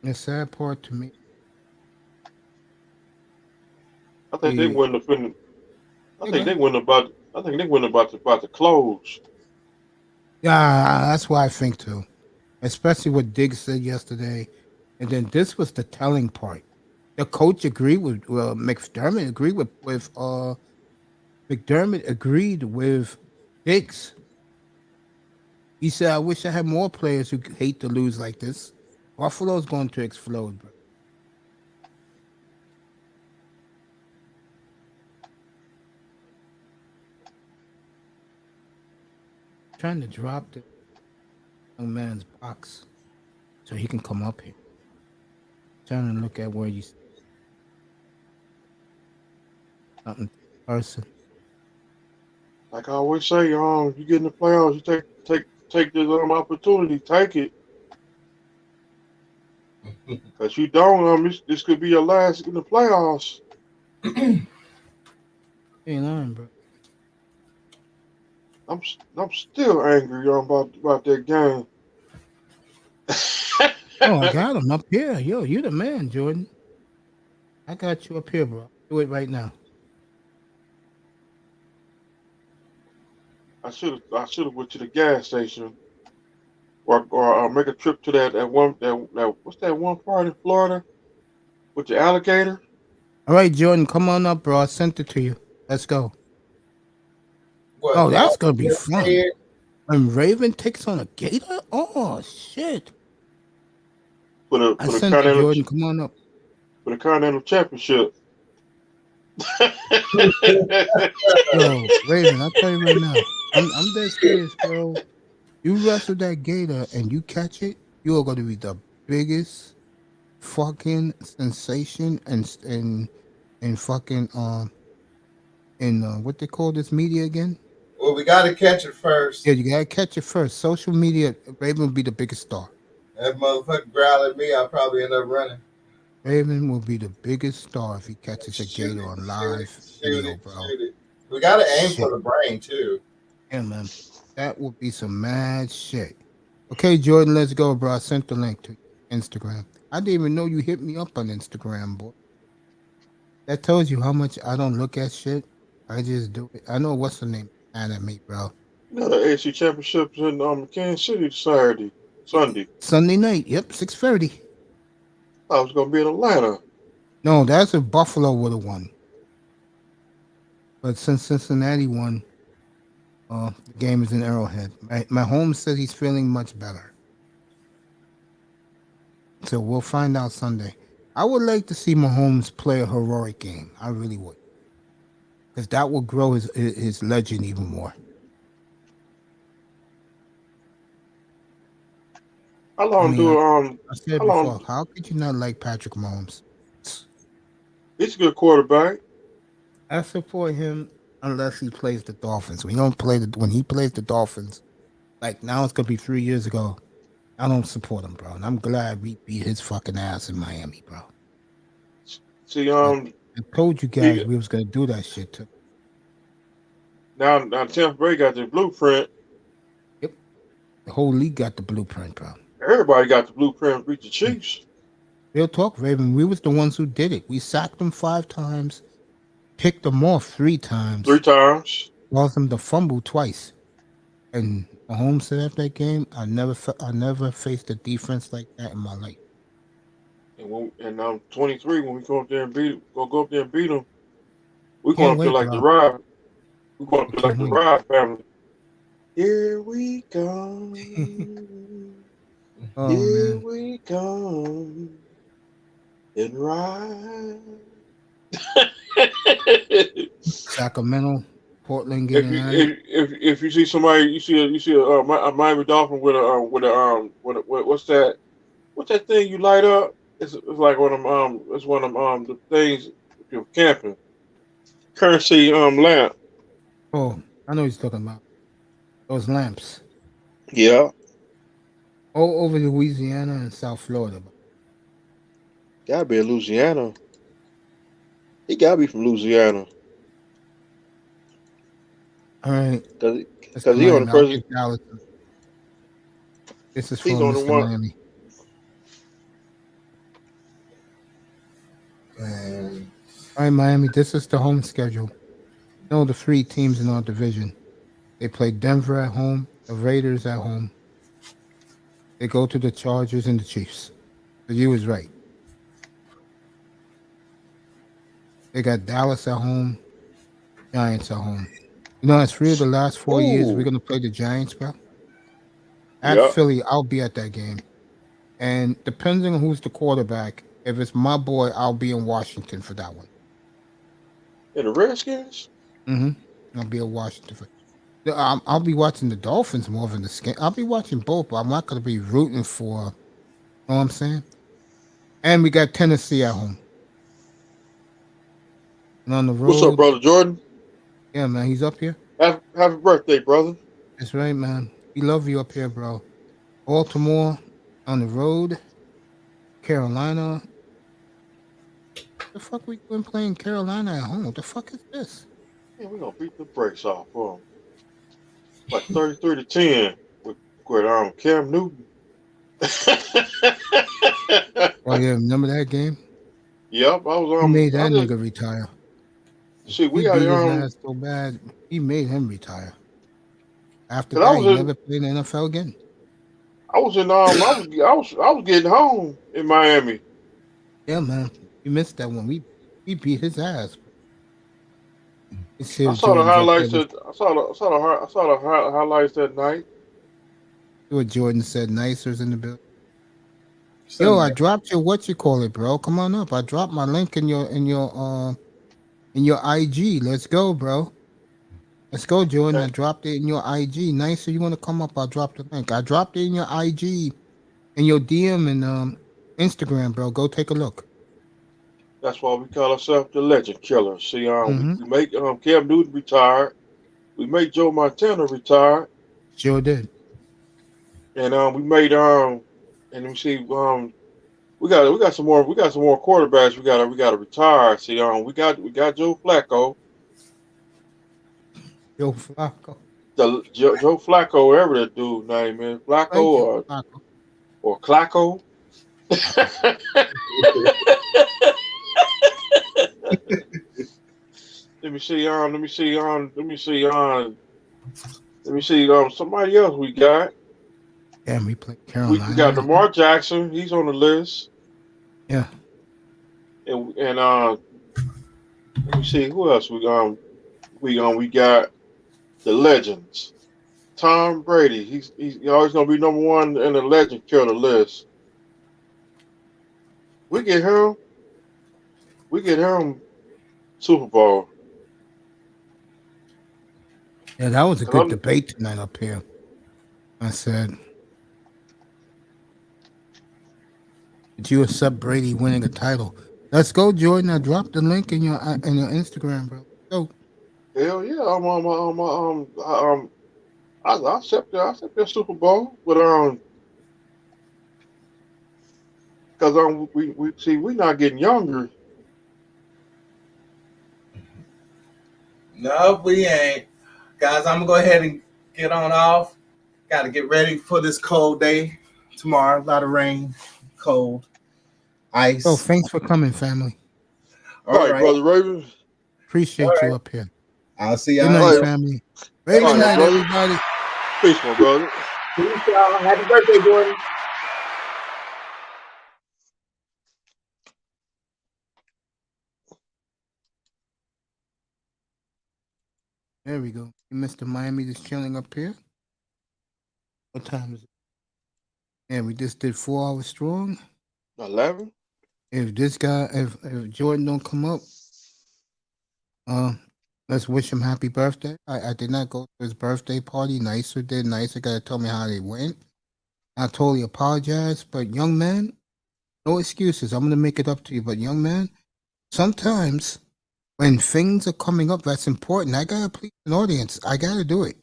A: the sad part to me.
G: I think they wouldn't have been. I think they wouldn't about to close.
A: Yeah, that's what I think too. Especially what Diggs said yesterday, and then this was the telling part. The coach agreed with McDermott agreed with McDermott agreed with Diggs. He said, "I wish I had more players who hate to lose like this. Buffalo's going to explode, bro." Trying to drop the young man's box so he can come up here. Trying to look at where you something person.
G: Like I always say, you get in the playoffs, you take this opportunity, take it. Cause you don't, this could be your last in the playoffs.
A: Ain't lying, bro.
G: I'm still angry about that game.
A: Oh, I got him up here. Yo, you the man, Jordan. I got you up here, bro. Do it right now.
G: I should have went to the gas station or make a trip to that what's that one part in Florida with the alligator?
A: All right, Jordan, come on up, bro. I sent it to you. Let's go.
I: What,
A: Oh, that's gonna be
I: Dolphins
A: fun.
I: head?
A: When Raven takes on a gator? Oh shit.
G: For the
A: I sent it, Jordan. Come on up.
G: For the Continental Championship.
A: Yo, Raven, I'll tell you right now. I'm dead serious, bro. You wrestle that gator and you catch it, you are gonna be the biggest fucking sensation and fucking in what they call this media again?
I: Well, we got to catch it first.
A: Yeah, you gotta catch it first. Social media, Raven will be the biggest star.
I: That motherfucker growl at me, I'll probably end up running.
A: Raven will be the biggest star if he catches a gator on live video, bro.
I: We got to aim for the brain, too.
A: Yeah, man. That would be some mad shit. Okay, Jordan, let's go, bro. I sent the link to Instagram. I didn't even know you hit me up on Instagram, boy. That tells you how much I don't look at shit. I just do it. I know what's the name mad at me, bro.
G: No, the AFC Championships in Kansas City Sunday
A: night. Yep, 6:30.
G: I was gonna be in Atlanta.
A: No, that's if Buffalo would have won. But since Cincinnati won, the game is in Arrowhead. Mahomes says he's feeling much better. So we'll find out Sunday. I would like to see Mahomes play a heroic game. I really would. Because that will grow his legend even more.
G: How long
A: I said before, how could you not like Patrick Mahomes?
G: He's a good quarterback.
A: I support him unless he plays the Dolphins. When he plays the Dolphins, like now it's gonna be 3 years ago. I don't support him, bro. And I'm glad we beat his fucking ass in Miami, bro.
G: See,
A: I told you guys we was gonna do that shit too.
G: Now Tampa Bay got the blueprint.
A: Yep. The whole league got the blueprint, bro.
G: Everybody got the blueprint to beat the Chiefs.
A: Real talk, Raven. We was the ones who did it. We sacked them 5 times, picked them off 3 times.
G: 3 times.
A: Caused them to fumble twice. And Mahomes said after that game, I never faced a defense like that in my life.
G: And 23, when we go up there and beat them, we're
A: Can't
G: going to feel
A: wait,
G: like
A: bro.
G: the Rod. We're going to feel like
A: Can't
G: the
A: wait.
G: Rod family. Here we go.
A: Oh,
G: Here
A: man.
G: we go. And ride.
A: Sacramento, Portland getting at it.
G: If you see somebody, you see a Miami Dolphin with a what's that thing you light up? It's like one of them the things if you're camping. Currency lamp.
A: Oh, I know what you're talking about. Those lamps.
G: Yeah.
A: All over Louisiana and South Florida.
G: Gotta be in Louisiana. He gotta be from Louisiana.
A: All right.
G: Because he on the first.
A: This is
G: He's
A: from
G: on the
A: Mr.
G: one.
A: Miami. All right, Miami. This is the home schedule. You know the 3 teams in our division. They play Denver at home, the Raiders at home. They go to the Chargers and the Chiefs. So you was right. They got Dallas at home, Giants at home. You know, it's 3 of the last 4 years we're
G: Ooh.
A: gonna play the Giants, bro. At
G: Yep.
A: Philly, I'll be at that game. And depending on who's the quarterback, if it's my boy, I'll be in Washington for that one.
G: And the Redskins?
A: I'll be in Washington for. I'll be watching the Dolphins more than the Skins. I'll be watching both, but I'm not gonna be rooting for. You know what I'm saying? And we got Tennessee at home. And on the
G: What's up,
A: road,
G: brother Jordan?
A: yeah, man, he's up here.
G: Happy birthday, brother.
A: That's right, man. We love you up here, bro. Baltimore on the road, Carolina. The fuck we doing playing Carolina at home? What the fuck is this?
G: Man, we're gonna beat the brakes off of 'em. Like 33-10 with Cam Newton.
A: Oh yeah, remember that game?
G: Yep, I
A: He
G: was
A: made
G: I
A: that
G: just
A: nigga retire.
G: see
A: He
G: we got
A: beat his ass so bad, he made him retire. After
G: 'cause I
A: that,
G: was
A: he
G: in
A: never played in the NFL again.
G: I was in I was getting home in Miami.
A: Yeah, man, you missed that one. We beat his ass. Let's see
G: I
A: if
G: saw the
A: Jordan's up there.
G: highlights I saw the highlights that night.
A: See what Jordan said. Nicer's in the building. Yo,
I: Send
A: I
I: me
A: dropped your what you call it, bro. Come on up. I dropped my link in your IG. Let's go, bro. Let's go, Jordan. I
G: Okay.
A: dropped it in your IG. Nicer, you want to come up? I'll drop the link. I dropped it in your IG, in your DM and Instagram, bro. Go take a look.
G: That's why we call ourselves the Legend Killers. See,
A: Mm-hmm.
G: we make Cam Newton retired. We made Joe Montana retired,
A: Sure did.
G: and we made and we see we got some more quarterbacks we gotta retire. See, we got Joe Flacco,
A: Joe Flacco.
G: Joe Flacco, whatever that dude name is, Flacco
A: Thank you, Flacco.
G: or Clacco. Let me see somebody else we got.
A: Yeah, we played
G: We
A: Carolina.
G: got Lamar Jackson. He's on the list.
A: Yeah.
G: And let me see who else we got the legends. Tom Brady. He's always gonna be number one in the legend killer list. We get him Super Bowl.
A: Yeah, that was a
G: 'Cause
A: good
G: I'm-
A: debate tonight up here. I said, did you accept Brady winning a title? Let's go, Jordan. I dropped the link in your Instagram, bro. Go.
G: Hell yeah, I accept that Super Bowl, but because we see we're not getting younger.
I: No, we ain't. Guys, I'm gonna go ahead and get on off. Gotta get ready for this cold day tomorrow. A lot of rain, cold, ice.
A: Oh, thanks for coming, family.
G: All right, brother Raven.
A: Appreciate you up here.
I: I'll see
A: Good
I: y'all.
A: night,
G: later.
A: family.
I: All
A: Raven
I: right,
A: night,
G: brother.
A: everybody.
G: Peace, my brother.
I: Peace, y'all. Happy birthday, Jordan.
A: There we go. Mr. Miami just chilling up here. What time is it? Yeah, we just did 4 hours strong.
G: 11.
A: If this guy, if Jordan don't come up, let's wish him happy birthday. I did not go to his birthday party. Nicer did. Nicer got to tell me how they went. I totally apologize, but young man, no excuses. I'm gonna make it up to you, but young man, sometimes when things are coming up that's important, I gotta please an audience. I gotta do it.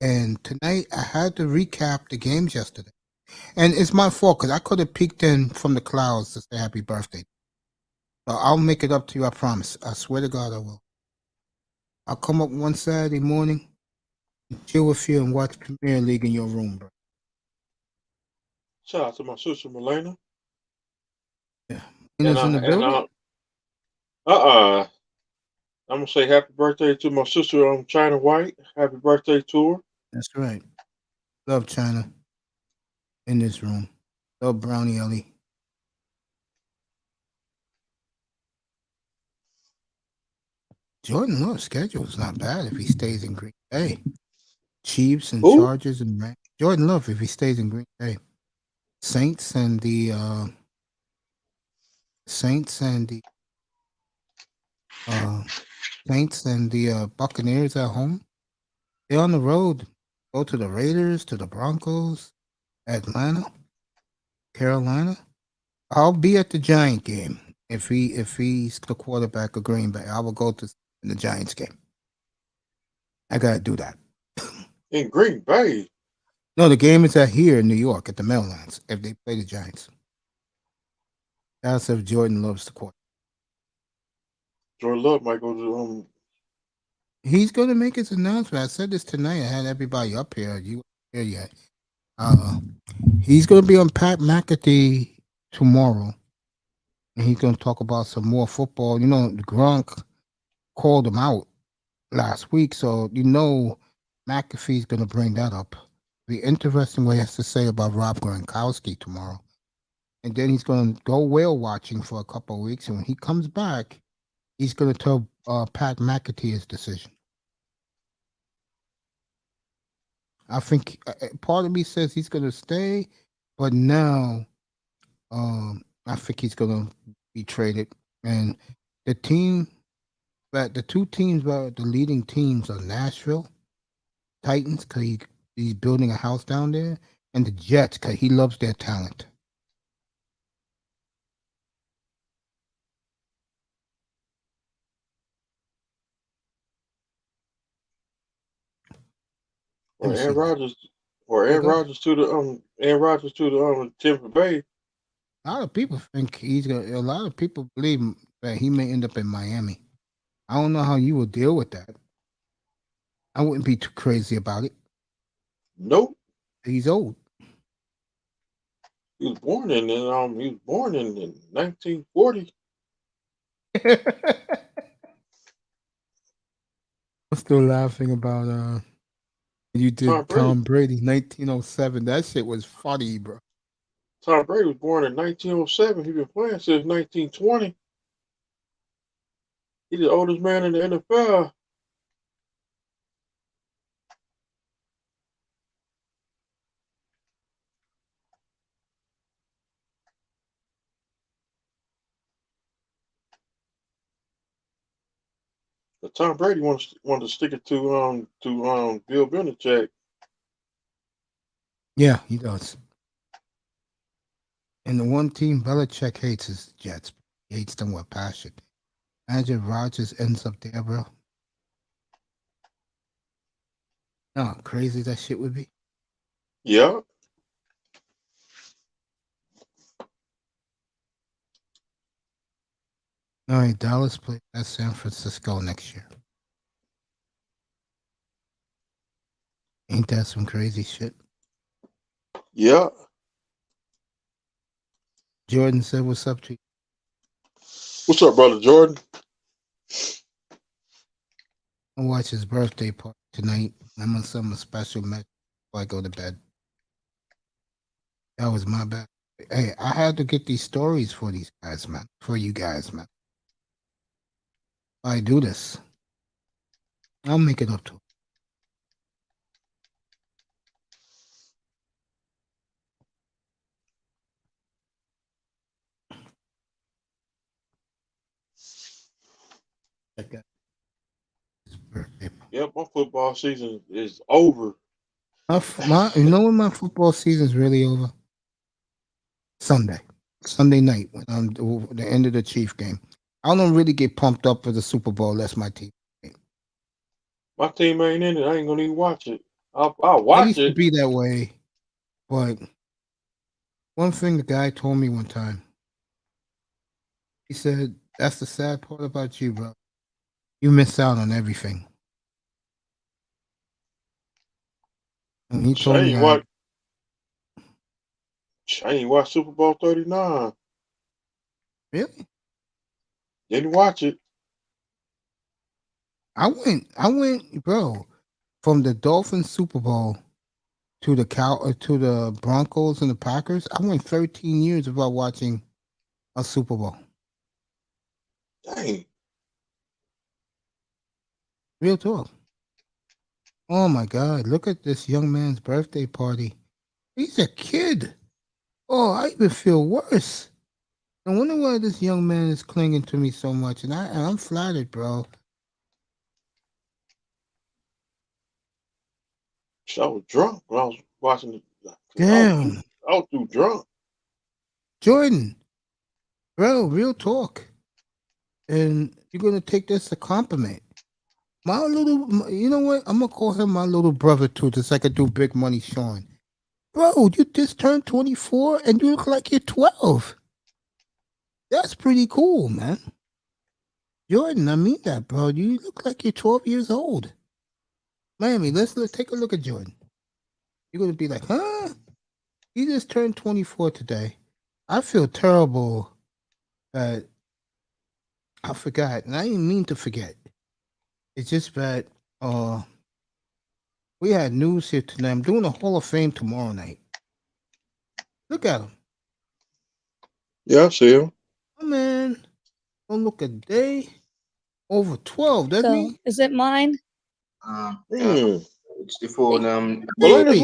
A: And tonight I had to recap the games yesterday. And it's my fault because I could have peeked in from the clouds to say happy birthday. So I'll make it up to you, I promise. I swear to God I will. I'll come up one Saturday morning and chill with you and watch Premier League in your room, bro.
G: Shout out to my sister Milena.
A: Yeah.
G: And
A: Ina's in the building?
G: I'm gonna say happy birthday to my sister China White. Happy birthday to her.
A: That's right. Love China in this room. Love Brownie Ellie. Jordan Love's schedule is not bad if he stays in Green Bay. Chiefs and
G: Who?
A: Chargers and Rams. Jordan Love if he stays in Green Bay. Saints and the Saints and the Buccaneers at home. They're on the road. Go to the Raiders, to the Broncos, Atlanta, Carolina. I'll be at the Giant game if he's the quarterback of Green Bay. I will go to the Giants game. I gotta do that.
G: In Green Bay.
A: No, the game is at here in New York at the Meadowlands if they play the Giants. That's if Jordan loves the quarterback.
G: Jordan Love might go to
A: He's gonna make his announcement. I said this tonight. I had everybody up here. You weren't here yet. He's gonna be on Pat McAfee tomorrow, and he's gonna talk about some more football. You know, Gronk called him out last week, so you know McAfee's gonna bring that up. The interesting what he has to say about Rob Gronkowski tomorrow, and then he's gonna go whale watching for a couple of weeks, and when he comes back, he's gonna tell Pat McAfee his decision. I think part of me says he's gonna stay, but now I think he's gonna be traded. And the two teams that the leading teams are Nashville Titans because he's building a house down there, and the Jets because he loves their talent.
G: or Aaron Rodgers to the Tampa Bay.
A: A lot of people think he's gonna. A lot of people believe that he may end up in Miami. I don't know how you will deal with that. I wouldn't be too crazy about it.
G: Nope.
A: He's old.
G: He was born in 1940.
A: I'm still laughing about you did Tom Brady 1907. That shit was funny, bro.
G: Tom Brady was born in 1907. He's been playing since 1920. He's the oldest man in the NFL. But Tom Brady wanted to stick it to Bill Belichick.
A: Yeah, he does. And the one team Belichick hates is the Jets. He hates them with passion. Imagine Rodgers ends up there, bro. No, how crazy that shit would be.
G: Yeah.
A: All right, Dallas plays at San Francisco next year. Ain't that some crazy shit?
G: Yeah.
A: Jordan said, "What's up to you?"
G: What's up, brother Jordan?
A: I watch his birthday party tonight. I'm on some special match before I go to bed. That was my bad. Hey, I had to get these stories for these guys, man. For you guys, man. I do this. I'll make it up to him.
G: Yep, my football season is over.
A: You know when my football season's really over? Sunday night when the end of the Chief game. I don't really get pumped up for the Super Bowl. That's my team.
G: My team ain't in it. I ain't gonna even watch it. I'll watch
A: I used
G: it.
A: to be that way, but one thing the guy told me one time, he said, "That's the sad part about you, bro. You miss out on everything." And he told me that.
G: I ain't watched Super Bowl 39.
A: Really?
G: Didn't watch it.
A: I went, bro, from the Dolphins Super Bowl to the Broncos and the Packers. I went 13 years without watching a Super Bowl.
G: Dang.
A: Real talk. Oh my God! Look at this young man's birthday party. He's a kid. Oh, I even feel worse. I wonder why this young man is clinging to me so much, and I'm flattered, bro.
G: I was drunk when I was watching it.
A: Damn,
G: I was too drunk.
A: Jordan, bro, real talk. And you're gonna take this as a compliment. You know what? I'm gonna call him my little brother too, just like I do Big Money Sean. Bro, you just turned 24 and you look like you're 12. That's pretty cool, man. Jordan, I mean that, bro. You look like you're 12 years old. Miami, let's take a look at Jordan. You're gonna be like, huh? He just turned 24 today. I feel terrible that I forgot, and I didn't mean to forget. It's just that we had news here tonight. I'm doing a Hall of Fame tomorrow night. Look at him.
G: Yeah, I see him.
A: Oh, man. Don't look a day over 12, doesn't
L: So,
A: he?
L: is it mine?
M: It's the phone.
A: Baby.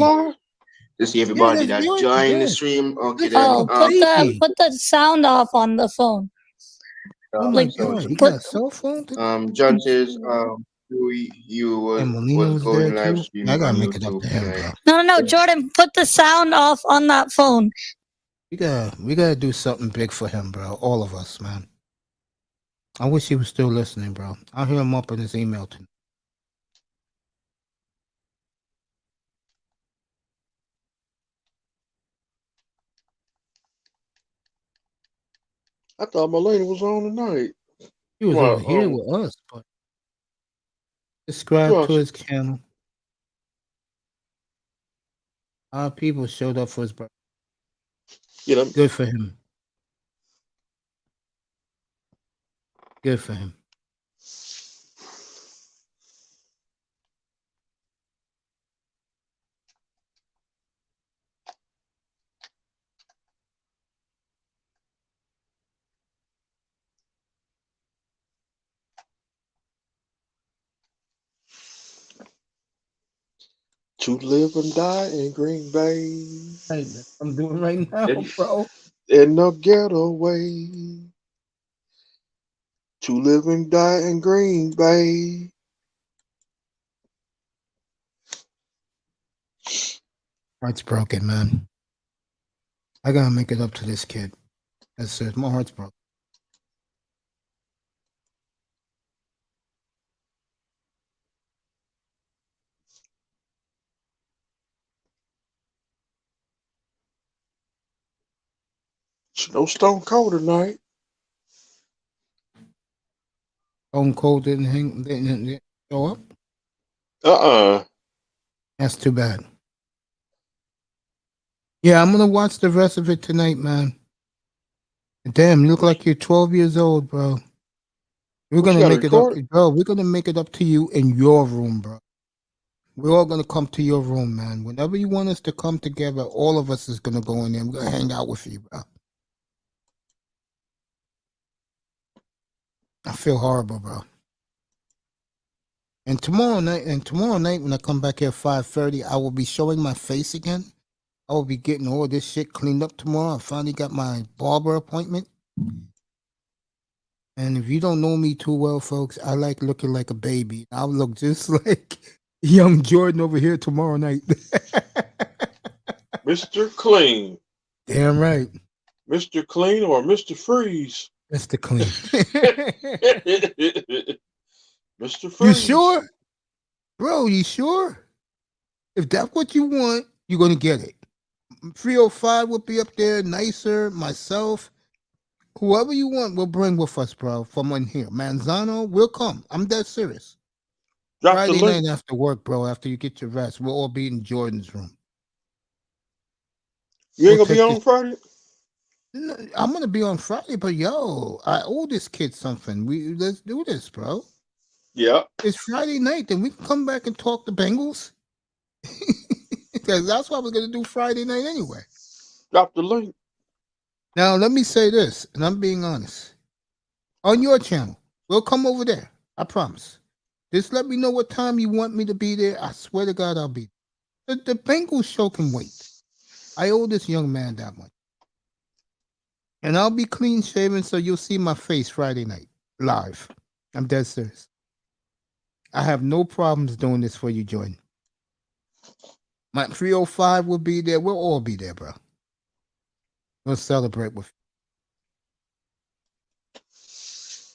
M: To see everybody
A: that's
M: that
A: yours,
M: joined the
A: yes.
M: stream. Okay,
A: Look
M: then.
A: at
L: Oh,
A: baby.
L: put the sound off on the phone.
A: Oh my
L: Like,
A: God, he
L: put
A: got a cell phone?
M: John says, you
A: And
M: was
A: Molina's there
M: going live
A: too? I
M: streaming
A: gotta
M: on
A: make it up
M: YouTube
A: to him,
M: tonight.
A: bro.
L: no, Jordan, put the sound off on that phone.
A: We gotta do something big for him, bro. All of us, man. I wish he was still listening, bro. I'll hear him up in his email tonight.
G: I thought Melina was on tonight.
A: He was over here with us, but subscribe to his channel. Our people showed up for his birthday.
G: Yeah,
A: good for him. Good for him.
G: To live and die in Green Bay.
A: Hey, I'm doing right now, bro.
G: In the getaway. To live and die in Green Bay.
A: Heart's broken, man. I gotta make it up to this kid. That's it. My heart's broken.
G: No Stone Cold tonight.
A: Stone Cold didn't show up? That's too bad. Yeah, I'm gonna watch the rest of it tonight, man. Damn, you look like you're 12 years old, bro. We're gonna make it up, bro. We're gonna make it up to you in your room, bro. We're all gonna come to your room, man. Whenever you want us to come together, all of us is gonna go in there. We're gonna hang out with you, bro. I feel horrible, bro. And tomorrow night, when I come back here at 5:30, I will be showing my face again. I will be getting all this shit cleaned up tomorrow. I finally got my barber appointment. And if you don't know me too well, folks, I like looking like a baby. I'll look just like young Jordan over here tomorrow night.
G: Mr. Clean.
A: Damn right.
G: Mr. Clean or Mr. Freeze?
A: Mr. Clean.
G: Mr. Freeze.
A: You sure? Bro, you sure? If that's what you want, you're going to get it. 305 will be up there, nicer, myself. Whoever you want, we'll bring with us, bro, from in here. Manzano, we'll come. I'm dead serious. Friday night after work, bro, after you get your rest, we'll all be in Jordan's room.
G: You ain't going to be on Friday?
A: I'm going to be on Friday, but yo, I owe this kid something. Let's do this, bro.
G: Yeah.
A: It's Friday night, then we can come back and talk the Bengals. Because that's what we're going to do Friday night anyway.
G: Drop the link.
A: Now, let me say this, and I'm being honest. On your channel, we'll come over there. I promise. Just let me know what time you want me to be there. I swear to God, I'll be there. The Bengals show can wait. I owe this young man that much. And I'll be clean shaven, so you'll see my face Friday night live. I'm dead serious. I have no problems doing this for you, Jordan. My 305 will be there. We'll all be there, bro. We'll celebrate with you.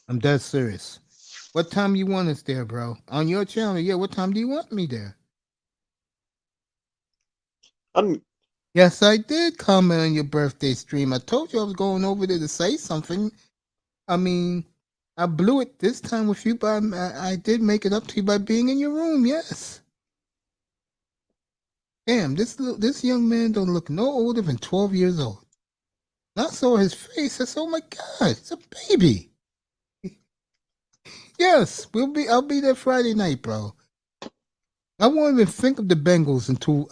A: I'm dead serious. What time you want us there, bro? On your channel, yeah. What time do you want me there? Yes, I did comment on your birthday stream. I told you I was going over there to say something. I mean, I blew it this time with you, but I did make it up to you by being in your room. Yes. Damn, this young man don't look no older than 12 years old. I saw his face. I said, "Oh my God, it's a baby." Yes, I'll be there Friday night, bro. I won't even think of the Bengals until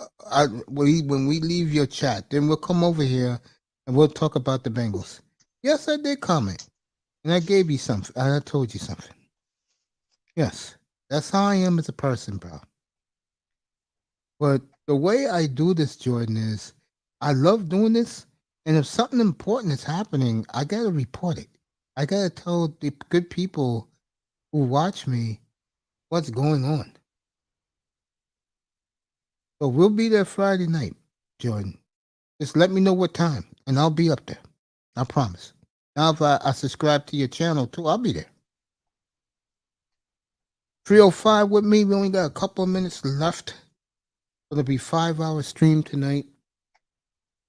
A: when we leave your chat. Then we'll come over here and we'll talk about the Bengals. Yes, I did comment, and I gave you something. I told you something. Yes, that's how I am as a person, bro. But the way I do this, Jordan, is I love doing this, and if something important is happening, I gotta report it. I gotta tell the good people who watch me what's going on. So we'll be there Friday night, Jordan. Just let me know what time, and I'll be up there. I promise. Now, if I subscribe to your channel too, I'll be there. 305 with me. We only got a couple of minutes left. It'll be 5-hour stream tonight.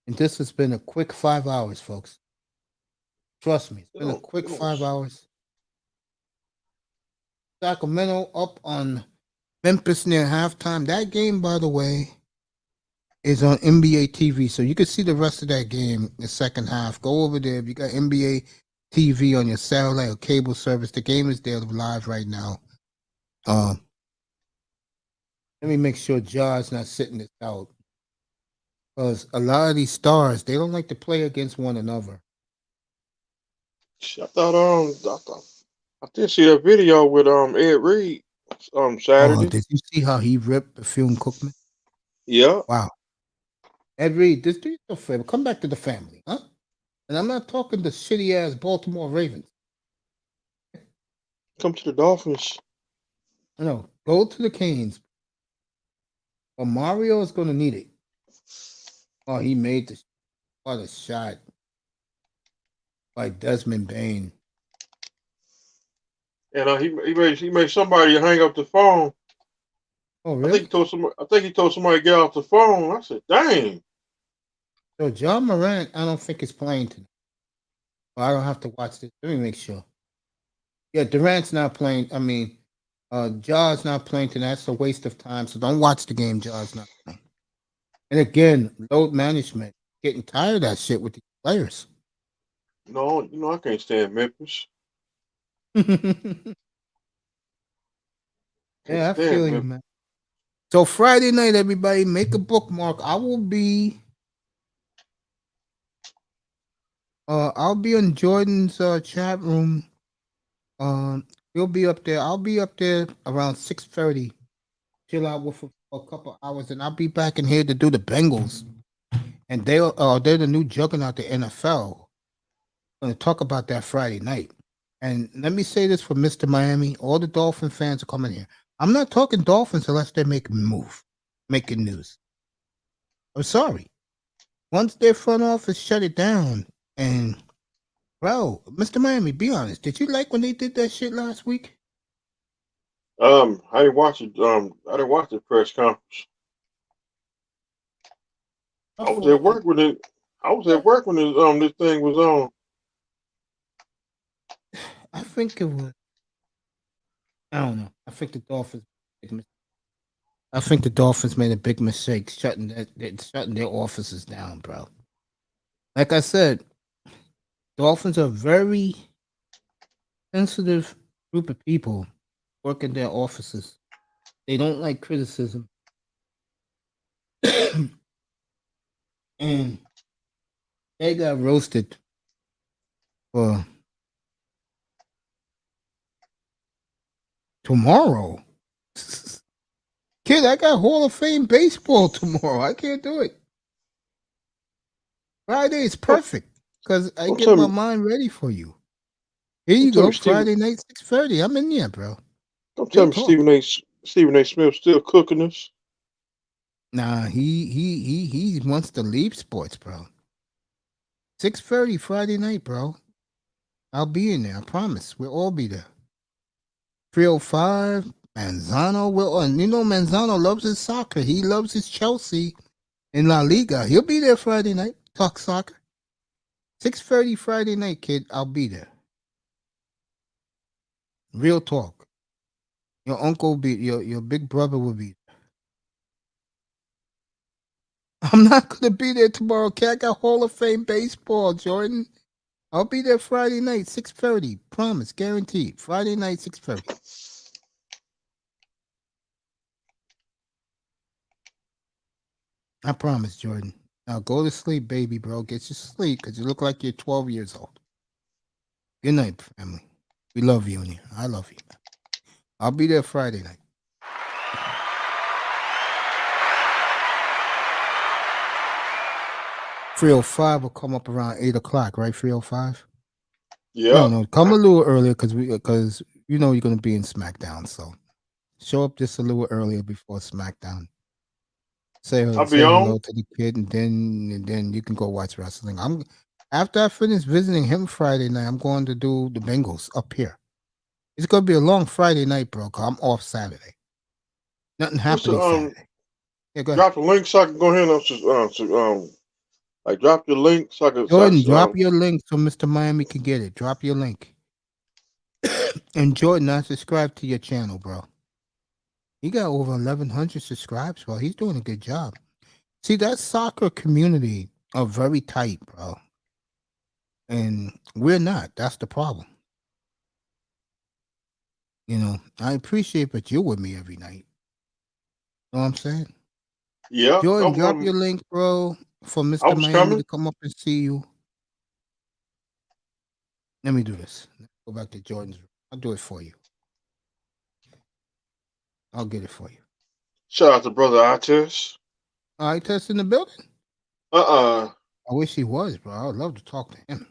A: And this has been a quick 5 hours, folks. Trust me, it's been a quick 5 hours. Sacramento up on Memphis near halftime. That game, by the way, is on NBA TV, so you can see the rest of that game in the second half. Go over there. If you got NBA TV on your satellite or cable service, the game is there live right now. Let me make sure Jar's not sitting this out, because a lot of these stars, they don't like to play against one another.
G: I did see that video with Ed Reed Saturday.
A: Did you see how he ripped Bethune-Cookman?
G: Yeah.
A: Wow. Ed Reed, just do yourself a favor. Come back to the family, huh? And I'm not talking the shitty ass Baltimore Ravens.
G: Come to the Dolphins.
A: No, go to the Canes. But Mario is going to need it. Oh, he made the what a shot by Desmond Bain.
G: And he made somebody hang up the phone.
A: Oh, really?
G: I think he told somebody to get off the phone. I said, "Dang."
A: So John Morant, I don't think is playing tonight. Well, I don't have to watch this. Let me make sure. Yeah, Durant's not playing. I mean, Jaw's not playing tonight. That's a waste of time. So don't watch the game. Jaw's not playing. And again, load management. Getting tired of that shit with these players.
G: No, I can't stand Memphis.
A: Yeah, I feel you, man. So Friday night, everybody, make a bookmark. I'll be on Jordan's chat room. He'll be up there. I'll be up there around 6:30. Chill out with for a couple hours, and I'll be back in here to do the Bengals. And they're the new Juggernaut, the NFL. I'm going to talk about that Friday night. And let me say this for Mr. Miami. All the Dolphin fans are coming here. I'm not talking Dolphins unless they're making a move, making news. I'm sorry. Once their front office shut it down, and bro, Mr. Miami, be honest. Did you like when they did that shit last week?
G: I didn't watch it. I didn't watch the press conference. I was at work when this thing was on.
A: I think it was. I don't know. I think the Dolphins. I think the Dolphins made a big mistake shutting their offices down, bro. Like I said, Dolphins are a very sensitive group of people working their offices. They don't like criticism. And they got roasted for tomorrow. Kid, I got Hall of Fame baseball tomorrow. I can't do it. Friday is perfect because I
G: Don't
A: get
G: tell
A: my
G: me.
A: mind ready for you. Here
G: Don't
A: you
G: tell
A: go.
G: me Stephen.
A: Friday night, 6:30. I'm in there, bro.
G: Don't tell
A: Real
G: me
A: talk.
G: Stephen A. Smith still cooking us.
A: Nah, he wants to leave sports, bro. 6:30 Friday night, bro. I'll be in there. I promise. We'll all be there. 305. Manzano will. And you know, Manzano loves his soccer. He loves his Chelsea in La Liga. He'll be there Friday night. Talk soccer. 6:30 Friday night, kid. I'll be there. Real talk. Your uncle will be. Your big brother will be. I'm not gonna be there tomorrow, kid. I got Hall of Fame baseball, Jordan. I'll be there Friday night, 6:30. Promise, guaranteed. Friday night, 6:30. I promise, Jordan. Now go to sleep, baby, bro. Get your sleep because you look like you're 12 years old. Good night, family. We love you, and I love you. I'll be there Friday night. .305 will come up around 8 o'clock, right? 305.
G: Yeah.
A: No, come a little earlier because you know you're gonna be in SmackDown, so show up just a little earlier before SmackDown. Say
G: I'll be
A: hello
G: on.
A: to the kid, and then you can go watch wrestling. After I finish visiting him Friday night, I'm going to do the Bengals up here. It's gonna be a long Friday night, bro. Cause I'm off Saturday. Nothing happening Saturday. Yeah, go ahead.
G: Drop the link so I can go ahead and like drop your link so I can.
A: Jordan, drop your link so Mr. Miami can get it. Drop your link. And Jordan, I subscribe to your channel, bro. He got over 1,100 subscribers, bro. He's doing a good job. See, that soccer community are very tight, bro. And we're not. That's the problem. You know, I appreciate that you're with me every night. Know what I'm saying?
G: Yeah.
A: Jordan, drop your link, bro, for Mr.
G: was
A: Miami
G: coming.
A: to come up and see you. Let me do this. Go back to Jordan's room. I'll do it for you. I'll get it for you.
G: Shout out to brother Artis.
A: I test in the building?
G: I
A: wish he was, bro. I would love to talk to him.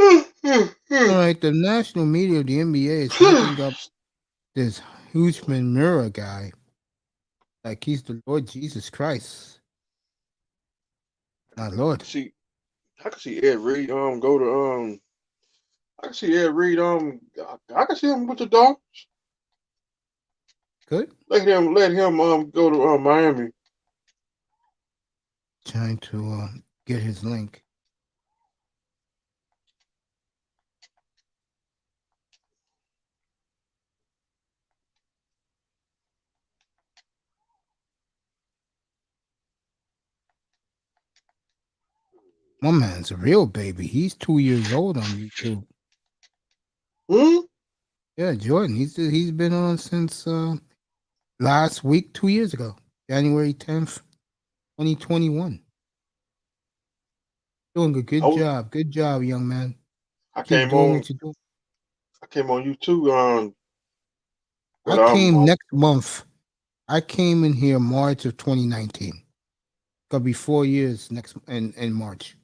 A: All right, the national media of the NBA is hyping up this Hushman Mura guy like he's the Lord Jesus Christ. My Lord.
G: See, I can see Ed Reed go to I can see Ed Reed I can see him with the Dolphins.
A: Good.
G: Let him go to Miami.
A: Trying to get his link. My man's a real baby. He's 2 years old on YouTube. Yeah, Jordan. He's been on since last week, 2 years ago, January 10th, 2021. Doing a good job. Good job, young man. Keep doing what you're doing.
G: I came on YouTube.
A: I came next month. I came in here March of 2019. Gonna be 4 years next in March.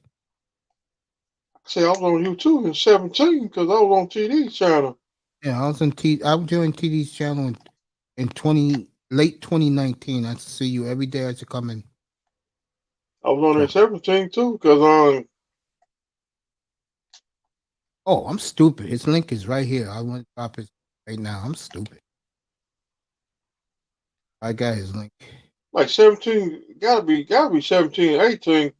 G: See, I was on YouTube in 17 because I was on TD's channel.
A: Yeah, I joined TD's channel in late 2019. I see you every day as you come in.
G: I was on there 17 too because
A: Oh, I'm stupid. His link is right here. I want to drop it right now. I'm stupid. I got his link.
G: like 17 gotta be 17, 18.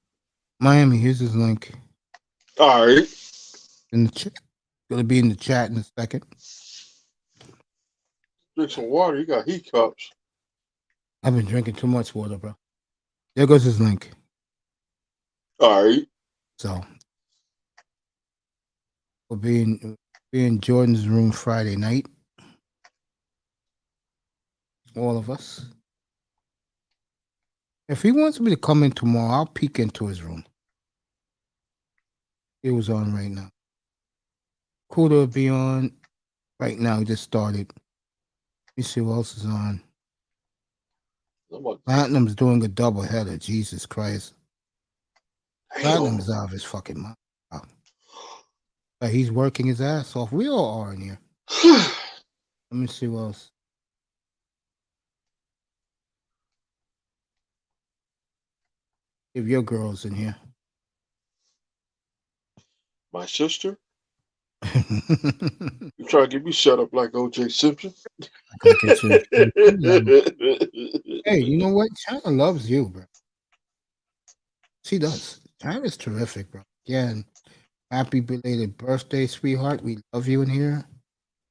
A: Miami, here's his link.
G: All right.
A: In the chat. Gonna be in the chat in a second.
G: Drink some water. You got heat cups.
A: I've been drinking too much water, bro. There goes his link.
G: All right.
A: So we'll be in Jordan's room Friday night. All of us. If he wants me to come in tomorrow, I'll peek into his room. It was on right now. Cool to be on. right now. Just started. Let me see what else is on. Platinum's doing a double header. Jesus Christ. Platinum's out of his fucking mind. Wow. But he's working his ass off. We all are in here. Let me see what else. If your girl's in here.
G: My sister? You trying to get me shut up like O.J. Simpson?
A: Hey, you know what? China loves you, bro. She does. China's terrific, bro. Again, happy belated birthday, sweetheart. We love you in here.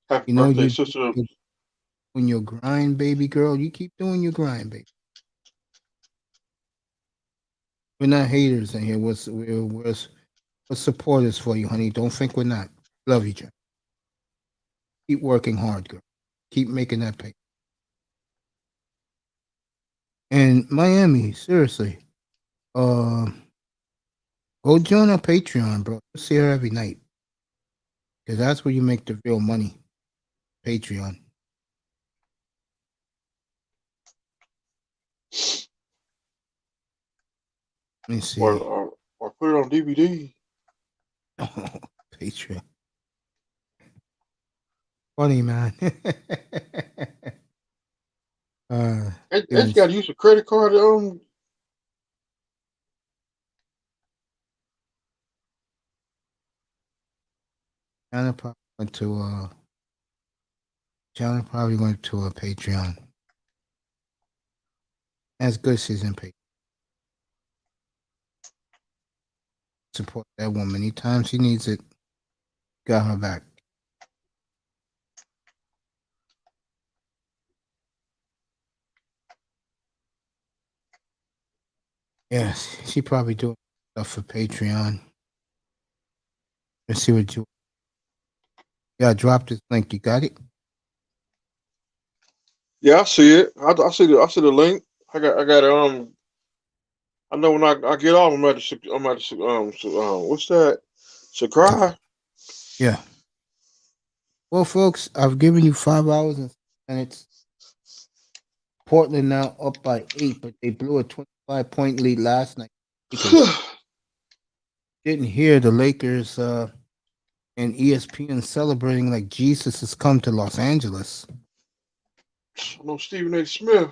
G: Happy
A: You know,
G: birthday,
A: you
G: sister.
A: when you grind, baby girl, you keep doing your grind, baby. We're not haters in here. We're supporters for you, honey. Don't think we're not. Love you, China. Keep working hard, girl. Keep making that pay. And Miami, seriously, go join our Patreon, bro. You'll see her every night. Because that's where you make the real money. Patreon. Let me see.
G: Or put it on DVD.
A: Patreon. Funny, man.
G: They got to use a credit card.
A: China probably went to a Patreon. That's good she's in Patreon. Support that woman anytime she needs it. Got her back. Yes, she probably doing stuff for Patreon. Let's see what you. Yeah, I dropped this link. You got it?
G: Yeah, I see it. I see the link. I got I know when I get off, I'm at the what's that? Subscribe.
A: Yeah. Well, folks, I've given you 5 hours and 6 minutes. Portland now up by 8, but they blew a 25-point lead last night. Didn't hear the Lakers and ESPN celebrating like Jesus has come to Los Angeles.
G: I know Stephen A. Smith.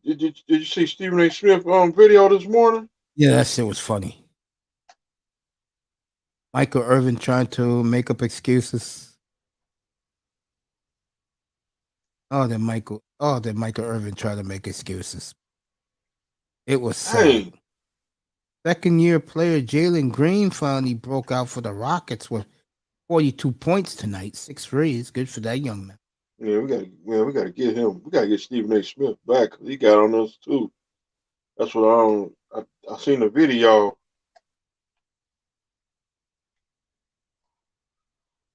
G: Did you see Stephen A. Smith video this morning?
A: Yeah, that shit was funny. Michael Irvin trying to make up excuses. Did Michael Irvin try to make excuses. It was sad.
G: Hey.
A: Second-year player J.Allen Green finally broke out for the Rockets with 42 points tonight, 6 threes. Good for that young man.
G: Yeah, we gotta get him. We gotta get Stephen A. Smith back. He got on us too. That's what I seen the video.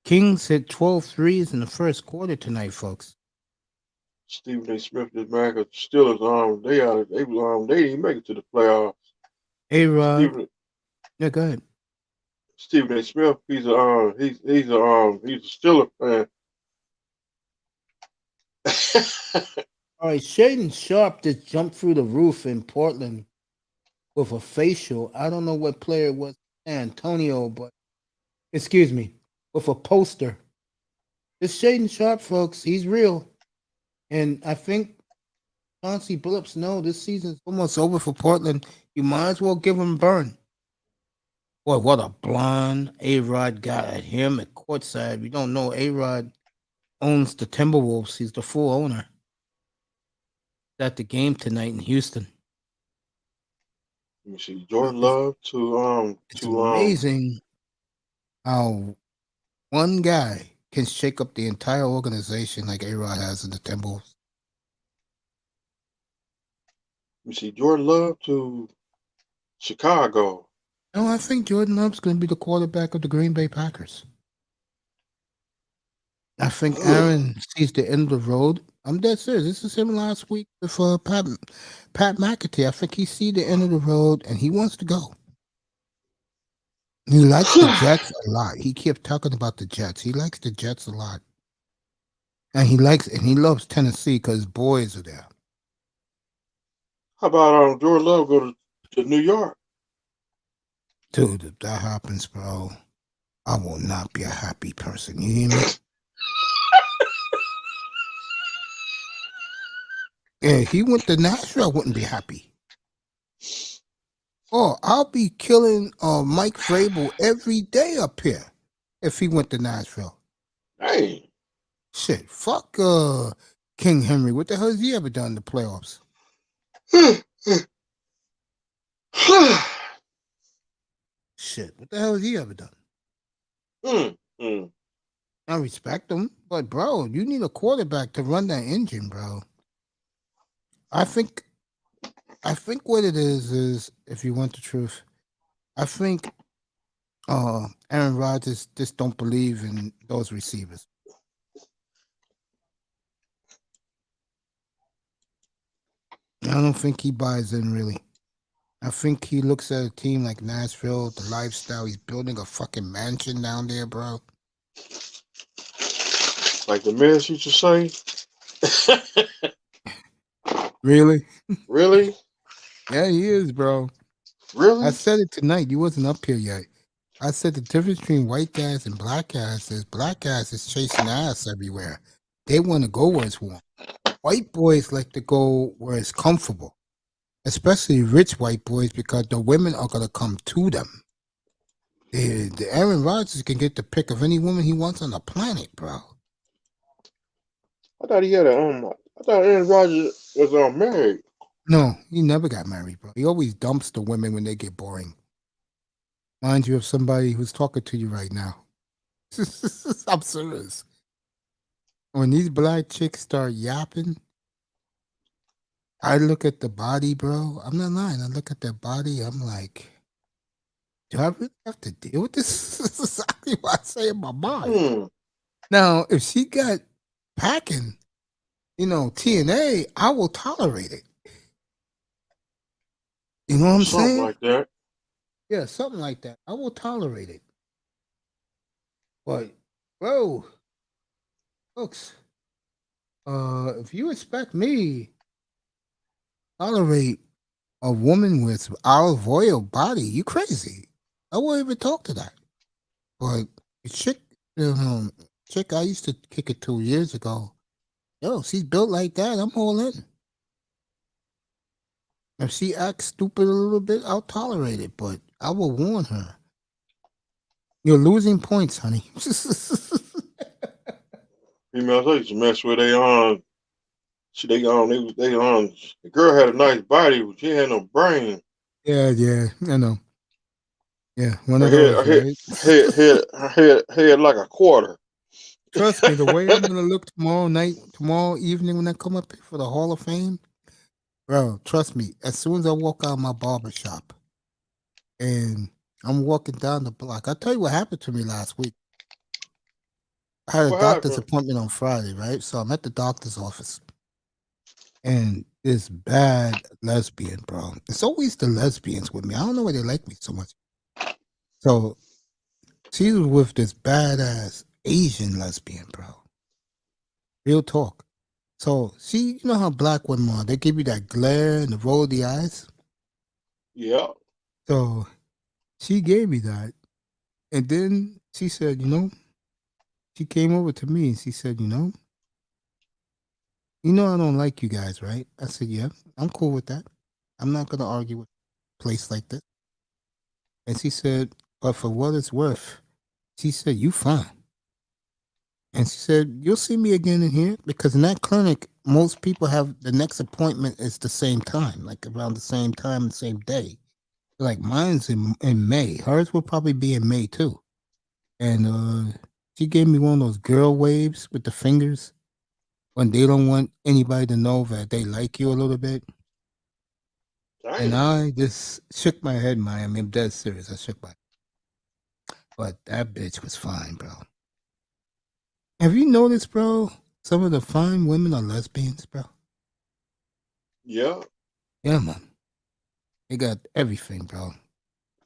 A: Kings hit 12 threes in the first quarter tonight, folks.
G: Stephen A. Smith, this man, got Steelers. They didn't make it to the playoffs.
A: A-Rod. Yeah, go ahead.
G: Stephen A. Smith, he's a Steeler fan.
A: All right, Shaden Sharp just jumped through the roof in Portland with a facial. I don't know what player it was, Antonio, but excuse me, with a poster. It's Shaden Sharp, folks. He's real. And I think Chauncey Billups know this season's almost over for Portland. You might as well give him a burn. Boy, what a blonde A-Rod got at him at courtside. We don't know A-Rod owns the Timberwolves. He's the full owner. At the game tonight in Houston.
G: Let me see. Jordan Love
A: It's amazing how one guy can shake up the entire organization like A-Rod has in the Timberwolves.
G: Let me see. Jordan Love to Chicago.
A: No, I think Jordan Love's going to be the quarterback of the Green Bay Packers. I think Aaron sees the end of the road. I'm dead serious. This is him last week with Pat McAtee. I think he see the end of the road and he wants to go. He likes the Jets a lot. He kept talking about the Jets. He likes the Jets a lot. And he loves Tennessee because his boys are there.
G: How about Jordan Love go to New York?
A: Dude, if that happens, bro, I will not be a happy person. You hear me? Yeah, he went to Nashville, I wouldn't be happy. Oh, I'll be killing Mike Vrabel every day up here if he went to Nashville.
G: Hey.
A: Shit, fuck King Henry. What the hell has he ever done in the playoffs? Shit, what the hell has he ever done? I respect him, but bro, you need a quarterback to run that engine, bro. I think what it is if you want the truth, I think Aaron Rodgers just don't believe in those receivers. I don't think he buys in really. I think he looks at a team like Nashville, the lifestyle. He's building a fucking mansion down there, bro.
G: Like the Miz used to say.
A: Really?
G: Really?
A: Yeah, he is, bro.
G: Really?
A: I said it tonight. You wasn't up here yet. I said the difference between white guys and black guys is black guys is chasing ass everywhere. They want to go where it's warm. White boys like to go where it's comfortable, especially rich white boys, because the women are going to come to them. The Aaron Rodgers can get the pick of any woman he wants on the planet, bro.
G: I thought he had I thought Aaron Rodgers was married.
A: No, he never got married, bro. He always dumps the women when they get boring. Mind you of somebody who's talking to you right now. I'm serious. When these black chicks start yapping, I look at the body, bro. I'm not lying. I look at their body. I'm like, do I really have to deal with this? This is exactly what I say in my mind. Now, if she got packing, TNA, I will tolerate it. You know what I'm saying?
G: Something like that.
A: Yeah, something like that. I will tolerate it. But, bro, folks, if you expect me to tolerate a woman with olive oil body, you crazy. I won't even talk to that. But chick I used to kick it 2 years ago. Yo, she's built like that. I'm all in. If she acts stupid a little bit, I'll tolerate it, but I will warn her. You're losing points, honey.
G: Females I used to mess with. The girl had a nice body, but she had no brain.
A: Yeah, I know. Yeah, one
G: Her
A: of those, right?
G: head like a quarter.
A: Trust me, the way I'm gonna look tomorrow evening when I come up here for the Hall of Fame, bro, trust me, as soon as I walk out of my barber shop and I'm walking down the block, I'll tell you what happened to me last week. I had a doctor's appointment on Friday, right? So I'm at the doctor's office. And this bad lesbian, bro. It's always the lesbians with me. I don't know why they like me so much. So she was with this badass Asian lesbian, bro. Real talk. So you know how black women are. They give you that glare and the roll of the eyes.
G: Yeah.
A: So she gave me that. And then she said, she came over to me and she said, I don't like you guys, right? I said, yeah, I'm cool with that. I'm not going to argue with a place like this. And she said, but for what it's worth, she said, you fine. And she said, you'll see me again in here, because in that clinic, most people have the next appointment is the same time, like around the same time, the same day. Like mine's in May. Hers will probably be in May too. And she gave me one of those girl waves with the fingers when they don't want anybody to know that they like you a little bit. Dang. And I just shook my head, Miami. I'm dead serious. I shook my head. But that bitch was fine, bro. Have you noticed, bro? Some of the fine women are lesbians, bro.
G: Yeah.
A: Yeah, man. They got everything, bro.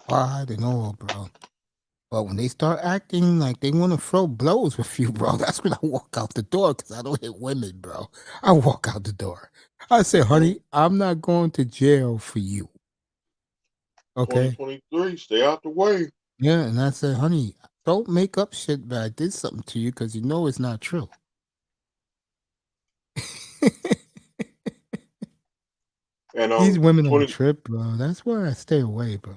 A: Pride and all, bro. But when they start acting like they want to throw blows with you, bro, that's when I walk out the door because I don't hit women, bro. I walk out the door. I say, honey, I'm not going to jail for you. Okay?
G: 2023, stay out the way.
A: Yeah, and I said, honey, don't make up shit that I did something to you because you know it's not true.
G: And
A: These women on the trip, bro, that's where I stay away, bro.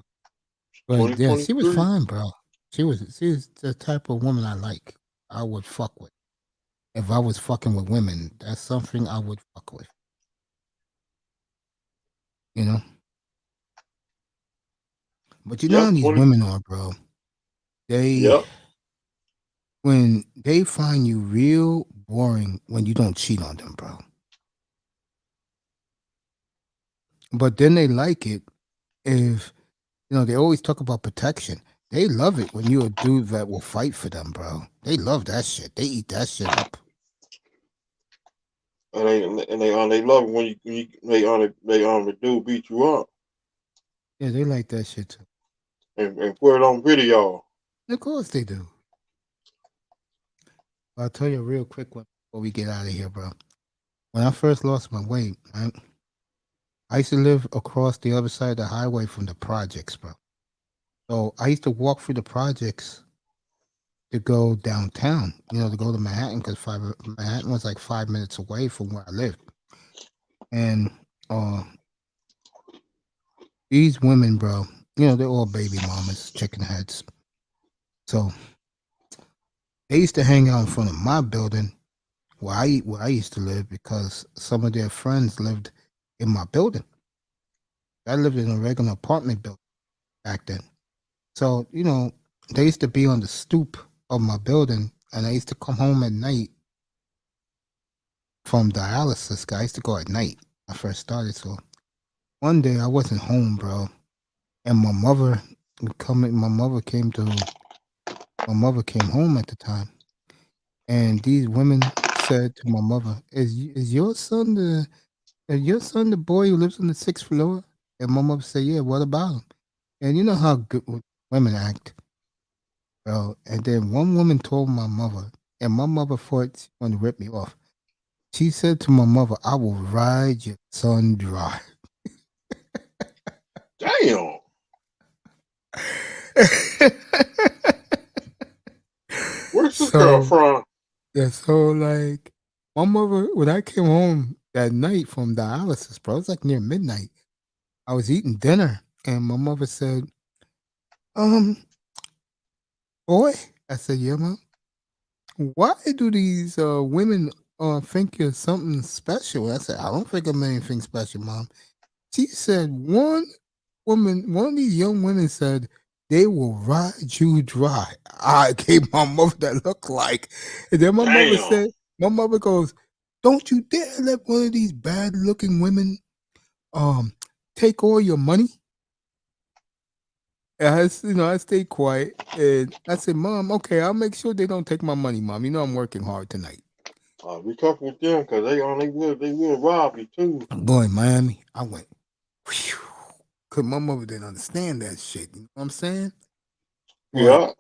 A: But yeah, she was
G: 2023.
A: fine, bro. She was the type of woman I like. I would fuck with. If I was fucking with women, that's something I would fuck with. You know? But you know how these women are, bro. They when they find you real boring when you don't cheat on them, bro. But then they like it if, you know, they always talk about protection. They love it when you're a dude that will fight for them, bro. They love that shit. They eat that shit up.
G: And they love it when the dude beat you up.
A: Yeah, they like that shit too.
G: And put it on video.
A: Of course they do. I'll tell you a real quick one before we get out of here, bro. When I first lost my weight, right, I used to live across the other side of the highway from the projects, bro. So I used to walk through the projects to go downtown, you know, to go to Manhattan because Manhattan was like 5 minutes away from where I lived. And these women, bro, you know, they're all baby mamas, chicken heads. So they used to hang out in front of my building where I used to live because some of their friends lived in my building. I lived in a regular apartment building back then. So, you know, they used to be on the stoop of my building, and I used to come home at night from dialysis. I used to go at night when I first started. So one day I wasn't home, bro, and my mother came home at the time, and these women said to my mother, "Is your son the boy who lives on the 6th floor?" And my mother said, "Yeah, what about him?" And you know how good women act, bro. And then one woman told my mother, and my mother thought she wanted to rip me off. She said to my mother, "I will ride your son dry."
G: Damn. Where's this girl from?
A: Yeah, so like my mother, when I came home that night from dialysis, bro, it was like near midnight. I was eating dinner, and my mother said, boy, I said, yeah, Mom. Why do these women think you're something special? I said, I don't think I'm anything special, Mom. She said, one of these young women said, they will ride you dry. I gave my mother that look like. And then my mother goes, don't you dare let one of these bad looking women take all your money. And I stayed quiet and I said, Mom, okay, I'll make sure they don't take my money, Mom. You know I'm working hard tonight.
G: Be careful with them because they will rob you too.
A: Boy, in Miami, I went, whew, because my mother didn't understand that shit. You know what I'm saying?
G: Yeah.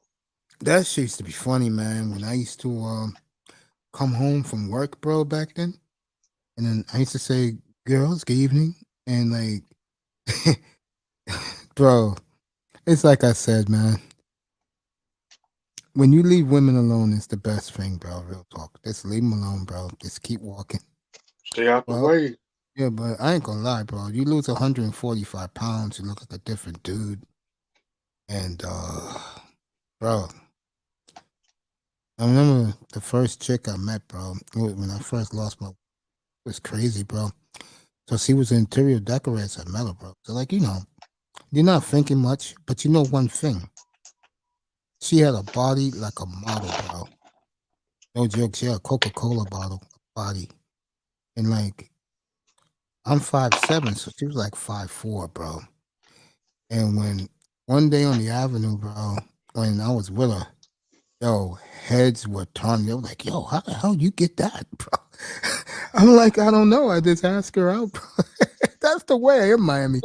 A: That shit used to be funny, man. When I used to come home from work, bro, back then. And then I used to say, girls, good evening. And like, bro, it's like I said, man. When you leave women alone, it's the best thing, bro. Real talk. Just leave them alone, bro. Just keep walking.
G: Stay out the way.
A: Yeah, but I ain't gonna lie, bro. You lose 145 pounds, you look like a different dude. And, bro, I remember the first chick I met, bro, when I first lost my, it was crazy, bro. So she was an interior decorator at Mellow, bro. So, like, you know, you're not thinking much, but you know one thing. She had a body like a model, bro. No joke. She had a Coca-Cola body. And, like, I'm 5'7", so she was like 5'4", bro. And when one day on the avenue, bro, when I was with her, yo, heads were turning. They were like, yo, how the hell you get that, bro? I'm like, I don't know. I just asked her out, bro. That's the way I am, Miami.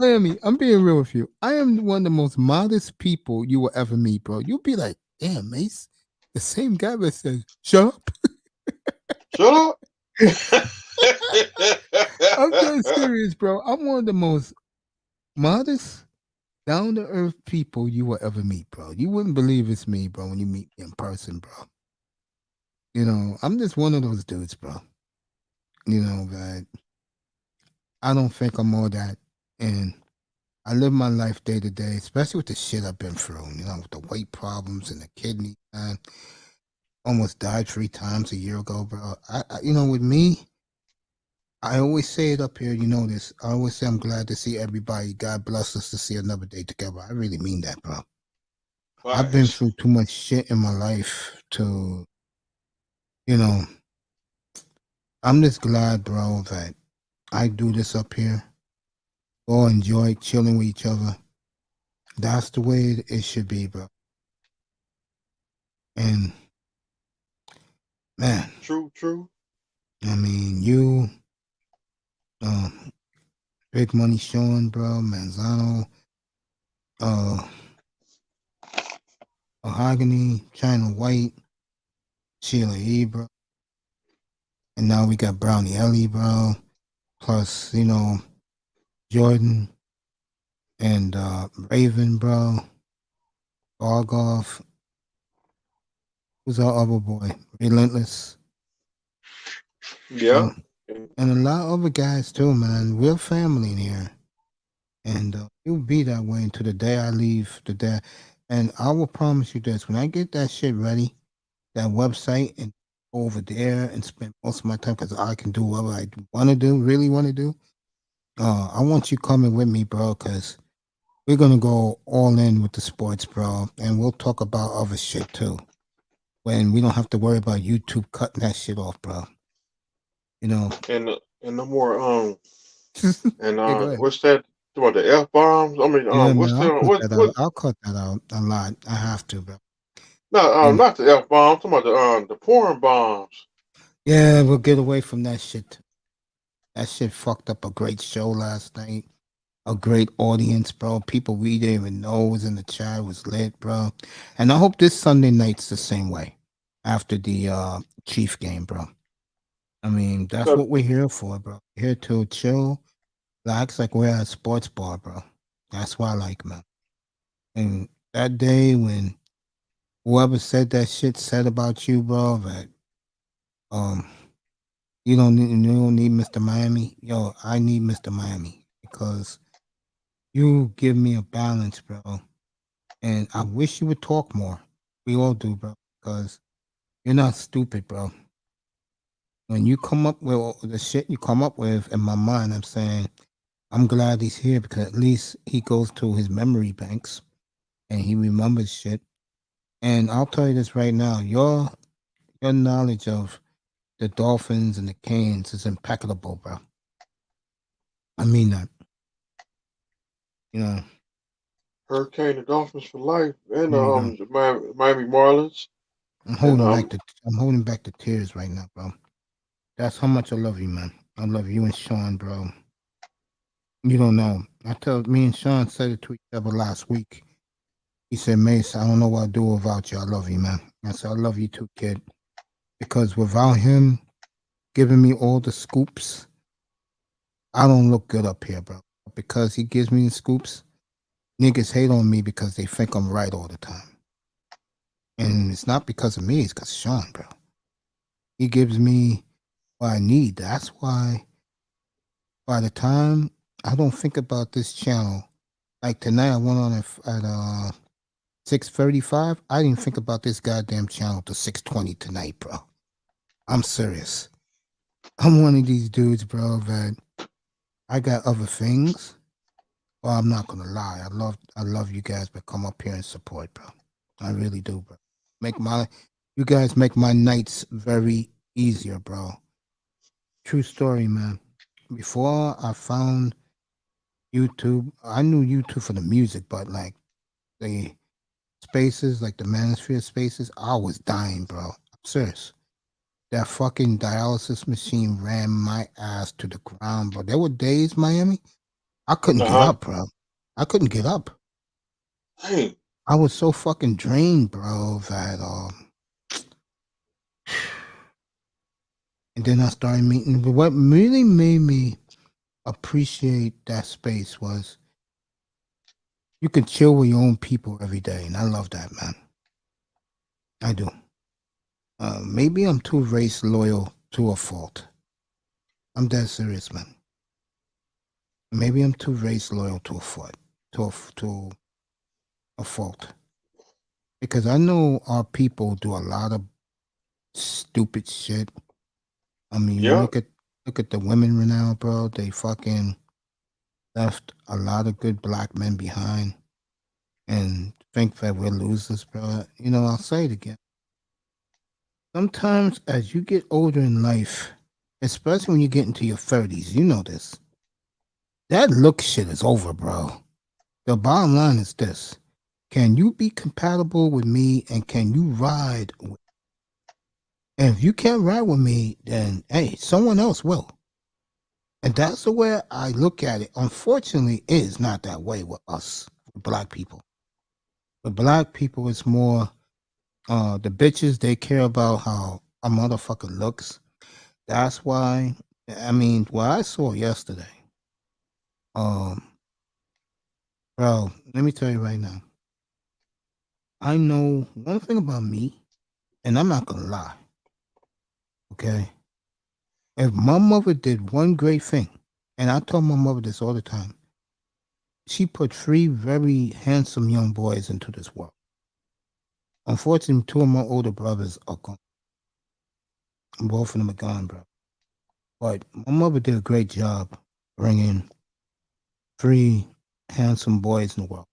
A: Miami, I'm being real with you. I am one of the most modest people you will ever meet, bro. You'll be like, damn, Mace, the same guy that says, shut up.
G: Shut up.
A: I'm dead serious, bro. I'm one of the most modest, down to earth people you will ever meet, bro. You wouldn't believe it's me, bro, when you meet me in person, bro. You know, I'm just one of those dudes, bro. You know, that I don't think I'm all that. And I live my life day to day, especially with the shit I've been through, you know, with the weight problems and the kidney. Man, almost died 3 times a year ago, bro. You know, with me, I always say it up here, you know this. I always say I'm glad to see everybody. God bless us to see another day together. I really mean that, bro. I've been through too much shit in my life to, you know, I'm just glad, bro, that I do this up here. All enjoy chilling with each other. That's the way it should be, bro. And, man.
G: True.
A: I mean, you, Big Money Sean, bro, Manzano, Mahogany, China White, Sheila E, bro. And now we got Brownie Ellie, bro. Plus, you know, Jordan and Raven, bro. Bargoff. Who's our other boy? Relentless.
G: Yeah.
A: And a lot of other guys too, man. We're family in here. And it will be that way until the day I leave. And I will promise you this. When I get that shit ready, that website, and go over there and spend most of my time, because I can do whatever I want to do, really want to do. I want you coming with me, bro, because we're going to go all in with the sports, bro. And we'll talk about other shit too. When we don't have to worry about YouTube cutting that shit off, bro. You know.
G: And no more and
A: Yeah, go ahead.
G: what's that about the F bombs? I mean
A: Yeah,
G: what's
A: man,
G: the
A: I'll cut that out a lot. I have to, bro.
G: No, not the F bombs. I'm talking about the porn bombs.
A: Yeah, we'll get away from that shit. That shit fucked up a great show last night. A great audience, bro. People we didn't even know was in the chat was lit, bro. And I hope this Sunday night's the same way after the Chief game, bro. I mean, that's what we're here for, bro. We're here to chill, relax, like we're at a sports bar, bro. That's what I like, man. And that day when whoever said that shit said about you, bro, that you don't need Mr. Miami. Yo, I need Mr. Miami because you give me a balance, bro. And I wish you would talk more. We all do, bro, because you're not stupid, bro. When you come up with all the shit you come up with, in my mind, I'm saying, I'm glad he's here because at least he goes to his memory banks and he remembers shit. And I'll tell you this right now, your knowledge of the Dolphins and the Canes is impeccable, bro. I mean that. You know.
G: Hurricane, the Dolphins for life, and
A: There you
G: Miami Marlins.
A: I'm holding back the tears right now, bro. That's how much I love you, man. I love you and Sean, bro. You don't know. Me and Sean said it to each other last week. He said, Mace, I don't know what I'd do without you. I love you, man. I said, I love you too, kid. Because without him giving me all the scoops, I don't look good up here, bro. Because he gives me the scoops, niggas hate on me because they think I'm right all the time. And it's not because of me, it's because of Sean, bro. He gives me what I need. That's why by the time I don't think about this channel, like tonight I went on at 6:35. I didn't think about this goddamn channel till 6:20 tonight, bro. I'm serious. I'm one of these dudes, bro, that I got other things. Well, I'm not gonna lie. I love you guys, but come up here and support, bro. I really do, bro. You guys make my nights very easier, bro. True story, man. Before I found YouTube, I knew YouTube for the music, but like the spaces, like the Manosphere spaces, I was dying, bro. I'm serious. That fucking dialysis machine ran my ass to the ground, bro. There were days, Miami, I couldn't get
G: Uh-huh.
A: up, bro. I couldn't get up.
G: Dang.
A: I was so fucking drained, bro, that and then I started meeting. But what really made me appreciate that space was you can chill with your own people every day, and I love that, man. I do. Maybe I'm too race loyal to a fault. I'm dead serious, man. Maybe I'm too race loyal to a fault. To a fault. Because I know our people do a lot of stupid shit. I mean,
G: Yeah.
A: look at the women right now, bro. They fucking left a lot of good black men behind and think that we're losers, bro. You know, I'll say it again. Sometimes as you get older in life, especially when you get into your 30s, you know this. That look shit is over, bro. The bottom line is this. Can you be compatible with me and can you ride with me? And if you can't ride with me, then hey, someone else will. And that's the way I look at it. Unfortunately, it is not that way with us, with black people. With black people, it's more the bitches, they care about how a motherfucker looks. That's why, I mean, what I saw yesterday, bro, let me tell you right now. I know one thing about me, and I'm not gonna lie. Okay? If my mother did one great thing, and I tell my mother this all the time, she put 3 very handsome young boys into this world. Unfortunately, 2 of my older brothers are gone. Both of them are gone, bro. But my mother did a great job bringing 3 handsome boys in the world.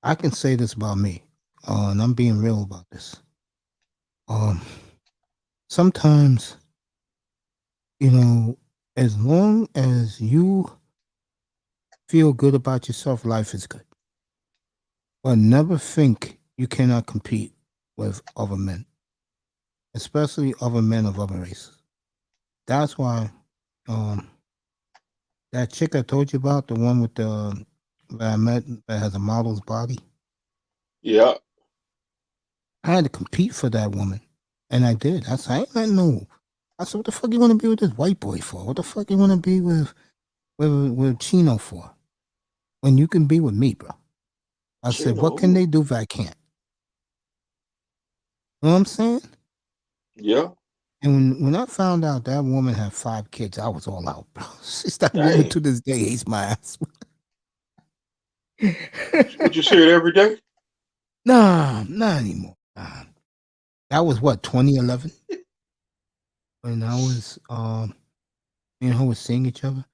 A: I can say this about me, and I'm being real about this. Sometimes, you know, as long as you feel good about yourself, life is good. But never think you cannot compete with other men, especially other men of other races. That's why that chick I told you about, the one with the that I met that has a model's body,
G: Yeah.
A: I had to compete for that woman. And I did. I said, I ain't letting no. I said, what the fuck you want to be with this white boy for? What the fuck you want to be with Chino for? When you can be with me, bro. I said, what can they do if I can't? You know what I'm saying?
G: Yeah.
A: And when I found out that woman had 5 kids, I was all out, bro. She's that woman
G: Dang.
A: to this day hates my ass.
G: Would you see it every day?
A: Nah, not anymore. Nah. That was what, 2011? When I was me and her was seeing each other.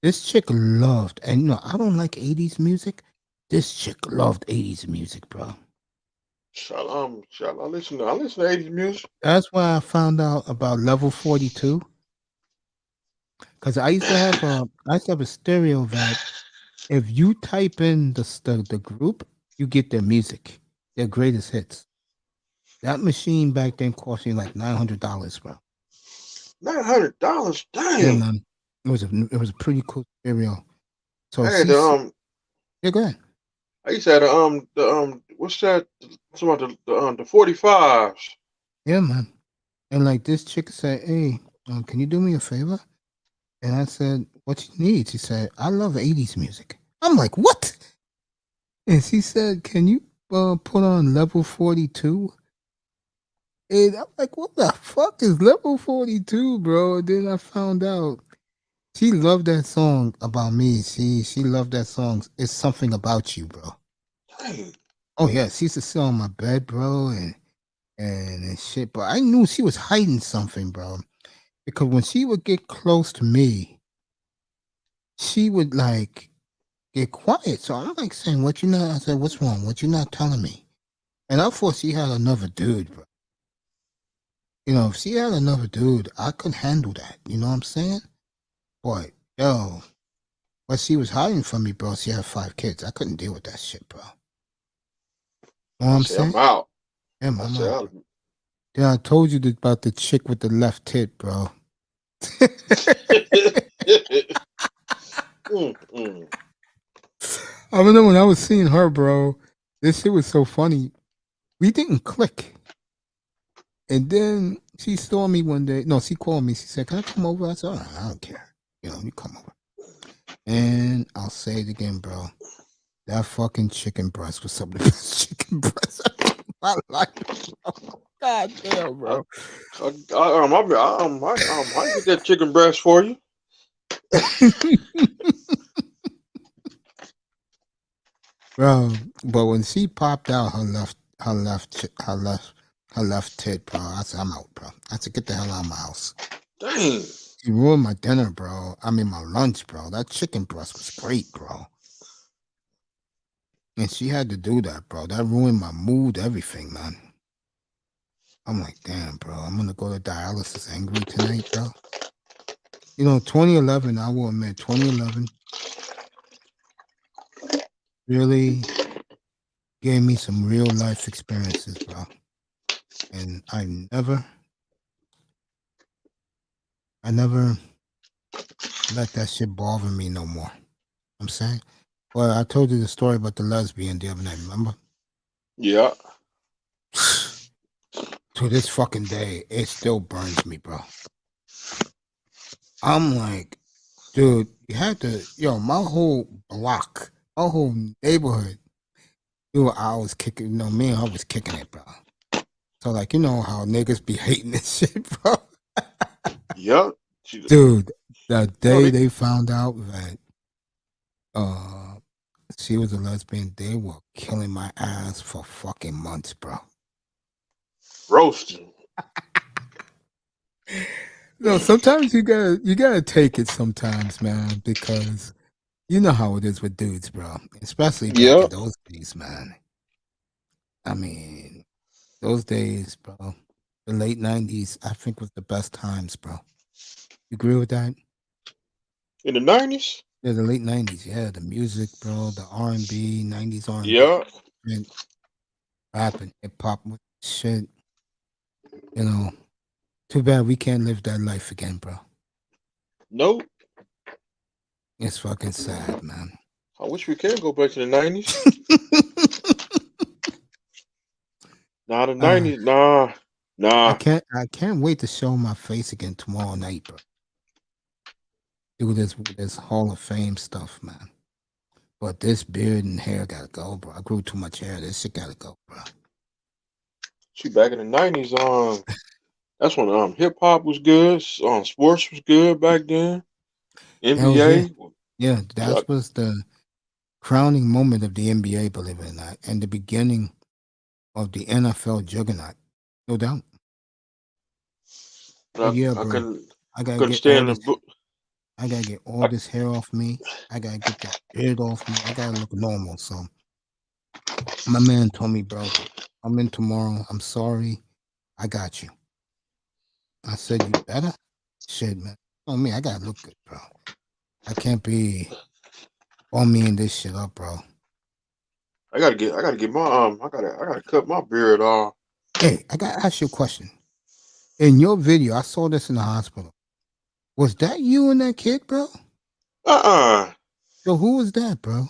A: This chick loved, and you know, I don't like 80s music. This chick loved 80s music, bro.
G: Shall I listen to 80s music?
A: That's why I found out about Level 42. Because I used to have a stereo that if you type in the group, you get their music, their greatest hits. That machine back then cost me like $900, bro.
G: $900, dang.
A: Yeah, man. It was a pretty cool stereo. So
G: I had
A: yeah, go ahead.
G: I used to have the what's that? Some of the 45s.
A: Yeah, man. And like this chick said, hey, can you do me a favor? And I said, what you need? She said, I love 80s music. I'm like, what? And she said, can you put on Level 42? And I'm like, what the fuck is Level 42, bro? And then I found out she loved that song about me. She loved that song. It's Something About You, bro.
G: Dang.
A: Oh yeah, she used to sit on my bed, bro, and shit. But I knew she was hiding something, bro. Because when she would get close to me, she would like get quiet. So I'm like saying, what you not? I said, what's wrong? What you not telling me? And I thought she had another dude, bro. You know, if she had another dude, I could handle that. You know what I'm saying? But yo, what she was hiding from me, bro, she had 5 kids. I couldn't deal with that shit, bro. You know what I'm saying?
G: I'm out.
A: Yeah, man, I'm out. Then I told you about the chick with the left tit, bro. I remember when I was seeing her, bro. This shit was so funny. We didn't click. And then she saw me one day. No, she called me. She said, "Can I come over?" I said, "All right, I don't care. You come over." And I'll say it again, bro. That fucking chicken breast was some of the best chicken breast of my life, bro. God damn, bro.
G: I get that chicken breast for you.
A: Bro, but when she popped out her left tit, bro, I said, "I'm out, bro." I said, "Get the hell out of my house."
G: Dang.
A: She ruined my dinner, bro. I mean, my lunch, bro. That chicken breast was great, bro. And she had to do that, bro. That ruined my mood, everything, man. I'm like, damn, bro. I'm going to go to dialysis angry tonight, bro. 2011, I will admit, 2011 really gave me some real life experiences, bro. And I never let that shit bother me no more. I'm saying? Well, I told you the story about the lesbian the other night, remember?
G: Yeah.
A: To this fucking day, it still burns me, bro. I'm like, dude, you had to, my whole block, my whole neighborhood, I was kicking, me and her was kicking it, bro. So, like, how niggas be hating this shit, bro.
G: Yep.
A: Dude, the day they found out that she was a lesbian, they were killing my ass for fucking months, bro.
G: Roasting.
A: No, sometimes you gotta take it sometimes, man, because you know how it is with dudes, bro. Especially back in those days, man. I mean, those days, bro. The late 90s, I think, was the best times, bro. You agree with that?
G: In the 90s?
A: Yeah, the late 90s. Yeah, the music, bro. The R&B, 90s R&B.
G: Yeah.
A: And rap and hip-hop shit. Too bad we can't live that life again, bro.
G: Nope.
A: It's fucking sad, man.
G: I wish we could go back to the 90s. Nah, the 90s. Nah.
A: I can't wait to show my face again tomorrow night, bro. Do this Hall of Fame stuff, man. But this beard and hair gotta go, bro. I grew too much hair. This shit gotta go, bro.
G: See, back in the 90s, that's when hip hop was good. Sports was good back then. NBA.
A: Yeah, that was the crowning moment of the NBA, believe it or not, and the beginning of the NFL juggernaut, no doubt. But yeah, bro, I gotta get all this hair off me. I gotta get that beard off me. I gotta look normal. So my man told me, bro, I'm in tomorrow. I'm sorry. I got you. I said, you better? Shit, man. Me, I gotta look good, bro. I can't be on me in this shit up, bro.
G: I gotta get my I gotta cut my beard off.
A: Hey, I gotta ask you a question. In your video, I saw this in the hospital. Was that you and that kid, bro? So who was that, bro?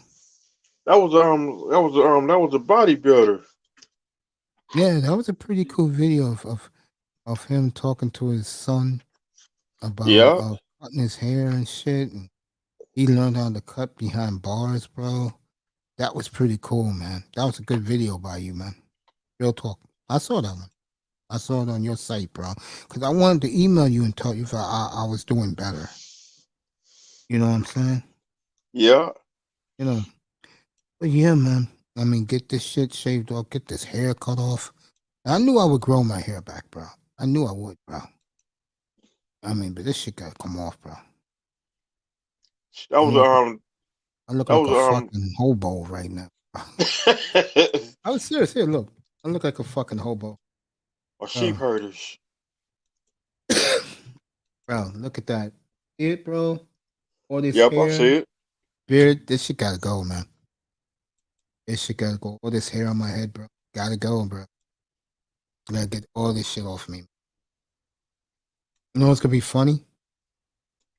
G: That was a bodybuilder.
A: Yeah, that was a pretty cool video of him talking to his son about cutting his hair and shit. And he learned how to cut behind bars, bro. That was pretty cool, man. That was a good video by you, man. Real talk. I saw that one. I saw it on your site, bro. Because I wanted to email you and tell you if I was doing better. You know what I'm saying?
G: Yeah.
A: But yeah, man. I mean, get this shit shaved off. Get this hair cut off. I knew I would grow my hair back, bro. I knew I would, bro. I mean, but this shit gotta come off, bro.
G: That was
A: I look like a fucking hobo right now. I was serious. Here, look. I look like a fucking hobo.
G: Or sheep herders.
A: Bro, look at that. See it, bro? All this
G: Yep,
A: hair,
G: I see it.
A: beard. This shit gotta go, man. This shit gotta go. All this hair on my head, bro. Gotta go, bro. I gotta get all this shit off me. You know what's gonna be funny?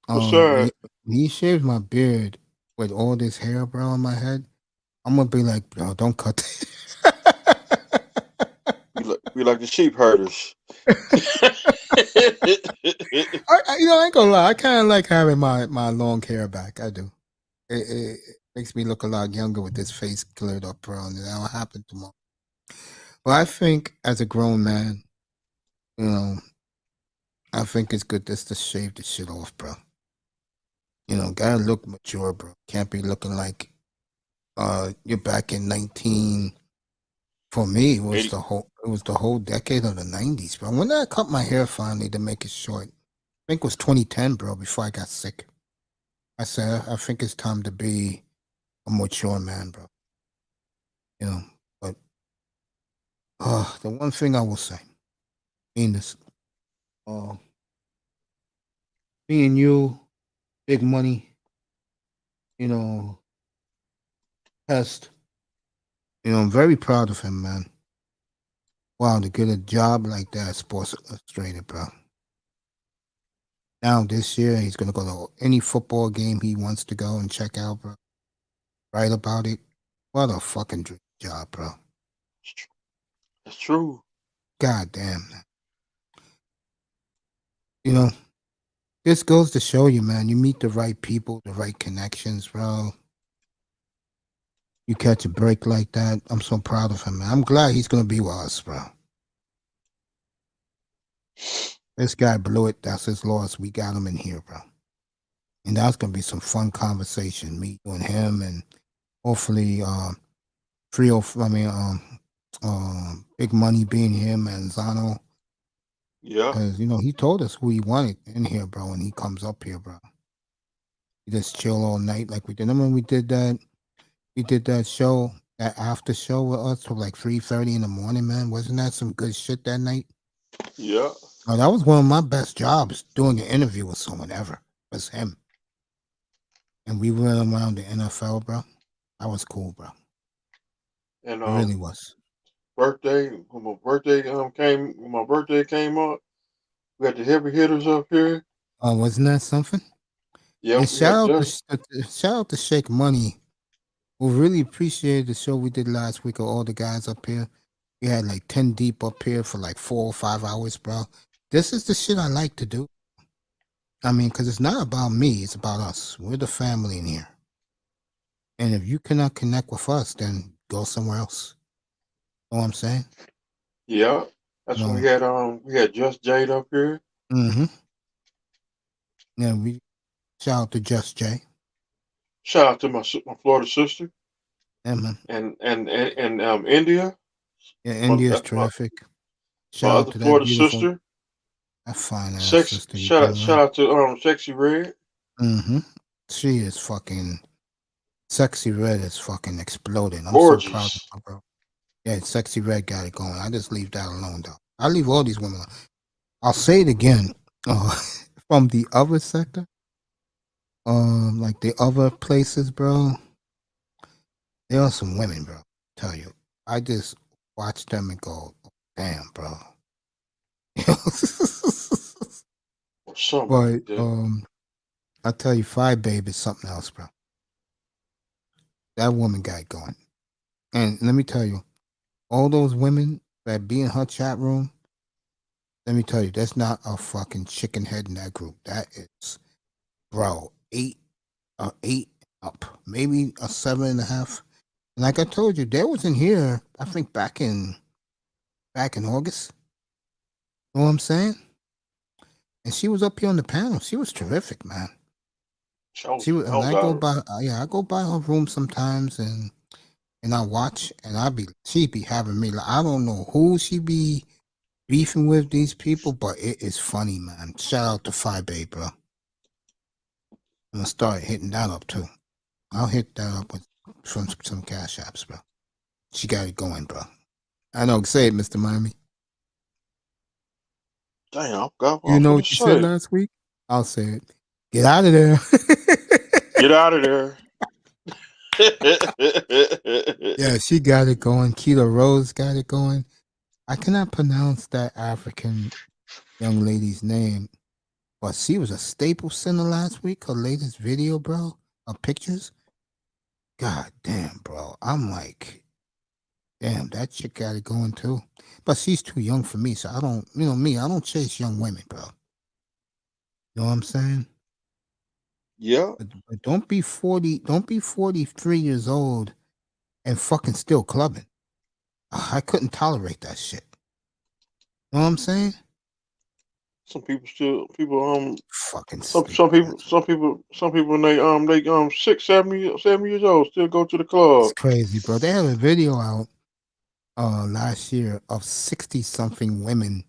G: What's that?
A: When he shaves my beard, with all this hair, bro, on my head, I'm gonna be like, bro, don't cut this.
G: We like the sheep herders.
A: I ain't gonna lie. I kind of like having my long hair back. I do. It makes me look a lot younger with this face cleared up, bro. And that'll happen tomorrow. But I think as a grown man, I think it's good just to shave the shit off, bro. Gotta look mature, bro. Can't be looking like you're back in 19. For me, it was the whole decade of the 90s, bro. When I cut my hair finally to make it short, I think it was 2010, bro, before I got sick. I said, I think it's time to be a mature man, bro. But the one thing I will say, Venus, being you, big money, Pest, I'm very proud of him, man. Wow, to get a job like that at Sports Illustrated, bro. Now this year, he's gonna go to any football game he wants to go and check out, bro. Write about it. What a fucking dream job, bro.
G: That's true.
A: God damn. This goes to show you, man. You meet the right people, the right connections, bro. You catch a break like that. I'm so proud of him, man. I'm glad he's gonna be with us, bro. This guy blew it. That's his loss. We got him in here, bro. And that's gonna be some fun conversation. Me and him, and hopefully, Big Money being him and Zano.
G: Yeah.
A: Because he told us who he wanted in here, bro. When he comes up here, bro. He just chill all night like we did. I mean, we did that show, that after show with us till like 3:30 in the morning, man. Wasn't that some good shit that night?
G: Yeah.
A: Oh, that was one of my best jobs, doing an interview with someone ever. Was him. And we went around the NFL, bro. That was cool, bro.
G: And
A: It really was.
G: when my birthday came up, we got the heavy hitters up here.
A: Oh, wasn't that something?
G: Yeah.
A: And shout out to Shake Money, who really appreciated the show we did last week of all the guys up here. We had like 10 deep up here for like 4 or 5 hours, bro. This is the shit I like to do. I mean, because it's not about me, it's about us. We're the family in here. And if you cannot connect with us, then go somewhere else. Know what I'm saying?
G: Yeah. That's when we had Just Jade up here.
A: Mm-hmm. Yeah, we shout out to Just Jay.
G: Shout out to my Florida sister.
A: Yeah, man.
G: And India.
A: Yeah, India's terrific.
G: Shout out to that Florida sister.
A: That fine ass sister.
G: Shout out to Sexy Red.
A: Mm-hmm. She is fucking Sexy Red is fucking exploding. I'm
G: Gorgeous.
A: so proud of her, bro. Yeah, Sexy Red got it going. I just leave that alone, though. I leave all these women alone. I'll say it again. From the other sector, like the other places, bro, there are some women, bro. Tell you, I just watch them and go, damn, bro. But I tell you, Five Babe is something else, bro. That woman got it going. And let me tell you, all those women that be in her chat room, let me tell you, that's not a fucking chicken head in that group. That is, bro, 8 up, maybe a 7.5. And like I told you, they was in here, I think back in August. You know what I'm saying? And she was up here on the panel. She was terrific, man. She was, and I go by her room sometimes and I watch, and she be having me like, I don't know who she be beefing with, these people, but it is funny, man. Shout out to Five Babe, bro. I'm gonna start hitting that up too. I'll hit that up from some cash apps, bro. She got it going, bro. I know. Say it, Mr. Miami.
G: Damn,
A: you know what you said last week? I'll say it. Get out of there.
G: Get out of there.
A: Yeah, she got it going. Keto Rose got it going. I cannot pronounce that African young lady's name, but she was a staple center last week. Her latest video, bro, of pictures. God damn, bro. I'm like, damn, that chick got it going too. But she's too young for me, so I don't, me, I don't chase young women, bro. You know what I'm saying?
G: Yeah.
A: But don't be 40, don't be 43 years old and fucking still clubbing. I couldn't tolerate that shit. You know what I'm saying?
G: Some people
A: fucking
G: some people when they 6, 7 years old still go to the club.
A: It's crazy, bro. They have a video out last year of 60-something women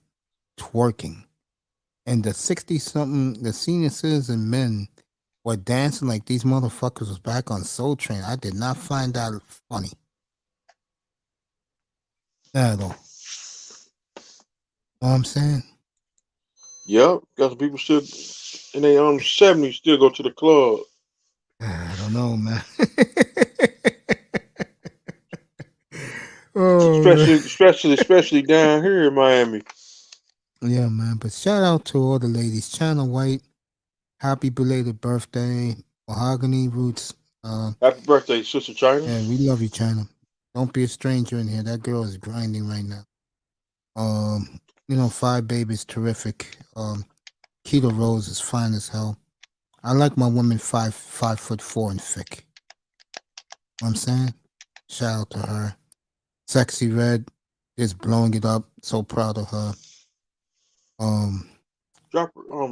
A: twerking. And the 60-something, the senior citizen men were dancing like these motherfuckers was back on Soul Train. I did not find that funny. Not at all. Know what I'm saying?
G: Yep, got some people still in their 70s still go to the club.
A: I don't know, man. Oh,
G: especially down here in Miami.
A: Yeah, man. But shout out to all the ladies. China White, happy belated birthday. Mahogany Roots.
G: Happy birthday, Sister China.
A: Yeah, we love you, China. Don't be a stranger in here. That girl is grinding right now. Five Baby's terrific. Keto Rose is fine as hell. I like my woman 5'4" and thick. Know what I'm saying? Shout out to her. Sexy Red is blowing it up. So proud of her.
G: Drop her. I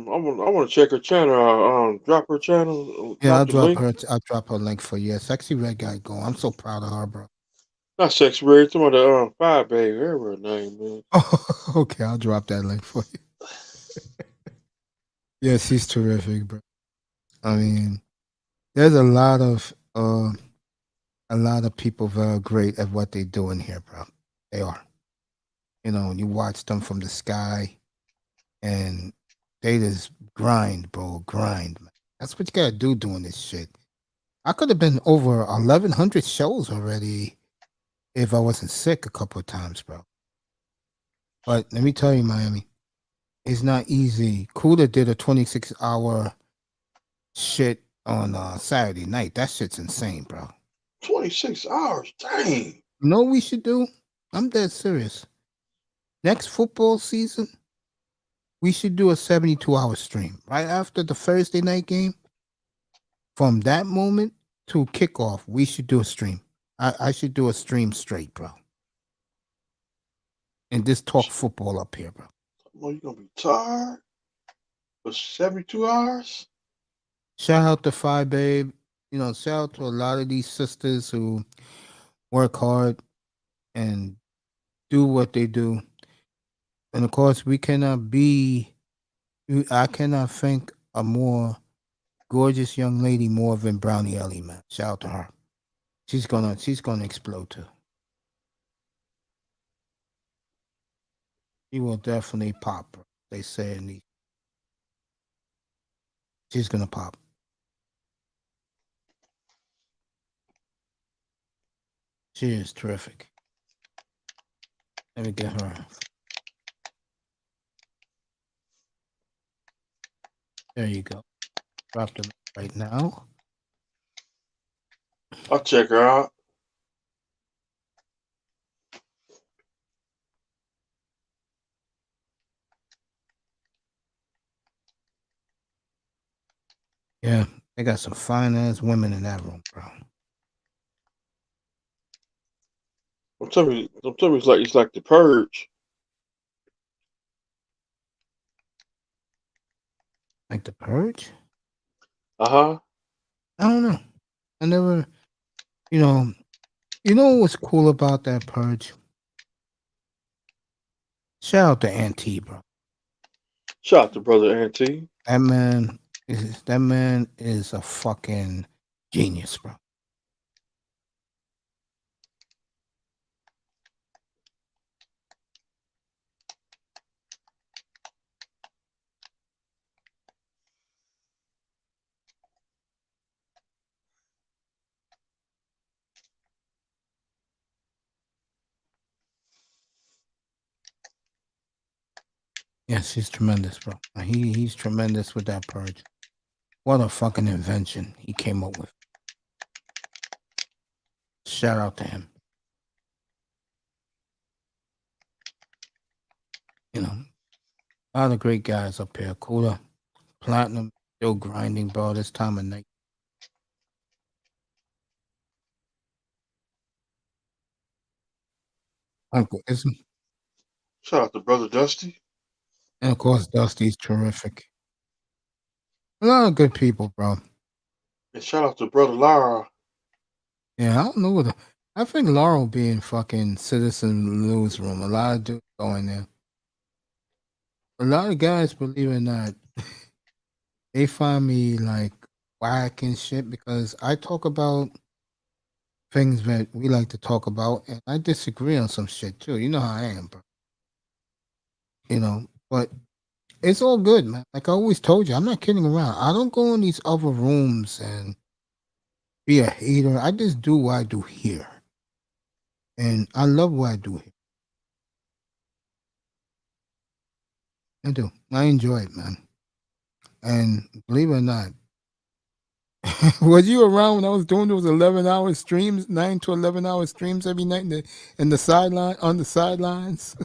G: want to check her channel out. Drop her channel.
A: Yeah, I'll drop
G: link.
A: her. I'll drop her link for you. Yeah, Sexy Red got it going. I'm so proud of her, bro.
G: Not Sexy Red. Some of the 5 Baby. Whatever her name is.
A: Oh, okay, I'll drop that link for you. Yeah, she's terrific, bro. I mean, there's a lot of people very great at what they do in here, bro. They are. You watch them from the sky, and they just grind, bro. Grind, man. That's what you gotta do doing this shit. I could have been over 1,100 shows already if I wasn't sick a couple of times, bro. But let me tell you, Miami, it's not easy. Kuda did a 26-hour shit on Saturday night. That shit's insane, bro.
G: 26 hours, dang.
A: You know what we should do? I'm dead serious. Next football season, we should do a 72-hour stream right after the Thursday night game. From that moment to kickoff, we should do a stream. I should do a stream straight, bro. And just talk football up here, bro.
G: Well, you gonna be tired for 72 hours?
A: Shout out to Phi Babe. Shout out to a lot of these sisters who work hard and do what they do. And of course, I cannot think a more gorgeous young lady more than Brownie Ellie, man. Shout out to her. She's gonna explode too. She will definitely pop, bro. They say in these. She's gonna pop. She is terrific. Let me get her. There you go. Drop them right now.
G: I'll check her out.
A: Yeah, they got some fine ass women in that room, bro.
G: Don't tell me it's like The Purge.
A: Like The Purge?
G: Uh-huh.
A: I don't know. I never, you know what's cool about that Purge? Shout out to Auntie, bro.
G: Shout out to brother Auntie.
A: That man is a fucking genius, bro. Yes, he's tremendous, bro. He's tremendous with that Purge. What a fucking invention he came up with. shout out to him. You know, a lot of great guys up here. Cooler, Platinum, still grinding, bro, this time of night. Uncle Ism.
G: Shout out to Brother Dusty.
A: And of course, Dusty's terrific. A lot of good people, bro.
G: And shout out to Brother Lara.
A: Yeah, I don't know what. I think Laura will be in fucking Citizen Newsroom. A lot of dudes going there. A lot of guys, believe it or not, they find me like whack and shit because I talk about things that we like to talk about, and I disagree on some shit too. You know how I am, bro. You know, but it's all good, man. Like I always told you, I'm not kidding around. I don't go in these other rooms and be a hater. I just do what I do here. And I love what I do here. I do. I enjoy it, man. And believe it or not, was you around when I was doing those 11-hour streams, 9 to 11-hour streams every night in the sideline on the sidelines?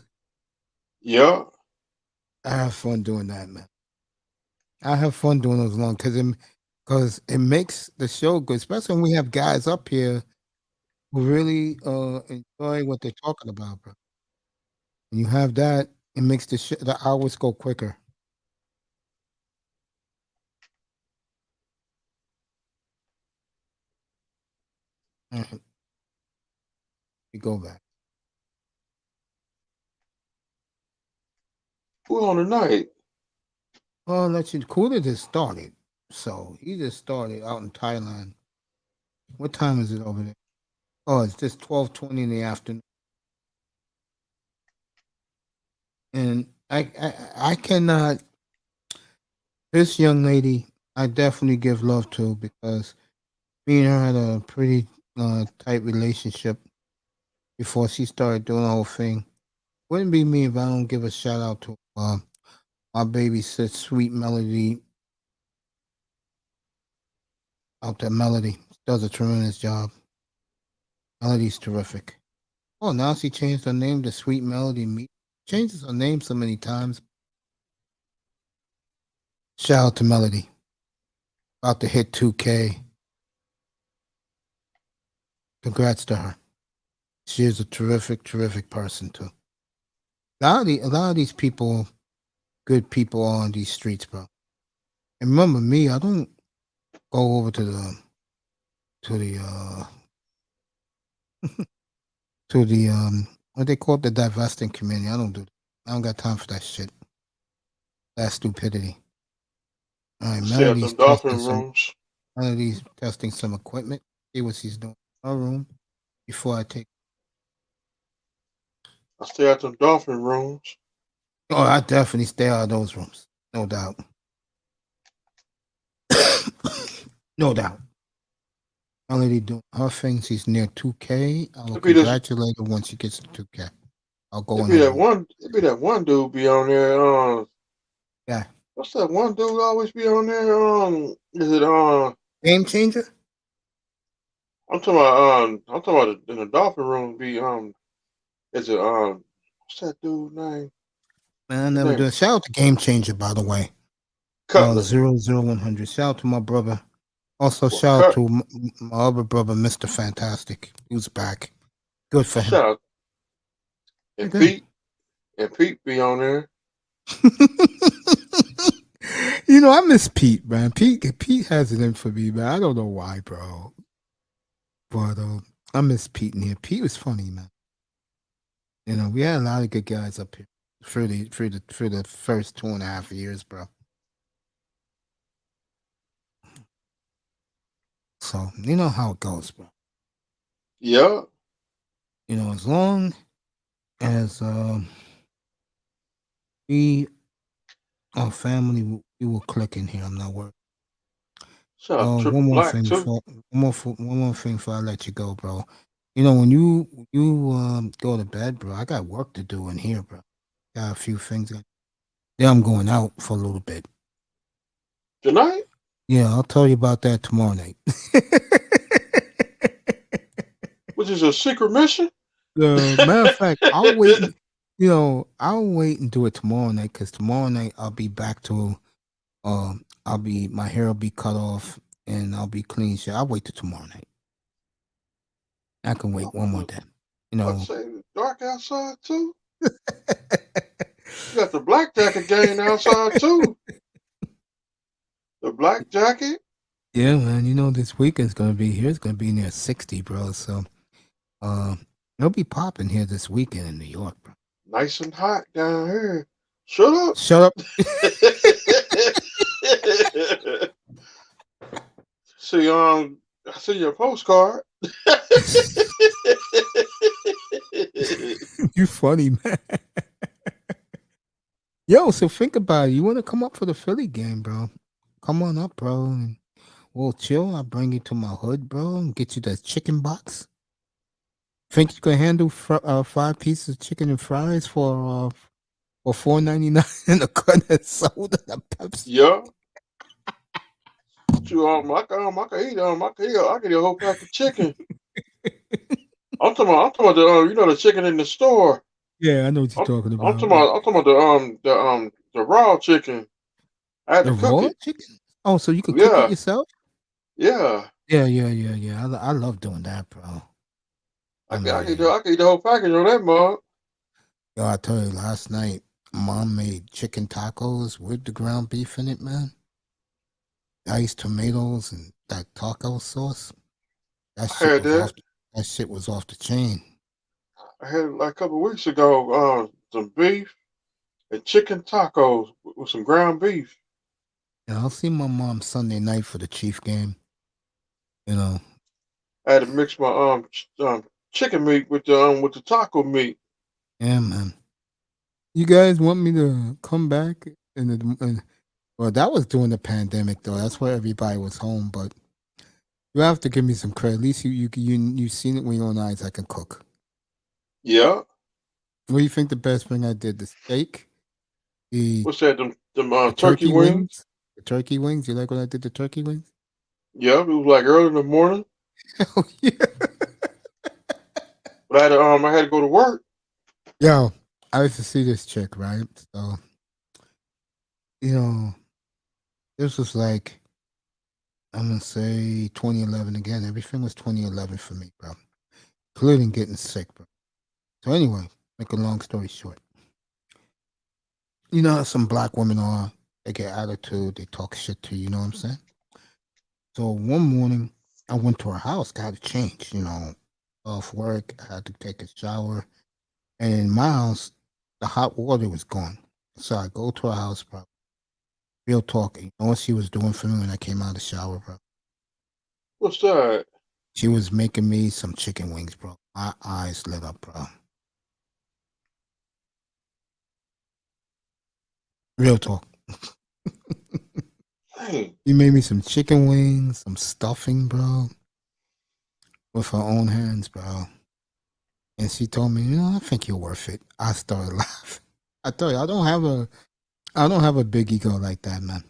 G: Yeah.
A: I have fun doing that, man. I have fun doing those long because it makes the show good, especially when we have guys up here who really enjoy what they're talking about, bro. When you have that, it makes the hours go quicker. All right. We go back.
G: Who on tonight?
A: Well, let's see. Cooler just started. So he just started out in Thailand. What time is it over there? Oh, it's just 12:20 in the afternoon. And I cannot. This young lady, I definitely give love to because me and her had a pretty tight relationship before she started doing the whole thing. Wouldn't be me if I don't give a shout out to my baby sis, Sweet Melody. Out there, Melody does a tremendous job. Melody's terrific. Oh, now she changed her name to Sweet Melody Meat. Changes her name so many times. Shout out to Melody. About to hit 2K. Congrats to her. She is a terrific, terrific person too. A lot of these people, good people on these streets, bro. And remember me, I don't go over to the what they call it, the divesting community. I don't do that. I don't got time for that shit. That stupidity. All right,
G: Stay at them dolphin rooms.
A: Melody's testing some equipment. See what she's doing in her room before I take.
G: I stay at them dolphin rooms.
A: Oh, I definitely stay out of those rooms. No doubt. No doubt. Melody doing her thing. She's near 2K. I will congratulate her once she gets to 2K. I'll go in.
G: It be that one dude be on there.
A: Yeah.
G: What's that one dude always be on there? Is it
A: Game Changer?
G: I'm talking about in the dolphin room. Is it what's that dude's name?
A: Man, I never do it. Shout out to Game Changer, by the way. 00100. Shout out to my brother. Also, shout out to my other brother, Mr. Fantastic. Who's back. Good for him.
G: Shout out. And Pete be on there.
A: You know, I miss Pete, man. Pete has it in for me, man. I don't know why, bro. But I miss Pete in here. Pete was funny, man. You know, we had a lot of good guys up here for the first 2.5 years, bro. So you know how it goes, bro.
G: Yeah.
A: You know, as long as we our family, we will click in here. I'm not worried. One more thing before I let you go, bro. You know, when you go to bed, bro, I got work to do in here, bro. Got a few things. Then I'm going out for a little bit.
G: Tonight?
A: Yeah, I'll tell you about that tomorrow night.
G: What Was this a secret mission?
A: Matter of fact, I'll wait. I'll wait and do it tomorrow night because tomorrow night I'll be back to. My hair will be cut off and I'll be clean. So I'll wait till tomorrow night. I can wait one more day.
G: Let's say it's dark outside too. You got the black jacket game outside too. The black jacket.
A: Yeah, man. This weekend's gonna be here. It's gonna be near 60, bro. So, it'll be popping here this weekend in New York, bro.
G: Nice and hot down here. Shut up.
A: Shut up.
G: See, I see your postcard.
A: You funny, man. Yo, so think about it. You want to come up for the Philly game, bro? Come on up, bro. And we'll chill. I'll bring you to my hood, bro, and get you the chicken box. Think you can handle 5 pieces of chicken and fries for $4.99 and a carton of soda and a Pepsi?
G: Yeah. I can eat a whole pack of chicken. I'm talking about the chicken in the store.
A: Yeah, I know what you're talking about.
G: I'm talking about the raw chicken. I had
A: The
G: to cook
A: raw
G: it.
A: chicken? Oh, so you can cook it yourself?
G: Yeah.
A: Yeah. I love doing that, bro.
G: I can eat the whole package on that mug.
A: Yo, I tell you, last night, Mom made chicken tacos with the ground beef in it, man. Diced tomatoes and that taco sauce. That shit was off the chain.
G: I had it like a couple of weeks ago. Some beef and chicken tacos with some ground beef.
A: Yeah, I'll see my mom Sunday night for the Chief game.
G: I had to mix my chicken meat with the taco meat.
A: Yeah, man. You guys want me to come back? Well, that was during the pandemic, though. That's where everybody was home. But you have to give me some credit. At least you seen it with your own eyes. I can cook.
G: Yeah.
A: What do you think the best thing I did? The steak?
G: What's that? The
A: turkey wings? The turkey wings? You like when I did the turkey wings?
G: Yeah, it was like early in the morning.
A: Oh yeah.
G: But I had to go to work.
A: Yo, I used to see this chick, right? So, this was like, I'm gonna say 2011 again. Everything was 2011 for me, bro. Including getting sick, bro. So anyway, make a long story short. You know how some black women are, they get attitude, they talk shit to you, you know what I'm saying? So one morning, I went to her house, got to change, off work, I had to take a shower. And in my house, the hot water was gone. So I go to her house, bro. Real talk. You know what she was doing for me when I came out of the shower, bro?
G: What's that?
A: She was making me some chicken wings, bro. My eyes lit up, bro. Real talk.
G: Hey.
A: She made me some chicken wings, some stuffing, bro. With her own hands, bro. And she told me, I think you're worth it. I started laughing. I tell you, I don't have a big ego like that, man.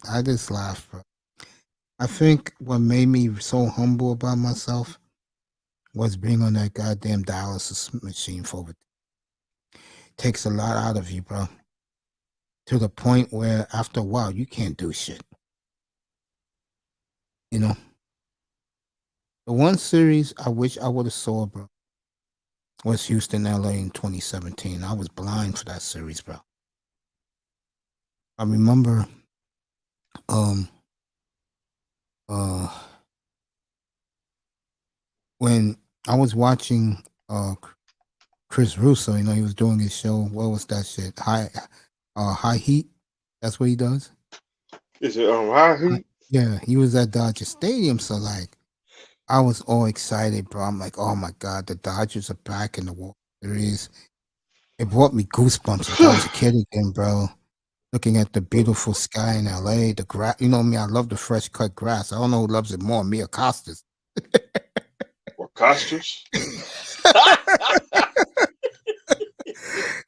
A: I just laugh, bro. I think what made me so humble about myself was being on that goddamn dialysis machine for it. Takes a lot out of you, bro. To the point where after a while you can't do shit. The one series I wish I would have saw, bro, was Houston, LA in 2017. I was blind for that series, bro. I remember when I was watching Chris Russo, he was doing his show. What was that shit? High Heat. That's what he does.
G: Is it High Heat?
A: Yeah, he was at Dodger Stadium. So I was all excited, bro. I'm like, oh my God, the Dodgers are back in the World Series. It brought me goosebumps like I was a kid again, bro. Looking at the beautiful sky in LA, the grass. You know me, I love the fresh cut grass. I don't know who loves it more, me or Costas.
G: Or Costas?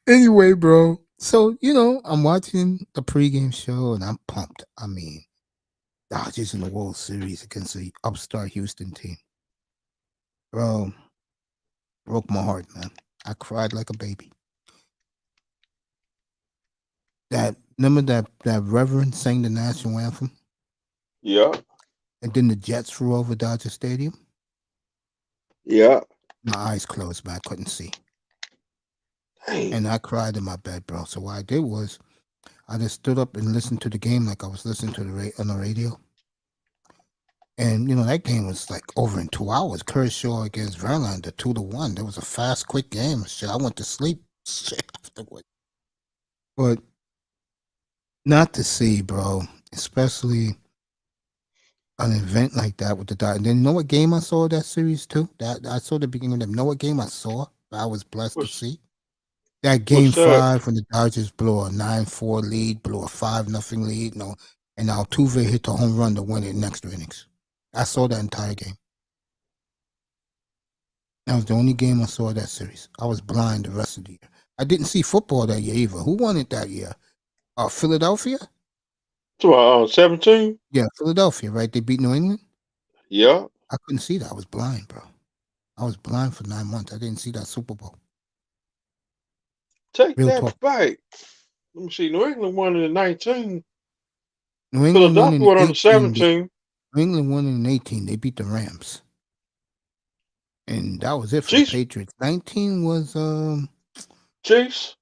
A: Anyway, bro. So, I'm watching the pregame show and I'm pumped. I mean, Dodgers in the World Series against the upstart Houston team. Bro, broke my heart, man. I cried like a baby. Remember that Reverend sang the national anthem?
G: Yeah.
A: And then the Jets flew over Dodger Stadium?
G: Yeah.
A: My eyes closed, man. I couldn't see.
G: Dang.
A: And I cried in my bed, bro. So what I did was I just stood up and listened to the game like I was listening to on the radio. And, that game was like over in 2 hours. Kershaw against Verlander, 2-1. That was a fast, quick game. Shit, I went to sleep afterwards. But not to see, bro, especially an event like that with the Dodgers. And then you know what game I saw that series too? That I saw the beginning of them. You know what game I saw that I was blessed to see? That game 5 when the Dodgers blew a 9-4 lead, blew a 5-0 lead, and Altuve hit the home run to win it in extra innings. I saw that entire game. That was the only game I saw that series. I was blind the rest of the year. I didn't see football that year either. Who won it that year? Philadelphia?
G: 17?
A: Yeah, Philadelphia, right? They beat New England?
G: Yeah.
A: I couldn't see that. I was blind, bro. I was blind for 9 months. I didn't see that Super Bowl.
G: Take
A: Real
G: that
A: talk.
G: back. Let me see. New England won in 19.
A: New England won in
G: Philadelphia won on
A: 18.
G: 17.
A: New England won in 18. They beat the Rams. And that was it for the Patriots. 19 was
G: Chiefs.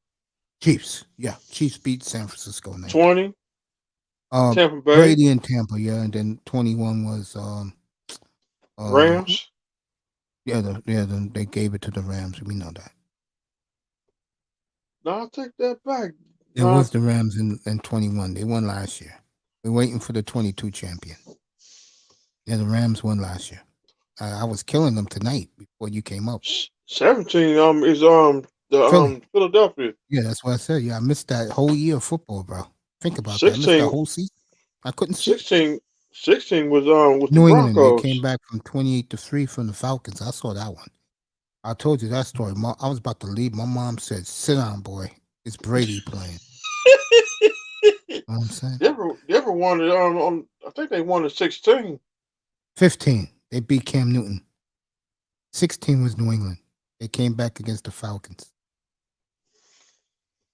A: Chiefs. Yeah. Chiefs beat San Francisco. 19.
G: 20. Tampa Bay.
A: Brady and Tampa, yeah. And then 21 was
G: Rams.
A: Yeah, they gave it to the Rams. We know that.
G: No, I'll take that back.
A: It was the Rams in 21. They won last year. We're waiting for the 22 champion. Yeah, the Rams won last year. I was killing them tonight before you came up.
G: 17 is Philadelphia.
A: Yeah, that's what I said. Yeah, I missed that whole year of football, bro. Think about
G: 16,
A: that. I missed that whole season. I couldn't see.
G: 16 was with
A: New
G: the
A: England.
G: Broncos.
A: They came back from 28-3 from the Falcons. I saw that one. I told you that story. I was about to leave. My mom said, "Sit down, boy. It's Brady playing." You know what I'm saying?
G: They ever won it I think they won at 16.
A: 15. They beat Cam Newton. 16 was New England. They came back against the Falcons.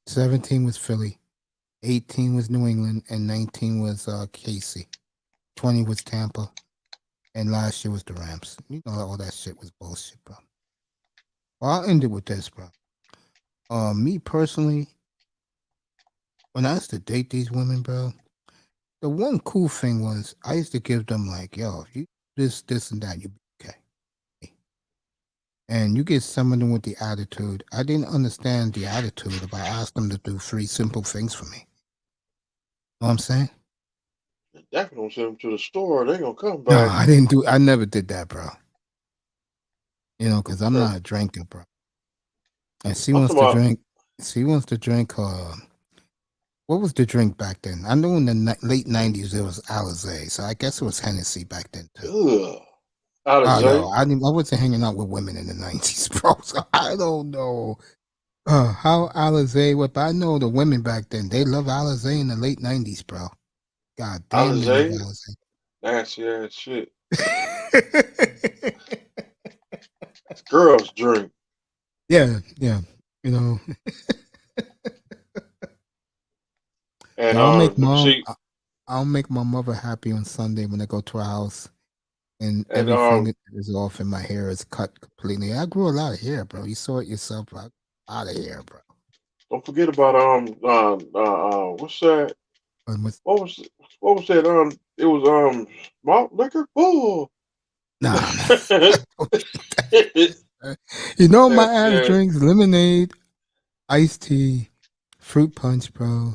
A: 17 was Philly. 18 was New England. And 19 was KC. 20 was Tampa. And last year was the Rams. You know, all that shit was bullshit, bro. Well, I'll end it with this, bro. Me personally, when I used to date these women, bro, the one cool thing was I used to give them like, yo, if you this, and that, you be okay. And you get some of them with the attitude. I didn't understand the attitude if I asked them to do 3 simple things for me. Know what I'm saying?
G: Definitely don't send them to the store. They gonna come
A: No,
G: back.
A: I never did that, bro. Because I'm not a drinker, bro. And she wants to drink. She wants to drink. What was the drink back then? I know in the late 90s it was Alizé, so I guess it was Hennessy back then too.
G: Alizé.
A: I wasn't hanging out with women in the 90s, bro. So I don't know how Alizé. But I know the women back then they love Alizé in the late 90s, bro. God damn, they love Alizé.
G: Nasty ass shit. Girls drink.
A: Yeah.
G: And
A: I'll make my mother happy on Sunday when I go to her house, and everything is off and my hair is cut completely. I grew a lot of hair, bro. You saw it yourself, bro. A lot of hair, bro.
G: Don't forget about what's that? What was that? It was malt liquor. Oh.
A: Nah. You know my ass drinks lemonade, iced tea, fruit punch, bro.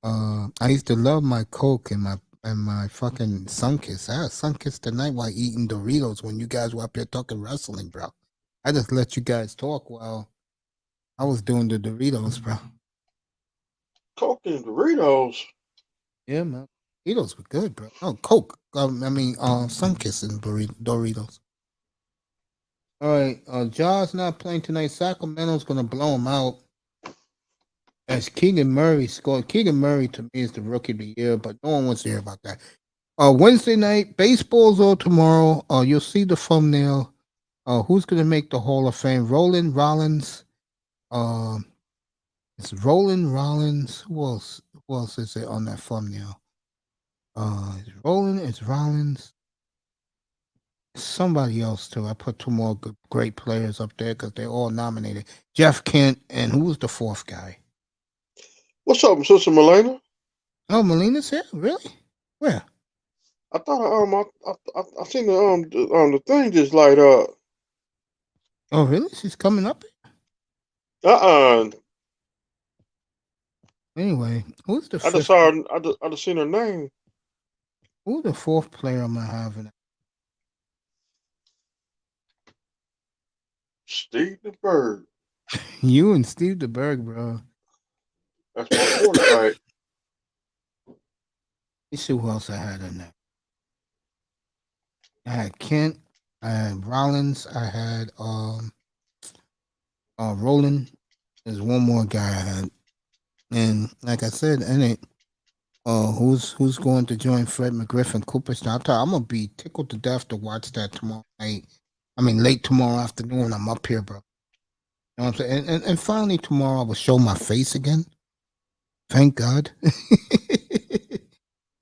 A: I used to love my Coke and my fucking Sunkiss. I had Sunkiss tonight while eating Doritos when you guys were up here talking wrestling, bro. I just let you guys talk while I was doing the Doritos, bro.
G: Coke and Doritos.
A: Yeah, man. Doritos were good, bro. Oh, Coke. Sunkiss and Doritos. All right, Jaw's not playing tonight. Sacramento's gonna blow him out. As Keegan Murray scored. Keegan Murray to me is the rookie of the year, but no one wants to hear about that. Wednesday night, baseball's all tomorrow. You'll see the thumbnail. Who's gonna make the Hall of Fame? Roland Rollins. It's Roland Rollins. Who else? Who else is it on that thumbnail? It's Roland. It's Rollins. Somebody else too. I put two more great players up there because they're all nominated. Jeff Kent, and who was the fourth guy?
G: What's up, Sister Melena?
A: Oh, Melina's here. Really? Where?
G: I thought I seen the thing just light up.
A: Oh, really? She's coming up. Anyway, who's the
G: I just
A: fifth?
G: saw. I just seen her name.
A: Who's the fourth player am I having?
G: Steve the Bird.
A: You and Steve DeBerg, bro.
G: That's my quarterback.
A: Let's see who else I had in there. I had Kent. I had Rollins. I had Roland. There's one more guy I had, and like I said, in it, who's going to join Fred McGriff and Cooperstown? I'm gonna be tickled to death to watch that tomorrow night. I mean, late tomorrow afternoon. I'm up here, bro. You know what I'm saying? And finally tomorrow I will show my face again. Thank God.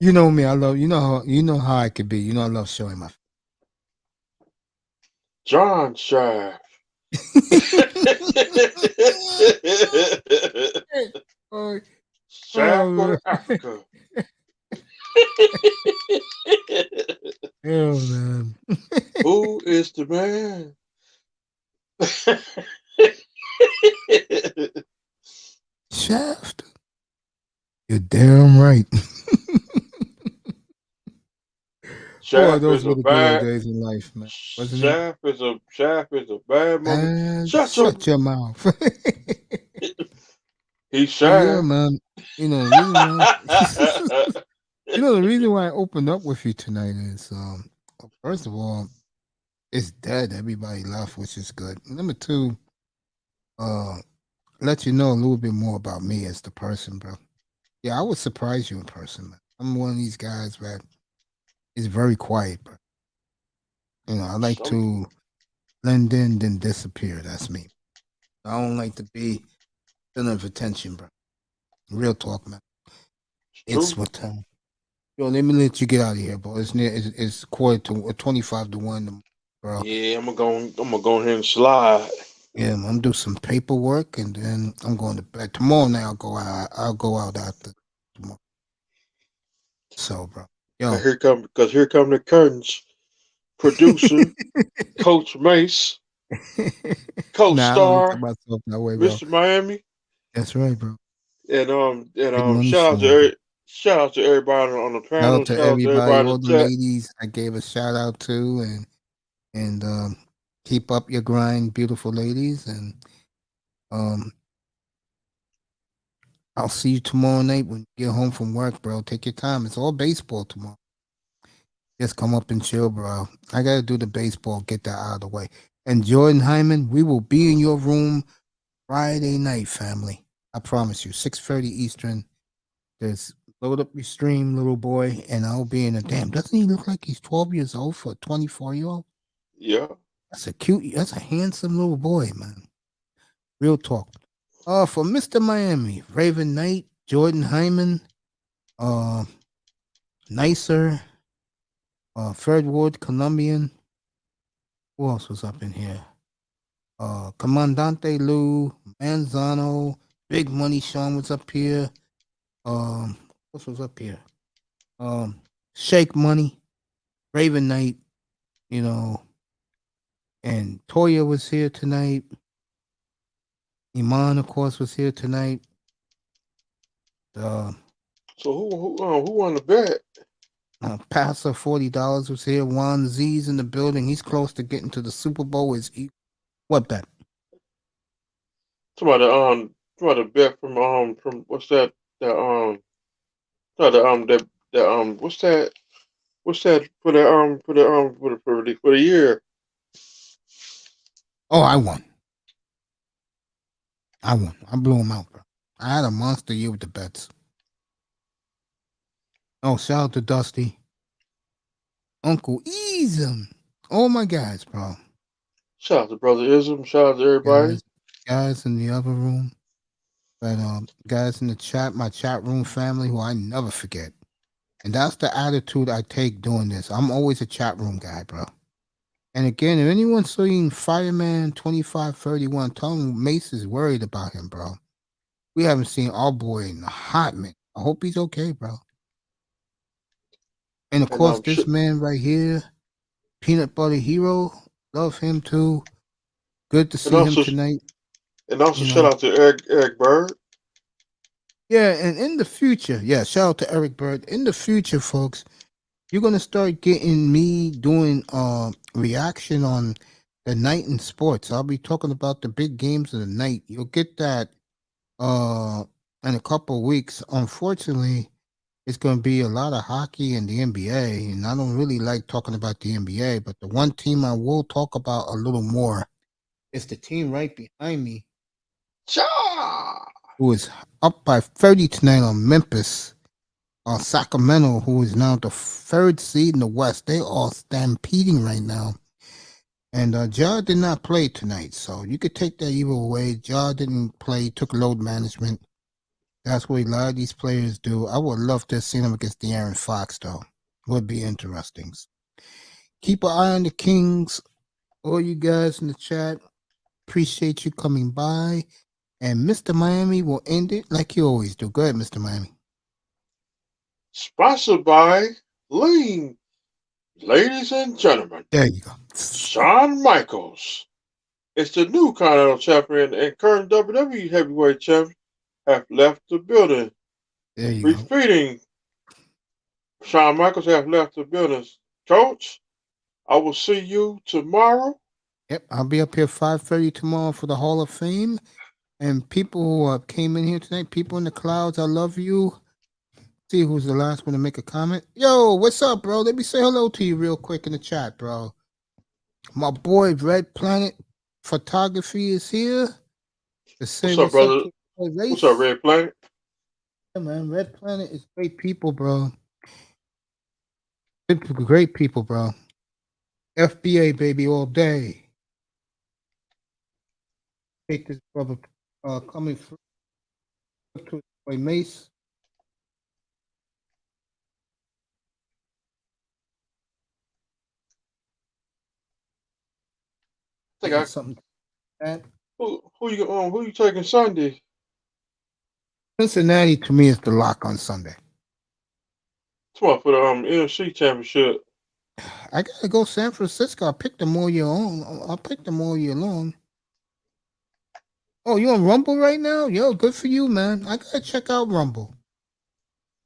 A: You know me. I love you know how I could be. You know I love showing my face.
G: John Shaft. Shaft for Africa.
A: Oh man.
G: Who is the man?
A: Shaft. You're damn right. Boy, those were the good old days in life, man. Wasn't
G: Shaft is a bad mother.
A: it?
G: Shut
A: Your mouth.
G: He's
A: Yeah,
G: Shaft.
A: man. You know the reason why. You know the reason why I opened up with you tonight is, first of all, it's dead. Everybody left, which is good. Number two, let you know a little bit more about me as the person, bro. Yeah, I would surprise you in person, man. I'm one of these guys that is very quiet, bro. You know, I like to blend in, then disappear. That's me. I don't like to be center of attention, bro. Real talk, man. It's what time? Yo, let me let you get out of here, bro. It's quarter to 25 to 1, bro.
G: Yeah, I'm gonna go ahead and slide.
A: Yeah, I'm gonna do some paperwork and then I'm going to bed. Tomorrow night I'll go out after tomorrow. So, bro. Yo.
G: Here come the curtains. Producer, Coach Mace, co-star,
A: myself that way, bro.
G: Mr. Miami.
A: That's right, bro.
G: And shout out to everybody on the panel.
A: Shout out to everybody, all the ladies I gave a shout out to, and keep up your grind, beautiful ladies, and I'll see you tomorrow night when you get home from work, bro. Take your time. It's all baseball tomorrow. Just come up and chill, bro. I gotta do the baseball, get that out of the way. And Jordan Hyman, we will be in your room Friday night, family. I promise you, 6:30 Eastern. Just load up your stream, little boy, and I'll be in a damn. Doesn't he look like he's 12 years old for a 24-year-old?
G: Yeah.
A: That's a handsome little boy, man. Real talk. For Mr. Miami, Raven Knight, Jordan Hyman, Nicer, Fred Wood, Colombian. Who else was up in here? Comandante Lou, Manzano, Big Money Sean was up here. What was up here? Shake Money, Raven Knight, you know, and Toya was here tonight. Iman, of course, was here tonight.
G: So who won the bet?
A: Passer $40 was here. Juan Z's in the building. He's close to getting to the Super Bowl. What bet?
G: Somebody bet from what's that? What's that for the year?
A: Oh, I won. I blew him out, bro. I had a monster year with the bets. Oh, shout out to Dusty. Uncle Easem. All my guys, bro.
G: Shout out to Brother Ism. Shout out to everybody.
A: Guys in the other room, but guys in the chat, my chat room family, who I never forget. And that's the attitude I take doing this. I'm always a chat room guy, bro. And again, if anyone's seeing Fireman 2531, tell him Mace is worried about him, bro. We haven't seen our boy in a hot minute. I hope he's okay, bro. And of course, this man right here, Peanut Butter Hero, love him too. Good to see him tonight.
G: And also shout out to Eric Bird.
A: Yeah, and in the future, shout out to Eric Bird. In the future, folks, you're gonna start getting me doing reaction on the night in sports. I'll be talking about the big games of the night. You'll get that in a couple of weeks. Unfortunately, it's gonna be a lot of hockey and the NBA, and I don't really like talking about the NBA, but the one team I will talk about a little more is the team right behind me, who is up by 30 tonight on Memphis. Sacramento, who is now the third seed in the West. They all stampeding right now. And Ja did not play tonight, so you could take that either way. Ja didn't play, took load management. That's what a lot of these players do. I would love to see them against De'Aaron Fox, though. Would be interesting. Keep an eye on the Kings. All you guys in the chat, appreciate you coming by. And Mr. Miami will end it like you always do. Go ahead, Mr. Miami.
G: Sponsored by Lean. Ladies and gentlemen.
A: There you go.
G: Shawn Michaels. It's the new Continental Champion and current WWE Heavyweight Champion have left the building.
A: There you go.
G: Repeating, Shawn Michaels have left the building. Coach, I will see you tomorrow.
A: Yep, I'll be up here 5:30 tomorrow for the Hall of Fame. And people who came in here tonight, people in the clouds, I love you. See who's the last one to make a comment. Yo, what's up, bro? Let me say hello to you real quick in the chat, bro. My boy Red Planet Photography is here.
G: What's up, brother? What's up, Red Planet?
A: Yeah, man. Red Planet is great people, bro. Great people, bro. FBA, baby, all day. Take this brother coming through to boy Mace.
G: I think
A: something.
G: Who you taking Sunday?
A: Cincinnati to me is the lock on Sunday.
G: Tomorrow for the NFC championship.
A: I gotta go San Francisco. I'll pick them all year long. I'll pick them all year long. Oh, you on Rumble right now? Yo, good for you, man. I gotta check out Rumble.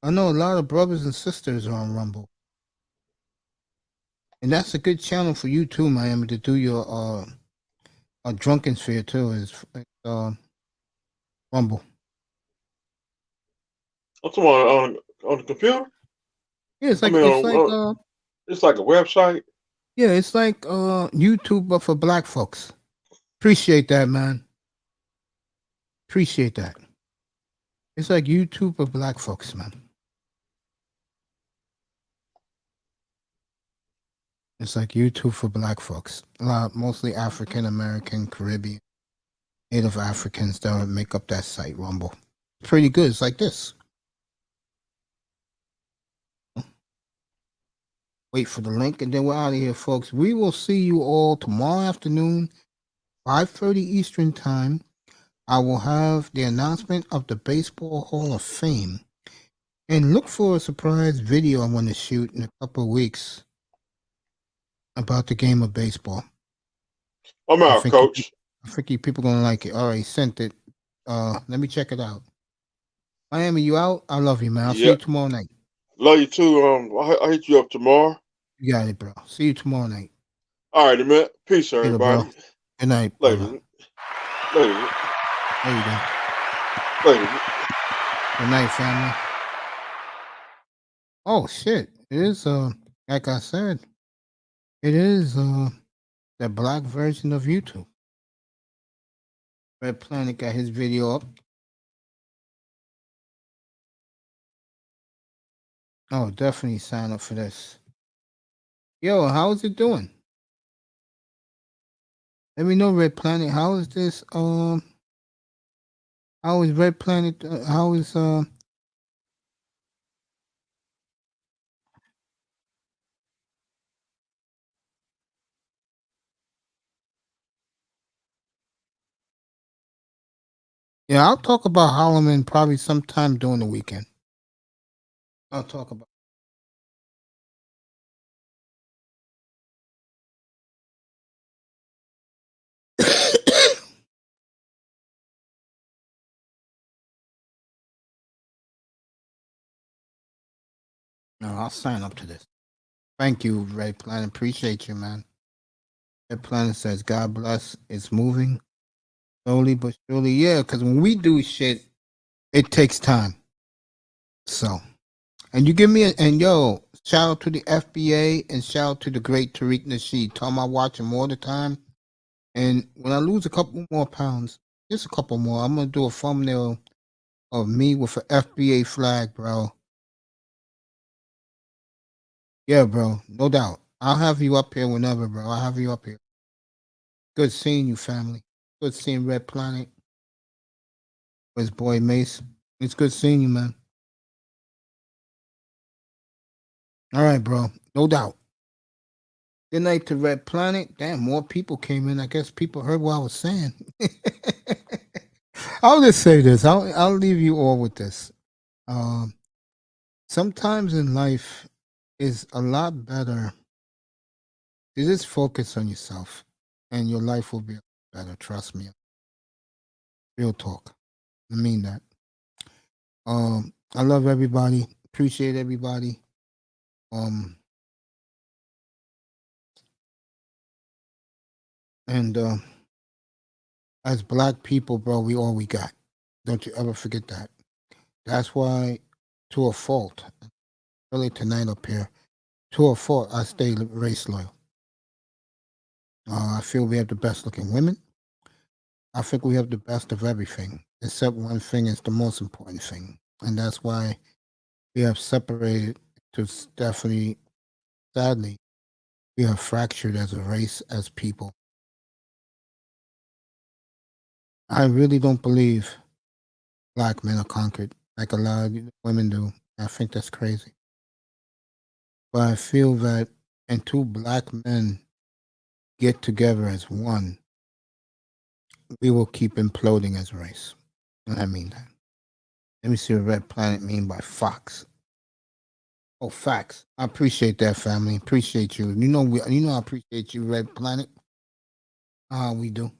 A: I know a lot of brothers and sisters are on Rumble. And that's a good channel for you too, Miami, to do your drunken sphere too, is Rumble.
G: What's on the computer?
A: Yeah, it's like
G: it's like a website.
A: Yeah, it's like YouTube but for black folks. Appreciate that, man. Appreciate that. It's like YouTube for black folks, man. It's like YouTube for black folks. A lot, mostly African American, Caribbean, Native Africans that make up that site, Rumble. Pretty good. It's like this. Wait for the link, and then we're out of here, folks. We will see you all tomorrow afternoon, 5:30 Eastern Time. I will have the announcement of the Baseball Hall of Fame. And look for a surprise video I'm going to shoot in a couple of weeks about the game of baseball.
G: I'm out, Coach.
A: I think you people going to like it. All right, sent it. Let me check it out. Miami, you out? I love you, man. I'll see you tomorrow night.
G: Love you too. I'll hit you up tomorrow.
A: You got it, bro. See you tomorrow night.
G: All right, man. Peace, everybody.
A: Later, good night,
G: brother.
A: Later.
G: There
A: you go.
G: Later.
A: Good night, family. Oh shit! It is like I said, it is the black version of YouTube. Red Planet got his video up. Oh, definitely sign up for this. Yo, how's it doing? Let me know, Red Planet. How is this? How is Red Planet? How is Yeah, I'll talk about Holloman probably sometime during the weekend. I'll talk about. No, I'll sign up to this. Thank you, Red Planet. Appreciate you, man. Red Planet says, God bless. It's moving slowly but surely. Yeah, because when we do shit, it takes time. So, and you give me and yo, shout out to the FBA and shout out to the great Tariq Nasheed. Tell him I watch him all the time. And when I lose a couple more pounds, just a couple more, I'm gonna do a thumbnail of me with an FBA flag, bro. Yeah, bro, no doubt. I'll have you up here whenever, bro. I'll have you up here. Good seeing you, family. Good seeing Red Planet. His boy Mace. It's good seeing you, man. All right, bro. No doubt. Good night to Red Planet. Damn, more people came in. I guess people heard what I was saying. I'll just say this. I'll leave you all with this. Sometimes in life is a lot better to just focus on yourself, and your life will be better. Trust me. Real talk. I mean that. I love everybody. Appreciate everybody. And as black people, bro, we all we got. Don't you ever forget that. That's why, to a fault, really tonight up here, to a fault, I stay race loyal. I feel we have the best looking women. I think we have the best of everything, except one thing is the most important thing. And that's why we have separated to definitely, sadly, we have fractured as a race, as people. I really don't believe black men are conquered like a lot of women do. I think that's crazy. But I feel that when two black men get together as one, we will keep imploding as a race. And I mean that. Let me see what Red Planet mean by Fox. Oh, facts. I appreciate that, family. Appreciate you. You know, I appreciate you, Red Planet. We do.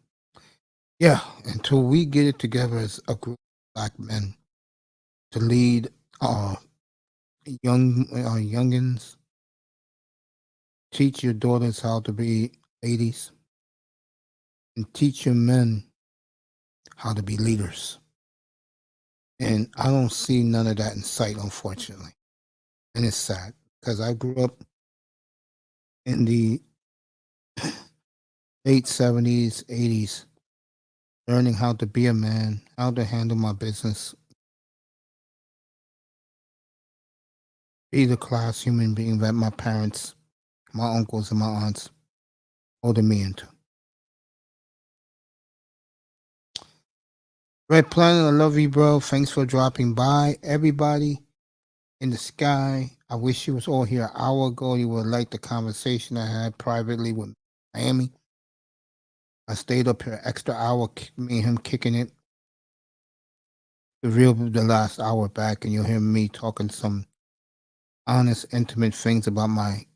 A: Yeah, until we get it together as a group of black men to lead our youngins, teach your daughters how to be ladies, and teach your men how to be leaders. And I don't see none of that in sight, unfortunately. And it's sad because I grew up in the late 70s, 80s, learning how to be a man, how to handle my business, be the class human being that my parents, my uncles, and my aunts molded me into. Red Planet, I love you, bro. Thanks for dropping by. Everybody in the sky, I wish you was all here an hour ago. You would like the conversation I had privately with Miami. I stayed up here extra hour, me and him kicking it. The last hour back, and you'll hear me talking some honest, intimate things about my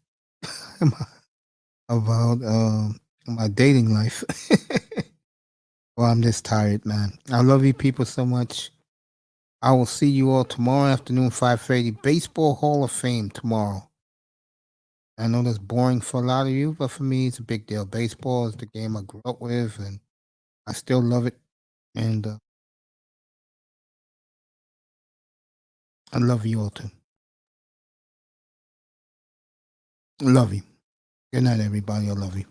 A: my dating life. Well, I'm just tired, man. I love you people so much. I will see you all tomorrow afternoon, 5:30. Baseball Hall of Fame tomorrow. I know that's boring for a lot of you, but for me, it's a big deal. Baseball is the game I grew up with, and I still love it. And I love you all too. Love you. Good night, everybody. I love you.